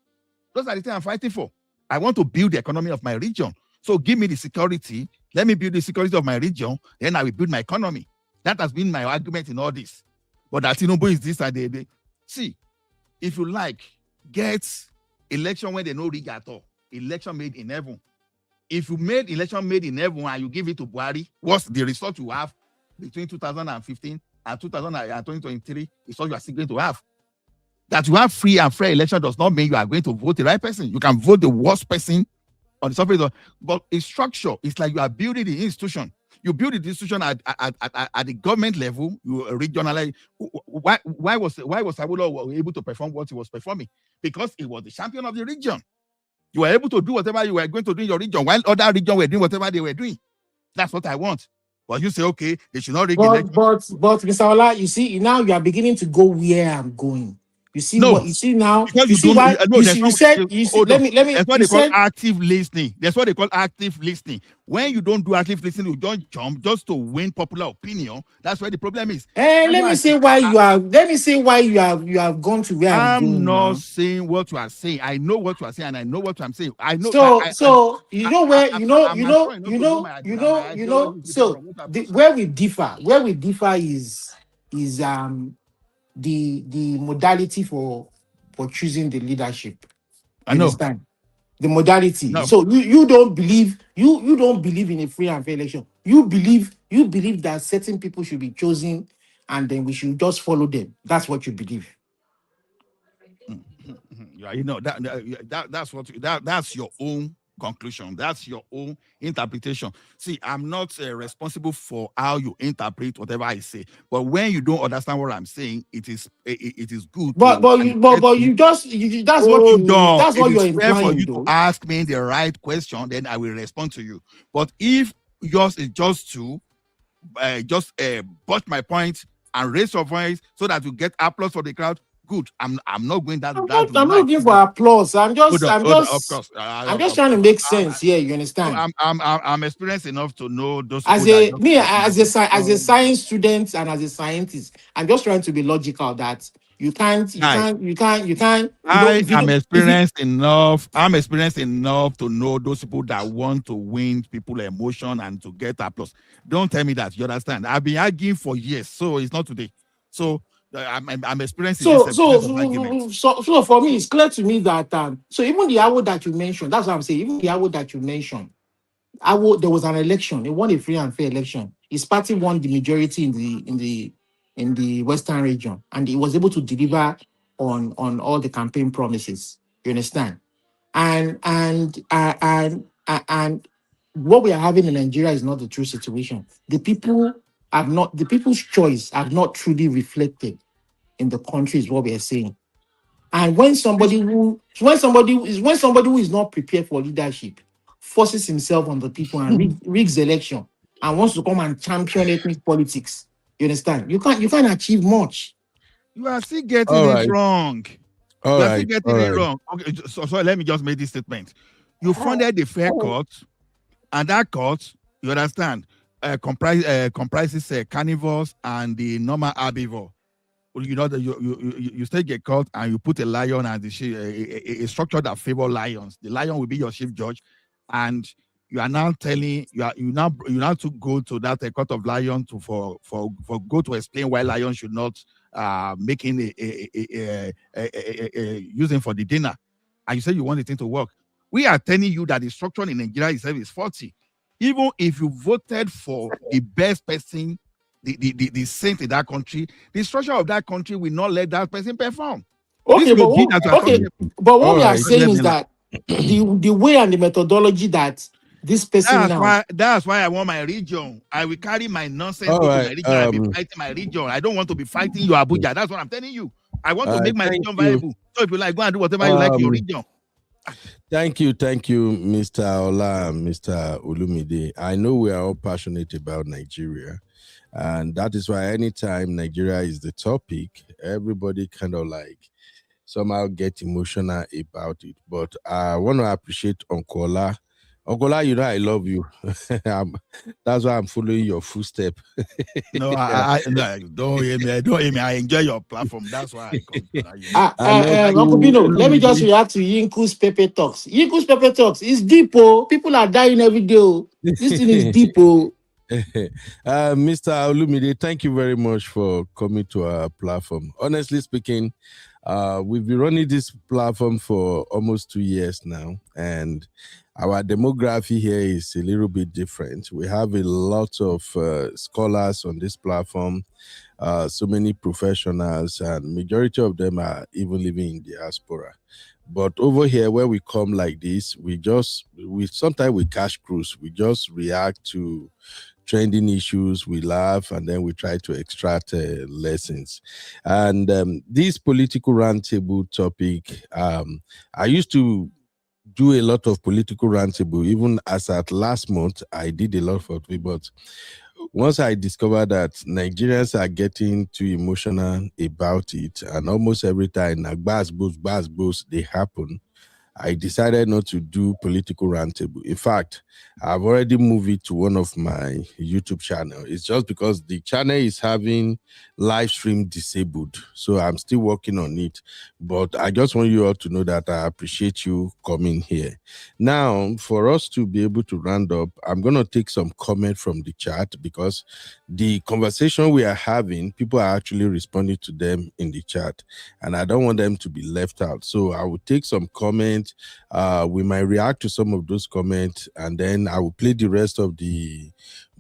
Those are the things I'm fighting for. I want to build the economy of my region. So give me the security. Let me build the security of my region. Then I will build my economy. That has been my argument in all this. But that Tinubu is this and they. See, if you like, get election when they no rig at all. Election made in heaven. If you made election made in heaven and you give it to Buhari, what's the result you have between 2015 and 2023 is what you are still going to have. That you have free and fair election does not mean you are going to vote the right person. You can vote the worst person on the surface. But a structure is like you are building the institution. You build the institution at the government level. You regionalize. Why was Awolowo able to perform what he was performing? Because he was the champion of the region. You were able to do whatever you were going to do in your region, while other regions were doing whatever they were doing. That's what I want. But you say, okay, they should not rig election. But Mr. Ola, you see, now you are beginning to go where I'm going. You see what you see now. You see why? You said. Let me. That's what they call active listening. That's what they call active listening. When you don't do active listening, you don't jump just to win popular opinion. That's where the problem is. Let me say why you are. Let me say why you have gone to where I'm going. I'm not saying what you are saying. I know what you are saying, and I know what I'm saying. I know. So you know where you know. So where we differ is the modality for choosing the leadership. I know. Understand? The modality. No. So you don't believe you don't believe in a free and fair election. You believe that certain people should be chosen and then we should just follow them. That's what you believe. Yeah, you know that's your own conclusion. That's your own interpretation. See, I'm not responsible for how you interpret whatever I say. But when you don't understand what I'm saying, it is good. But that's what you're implying. For you to ask me the right question, then I will respond to you. But if yours is just to bust my point and raise your voice so that you get applause for the crowd, good. I'm not going that. I'm not looking for applause. I'm just trying to make sense here. You understand? I'm experienced enough to know those. As a science student and as a scientist, I'm just trying to be logical that you can't. I'm experienced enough to know those people that want to win people's emotion and to get applause. Don't tell me that. You understand? I've been arguing for years, so it's not today. So. I'm experiencing so for me, it's clear to me that so even the Awo that you mentioned, that's what I'm saying. Even the Awo that you mentioned, there was an election. He won a free and fair election. His party won the majority in the Western region, and he was able to deliver on all the campaign promises. You understand? And what we are having in Nigeria is not the true situation. The people's choice have not truly reflected in the country is what we are saying. And when somebody who is not prepared for leadership forces himself on the people and rigs the election and wants to come and champion ethnic politics, you understand? You can't achieve much. You are still getting it wrong. Okay, so let me just make this statement. You funded the fair court, and that court, you understand, comprises carnivores and the normal herbivore. you know that you still get caught and you put a lion and a structure that favor lions. The lion will be your chief judge, and you are now telling you now to go to that court of lion for go to explain why lions should not making using for the dinner, and you say you want the thing to work. We are telling you that the structure in Nigeria itself is faulty. Even if you voted for the best person, the saint in that country, the structure of that country will not let that person perform. Okay, but what we are saying is that the way and the methodology that this person that's why I want my region. I will carry my nonsense to my region and be fighting my region. I don't want to be fighting your Abuja. That's what I'm telling you. I want to make my region viable. So if you like, go and do whatever you like in your region. Thank you, Mr. Ola and Mr. Olumide. I know we are all passionate about Nigeria, and that is why anytime Nigeria is the topic, everybody kind of like somehow get emotional about it. But I want to appreciate Uncle Ola. Uncle Ola, you know I love you. That's why I'm following your footstep. No, I don't hear me. Don't hear me. I enjoy your platform. That's why I come. Uncle Bino, let me just react to Yinku's Pepe Talks. Yinku's Pepe Talks is deep, oh. People are dying every day. This thing is deep, oh. Mr. Olumide, thank you very much for coming to our platform. Honestly speaking, we've been running this platform for almost 2 years now, and our demography here is a little bit different. We have a lot of scholars on this platform, so many professionals, and majority of them are even living in diaspora. But over here, where we come like this, sometimes we cash cruise. We just react to trending issues, we laugh, and then we try to extract lessons. And this political roundtable topic, I used to do a lot of political roundtable. Even as at last month, I did a lot of it. But once I discovered that Nigerians are getting too emotional about it, and almost every time bas boost they happen, I decided not to do political roundtable. In fact, I've already moved it to one of my YouTube channel. It's just because the channel is having live stream disabled. So I'm still working on it. But I just want you all to know that I appreciate you coming here. Now, for us to be able to round up, I'm going to take some comment from the chat, because the conversation we are having, people are actually responding to them in the chat, and I don't want them to be left out. So I will take some comments. We might react to some of those comments, and then I will play the rest of the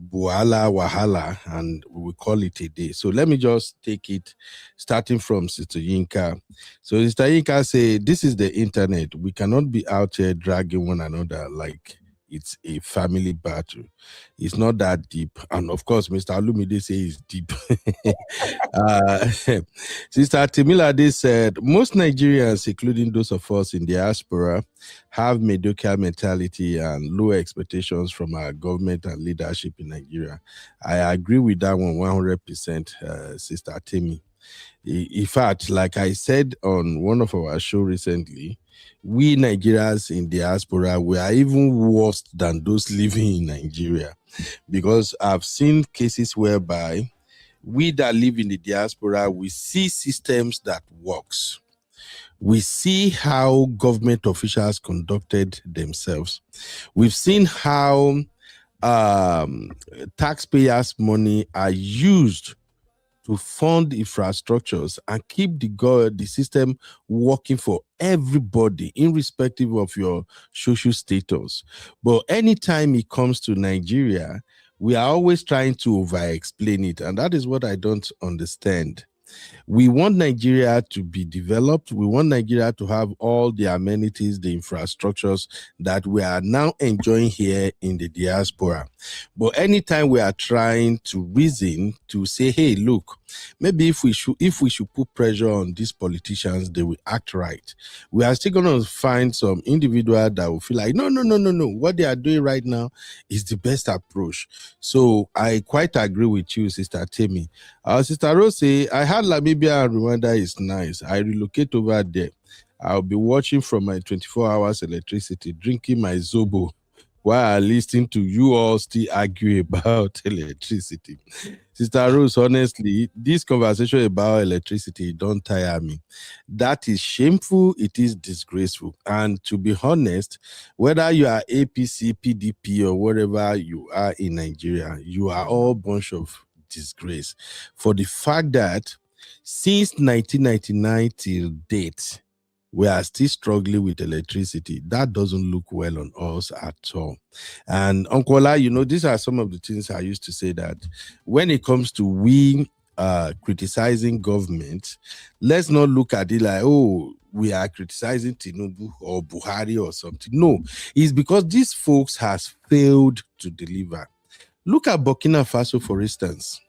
Bwala Wahala, and we will call it a day. So let me just take it, starting from Sister Yinka. So Sister Yinka say, this is the internet. We cannot be out here dragging one another like it's a family battle. It's not that deep. And of course, Mr. Olumide say it's deep. Sister Timilade said, most Nigerians, including those of us in diaspora, have mediocre mentality and low expectations from our government and leadership in Nigeria. I agree with that one 100%, Sister Timi. In fact, like I said on one of our shows recently, we Nigerians in diaspora, we are even worse than those living in Nigeria, because I've seen cases whereby we that live in the diaspora, we see systems that works. We see how government officials conducted themselves. We've seen how taxpayers' money are used to fund infrastructures and keep the system working for everybody, irrespective of your social status. But anytime it comes to Nigeria, we are always trying to over-explain it, and that is what I don't understand. We want Nigeria to be developed. We want Nigeria to have all the amenities, the infrastructures that we are now enjoying here in the diaspora. But anytime we are trying to reason to say, hey, look, maybe if we should put pressure on these politicians, they will act right. We are still going to find some individual that will feel like, no. What they are doing right now is the best approach. So I quite agree with you, Sister Temi. Sister Rose, I had Namibia and Rwanda is nice. I relocate over there. I'll be watching from my 24 hours electricity, drinking my Zobo while I listen to you all still argue about electricity. Sister Rose, honestly, this conversation about electricity don't tire me. That is shameful. It is disgraceful. And to be honest, whether you are APC, PDP, or wherever you are in Nigeria, you are all a bunch of disgrace. For the fact that since 1999 till date, we are still struggling with electricity. That doesn't look well on us at all. And Uncle Ola, these are some of the things I used to say, that when it comes to we criticizing government, let's not look at it like, oh, we are criticizing Tinubu or Buhari or something. No, it's because these folks has failed to deliver. Look at Burkina Faso, for instance.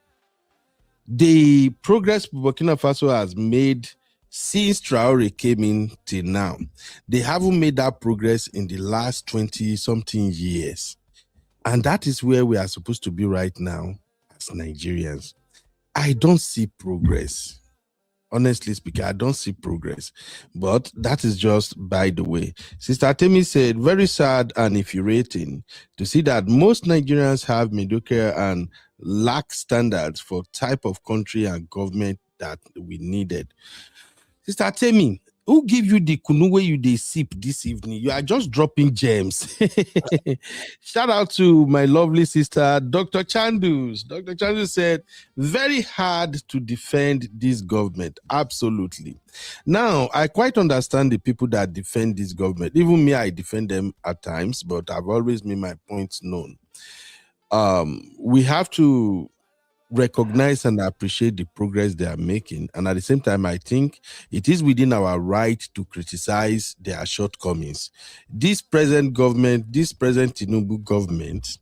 The progress Burkina Faso has made since Traore came in till now, they haven't made that progress in the last 20-something years. And that is where we are supposed to be right now as Nigerians. I don't see progress. Honestly speaking, I don't see progress. But that is just by the way. Sister Temi said, very sad and infuriating to see that most Nigerians have mediocre and lack standards for type of country and government that we needed. Sister Temi, who give you the kunu where you dey sip this evening? You are just dropping gems. Shout out to my lovely sister, Dr. Chandus. Dr. Chandus said, very hard to defend this government. Absolutely. Now, I quite understand the people that defend this government. Even me, I defend them at times, but I've always made my points known. We have to recognize and appreciate the progress they are making. And at the same time, I think it is within our right to criticize their shortcomings. This present government, this present Tinubu government,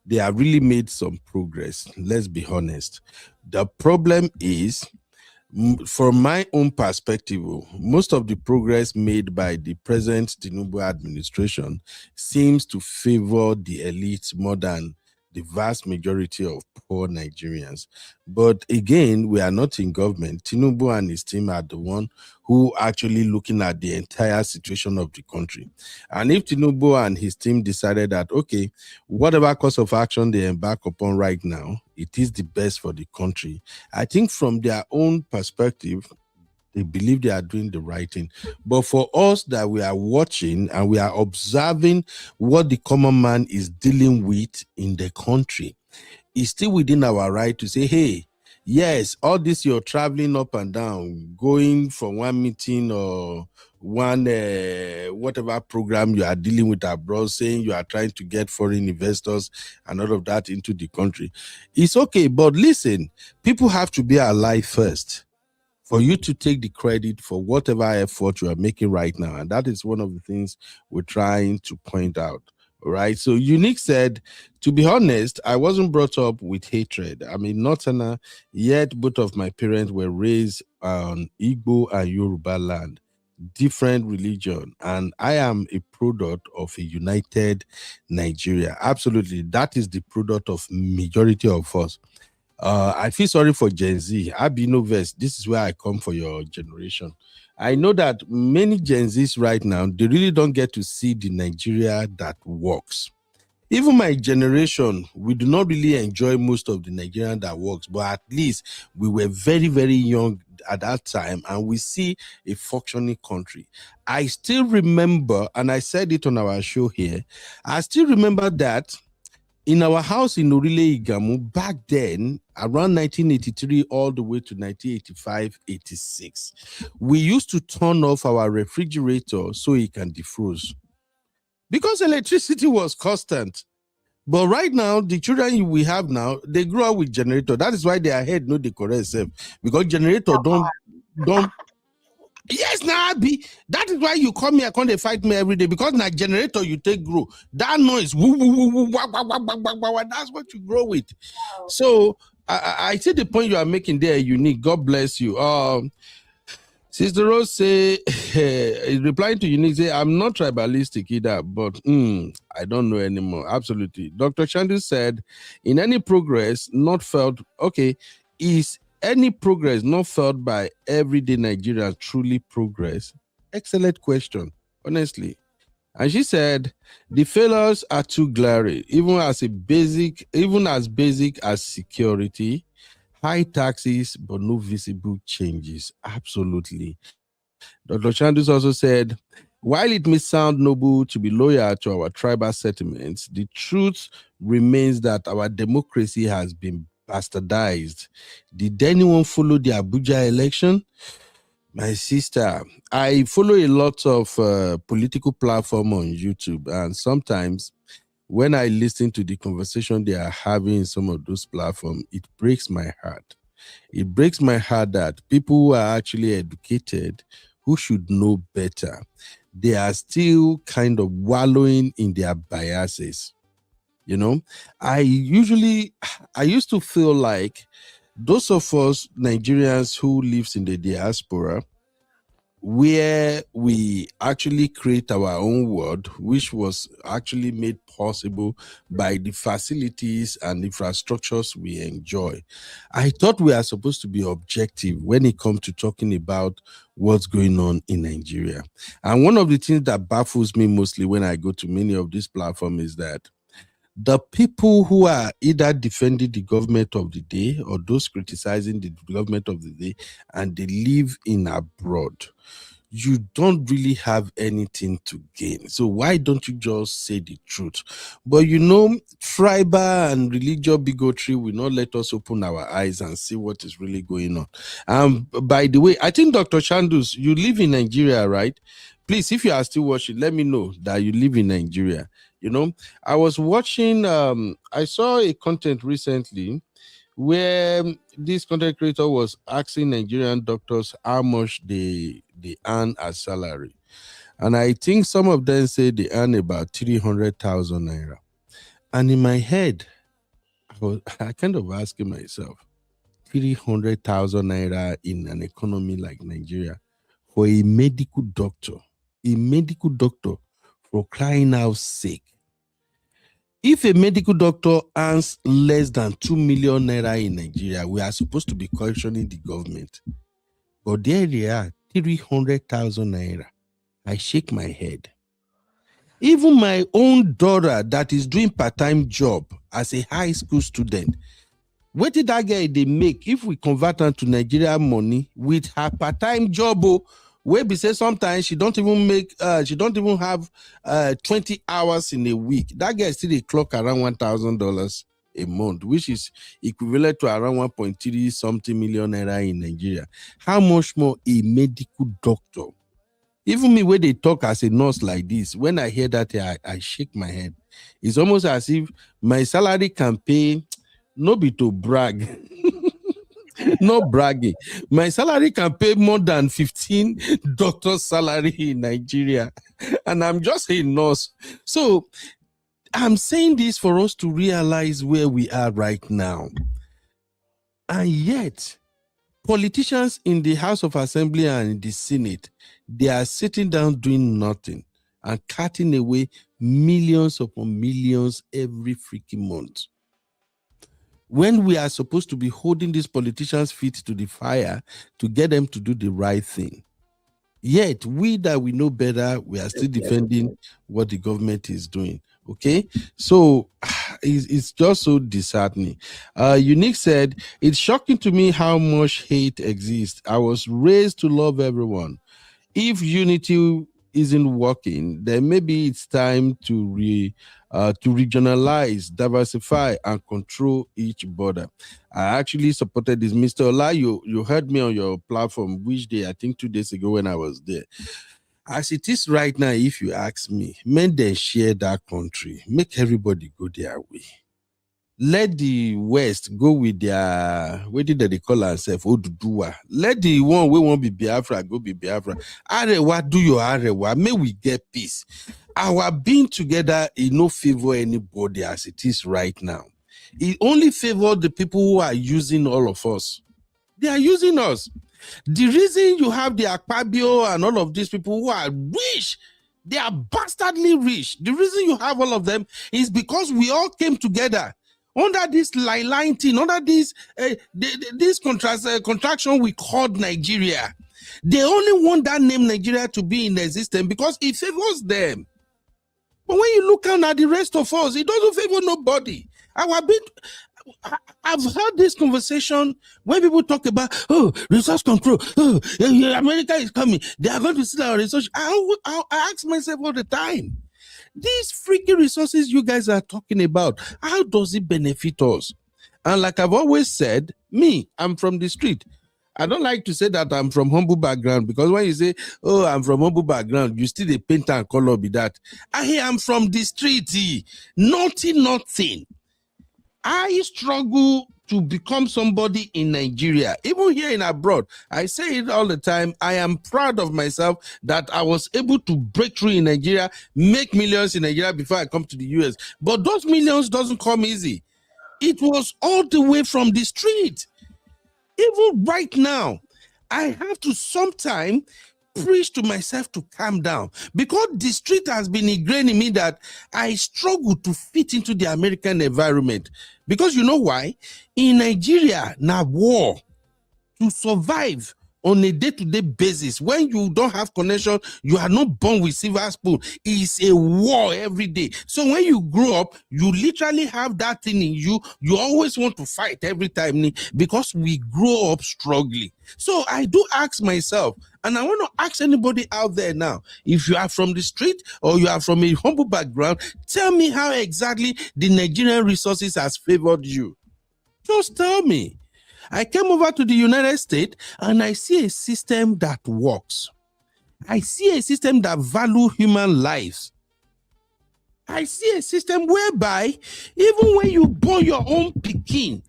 they have really made some progress. Let's be honest. The problem is, from my own perspective, most of the progress made by the present Tinubu administration seems to favor the elite more than the vast majority of poor Nigerians. But again, we are not in government. Tinubu and his team are the one who actually looking at the entire situation of the country. And if Tinubu and his team decided that, okay, whatever course of action they embark upon right now, it is the best for the country, I think from their own perspective, they believe they are doing the right thing. But for us that we are watching and we are observing what the common man is dealing with in the country, it's still within our right to say, hey, yes, all this you're traveling up and down, going from one meeting or one whatever program you are dealing with abroad, saying you are trying to get foreign investors and all of that into the country. It's okay, but listen, people have to be alive first for you to take the credit for whatever effort you are making right now. And that is one of the things we're trying to point out. All right. So Unique said, to be honest, I wasn't brought up with hatred. I'm a Northerner, yet both of my parents were raised on Igbo and Yoruba land, different religion. And I am a product of a united Nigeria. Absolutely. That is the product of majority of us. I feel sorry for Gen Z. Abinoverse, this is where I come for your generation. I know that many Gen Zs right now, they really don't get to see the Nigeria that works. Even my generation, we do not really enjoy most of the Nigerian that works, but at least we were very, very young at that time and we see a functioning country. I still remember, and I said it on our show here, I still remember that in our house in Orile Igamu, back then, around 1983 all the way to 1985-86, we used to turn off our refrigerator so it can defrost because electricity was constant. But right now, the children we have now, they grow up with generator. That is why their head no the correct self, because generator don't. Yes, now be that is why you come here, come they fight me every day, because na generator you take grow. That noise, woo, woo, woo, woo, wah, wah, wah, wah, wah, wah, that's what you grow with. So I see the point you are making there, Unique. God bless you. Sister Rose say, replying to Unique, say, I'm not tribalistic either, but I don't know anymore. Absolutely. Dr. Chandu said, in any progress not felt, okay, is any progress not felt by everyday Nigerians truly progress? Excellent question, honestly. And she said, the failures are too glaring, even as basic as security, high taxes, but no visible changes. Absolutely. Dr. Chandus also said, while it may sound noble to be loyal to our tribal settlements, the truth remains that our democracy has been bastardized. Did anyone follow the Abuja election? My sister, I follow a lot of political platform on YouTube, and sometimes when I listen to the conversation they are having in some of those platforms, it breaks my heart. It breaks my heart that people who are actually educated, who should know better, they are still kind of wallowing in their biases. You know, I used to feel like those of us Nigerians who lives in the diaspora, where we actually create our own world, which was actually made possible by the facilities and infrastructures we enjoy. I thought we are supposed to be objective when it comes to talking about what's going on in Nigeria. And one of the things that baffles me mostly when I go to many of these platforms is that the people who are either defending the government of the day or those criticizing the government of the day, and they live in abroad, you don't really have anything to gain. So why don't you just say the truth? But you know, tribal and religious bigotry will not let us open our eyes and see what is really going on. By the way, I think Dr. Chandus, you live in Nigeria, right? Please, if you are still watching, let me know that you live in Nigeria. You know, I was watching, I saw a content recently where this content creator was asking Nigerian doctors how much they earn as salary. And I think some of them say they earn about 300,000 naira. And in my head, I kind of asking myself, 300,000 naira in an economy like Nigeria for a medical doctor for crying out sake. If a medical doctor earns less than 2 million naira in Nigeria, we are supposed to be questioning the government. But there they are, 300,000 naira. I shake my head. Even my own daughter that is doing part-time job as a high school student, what did that guy they make if we convert her to Nigeria money with her part-time job? Where we say sometimes she don't even have 20 hours in a week. That guy still a clock around $1,000 a month, which is equivalent to around 1.3 something million naira in Nigeria. How much more a medical doctor? Even me, when they talk as a nurse like this, when I hear that, I shake my head. It's almost as if my salary can pay, no be to brag. Not bragging. My salary can pay more than 15 doctor's salary in Nigeria. And I'm just a nurse. So I'm saying this for us to realize where we are right now. And yet, politicians in the House of Assembly and in the Senate, they are sitting down doing nothing and cutting away millions upon millions every freaking month. When we are supposed to be holding these politicians' feet to the fire to get them to do the right thing. Yet, we that we know better, we are still defending what the government is doing. Okay? So, it's just so disheartening. Unique said, it's shocking to me how much hate exists. I was raised to love everyone. If unity isn't working, then maybe it's time to regionalize, diversify, and control each border. I actually supported this. Mr. Ola, you heard me on your platform, which day, I think 2 days ago when I was there. As it is right now, if you ask me, men then share that country, make everybody go their way. Let the West go with their, what did they call themselves? Oduduwa. Let the one we won't be Biafra go be Biafra. Arewa, do your Arewa. May we get peace. Our being together, it no favor anybody as it is right now. It only favor the people who are using all of us. They are using us. The reason you have the Akpabio and all of these people who are rich, they are bastardly rich. The reason you have all of them is because we all came together under this line thing, under this contraction we called Nigeria. They only want that name Nigeria to be in existence because it favors them. But when you look at the rest of us, it doesn't favor nobody. I've heard this conversation when people talk about, resource control. America is coming. They are going to steal our resources. I ask myself all the time, these freaky resources you guys are talking about, how does it benefit us? And like I've always said, I'm from the street. I don't like to say that I'm from humble background, because when you say, I'm from humble background, you still a painter and color be that. I am from the street. Nothing. I struggle to become somebody in Nigeria, even here in abroad. I say it all the time. I am proud of myself that I was able to break through in Nigeria, make millions in Nigeria before I come to the US. But those millions doesn't come easy. It was all the way from the street. Even right now, I have to sometimes preach to myself to calm down, because the street has been ingrained in me that I struggle to fit into the American environment. Because you know why? In Nigeria, now war, to survive on a day-to-day basis, when you don't have connection, you are not born with silver spoon. It's a war every day. So when you grow up, you literally have that thing in you. You always want to fight every time, because we grow up struggling. So I do ask myself, and I want to ask anybody out there now, if you are from the street or you are from a humble background, tell me how exactly the Nigerian resources has favored you. Just tell me. I came over to the United States and I see a system that works. I see a system that values human lives. I see a system whereby even when you born your own pikin,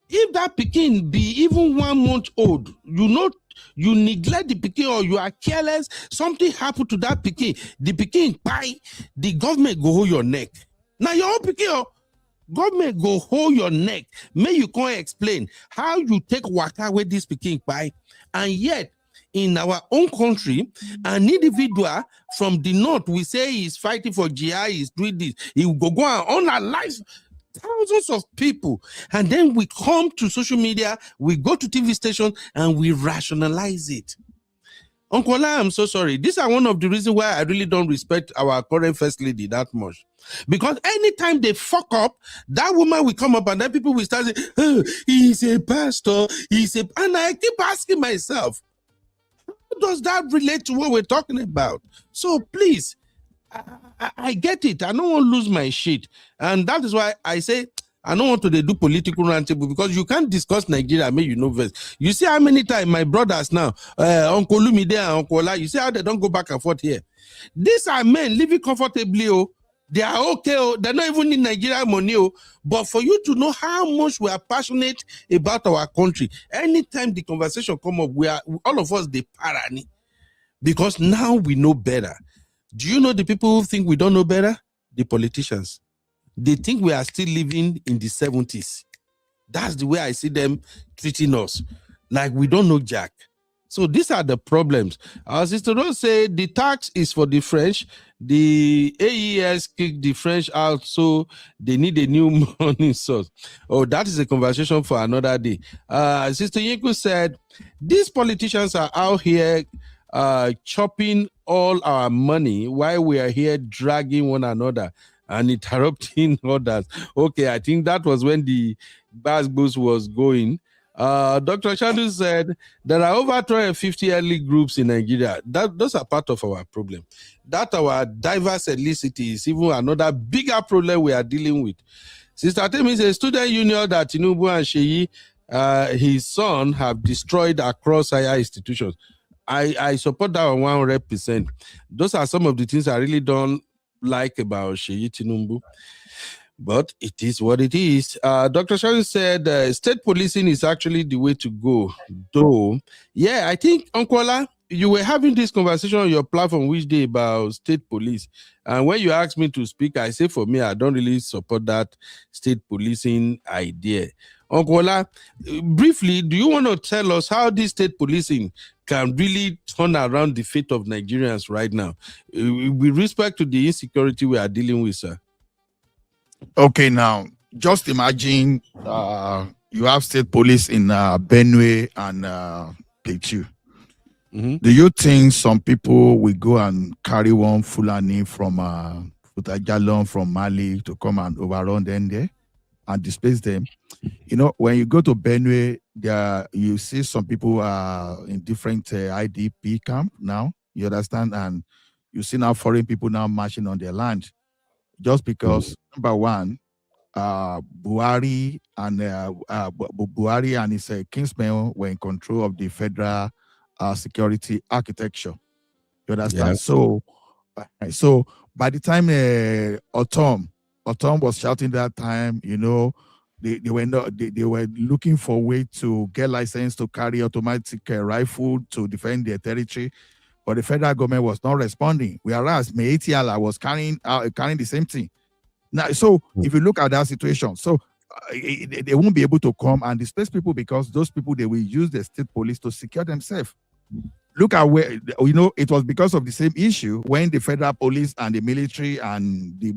if that pikin be even 1 month old, you neglect the pikin or you are careless, something happened to that pikin, the pikin pie, the government go hold your neck. Now your own pikin, government go hold your neck. May you can't explain how you take waka with this pikin pie, and yet in our own country, an individual from the north, we say he's fighting for GI, he's doing this, he will go and unalive thousands of people, and then we come to social media, we go to TV stations, and we rationalize it. Uncle Ola, I'm so sorry. These are one of the reasons why I really don't respect our current first lady that much. Because anytime they fuck up, that woman will come up and then people will start saying, he's a pastor, and I keep asking myself, how does that relate to what we're talking about? So please, I get it. I don't want to lose my shit. And that is why I say, I don't want to do political roundtable, because you can't discuss Nigeria, may you know first. You see how many times my brothers now, Uncle Lumide and Uncle Ola, you see how they don't go back and forth here. These are men living comfortably, they are okay, they're not even in Nigeria money, but for you to know how much we are passionate about our country, anytime the conversation come up, we are all of us the parani, because now we know better. Do you know the people who think we don't know better? The politicians. They think we are still living in the 70s. That's the way I see them treating us, like we don't know jack. So these are the problems. Our sister Rose say the tax is for the French. The AES kicked the French out, so they need a new money source. Oh, that is a conversation for another day. Sister Yinku said, these politicians are out here chopping all our money while we are here dragging one another and interrupting others. Okay, I think that was when the Bass Boost was going. Dr. Shandu said there are over 250 early groups in Nigeria. Those are part of our problem. That our diverse ethnicity is even another bigger problem we are dealing with. Sister Temi says student union that Tinubu and Sheyi, his son, have destroyed across higher institutions. I support that 100%. Those are some of the things I really don't like about Sheyi Tinubu, but it is what it is. Dr. Sharon said state policing is actually the way to go, though. Yeah, I think, Uncle Ola, you were having this conversation on your platform which day about state police. And when you asked me to speak, I say for me, I don't really support that state policing idea. Uncle Ola, briefly, do you want to tell us how this state policing can really turn around the fate of Nigerians right now, with respect to the insecurity we are dealing with, sir? Okay, now, just imagine you have state police in Benue and Plateau. Do you think some people will go and carry one Fulani from put a gallon from Mali to come and overrun them there and displace them. You know, when you go to Benue, there you see some people are in different IDP camp now. You understand, and you see now foreign people now marching on their land, just because number one, Buhari and Buhari and his kinsmen were in control of the federal security architecture. You understand? Yeah. So by the time Autumn was shouting that time, you know, they were looking for a way to get license to carry automatic rifle to defend their territory, but the federal government was not responding. Whereas Mehdi was carrying the same thing. Now, so if you look at that situation, so they won't be able to come and displace people because those people, they will use the state police to secure themselves. Look at where, you know, it was because of the same issue when the federal police and the military and the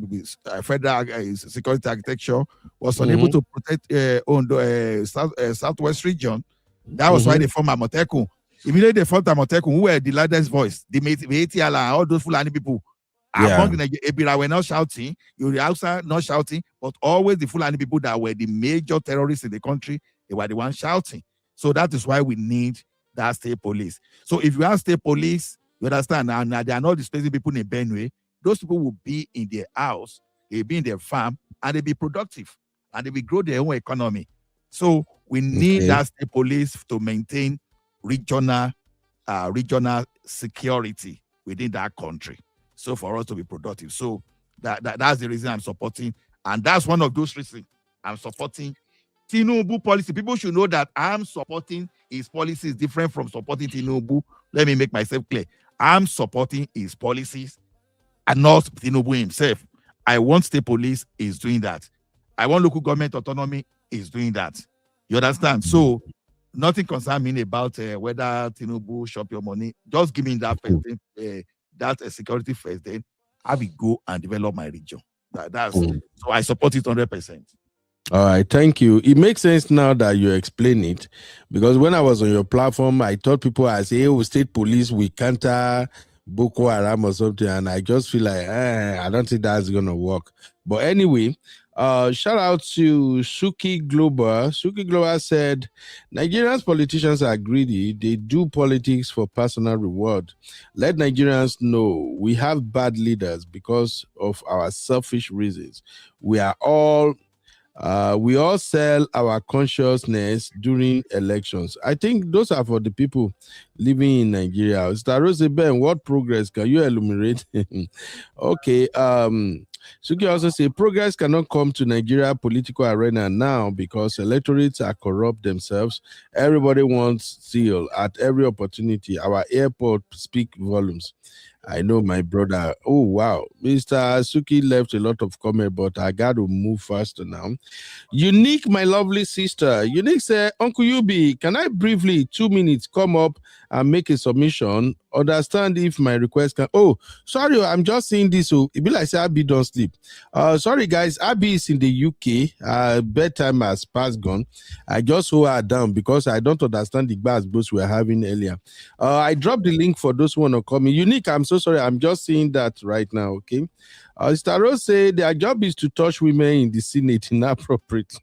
federal security architecture was unable to protect Southwest region. That was why they formed Amotekun. Immediately they formed Amotekun, who were the loudest voice, the Mehdi and all those Fulani people. Among the Ebira were not shouting, you were outside not shouting, but always the Fulani people that were the major terrorists in the country, they were the ones shouting. So that is why we need that state police. So if you have state police, you understand, and they are not displacing people in Benue, those people will be in their house, they'll be in their farm, and they'll be productive, and they will grow their own economy. So we need that state police to maintain regional security within that country. So for us to be productive. So that's the reason I'm supporting, and that's one of those reasons I'm supporting Tinubu policy. People should know that I'm supporting his policies different from supporting Tinubu. Let me make myself clear. I'm supporting his policies and not Tinubu himself. I want state police is doing that. I want local government autonomy is doing that. You understand? So nothing concerns me about whether Tinubu shop your money. Just give me that first, security first, then I will go and develop my region. So I support it 100%. All right, thank you. It makes sense now that you explain it, because when I was on your platform, I thought people I say, "Oh, state police, we counter Boko Haram or something," and I just feel like, I don't think that's gonna work. But anyway, shout out to Suki Global. Suki Global said, Nigerians politicians are greedy. They do politics for personal reward. Let Nigerians know we have bad leaders because of our selfish reasons. We all sell our consciousness during elections. I think those are for the people living in Nigeria. Starose Ben, what progress can you enumerate? Okay. Suki also say progress cannot come to Nigeria political arena now because electorates are corrupt themselves. Everybody wants steal at every opportunity. Our airport speak volumes. I know my brother. Oh, wow. Mr. Suki left a lot of comment, but I got to move faster now. Unique, my lovely sister. Unique said, Uncle Yubi, can I briefly, 2 minutes, come up and make a submission? Understand if my request can... Oh, sorry, I'm just saying this. So it be like say Abby don't sleep. Sorry, guys. Abby is in the UK. Bedtime has passed gone. I just hold her down because I don't understand the bars both we were having earlier. I dropped the link for those who want to call me. Unique, I'm so sorry. I'm just seeing that right now, okay? Staro say their job is to touch women in the Senate inappropriate.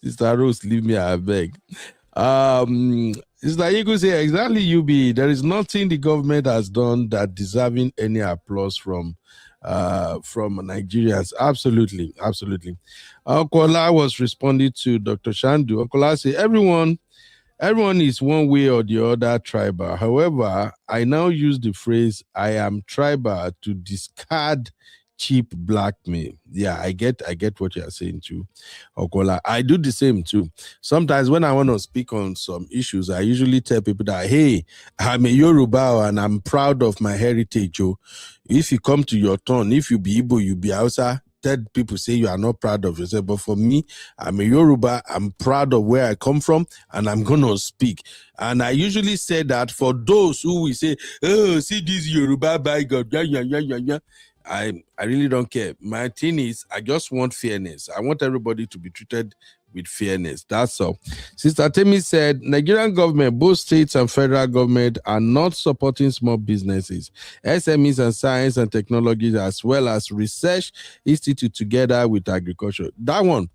Sister Rose, leave me, I beg. Sister Igu say exactly, UB. There is nothing the government has done that deserving any applause from Nigerians. Absolutely, absolutely. Okola was responding to Dr. Shandu. Okola say everyone is one way or the other tribal. However, I now use the phrase I am tribal to discard cheap blackmail. Yeah, I get what you're saying too, Okola. I do the same too. Sometimes when I want to speak on some issues, I usually tell people that, hey, I'm a Yoruba and I'm proud of my heritage. Oh. If you come to your turn, if you be Igbo, you be Hausa, tell people say you are not proud of yourself. But for me, I'm a Yoruba, I'm proud of where I come from, and I'm going to speak. And I usually say that for those who will say, oh, see this Yoruba by God, I really don't care. My thing is, I just want fairness. I want everybody to be treated with fairness. That's all. Sister Temi said, Nigerian government, both states and federal government, are not supporting small businesses, SMEs and science and technologies, as well as research institute together with agriculture. That one,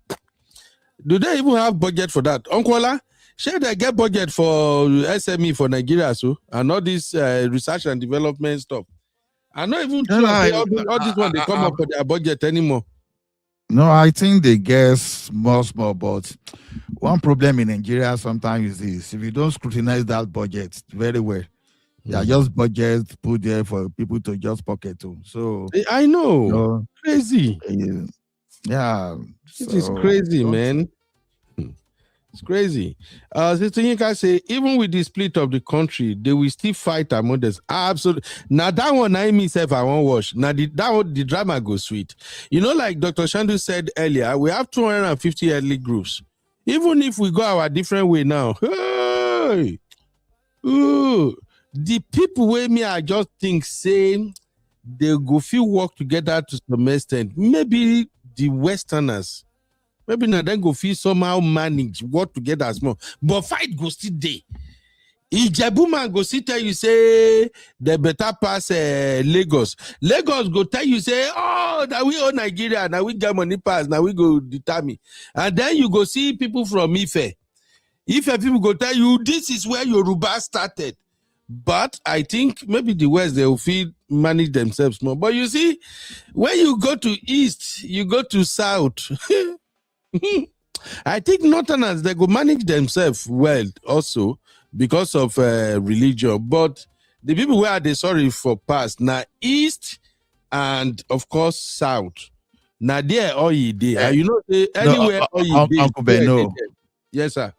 do they even have budget for that? Uncle Ola, should they get budget for SME for Nigeria, and all this research and development stuff? I'm not even sure all this one they come up with their budget anymore. No, I think they get small, but one problem in Nigeria sometimes is this: if you don't scrutinize that budget very well, they are just budgets put there for people to just pocket to. So I know, crazy. Yeah, it is crazy, man. It's crazy. Sister Yinka say, even with the split of the country, they will still fight among us. Absolutely. Now that one I myself I won't watch. Now the drama goes sweet. You know, like Dr. Shandu said earlier, we have 250 ethnic groups. Even if we go our different way now, hey, the people with me, I just think say they go feel work together to some extent. Maybe the Westerners. Maybe now then go feel somehow manage work together as more. But fight go still day. Ijebu man go still tell you say the better pass Lagos. Lagos go tell you say, oh, that we own Nigeria, now we get money pass, now we go determine. And then you go see people from Ife. Ife people go tell you this is where Yoruba started. But I think maybe the West they will feel manage themselves more. But you see, when you go to East, you go to South. I think Northerners they go manage themselves well also because of religion, but the people where they sorry for past now East and of course South. Now there all ye there, you know anywhere all ye there. Uncle Ben, no. Yes, sir.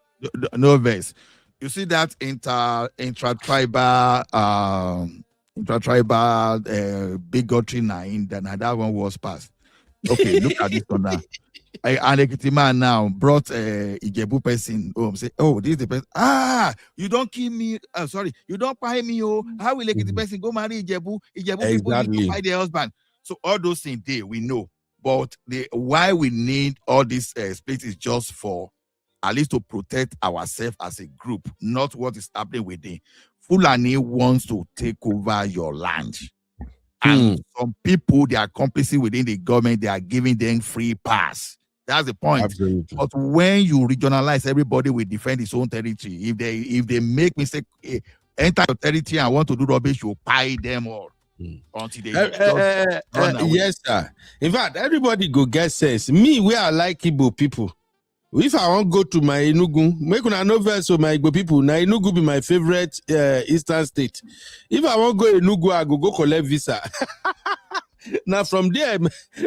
No verse. You see that intra-tribal bigotry now in that one was passed. Okay, look at this one now. An Ekiti man now brought Ijebu person home. Say, oh, this is the person. You don't kill me. Sorry, you don't pay me. Oh, how will Ekiti person go marry Ijebu? Ijebu people need to buy their husband. So all those things there we know. But why we need all this split is just for at least to protect ourselves as a group, not what is happening within. Fulani wants to take over your land. And some people, they are complicit within the government, they are giving them free pass. That's the point. Absolutely. But when you regionalize, everybody will defend his own territory. If they make mistake, enter your territory and want to do rubbish, you pay them all. Until they yes, sir. In fact, everybody go get sense. Me, we are like Igbo people. If I want to go to my Enugu, make una know verse of my Igbo people. Now Enugu be my favorite eastern state. If I want to go Enugu, I go collect visa. Now from there,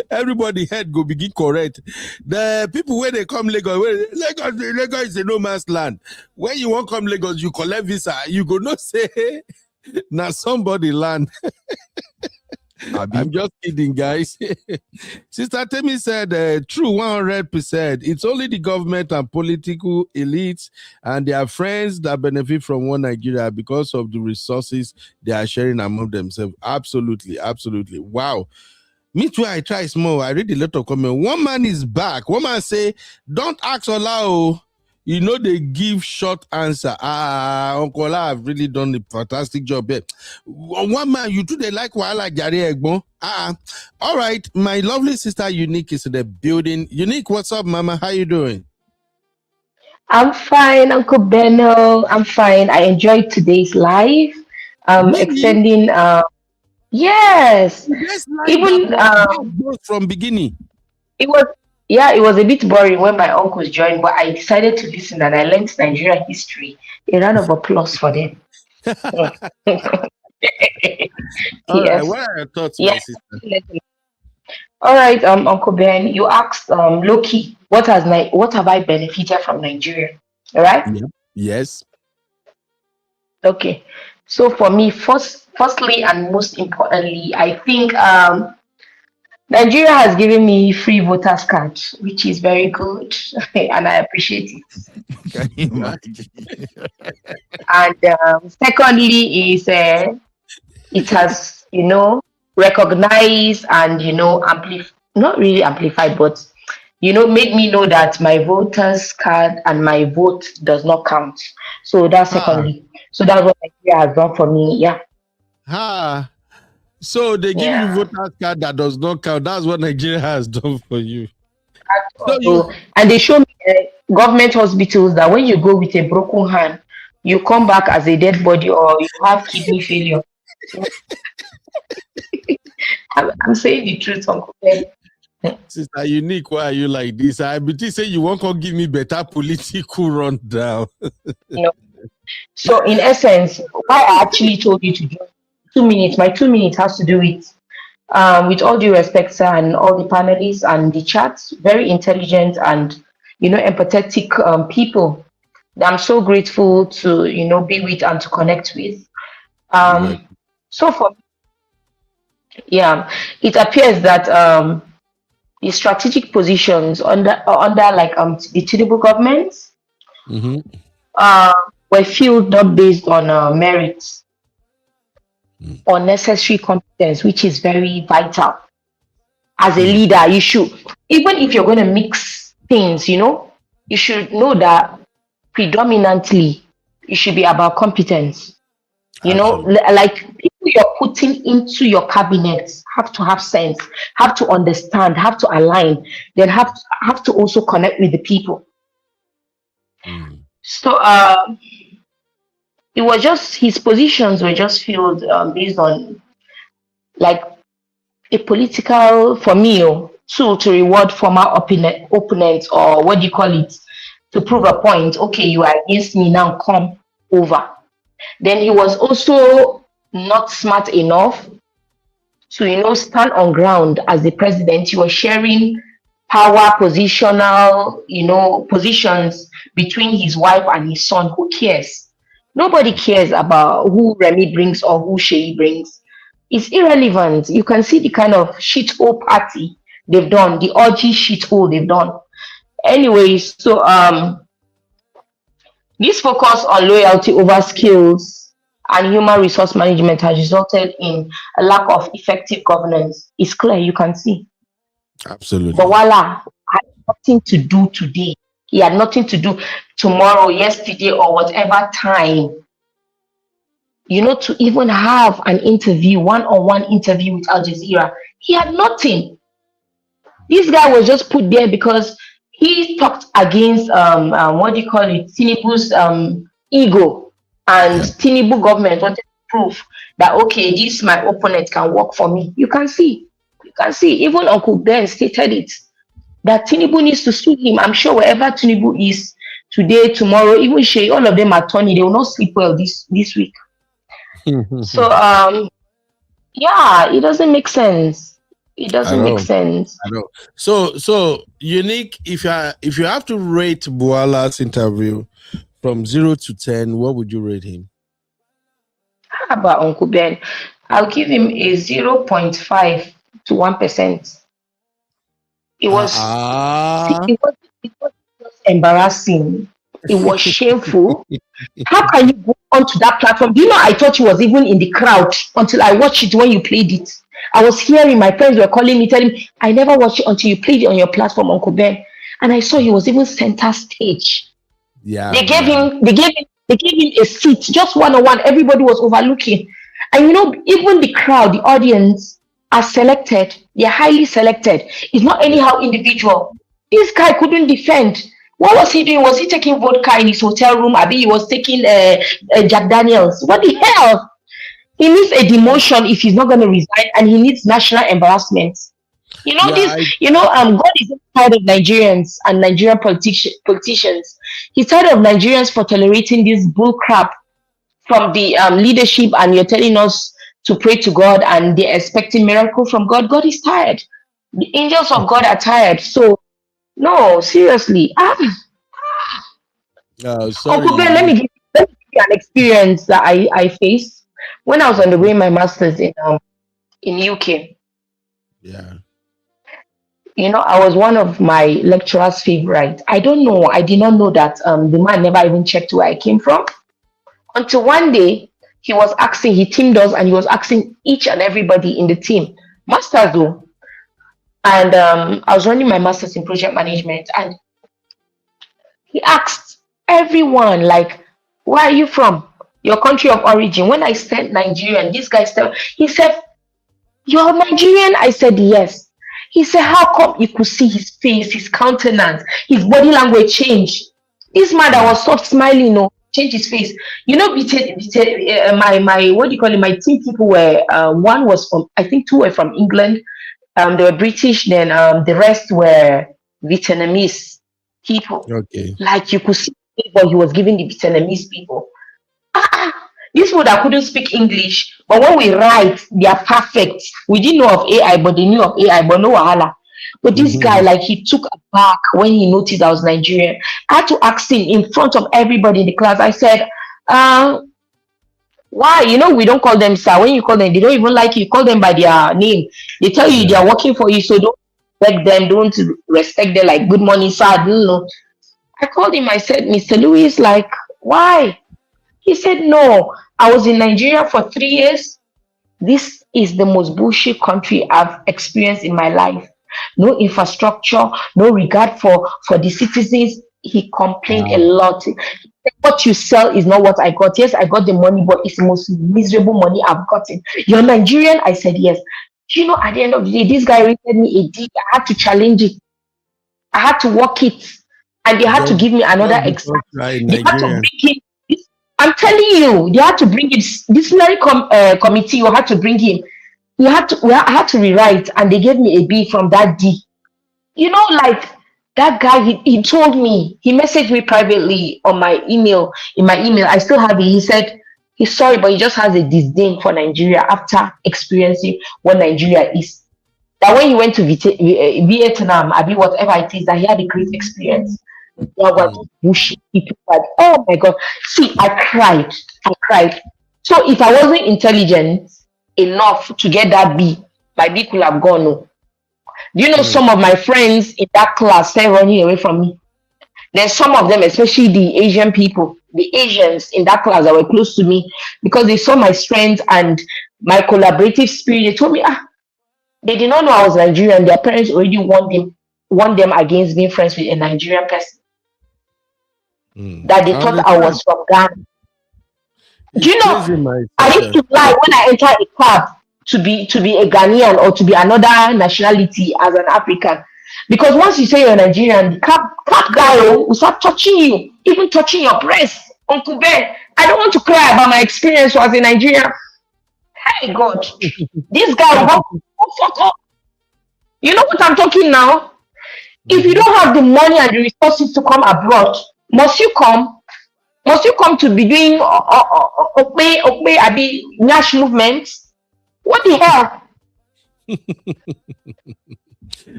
everybody head go begin correct. The people where they come Lagos, Lagos is a no man's land. When you want to come Lagos, you collect visa. You go not say now somebody land. I'm just kidding, guys. Sister Temi said, true 100%. It's only the government and political elites and their friends that benefit from one Nigeria because of the resources they are sharing among themselves. Absolutely, absolutely. Wow. Me too, I try small. I read a lot of comments. One man is back. One man say, don't ask Ola. You know, they give short answer. Uncle Ola have really done a fantastic job here. One man, you too, they like Wala Jare Egbon. All right, my lovely sister Unique is in the building. Unique, what's up, mama? How you doing? I'm fine, Uncle Benno. I'm fine. I enjoyed today's live. Extending, yes. Even from beginning. It was a bit boring when my uncles joined, but I decided to listen and I learned Nigerian history. A round of applause for them. All right, what are your thoughts, my sister? All right, Uncle Ben, you asked Loki, what have I benefited from Nigeria? All right? Yeah. Yes. Okay. So for me, firstly and most importantly, I think Nigeria has given me free voters card, which is very good, and I appreciate it. Can you imagine? And secondly is it has, recognized and, not really amplified, but made me know that my voters card and my vote does not count. So that's secondly. So that's what Nigeria has done for me. Yeah. So they give you voter card that does not count. That's what Nigeria has done for you. And they show me government hospitals that when you go with a broken hand, you come back as a dead body or you have kidney failure. I'm saying the truth, Uncle Ben. Sister Unique, why are you like this? I bet you say you won't come give me better political rundown. No. So in essence, why I actually told you to join 2 minutes, my 2 minutes has to do with all due respect, sir, and all the panelists and the chats, very intelligent and empathetic people that I'm so grateful to be with and to connect with. So for me, it appears that the strategic positions under like the Tinubu government were filled not based on merits or necessary competence, which is very vital. As a leader, you should, even if you're going to mix things, you should know that predominantly it should be about competence. Like people you're putting into your cabinet have to have sense, have to understand, have to align, then have to also connect with the people. So it was just his positions were just filled based on like a political, for me, tool to reward former opponents, or what do you call it, to prove a point. Okay, you are against me now, come over. Then he was also not smart enough to stand on ground as the president. He was sharing power positional positions between his wife and his son. Who cares? Nobody cares about who Remy brings or who Sheyi brings. It's irrelevant. You can see the kind of shithole party they've done, the orgy shithole they've done. Anyways, so this focus on loyalty over skills and human resource management has resulted in a lack of effective governance. It's clear, you can see. Absolutely. Bwala had nothing to do today. He had nothing to do tomorrow, yesterday, or whatever time. To even have an interview, one-on-one interview with Al Jazeera. He had nothing. This guy was just put there because he talked against what do you call it, Tinubu's ego, and Tinubu government wanted to prove that okay, this my opponent can work for me. You can see, even Uncle Ben stated it, that Tinubu needs to sue him. I'm sure wherever Tinubu is today, tomorrow, even Sheyi, all of them are turning, they will not sleep well this week. So it doesn't make sense. It doesn't make sense. I know. So Unique, if you have to rate Bwala's interview from 0 to 10, what would you rate him? How about Uncle Ben? I'll give him a 0.5 to 1%. It was embarrassing. It was shameful. How can you go onto that platform? Do you know, I thought he was even in the crowd until I watched it when you played it. I was hearing my friends were calling me, telling me, I never watched it until you played it on your platform, Uncle Ben. And I saw he was even center stage. Yeah. They gave him a seat, just one-on-one. Everybody was overlooking. And even the crowd, the audience are selected. They're highly selected. It's not anyhow individual. This guy couldn't defend. What was he doing? Was he taking vodka in his hotel room? I mean, he was taking Jack Daniels. What the hell? He needs a demotion if he's not going to resign, and he needs national embarrassment. God is tired of Nigerians and Nigerian politicians. He's tired of Nigerians for tolerating this bull crap from the leadership, and you're telling us to pray to God and they're expecting miracle from God. God is tired. The angels of God are tired. So, no, seriously. Uncle Ben, let me give you an experience that I faced when I was undergoing my master's in UK. Yeah. I was one of my lecturer's favorite. I don't know. I did not know that the man never even checked where I came from. Until one day, he was asking, he teamed us, and he was asking each and everybody in the team, masters though, And I was running my master's in project management, and he asked everyone, like, where are you from? Your country of origin. When I said Nigerian, this guy said, he said, you're Nigerian? I said, yes. He said, how come you could see his face, his countenance, his body language change? This man that was soft smiling, changed his face. My what do you call it? My team people were, one was from, I think two were from England. They were British, then the rest were Vietnamese people. Okay. Like you could see what he was giving the Vietnamese people. These people that couldn't speak English, but when we write, they are perfect. We didn't know of AI, but they knew of AI, but no wahala. But this guy, like, he took aback when he noticed I was Nigerian. I had to ask him in front of everybody in the class. I said, why? We don't call them sir. When you call them, they don't even like you. You call them by their name. They tell you they are working for you, so don't respect them. Don't respect them like, good morning, sir. No. I called him. I said, Mr. Louis, like, why? He said, no, I was in Nigeria for 3 years. This is the most bullshit country I've experienced in my life. No infrastructure, no regard for the citizens. He complained a lot. What you sell is not what I got. Yes, I got the money, but it's the most miserable money I've gotten. You're Nigerian? I said, yes. At the end of the day, this guy rated me a D. I had to challenge it. I had to work it. And they had to give me another exam. They had to bring him. I'm telling you, they had to bring him. Disciplinary committee, you had to bring him. I had to rewrite, and they gave me a B from that D. Like that guy, he told me, he messaged me privately on my email, I still have it. He said he's sorry, but he just has a disdain for Nigeria after experiencing what Nigeria is. That when he went to Vietnam, I mean, whatever it is, that he had a great experience. There was bullshit people that, oh my God. See, I cried. So if I wasn't intelligent enough to get that B, my B could have gone. No. Do you know some of my friends in that class started running away from me? There's some of them, especially the Asian people, the Asians in that class that were close to me, because they saw my strength and my collaborative spirit. They told me, they did not know I was Nigerian. Their parents already warned them against being friends with a Nigerian person. That they thought I was from Ghana. Do you know, I used to lie when I enter a club to be a Ghanaian or to be another nationality as an African. Because once you say you're Nigerian, the club guy will start touching you, even touching your breast. Uncle Ben, I don't want to cry about my experience as a Nigerian. Hey God, this guy will fuck up. You know what I'm talking now? If you don't have the money and the resources to come abroad, must you come to be doing Nash movements? What the hell?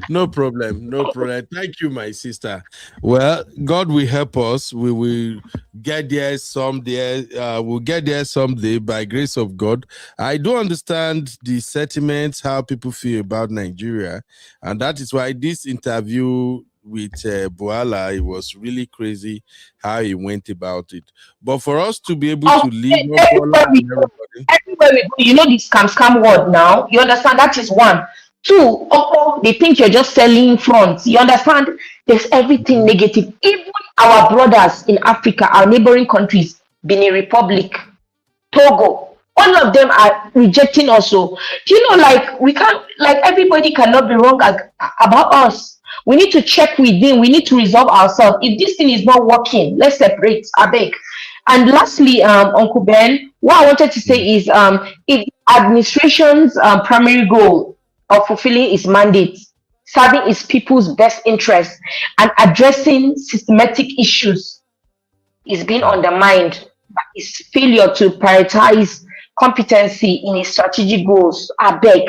No problem. Thank you, my sister. Well, God will help us. We will get there someday. We'll get there someday by grace of God. I do understand the sentiments, how people feel about Nigeria, and that is why this interview with Bwala, it was really crazy how he went about it. But for us to be able to leave everywhere we go, the scam word now. You understand? That is one. Two, they think you're just selling fronts. You understand? There's everything negative. Even our brothers in Africa, our neighboring countries, Benin Republic, Togo, all of them are rejecting us. So, do you know, like, we can't, like, everybody cannot be wrong about us. We need to check within. We need to resolve ourselves. If this thing is not working, let's separate. I beg. And lastly, Uncle Ben, what I wanted to say is, if administration's primary goal of fulfilling its mandate, serving its people's best interests, and addressing systematic issues is being undermined by its failure to prioritize competency in its strategic goals, I beg,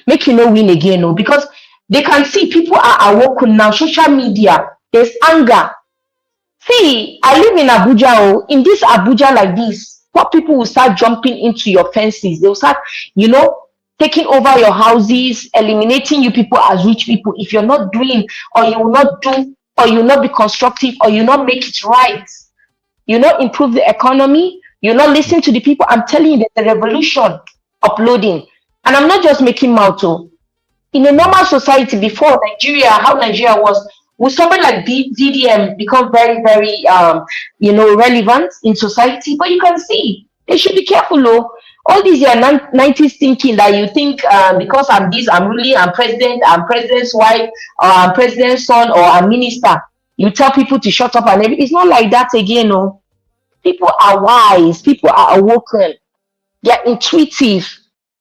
make you no win again, no, because they can see people are awoken now. Social media, there's anger. See, I live in Abuja. In this Abuja like this, what people will start jumping into your fences. They will start, taking over your houses, eliminating you people as rich people. If you're not doing, or you will not do, or you will not be constructive, or you will not make it right, you will not improve the economy, you will not listen to the people. I'm telling you, there's a revolution uploading. And I'm not just making mouth. In a normal society before Nigeria, how Nigeria was, would somebody like VDM become very, very, relevant in society? But you can see, they should be careful, though. All these your 90s thinking that you think because I'm this, I'm ruling, I'm president's wife, or I'm president's son, or I'm minister, you tell people to shut up and everything. It's not like that again, no. People are wise, people are awoken, they're intuitive,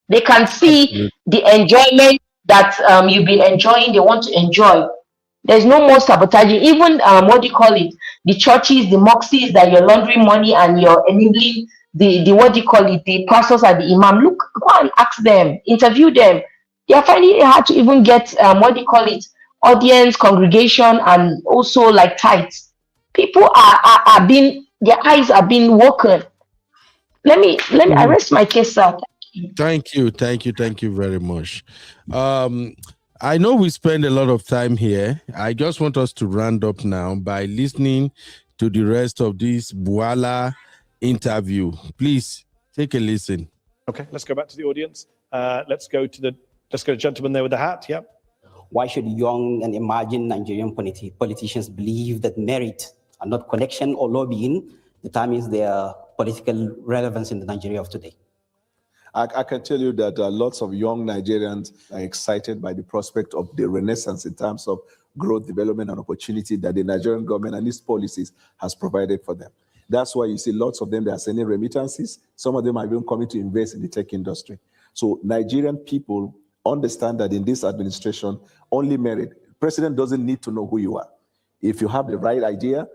they can see the enjoyment that you've been enjoying, they want to enjoy. There's no more sabotaging. Even the churches, the mosques that you're laundering money and you're enabling the pastors and the imam. Look, go and ask them, interview them. They are finding it hard to even get audience, congregation, and also like tithes. People are being, their eyes are being woken. Let me I rest my case out. Thank you very much. I know we spend a lot of time here. I just want us to round up now by listening to the rest of this Bwala interview. Please take a listen. Okay, let's go back to the audience. Let's go to the gentleman there with the hat. Yep. Why should young and emerging Nigerian politicians believe that merit and not connection or lobbying determines their political relevance in the Nigeria of today? I can tell you that lots of young Nigerians are excited by the prospect of the renaissance in terms of growth, development, and opportunity that the Nigerian government and its policies has provided for them. That's why you see lots of them that are sending remittances. Some of them are even coming to invest in the tech industry. So Nigerian people understand that in this administration, only merit. President doesn't need to know who you are. If you have the right idea,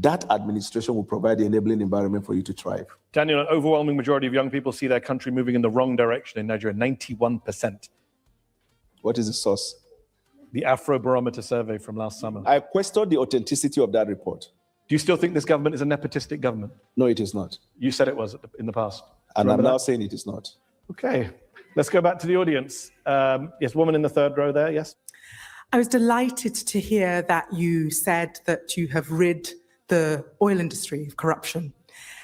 that administration will provide the enabling environment for you to thrive. Daniel, an overwhelming majority of young people see their country moving in the wrong direction in Nigeria, 91%. What is the source? The Afrobarometer survey from last summer. I question the authenticity of that report. Do you still think this government is a nepotistic government? No, it is not. You said it was in the past. And I'm now saying it is not. Okay, let's go back to the audience. Yes, woman in the third row there, yes. I was delighted to hear that you said that you have rid the oil industry of corruption.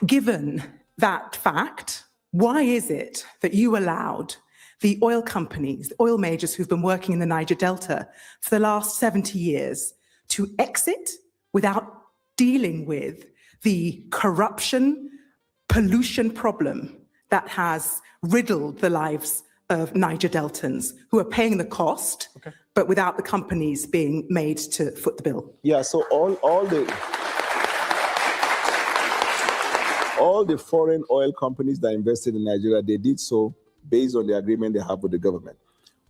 Given that fact, why is it that you allowed the oil companies, the oil majors who've been working in the Niger Delta for the last 70 years to exit without dealing with the corruption, pollution problem that has riddled the lives of Niger Deltans who are paying the cost, but without the companies being made to foot the bill? Yeah, so all the foreign oil companies that invested in Nigeria, they did so based on the agreement they have with the government.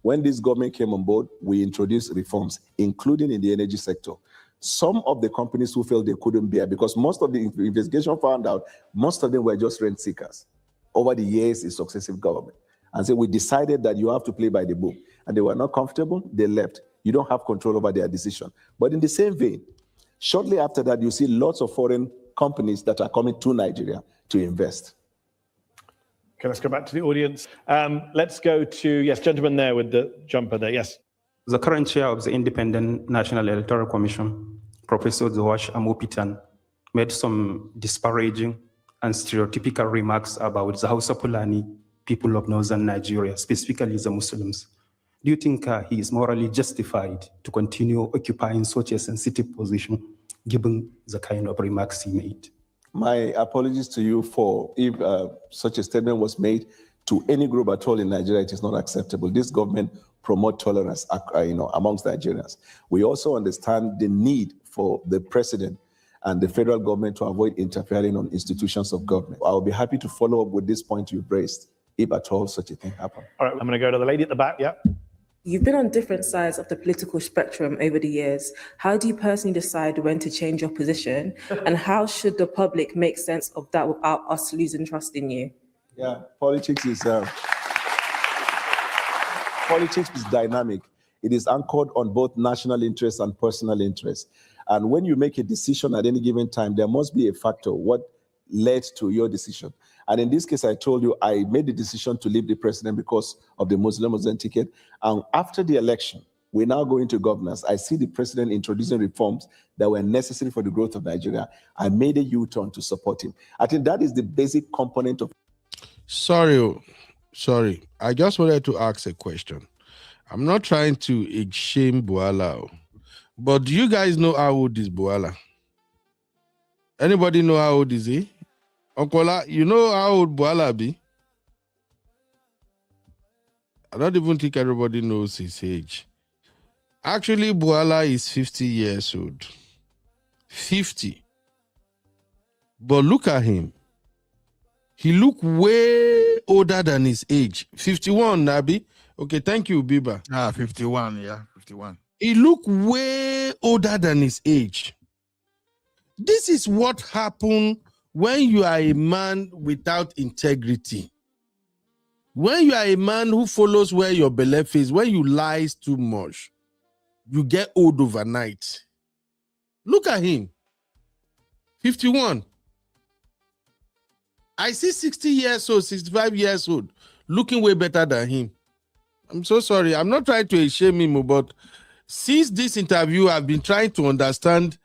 When this government came on board, we introduced reforms, including in the energy sector. Some of the companies who felt they couldn't bear, because most of the investigation found out, most of them were just rent seekers over the years in successive government. And so we decided that you have to play by the book. And they were not comfortable, they left. You don't have control over their decision. But in the same vein, shortly after that, you see lots of foreign companies that are coming to Nigeria to invest. Okay, let's go back to the audience. Let's go to, yes, gentleman there with the jumper there, yes. The current chair of the Independent National Electoral Commission, Professor Zowash Amopitan, made some disparaging and stereotypical remarks about the Hausa Fulani people of northern Nigeria, specifically the Muslims. Do you think he is morally justified to continue occupying such a sensitive position, given the kind of remarks he made? My apologies to you for if such a statement was made to any group at all in Nigeria. It is not acceptable. This government promotes tolerance, amongst Nigerians. We also understand the need for the president and the federal government to avoid interfering on institutions of government. I will be happy to follow up with this point you've raised, if at all such a thing happened. All right, I'm going to go to the lady at the back. Yeah. You've been on different sides of the political spectrum over the years. How do you personally decide when to change your position? And how should the public make sense of that without us losing trust in you? Yeah, politics is dynamic. It is anchored on both national interests and personal interests. And when you make a decision at any given time, there must be a factor, what led to your decision. And in this case, I told you, I made the decision to leave the president because of the Muslim ticket. And after the election, we're now going to governance. I see the president introducing reforms that were necessary for the growth of Nigeria. I made a U-turn to support him. I think that is the basic component of... Sorry. I just wanted to ask a question. I'm not trying to shame Bwala, but do you guys know how old is Bwala? Anybody know how old is he? Uncle, you know how old Bwala be? I don't even think everybody knows his age. Actually, Bwala is 50 years old. 50. But look at him. He look way older than his age. 51, Nabi. Okay, thank you, Biba. 51, yeah, 51. He look way older than his age. This is what happens when you are a man without integrity. When you are a man who follows where your belief is, when you lies too much, you get old overnight. Look at him. 51. I see 60 years old, 65 years old, looking way better than him. I'm so sorry. I'm not trying to shame him, but since this interview, I've been trying to understand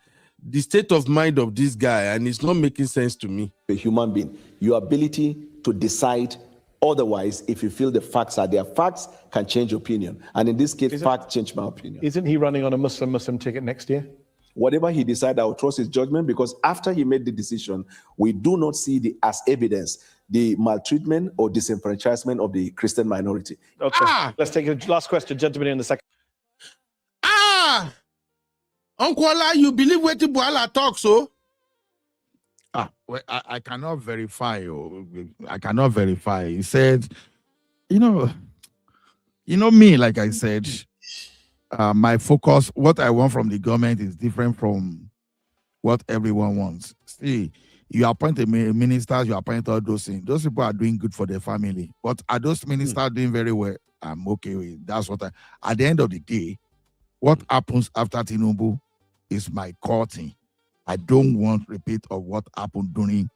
the state of mind of this guy, and it's not making sense to me. A human being, your ability to decide otherwise, if you feel the facts are there, facts can change opinion. And in this case, facts change my opinion. Isn't he running on a Muslim ticket next year? Whatever he decides, I will trust his judgment, because after he made the decision, we do not see as evidence the maltreatment or disenfranchisement of the Christian minority. Okay, let's take a last question, gentlemen, in the second. Uncle Ola, you believe what Bwala talks, so? Well, I cannot verify. I cannot verify. He said, you know me, like I said, my focus, what I want from the government is different from what everyone wants. See, you appoint a ministers, you appoint all those things. Those people are doing good for their family. But are those ministers doing very well? I'm okay with it. That's what at the end of the day, what happens after Tinubu is my core thing. I don't want repeat of what happened during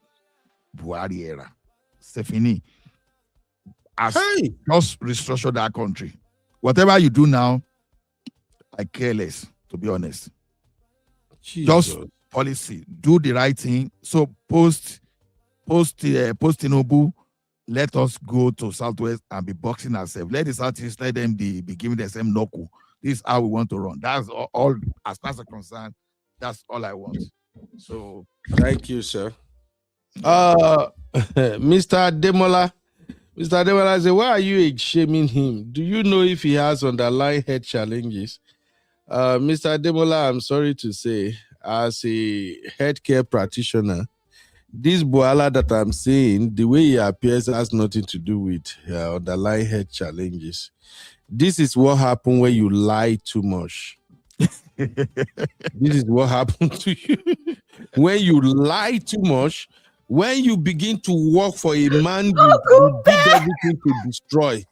Buhari era. Stephanie, just restructure that country. Whatever you do now, I care less, to be honest. Jesus. Just policy, do the right thing. So post Tinubu, let us go to Southwest and be boxing ourselves. Let the Southeast, let them be giving the same knuckle. This is how we want to run. That's all as far as I'm concerned. That's all I want. So thank you, sir. Mr. Demola. Mr. Demola said, why are you shaming him? Do you know if he has underlying health challenges? Mr. Demola, I'm sorry to say, as a healthcare practitioner, this Bwala that I'm saying, the way he appears has nothing to do with underlying health challenges. This is what happens when you lie too much. This is what happens to you when you lie too much, when you begin to work for a man you did everything to destroy.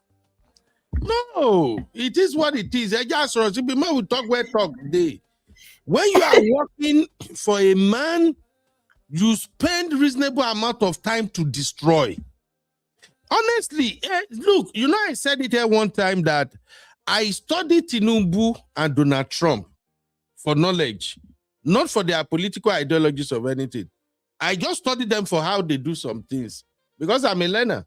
No, it is what it is. I just will talk where talk today. When you are working for a man, you spend reasonable amount of time to destroy. Honestly, look, I said it here one time that I studied Tinubu and Donald Trump for knowledge, not for their political ideologies or anything. I just studied them for how they do some things because I'm a learner.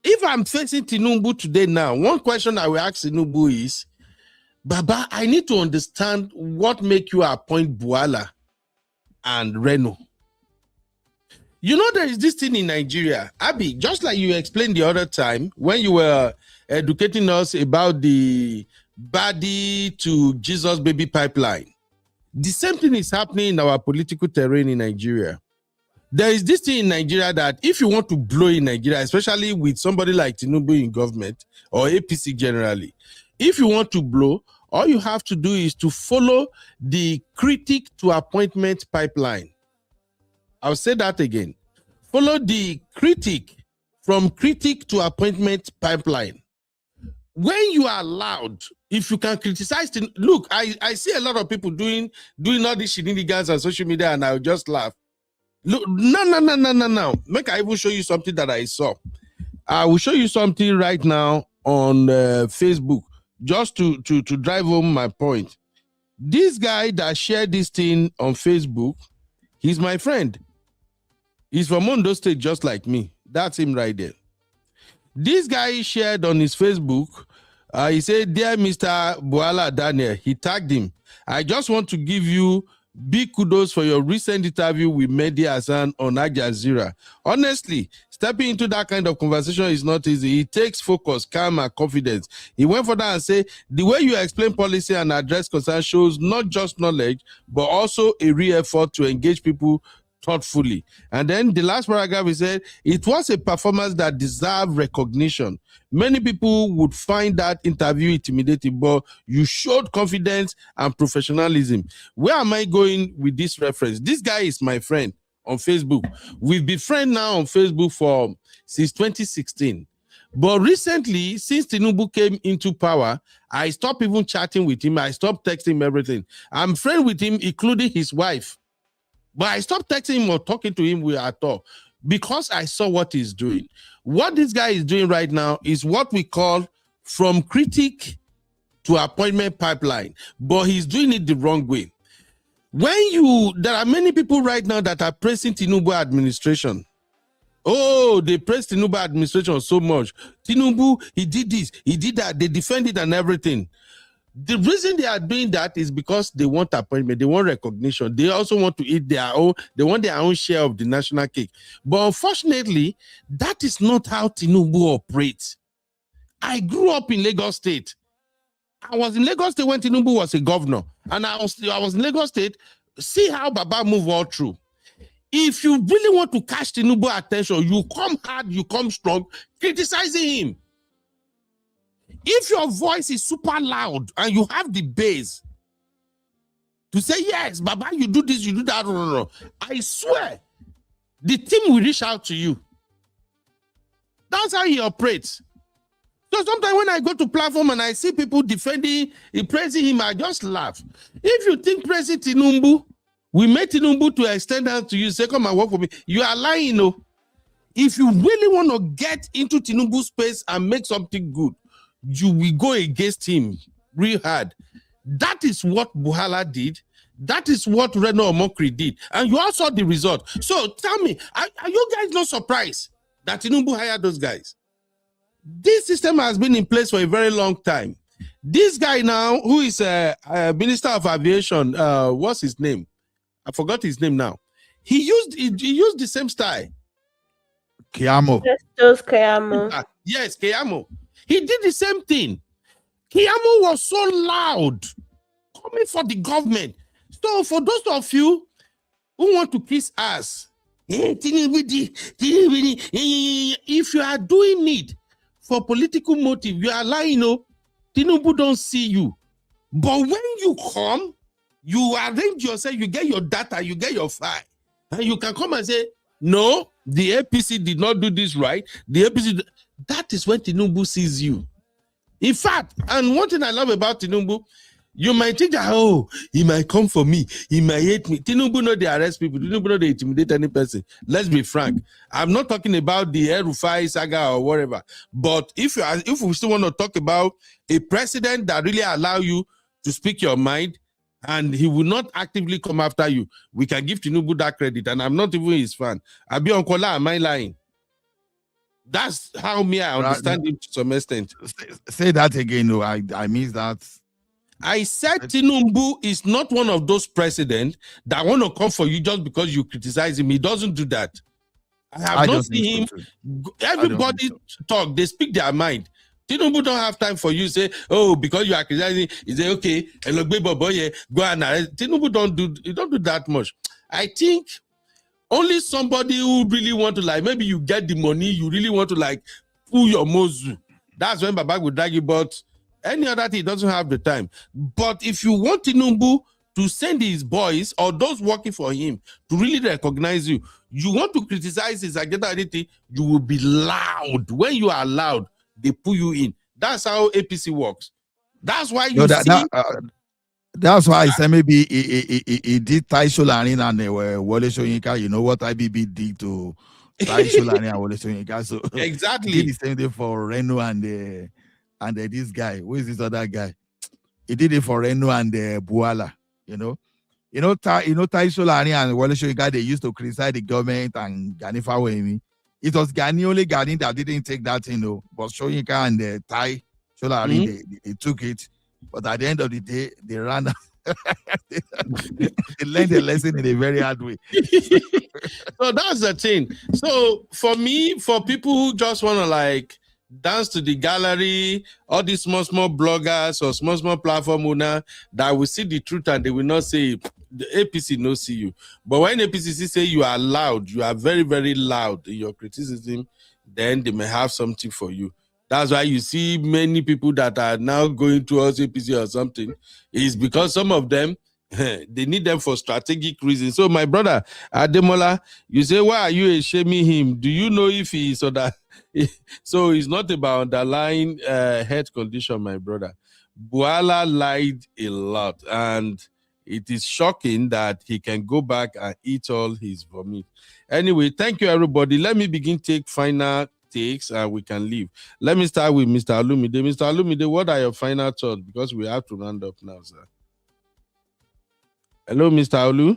If I'm facing Tinubu today now, one question I will ask Tinubu is, Baba, I need to understand what make you appoint Bwala and Reno. There is this thing in Nigeria, Abi, just like you explained the other time when you were educating us about the body to Jesus baby pipeline. The same thing is happening in our political terrain in Nigeria. There is this thing in Nigeria that if you want to blow in Nigeria, especially with somebody like Tinubu in government or APC generally, if you want to blow, all you have to do is to follow the critic to appointment pipeline. I'll say that again. Follow the critic from critic to appointment pipeline. When you are allowed, if you can criticize, look, I see a lot of people doing all these shenanigans on social media, and I'll just laugh. Look, no. Make I even show you something that I saw. I will show you something right now on Facebook, just to drive home my point. This guy that shared this thing on Facebook, he's my friend. He's from Ondo State, just like me. That's him right there. This guy shared on his Facebook He said, "Dear Mr. Bwala Daniel," he tagged him. "I just want to give you big kudos for your recent interview with Mehdi Hasan on Jazeera. Honestly, stepping into that kind of conversation is not easy. It takes focus, calm, and confidence." He went further and said, "The way you explain policy and address concerns shows not just knowledge, but also a real effort to engage people thoughtfully." And then the last paragraph, he said, "It was a performance that deserved recognition. Many people would find that interview intimidating, but you showed confidence and professionalism." Where am I going with this reference? This guy is my friend on Facebook. We've been friends now on Facebook since 2016. But recently, since Tinubu came into power, I stopped even chatting with him. I stopped texting him everything. I'm friends with him, including his wife. But I stopped texting him or talking to him at all because I saw what he's doing. What this guy is doing right now is what we call from critic to appointment pipeline, but he's doing it the wrong way. There are many people right now that are praising Tinubu administration. Oh, they praise Tinubu administration so much. Tinubu, he did this, he did that, they defend it and everything. The reason they are doing that is because they want appointment, they want recognition. They also want to eat their own, they want their own share of the national cake. But unfortunately, that is not how Tinubu operates. I grew up in Lagos State. I was in Lagos State when Tinubu was a governor. And I was in Lagos State. See how Baba move all through. If you really want to catch Tinubu attention, you come hard, you come strong, criticizing him. If your voice is super loud and you have the bass to say, yes, Baba, you do this, you do that, no. I swear, the team will reach out to you. That's how he operates. So sometimes when I go to platform and I see people defending, praising him, I just laugh. If you think praising Tinubu, we made Tinubu to extend out to you, say, come and work for me, you are lying, no. If you really want to get into Tinubu's space and make something good, you will go against him real hard. That is what Bwala did. That is what Reno Omokri did. And you all saw the result. So tell me, are you guys not surprised that Tinubu hired those guys? This system has been in place for a very long time. This guy now, who is a Minister of Aviation, what's his name? I forgot his name now. He used the same style. Keyamo. Yes, Keyamo. He did the same thing. Keyamo was so loud, coming for the government. So for those of you who want to kiss ass, if you are doing it for political motive, you are lying, Tinubu don't see you. But when you come, you arrange yourself, you get your data, you get your file, and you can come and say, no, the APC did not do this right. The APC, that is when Tinubu sees you. In fact, and one thing I love about Tinubu, you might think that, oh, he might come for me, he might hate me. Tinubu know they arrest people, Tinubu know they intimidate any person. Let's be frank. I'm not talking about the El-Rufai saga or whatever. But if we still want to talk about a president that really allow you to speak your mind, and he will not actively come after you, we can give Tinubu that credit. And I'm not even his fan. Abi Onkola, am I lying? That's how I understand him to some extent. Say that again, no. I miss that. I said Tinubu is not one of those presidents that want to come for you just because you criticize him. He doesn't do that. I have not seen him. Everybody talk, they speak their mind. Tinubu don't have time for you say, oh, because you are criticizing, he say, okay, go and arrest. Tinubu don't do that much. I think only somebody who really want to, like, maybe you get the money, you really want to, like, pull your mozu. That's when Baba will drag you, but any other thing, he doesn't have the time. But if you want Tinubu to send his boys or those working for him to really recognize you, you want to criticize his agenda, anything, you will be loud. When you are loud, they pull you in. That's how APC works. That's why you that's why I say maybe he did Tai Solarin and Wole Soyinka. You know what IBB did to Tai Solarin and Wole Soyinka. So exactly, he did the same thing for Reno and this guy. Who is this other guy? He did it for Reno and Bwala. Tai Solarin and Wole Soyinka, they used to criticize the government and Gani Fawemi. It was only Gani that didn't take that, but Soyinka and Tai So they took it, but at the end of the day, they ran. They learned a lesson in a very hard way. So that's the thing. So for me, for people who just want to like dance to the gallery, all these small bloggers or small platform owner that will see the truth and they will not say the APC no see you. But when APC say you are loud, you are very, very loud in your criticism, then they may have something for you. That's why you see many people that are now going towards APC or something, is because some of them, they need them for strategic reasons. So my brother Ademola, you say, why are you shaming him? Do you know if he is so that? So it's not about underlying health condition, my brother. Bwala lied a lot, and it is shocking that he can go back and eat all his vomit. Anyway, thank you, everybody. Let me begin take final takes and we can leave. Let me start with Mr. Alumide. Mr. Alumide, what are your final thoughts? Because we have to round up now, sir. Hello, Mr. Olu.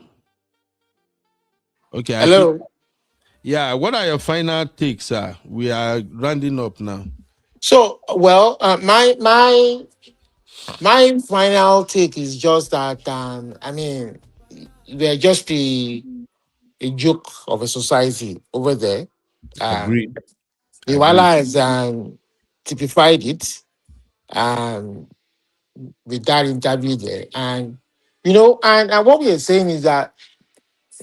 Okay. Hello. Yeah, what are your final takes, sir? We are rounding up now. So, well, my final take is just that I mean, we're just a joke of a society over there. Agreed. The Bwala has typified it with that interview there. And, you know, and what we are saying is that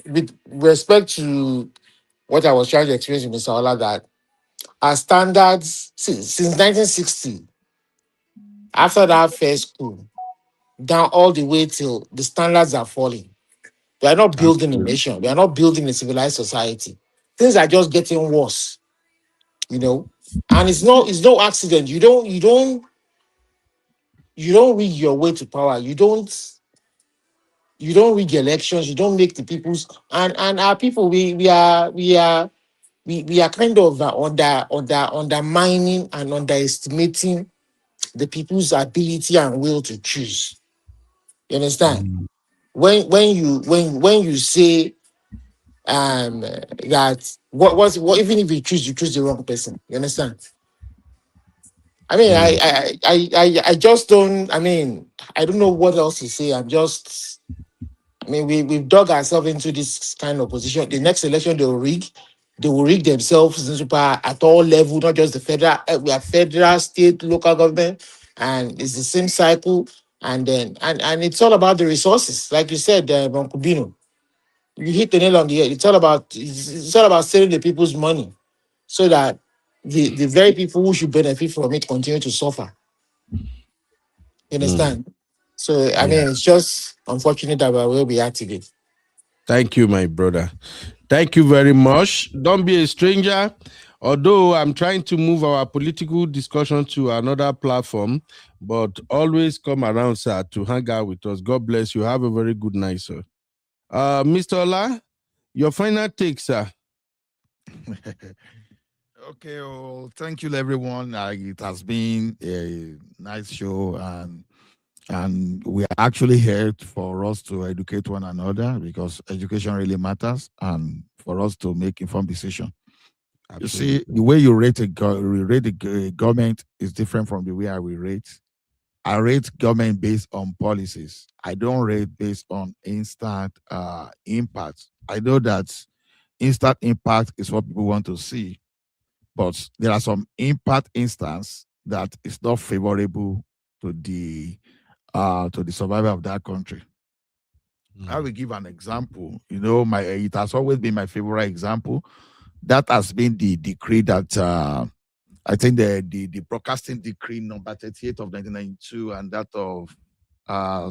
with respect to what I was trying to explain to Mr. Ola, that our standards since 1960, after that first coup, down all the way till the standards are falling. We are not building a nation. We are not building a civilized society. Things are just getting worse, you know. And it's no accident. You don't rig your way to power. You don't rig elections. You don't make the people's and our people. We are kind of undermining and underestimating the people's ability and will to choose. You understand? When you say that what even if you choose the wrong person, you understand? I mean, I just don't. I mean, I don't know what else to say. I mean, we've dug ourselves into this kind of position. The next election they will rig. They will rig themselves into power at all levels, not just the federal. We have federal, state, local government, and it's the same cycle. And then and it's all about the resources, like you said, Uncle Bino. You hit the nail on the head. It's all about saving the people's money, so that the very people who should benefit from it continue to suffer. You understand? So I mean, it's just unfortunate that we're where we are today. Thank you, my brother. Thank you very much. Don't be a stranger. Although I'm trying to move our political discussion to another platform, but always come around, sir, to hang out with us. God bless you. Have a very good night, sir. Mr. Ola, your final take, sir. Okay, well, thank you, everyone. It has been a nice show, and we are actually here for us to educate one another, because education really matters, and for us to make informed decisions. You see, the way you rate a government is different from the way I will rate. I rate government based on policies. I don't rate based on instant impact. I know that instant impact is what people want to see, but there are some impact instance that is not favorable to the survival of that country. I will give an example. You know, it has always been my favorite example. That has been the decree that I think the broadcasting decree number 38 of 1992 and that of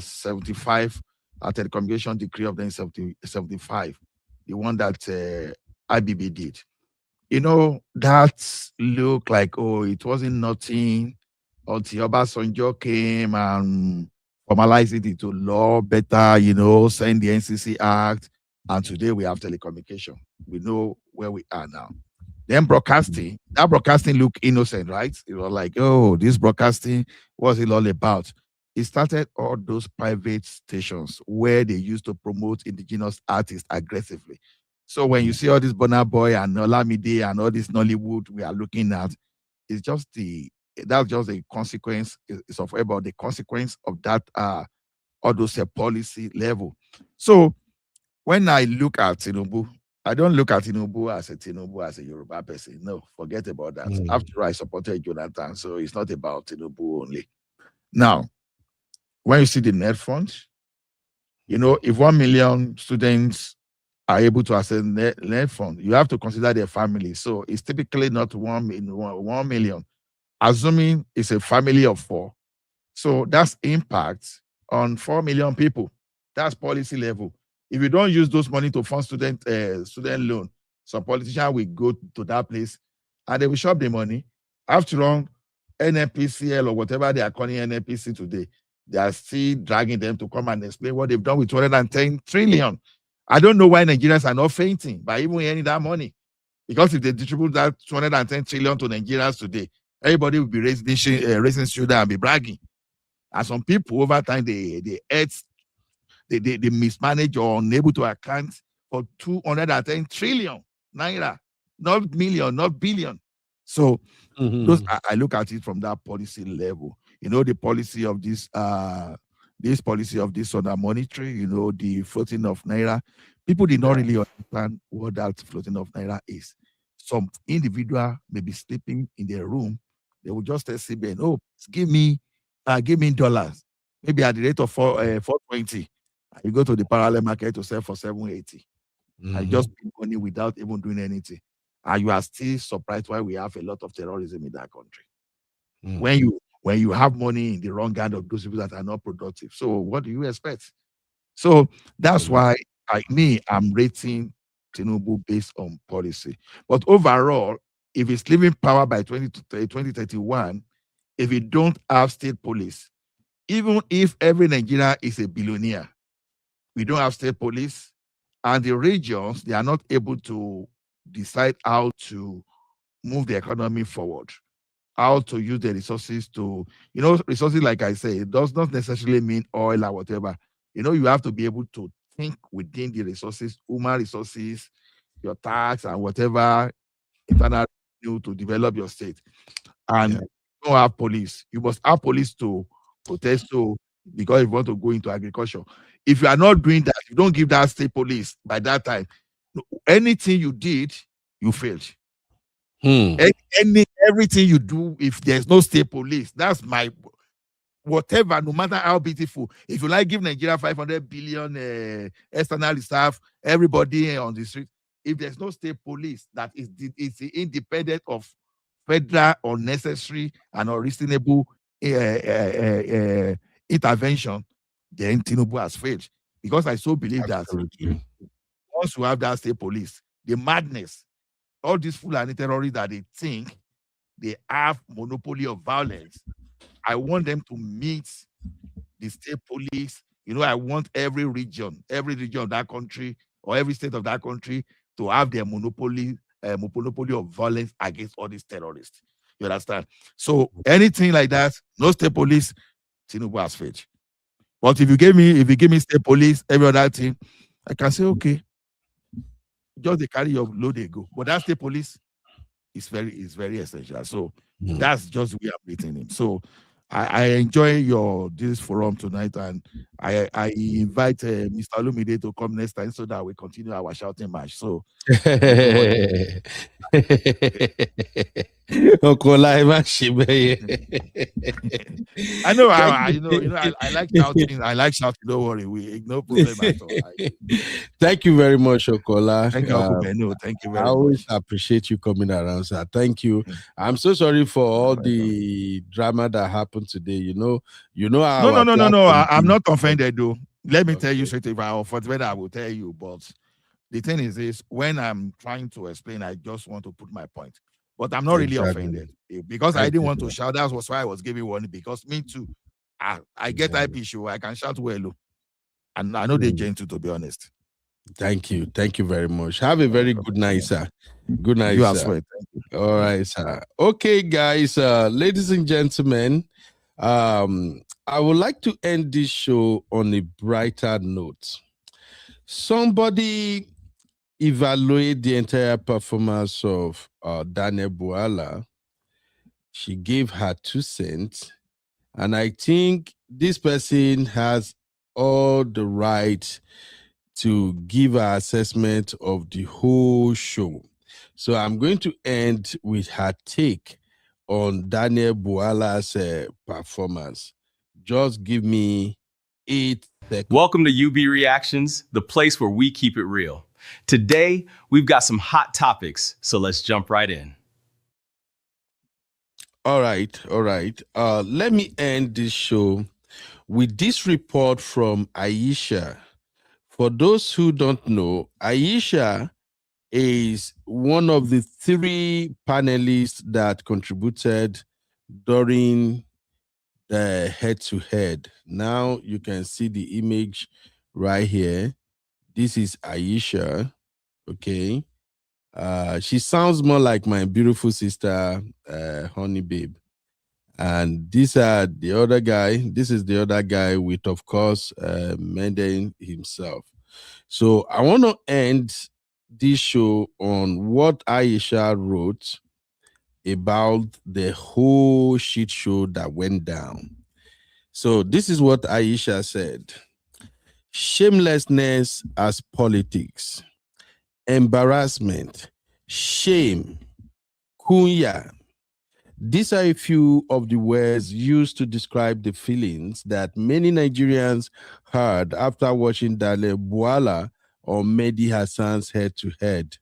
75, telecommunication decree of 1975, the one that IBB did. You know, that looked like, oh, it wasn't nothing until Obasanjo came and formalized it into law better, you know, send the NCC Act. And today we have telecommunication. We know where we are now. Then broadcasting, that broadcasting looked innocent, right? It was like, oh, this broadcasting, what's it all about? It started all those private stations where they used to promote indigenous artists aggressively. So when you see all this Burna Boy and Olamide and all this Nollywood we are looking at, it's just the that's just a consequence. It's about the consequence of that all those policy level. So when I look at Tinubu, I don't look at Tinubu as a Yoruba person. No, forget about that. After I supported Jonathan, so it's not about Tinubu only. Now, when you see the net fund, if 1 million students are able to access net fund, you have to consider their family. So it's typically not 1 million, assuming it's a family of 4. So that's impact on 4 million people. That's policy level. If you don't use those money to fund student loan, some politician will go to that place and they will shop the money. After all, NNPCL or whatever they are calling NNPC today, they are still dragging them to come and explain what they've done with 210 trillion. I don't know why Nigerians are not fainting by even earning that money. Because if they distribute that 210 trillion to Nigerians today, everybody will be raising shoulder and be bragging. And some people over time they mismanage or unable to account for 210 trillion naira, not million, not billion. So those I look at it from that policy level. The policy of this policy of this other monetary, the floating of naira. People did not really understand what that floating of naira is. Some individual may be sleeping in their room. They will just tell CBN, oh, give me dollars. Maybe at the rate of 420. You go to the parallel market to sell for 780. I just put money without even doing anything. And you are still surprised why we have a lot of terrorism in that country. When you have money in the wrong hand of those people that are not productive. So what do you expect? So that's why I'm rating Tinubu based on policy. But overall, if it's leaving power by 2031, if you don't have state police, even if every Nigerian is a billionaire, we don't have state police, and the regions, they are not able to decide how to move the economy forward, how to use the resources to, resources, like I say, it does not necessarily mean oil or whatever. You have to be able to think within the resources, human resources, your tax and whatever internal revenue to develop your state. And you don't have police. You must have police to protest because you want to go into agriculture. If you are not doing that, you don't give that state police by that time, anything you did, you failed. Everything you do, if there's no state police, that's my whatever, no matter how beautiful. If you like, give Nigeria 500 billion external reserve, everybody on the street. If there's no state police that is independent of federal unnecessary and unreasonable intervention, then Tinubu has failed. Because I so believe that once you have that state police, the madness, all these Fulani terrorists that they think they have monopoly of violence, I want them to meet the state police. I want every region of that country or every state of that country to have their monopoly of violence against all these terrorists. You understand? So anything like that, no state police, Tinubu has failed. But if you give me state police, every other thing, I can say, okay, just they carry your load, they go. But that state police is very essential. So that's just the way I'm rating him. So I enjoy this forum tonight, and I invite Mr. Olumide to come next time so that we continue our shouting match. So I know, I like shouting. I like shouting. Don't worry, no problem at all. Thank you very much, Okola. Thank you, thank you very much. I always appreciate you coming around, sir. Thank you. I'm so sorry for all the drama that happened today. No. I'm not offended, though. Let me tell you straight. If I offended, I will tell you. But the thing is this: when I'm trying to explain, I just want to put my point. But I'm not really offended because I didn't want to shout. That was why I was giving one, because me too. I get IP show. I can shout well, and I know they're gentle, to be honest. Thank you very much. Have a very good night, sir. Good night, you sir. As well. Thank you. All right, sir. Okay, guys, ladies and gentlemen, I would like to end this show on a brighter note. Somebody evaluate the entire performance of Daniel Bwala. She gave her 2 cents. And I think this person has all the right to give her assessment of the whole show. So I'm going to end with her take on Daniel Bwala's performance. Just give me 8 seconds. Welcome to UB Reactions, the place where we keep it real. Today, we've got some hot topics, so let's jump right in. All right. Let me end this show with this report from Aisha. For those who don't know, Aisha is one of the 3 panelists that contributed during the head-to-head. Now you can see the image right here. This is Aisha, okay? She sounds more like my beautiful sister, Honey Babe. And these are the other guy. This is the other guy with, of course, Mehdi himself. So I want to end this show on what Aisha wrote about the whole shit show that went down. So this is what Aisha said. Shamelessness as politics, embarrassment, shame, kunya. These are a few of the words used to describe the feelings that many Nigerians heard after watching Daniel Bwala or Mehdi Hasan's head-to-head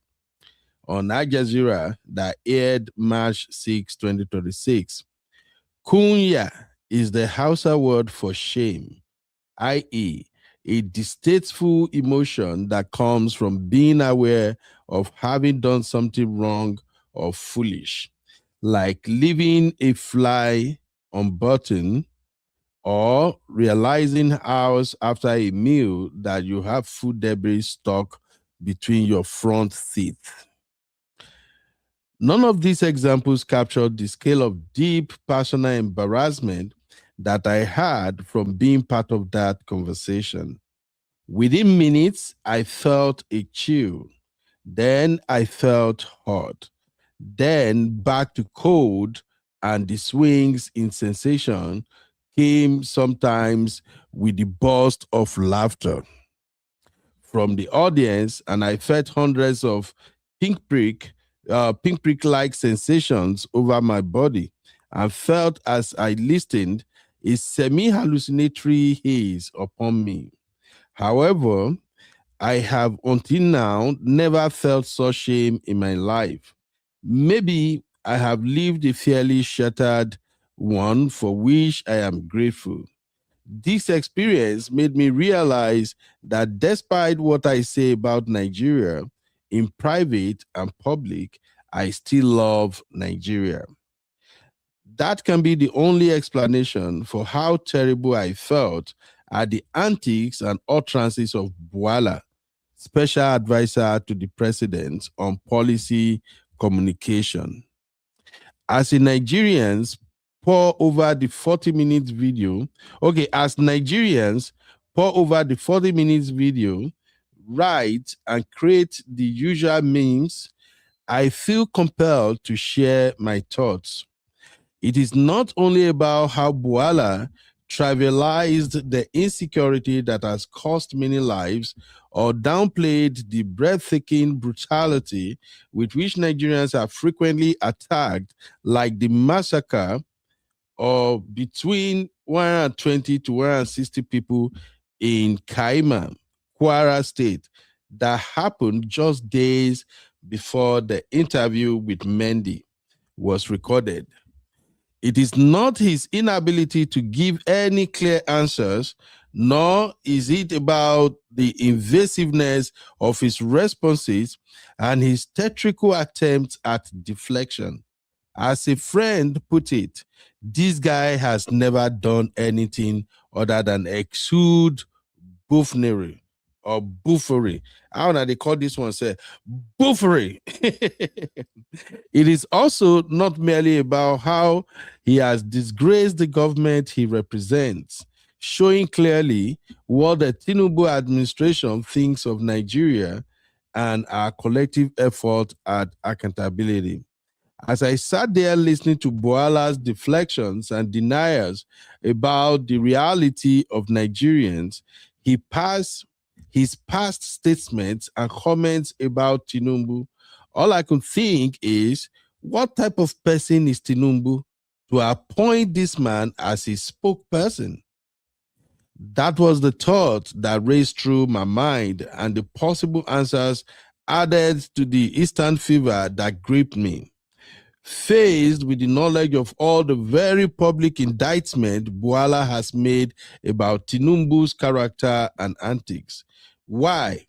on Jazeera that aired March 6, 2026. Kunya is the Hausa word for shame, i.e., a distasteful emotion that comes from being aware of having done something wrong or foolish, like leaving a fly unbuttoned or realizing hours after a meal that you have food debris stuck between your front teeth. None of these examples captured the scale of deep personal embarrassment that I had from being part of that conversation. Within minutes, I felt a chill. Then I felt hot. Then back to cold, and the swings in sensation came sometimes with the burst of laughter from the audience, and I felt hundreds of pinprick-like sensations over my body, and felt as I listened a semi-hallucinatory haze upon me. However, I have until now never felt such shame in my life. Maybe I have lived a fairly shattered one for which I am grateful. This experience made me realize that despite what I say about Nigeria, in private and public, I still love Nigeria. That can be the only explanation for how terrible I felt at the antics and utterances of Bwala, special advisor to the president on policy communication. As Nigerians pour over the 40-minute video, write and create the usual memes, I feel compelled to share my thoughts. It is not only about how Bwala trivialized the insecurity that has cost many lives or downplayed the breathtaking brutality with which Nigerians are frequently attacked, like the massacre of between 120 to 160 people in Kaima, Kwara State, that happened just days before the interview with Mehdi was recorded. It is not his inability to give any clear answers, nor is it about the invasiveness of his responses and his theatrical attempts at deflection. As a friend put it, this guy has never done anything other than exude buffoonery or buffoonery. How do they call this one? Say buffoonery. It is also not merely about how he has disgraced the government he represents, showing clearly what the Tinubu administration thinks of Nigeria and our collective effort at accountability. As I sat there listening to Bwala's deflections and denials about the reality of Nigerians, his past statements and comments about Tinubu, all I could think is, what type of person is Tinubu to appoint this man as his spokesperson? That was the thought that raced through my mind, and the possible answers added to the instant fever that gripped me. Faced with the knowledge of all the very public indictment Bwala has made about Tinubu's character and antics, why,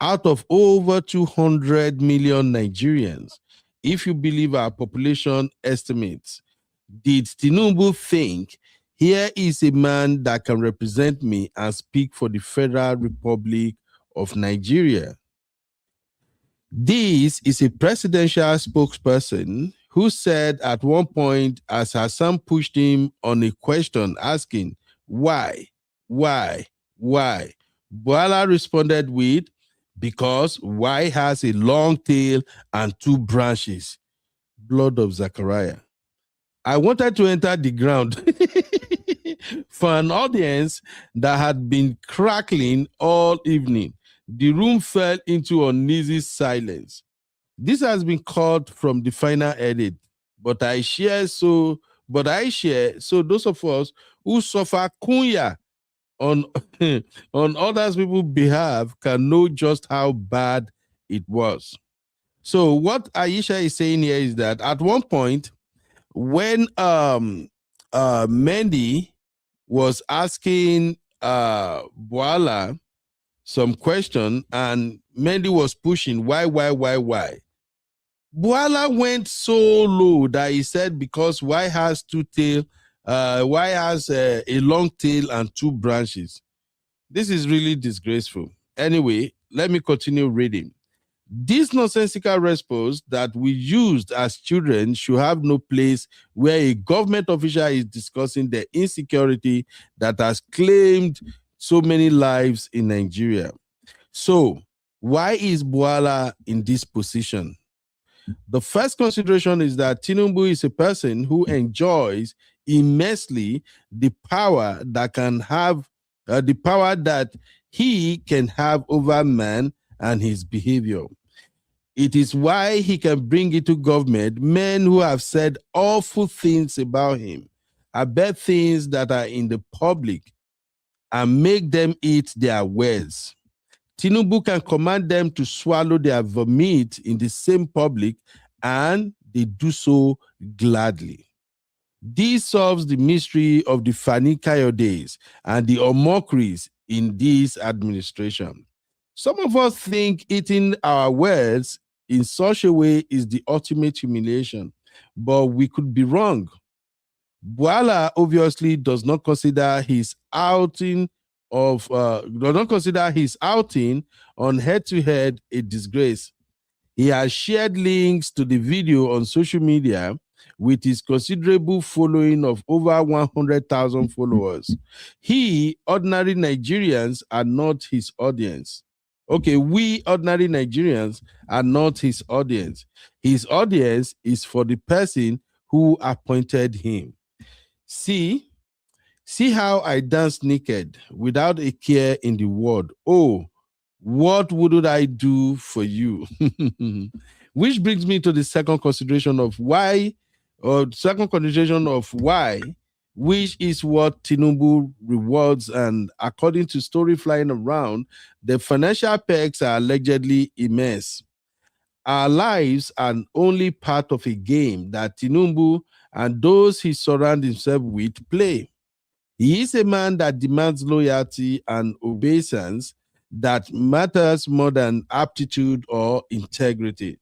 out of over 200 million Nigerians, if you believe our population estimates, did Tinubu think, here is a man that can represent me and speak for the Federal Republic of Nigeria? This is a presidential spokesperson who said at one point, as Hasan pushed him on a question asking, why? Bwala responded with, because Y has a long tail and two branches. Blood of Zachariah. I wanted to enter the ground for an audience that had been crackling all evening. The room fell into uneasy silence. This has been cut from the final edit, but I share so those of us who suffer kunya on on others people's behalf can know just how bad it was. So what Aisha is saying here is that at one point, when Mehdi was asking Bwala some question and Mehdi was pushing why, Bwala went so low that he said, because Y has two tail, Y has a long tail and two branches. This is really disgraceful. Anyway, let me continue reading. This nonsensical response that we used as children should have no place where a government official is discussing the insecurity that has claimed so many lives in Nigeria. So, why is Bwala in this position? The first consideration is that Tinubu is a person who enjoys immensely the power that he can have over man and his behavior. It is why he can bring into government men who have said awful things about him, bad things that are in the public, and make them eat their words. Tinubu can command them to swallow their vomit in the same public, and they do so gladly. This solves the mystery of the Fani Kayodes and the mockeries in this administration. Some of us think eating our words in such a way is the ultimate humiliation, but we could be wrong. Bwala obviously does not consider his outing on head-to-head a disgrace. He has shared links to the video on social media with his considerable following of over 100,000 followers. Ordinary Nigerians are not his audience. Okay, we ordinary Nigerians are not his audience. His audience is for the person who appointed him. See how I dance naked without a care in the world. Oh, what would I do for you? Which brings me to the second consideration of why, which is what Tinubu rewards. And according to story flying around, the financial perks are allegedly immense. Our lives are only part of a game that Tinubu and those he surrounds himself with play. He is a man that demands loyalty and obeisance that matters more than aptitude or integrity.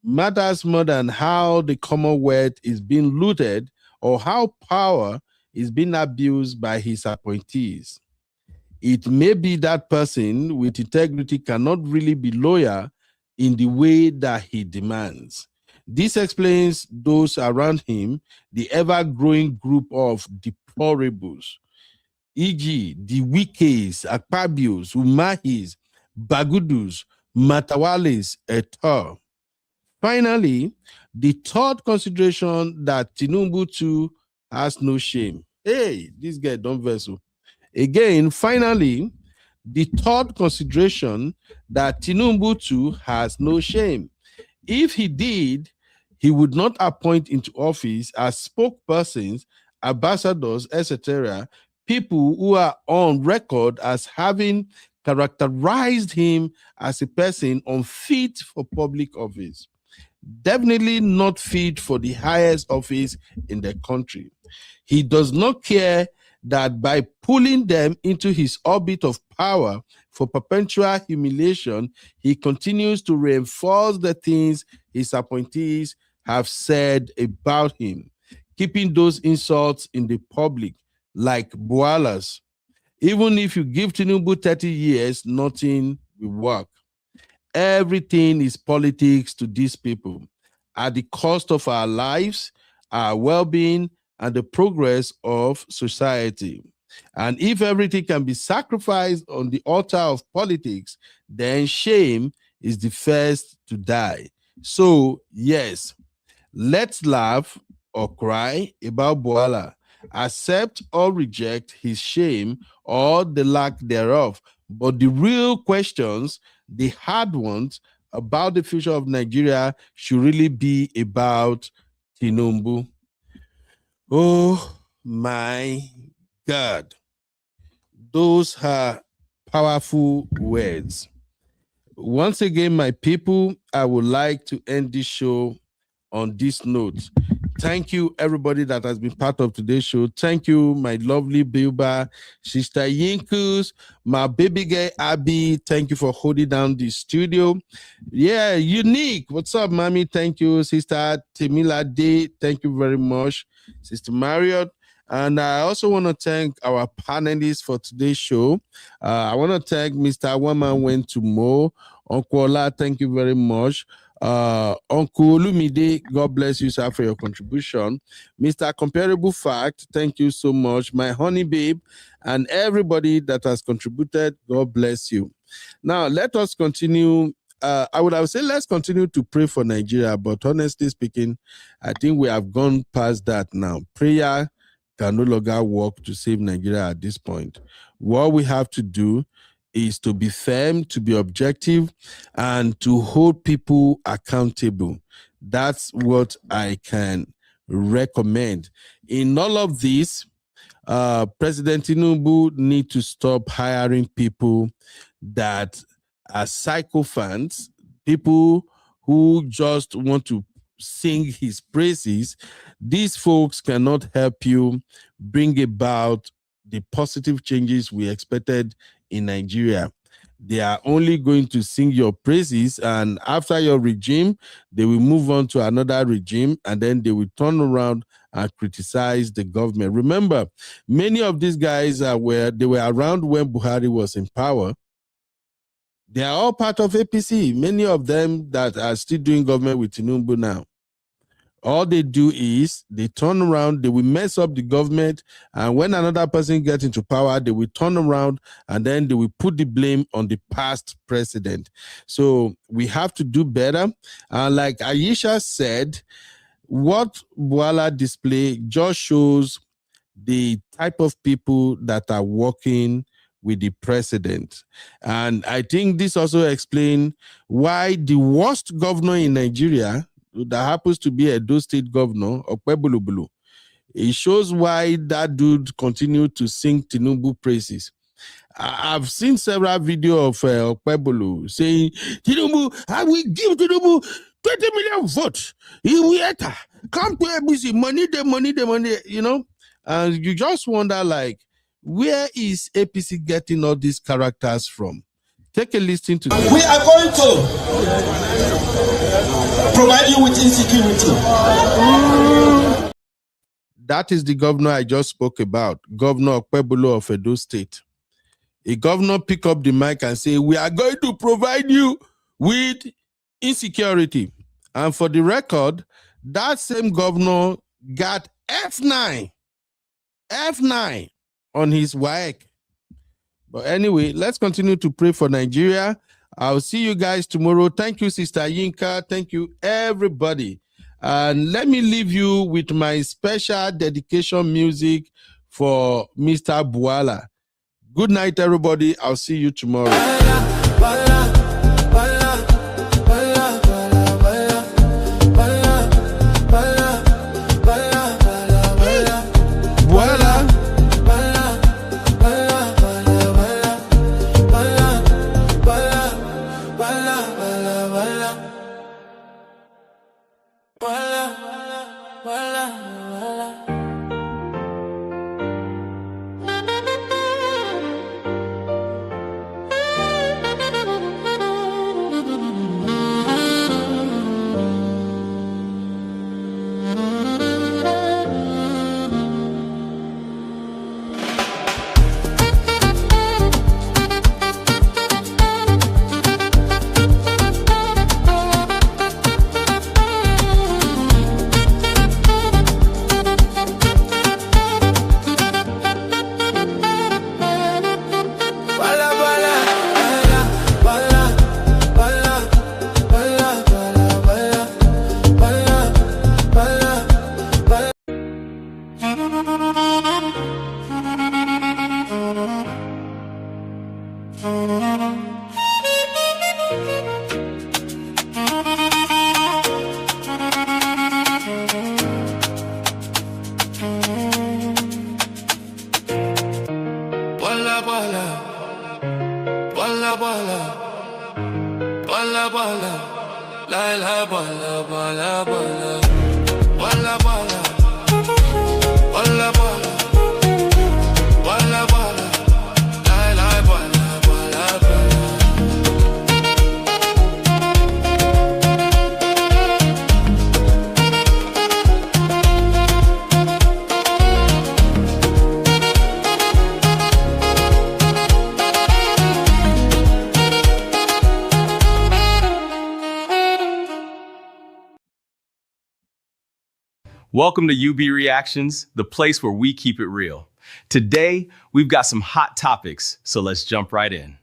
Matters more than how the Commonwealth is being looted or how power is being abused by his appointees. It may be that person with integrity cannot really be loyal in the way that he demands. This explains those around him, the ever-growing group of deplorables, e.g. the Wikes, Akpabios, Umahis, Bagudus, Matawales, et al. Finally, the third consideration that Tinubu too has no shame. Hey, this guy don't vessel. Again, finally, the third consideration that Tinubu too has no shame. If he did, he would not appoint into office as spokespersons, ambassadors, etc., people who are on record as having characterized him as a person unfit for public office. Definitely not fit for the highest office in the country. He does not care that by pulling them into his orbit of power for perpetual humiliation, he continues to reinforce the things his appointees have said about him, keeping those insults in the public, like Bwala's. Even if you give Tinubu 30 years, nothing will work. Everything is politics to these people at the cost of our lives, our well-being, and the progress of society. And if everything can be sacrificed on the altar of politics, then shame is the first to die. So, yes, let's laugh or cry about Bwala, accept or reject his shame or the lack thereof. But the real questions, the hard ones about the future of Nigeria, should really be about Tinubu. Oh my God. Those are powerful words. Once again, my people, I would like to end this show on this note. Thank you, everybody that has been part of today's show. Thank you, my lovely Bilba, Sister Yinkus, my baby girl Abby. Thank you for holding down the studio. Yeah, Unique. What's up, mommy? Thank you, Sister Temila Day. Thank you very much, Sister Marriott. And I also want to thank our panelists for today's show. I want to thank Mr. Woman Went to Mo. Uncle Ola, thank you very much. Uncle Lumide, God bless you, sir, for your contribution. Mr. Comparable Fact, thank you so much. My honey babe, and everybody that has contributed, God bless you. Now, let us continue. I would have said let's continue to pray for Nigeria, but honestly speaking, I think we have gone past that now. Prayer can no longer work to save Nigeria at this point. What we have to do is to be firm, to be objective, and to hold people accountable. That's what I can recommend. In all of this, President Tinubu need to stop hiring people that are sycophants, people who just want to sing his praises. These folks cannot help you bring about the positive changes we expected in Nigeria. They are only going to sing your praises, and after your regime, they will move on to another regime, and then they will turn around and criticize the government. Remember, many of these guys were around when Buhari was in power. They are all part of APC. Many of them that are still doing government with Tinubu now. All they do is they turn around, they will mess up the government, and when another person gets into power, they will turn around and then they will put the blame on the past president. So we have to do better. Like Aisha said, what Bwala display just shows the type of people that are working with the president. And I think this also explains why the worst governor in Nigeria, that happens to be a Edo State governor, Okpebulubulu, it shows why that dude continued to sing Tinubu praises. I've seen several videos of Okpebulu saying, Tinubu, I will give Tinubu 20 million votes. He will enter. Come to ABC, money, you know? And you just wonder, like, where is APC getting all these characters from? Take a listen to this. We are going to provide you with insecurity. That is the governor I just spoke about, Governor Okpebulu of Edo State. A governor pick up the mic and say, we are going to provide you with insecurity. And for the record, that same governor got F9 on his WAEC. But anyway, let's continue to pray for Nigeria. I'll see you guys tomorrow. Thank you, Sister Yinka. Thank you, everybody. And let me leave you with my special dedication music for Mr. Bwala. Good night, everybody. I'll see you tomorrow. Welcome to UB Reactions, the place where we keep it real. Today, we've got some hot topics, so let's jump right in.